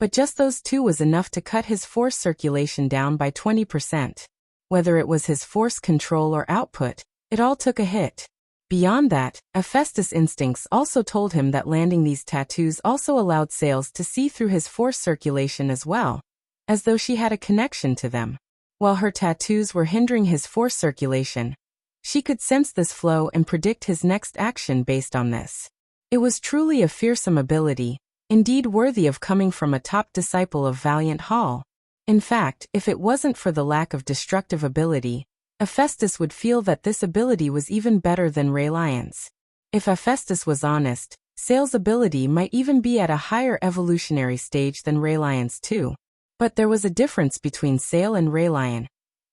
Speaker 1: But just those 2 was enough to cut his force circulation down by 20%. Whether it was his force control or output, it all took a hit. Beyond that, Hephaestus' instincts also told him that landing these tattoos also allowed Sales to see through his force circulation as well, as though she had a connection to them. While her tattoos were hindering his force circulation, she could sense this flow and predict his next action based on this. It was truly a fearsome ability, indeed worthy of coming from a top disciple of Valiant Hall. In fact, if it wasn't for the lack of destructive ability, Hephaestus would feel that this ability was even better than Raylion's. If Hephaestus was honest, Sale's ability might even be at a higher evolutionary stage than Raylion's too. But there was a difference between Sale and Raylion.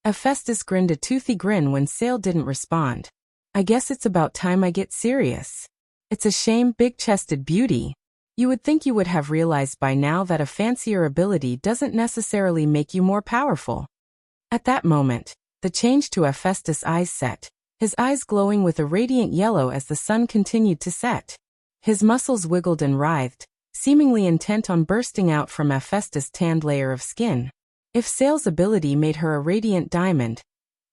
Speaker 1: Hephaestus grinned a toothy grin when Sale didn't respond. I guess it's about time I get serious. It's a shame, big-chested beauty. You would think you would have realized by now that a fancier ability doesn't necessarily make you more powerful. At that moment, the change to Hephaestus' eyes set, his eyes glowing with a radiant yellow as the sun continued to set. His muscles wiggled and writhed, seemingly intent on bursting out from Hephaestus' tanned layer of skin. If Sale's ability made her a radiant diamond,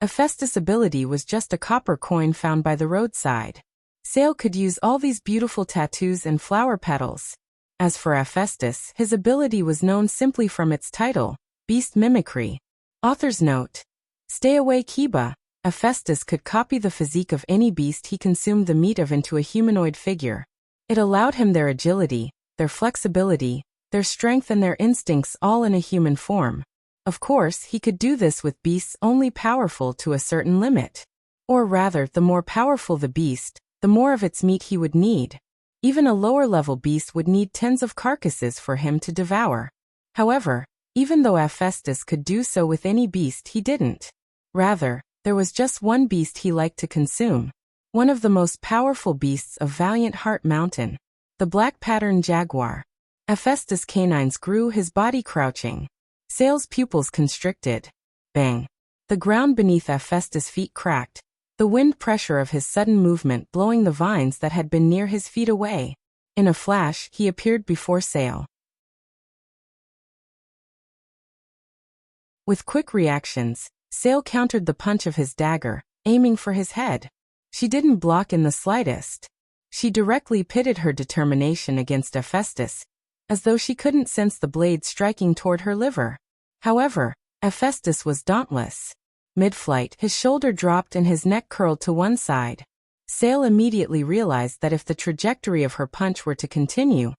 Speaker 1: Hephaestus' ability was just a copper coin found by the roadside. Sale could use all these beautiful tattoos and flower petals. As for Hephaestus, his ability was known simply from its title, Beast Mimicry. Author's note. Stay away, Kiba. Hephaestus could copy the physique of any beast he consumed the meat of into a humanoid figure. It allowed him their agility, their flexibility, their strength and their instincts all in a human form. Of course, he could do this with beasts only powerful to a certain limit. Or rather, the more powerful the beast, the more of its meat he would need. Even a lower-level beast would need tens of carcasses for him to devour. However, even though Hephaestus could do so with any beast, he didn't. Rather, there was just one beast he liked to consume. One of the most powerful beasts of Valiant Heart Mountain. The black-patterned jaguar. Hephaestus' canines grew, his body crouching. Sale's pupils constricted. Bang. The ground beneath Hephaestus' feet cracked, the wind pressure of his sudden movement blowing the vines that had been near his feet away. In a flash, he appeared before Sale. With quick reactions, Sale countered the punch of his dagger, aiming for his head. She didn't block in the slightest. She directly pitted her determination against Hephaestus, as though she couldn't sense the blade striking toward her liver. However, Hephaestus was dauntless. Mid-flight, his shoulder dropped and his neck curled to one side. Sale immediately realized that if the trajectory of her punch were to continue,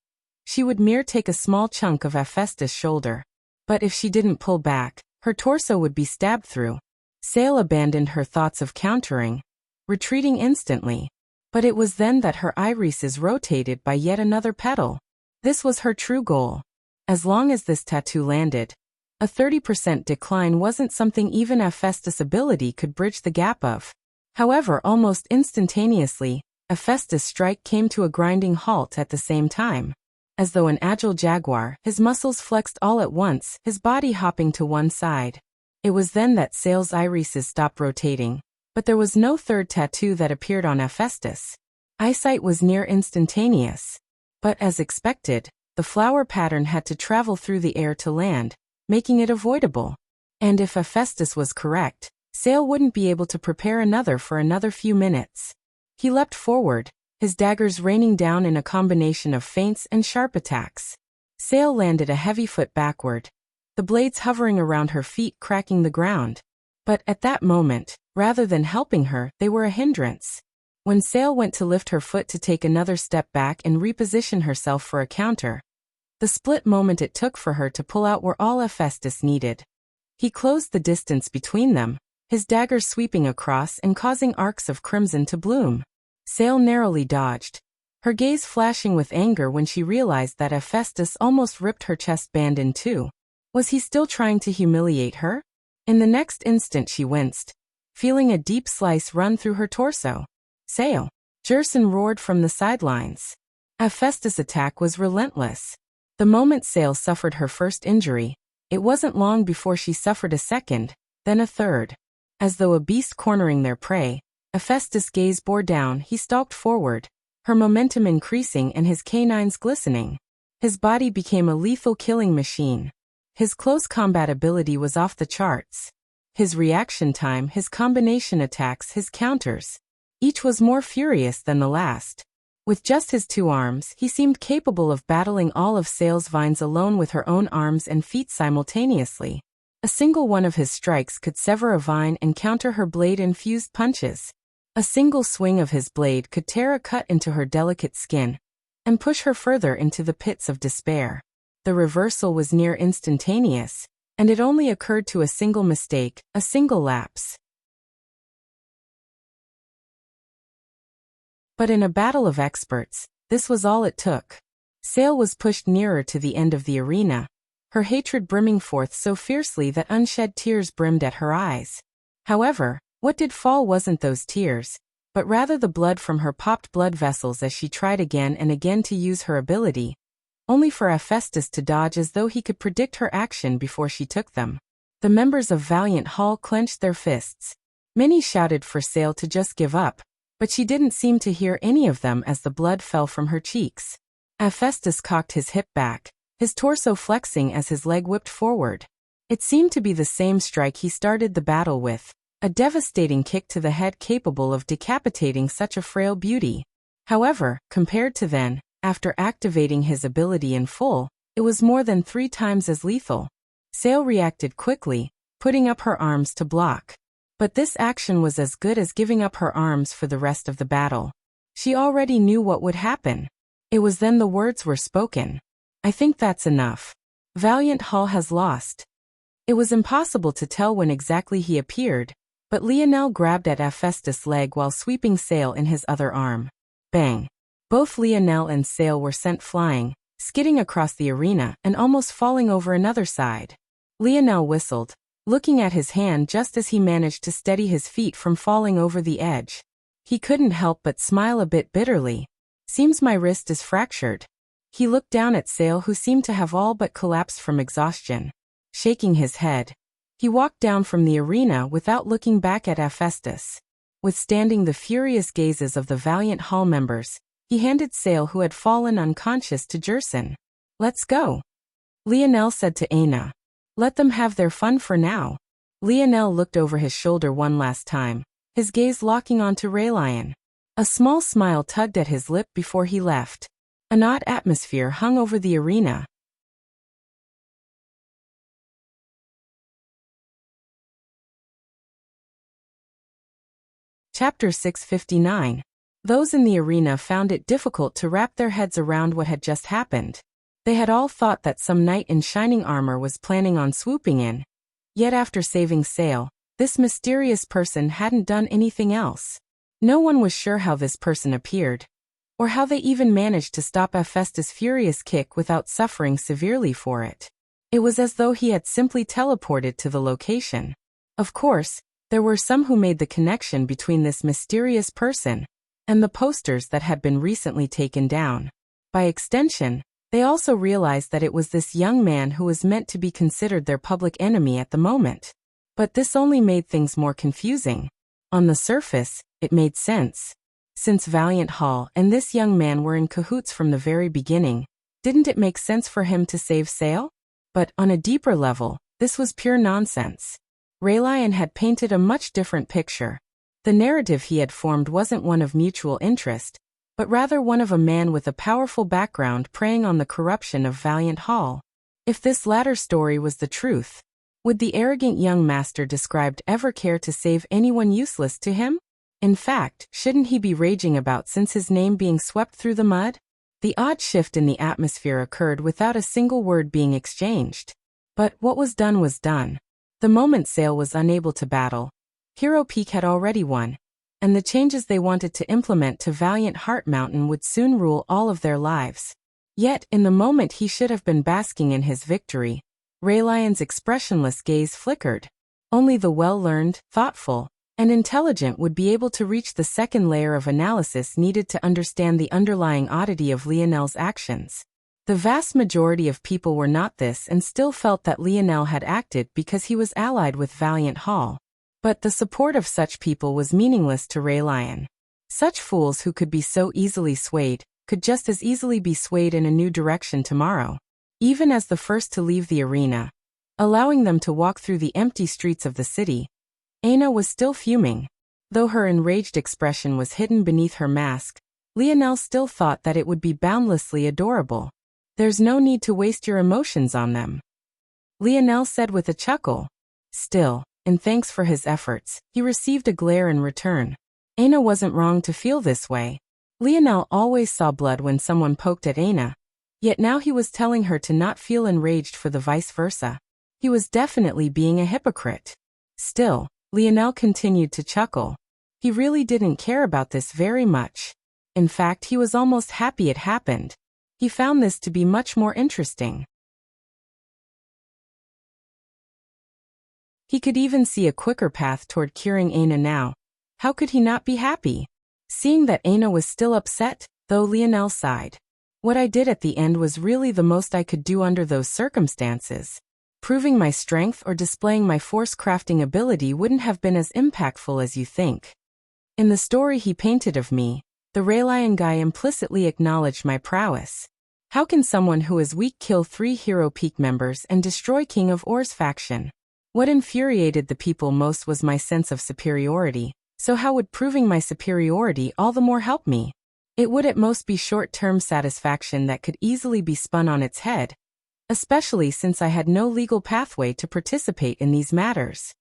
Speaker 1: she would take a small chunk of Hephaestus' shoulder. But if she didn't pull back, her torso would be stabbed through. Sale abandoned her thoughts of countering, retreating instantly. But it was then that her irises rotated by yet another petal. This was her true goal. As long as this tattoo landed, a 30% decline wasn't something even Hephaestus' ability could bridge the gap of. However, almost instantaneously, Hephaestus' strike came to a grinding halt at the same time. As though an agile jaguar, his muscles flexed all at once, his body hopping to one side. It was then that Sale's irises stopped rotating, but there was no third tattoo that appeared on Hephaestus. Eyesight was near instantaneous. But as expected, the flower pattern had to travel through the air to land, making it avoidable. And if Hephaestus was correct, Sale wouldn't be able to prepare another for another few minutes. He leapt forward, his daggers raining down in a combination of feints and sharp attacks. Sale landed a heavy foot backward, the blades hovering around her feet cracking the ground. But at that moment, rather than helping her, they were a hindrance. When Sale went to lift her foot to take another step back and reposition herself for a counter, the split moment it took for her to pull out were all Hephaestus needed. He closed the distance between them, his dagger sweeping across and causing arcs of crimson to bloom. Sale narrowly dodged, her gaze flashing with anger when she realized that Hephaestus almost ripped her chest band in two. Was he still trying to humiliate her? In the next instant she winced, feeling a deep slice run through her torso. Sale. Jerson roared from the sidelines. Hephaestus' attack was relentless. The moment Sail suffered her first injury, it wasn't long before she suffered a second, then a third. As though a beast cornering their prey, Hephaestus' gaze bore down. He stalked forward, her momentum increasing and his canines glistening. His body became a lethal killing machine. His close combat ability was off the charts. His reaction time, his combination attacks, his counters. Each was more furious than the last. With just his two arms, he seemed capable of battling all of Sail's vines alone with her own arms and feet simultaneously. A single one of his strikes could sever a vine and counter her blade-infused punches. A single swing of his blade could tear a cut into her delicate skin and push her further into the pits of despair. The reversal was near instantaneous, and it only occurred to a single mistake, a single lapse. But in a battle of experts, this was all it took. Sail was pushed nearer to the end of the arena, her hatred brimming forth so fiercely that unshed tears brimmed at her eyes. However, what did fall wasn't those tears, but rather the blood from her popped blood vessels as she tried again and again to use her ability, only for Hephaestus to dodge as though he could predict her action before she took them. The members of Valiant Hall clenched their fists. Many shouted for Sail to just give up, but she didn't seem to hear any of them as the blood fell from her cheeks. Hephaestus cocked his hip back, his torso flexing as his leg whipped forward. It seemed to be the same strike he started the battle with, a devastating kick to the head capable of decapitating such a frail beauty. However, compared to then, after activating his ability in full, it was more than 3 times as lethal. Sail reacted quickly, putting up her arms to block. But this action was as good as giving up her arms for the rest of the battle. She already knew what would happen. It was then the words were spoken. "I think that's enough. Valiant Hall has lost." It was impossible to tell when exactly he appeared, but Lionel grabbed at Hephaestus' leg while sweeping Sail in his other arm. Bang! Both Lionel and Sail were sent flying, skidding across the arena and almost falling over another side. Lionel whistled, looking at his hand just as he managed to steady his feet from falling over the edge. He couldn't help but smile a bit bitterly. "Seems my wrist is fractured." He looked down at Sail, who seemed to have all but collapsed from exhaustion. Shaking his head, he walked down from the arena without looking back at Hephaestus. Withstanding the furious gazes of the Valiant Hall members, he handed Sail, who had fallen unconscious, to Jerson. "Let's go," Lionel said to Aina. "Let them have their fun for now." Lionel looked over his shoulder one last time, his gaze locking onto Raylion. A small smile tugged at his lip before he left. An odd atmosphere hung over the arena. Chapter 659. Those in the arena found it difficult to wrap their heads around what had just happened. They had all thought that some knight in shining armor was planning on swooping in. Yet after saving Sail, this mysterious person hadn't done anything else. No one was sure how this person appeared, or how they even managed to stop Hephaestus' furious kick without suffering severely for it. It was as though he had simply teleported to the location. Of course, there were some who made the connection between this mysterious person and the posters that had been recently taken down. By extension, they also realized that it was this young man who was meant to be considered their public enemy at the moment. But this only made things more confusing. On the surface, it made sense. Since Valiant Hall and this young man were in cahoots from the very beginning, didn't it make sense for him to save Sail? But on a deeper level, this was pure nonsense. Raylion had painted a much different picture. The narrative he had formed wasn't one of mutual interest, but rather one of a man with a powerful background preying on the corruption of Valiant Hall. If this latter story was the truth, would the arrogant young master described ever care to save anyone useless to him? In fact, shouldn't he be raging about since his name being swept through the mud? The odd shift in the atmosphere occurred without a single word being exchanged. But what was done. The moment Sail was unable to battle, Hero Peak had already won, and the changes they wanted to implement to Valiant Heart Mountain would soon rule all of their lives. Yet, in the moment he should have been basking in his victory, Raylion's expressionless gaze flickered. Only the well-learned, thoughtful, An intelligent would be able to reach the second layer of analysis needed to understand the underlying oddity of Lionel's actions. The vast majority of people were not this and still felt that Lionel had acted because he was allied with Valiant Hall. But the support of such people was meaningless to Raelion. Such fools who could be so easily swayed could just as easily be swayed in a new direction tomorrow. Even as the first to leave the arena, allowing them to walk through the empty streets of the city, Aina was still fuming. Though her enraged expression was hidden beneath her mask, Lionel still thought that it would be boundlessly adorable. "There's no need to waste your emotions on them," Lionel said with a chuckle. Still, in thanks for his efforts, he received a glare in return. Aina wasn't wrong to feel this way. Lionel always saw blood when someone poked at Aina, yet now he was telling her to not feel enraged for the vice versa. He was definitely being a hypocrite. Still, Lionel continued to chuckle. He really didn't care about this very much. In fact, he was almost happy it happened. He found this to be much more interesting. He could even see a quicker path toward curing Aina now. How could he not be happy? Seeing that Aina was still upset, though, Lionel sighed. What I did at the end was really the most I could do under those circumstances. Proving my strength or displaying my force-crafting ability wouldn't have been as impactful as you think. In the story he painted of me, the Raelion guy implicitly acknowledged my prowess. How can someone who is weak kill 3 Hero Peak members and destroy King of Or's faction? What infuriated the people most was my sense of superiority, so how would proving my superiority all the more help me? It would at most be short-term satisfaction that could easily be spun on its head, especially since I had no legal pathway to participate in these matters.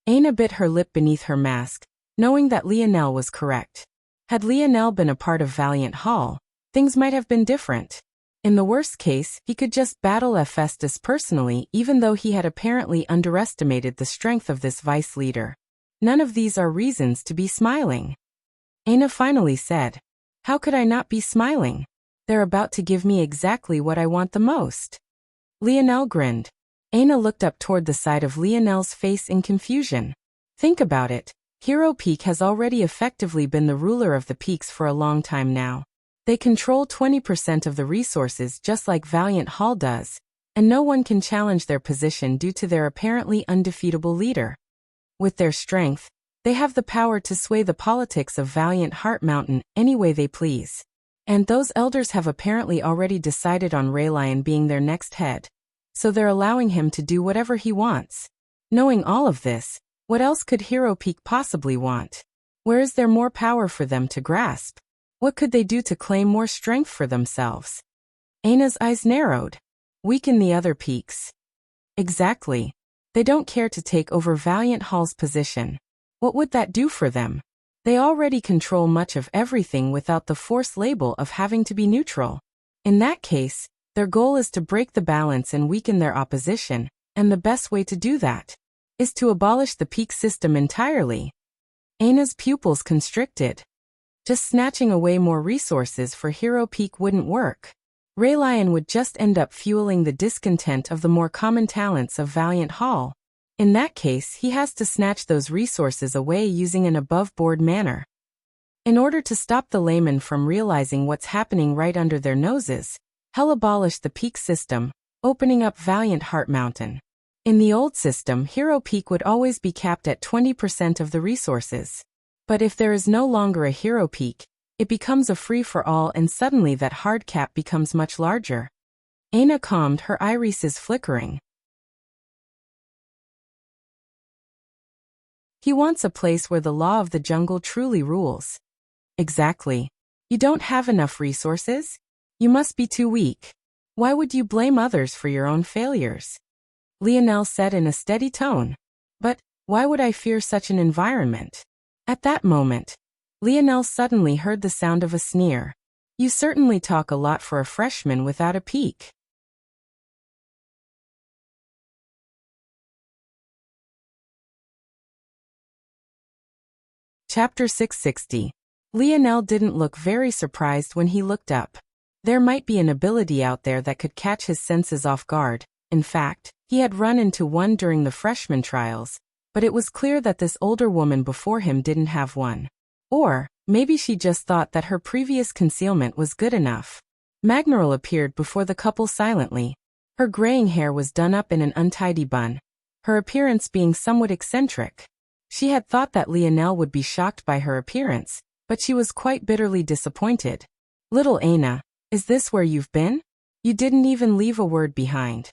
Speaker 1: Aina bit her lip beneath her mask, knowing that Lionel was correct. Had Lionel been a part of Valiant Hall, things might have been different. In the worst case, he could just battle Hephaestus personally, even though he had apparently underestimated the strength of this vice leader. None of these are reasons to be smiling. Aina finally said. How could I not be smiling? They're about to give me exactly what I want the most. Lionel grinned. Aina looked up toward the side of Lionel's face in confusion. Think about it. Hero Peak has already effectively been the ruler of the peaks for a long time now. They control 20% of the resources just like Valiant Hall does, and no one can challenge their position due to their apparently undefeatable leader. With their strength, they have the power to sway the politics of Valiant Heart Mountain any way they please. And those elders have apparently already decided on Raelion being their next head, so they're allowing him to do whatever he wants. Knowing all of this, what else could Hero Peak possibly want? Where is there more power for them to grasp? What could they do to claim more strength for themselves? Aina's eyes narrowed. Weaken the other peaks. Exactly. They don't care to take over Valiant Hall's position. What would that do for them? They already control much of everything without the forced label of having to be neutral. In that case, their goal is to break the balance and weaken their opposition, and the best way to do that is to abolish the peak system entirely. Aina's pupils constricted. Just snatching away more resources for Hero Peak wouldn't work. Raelion would just end up fueling the discontent of the more common talents of Valiant Hall. In that case, he has to snatch those resources away using an above-board manner. In order to stop the laymen from realizing what's happening right under their noses, he'll abolish the peak system, opening up Valiant Heart Mountain. In the old system, Hero Peak would always be capped at 20% of the resources. But if there is no longer a Hero Peak, it becomes a free-for-all and suddenly that hard cap becomes much larger. Aina calmed, her irises flickering. He wants a place where the law of the jungle truly rules. Exactly. You don't have enough resources? You must be too weak. Why would you blame others for your own failures? Lionel said in a steady tone. But why would I fear such an environment? At that moment, Lionel suddenly heard the sound of a sneer. You certainly talk a lot for a freshman without a peak. Chapter 660. Lionel didn't look very surprised when he looked up. There might be an ability out there that could catch his senses off guard. In fact, he had run into one during the freshman trials, but it was clear that this older woman before him didn't have one. Or, maybe she just thought that her previous concealment was good enough. Magneral appeared before the couple silently. Her graying hair was done up in an untidy bun, her appearance being somewhat eccentric. She had thought that Lionel would be shocked by her appearance, but she was quite bitterly disappointed. "Little Aina, is this where you've been? You didn't even leave a word behind."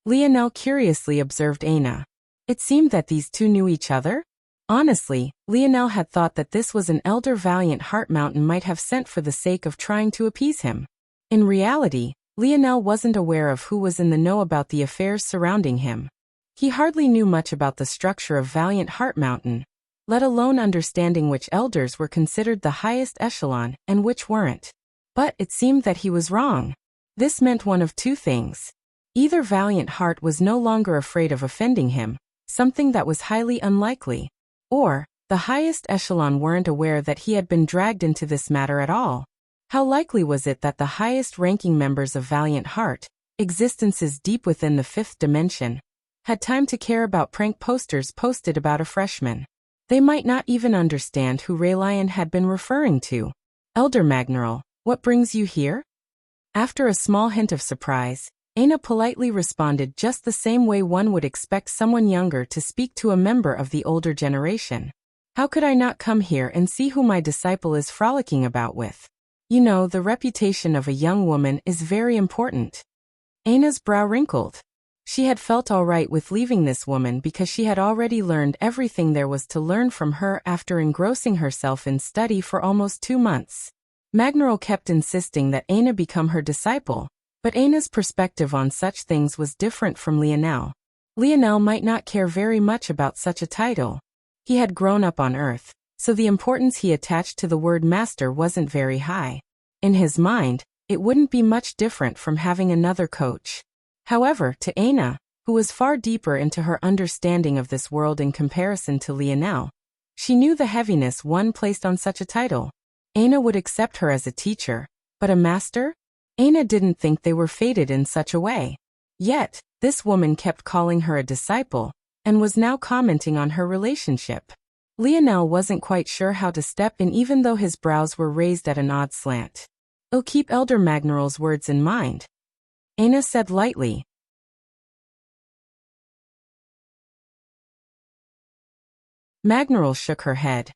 Speaker 1: Lionel curiously observed Aina. It seemed that these two knew each other. Honestly, Lionel had thought that this was an elder Valiant Heart Mountain might have sent for the sake of trying to appease him. In reality, Lionel wasn't aware of who was in the know about the affairs surrounding him. He hardly knew much about the structure of Valiant Heart Mountain, let alone understanding which elders were considered the highest echelon and which weren't. But it seemed that he was wrong. This meant one of two things. Either Valiant Heart was no longer afraid of offending him, something that was highly unlikely, or the highest echelon weren't aware that he had been dragged into this matter at all. How likely was it that the highest-ranking members of Valiant Heart, existences deep within the fifth dimension, had time to care about prank posters posted about a freshman? They might not even understand who Raylion had been referring to. "Elder Magneral, what brings you here?" After a small hint of surprise, Aina politely responded just the same way one would expect someone younger to speak to a member of the older generation. "How could I not come here and see who my disciple is frolicking about with? You know, the reputation of a young woman is very important." Aina's brow wrinkled. She had felt all right with leaving this woman because she had already learned everything there was to learn from her after engrossing herself in study for almost 2 months. Magneral kept insisting that Aina become her disciple, but Aina's perspective on such things was different from Lionel. Lionel might not care very much about such a title. He had grown up on Earth, so the importance he attached to the word master wasn't very high. In his mind, it wouldn't be much different from having another coach. However, to Aina, who was far deeper into her understanding of this world in comparison to Lionel, she knew the heaviness one placed on such a title. Aina would accept her as a teacher, but a master? Aina didn't think they were fated in such a way. Yet, this woman kept calling her a disciple, and was now commenting on her relationship. Lionel wasn't quite sure how to step in even though his brows were raised at an odd slant. "I'll keep Elder Magneral's words in mind," Aina said lightly. Magneral shook her head,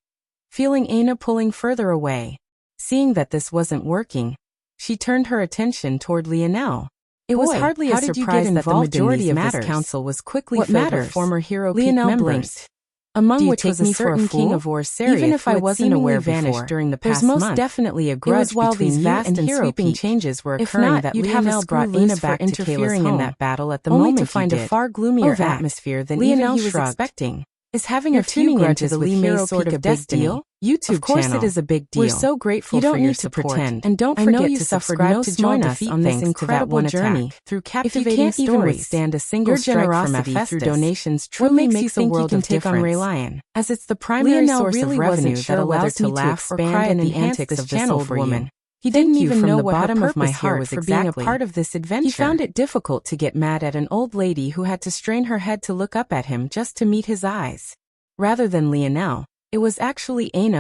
Speaker 1: feeling Aina pulling further away. Seeing that this wasn't working, she turned her attention toward Lionel. It was hardly a surprise that the majority of this council was quickly filled with former Hero Peak members, among which was a certain King of War Seraph, even if I wasn't aware vanished during the past month. There's most definitely a grudge while these vast and sweeping changes were occurring that Lionel brought Aina back to interfering in that battle at the moment to find a far gloomier atmosphere than even he was expecting. "Is having a few grudges with Hero sort of big deal?" YouTube of course channel. It is a big deal. We're so grateful for your support. Pretend. And don't forget to subscribe to join us on this incredible journey through captivating stories. If you can't even withstand a single strike from Hephaestus, through donations truly makes a world of difference. On Raylion, as it's the primary source of revenue that allows me to expand and enhance this channel for woman. He didn't even know what bottom of my heart was for being a part of this adventure. He found it difficult to get mad at an old lady who had to strain her head to look up at him just to meet his eyes. Rather than Lionel, it was actually Aina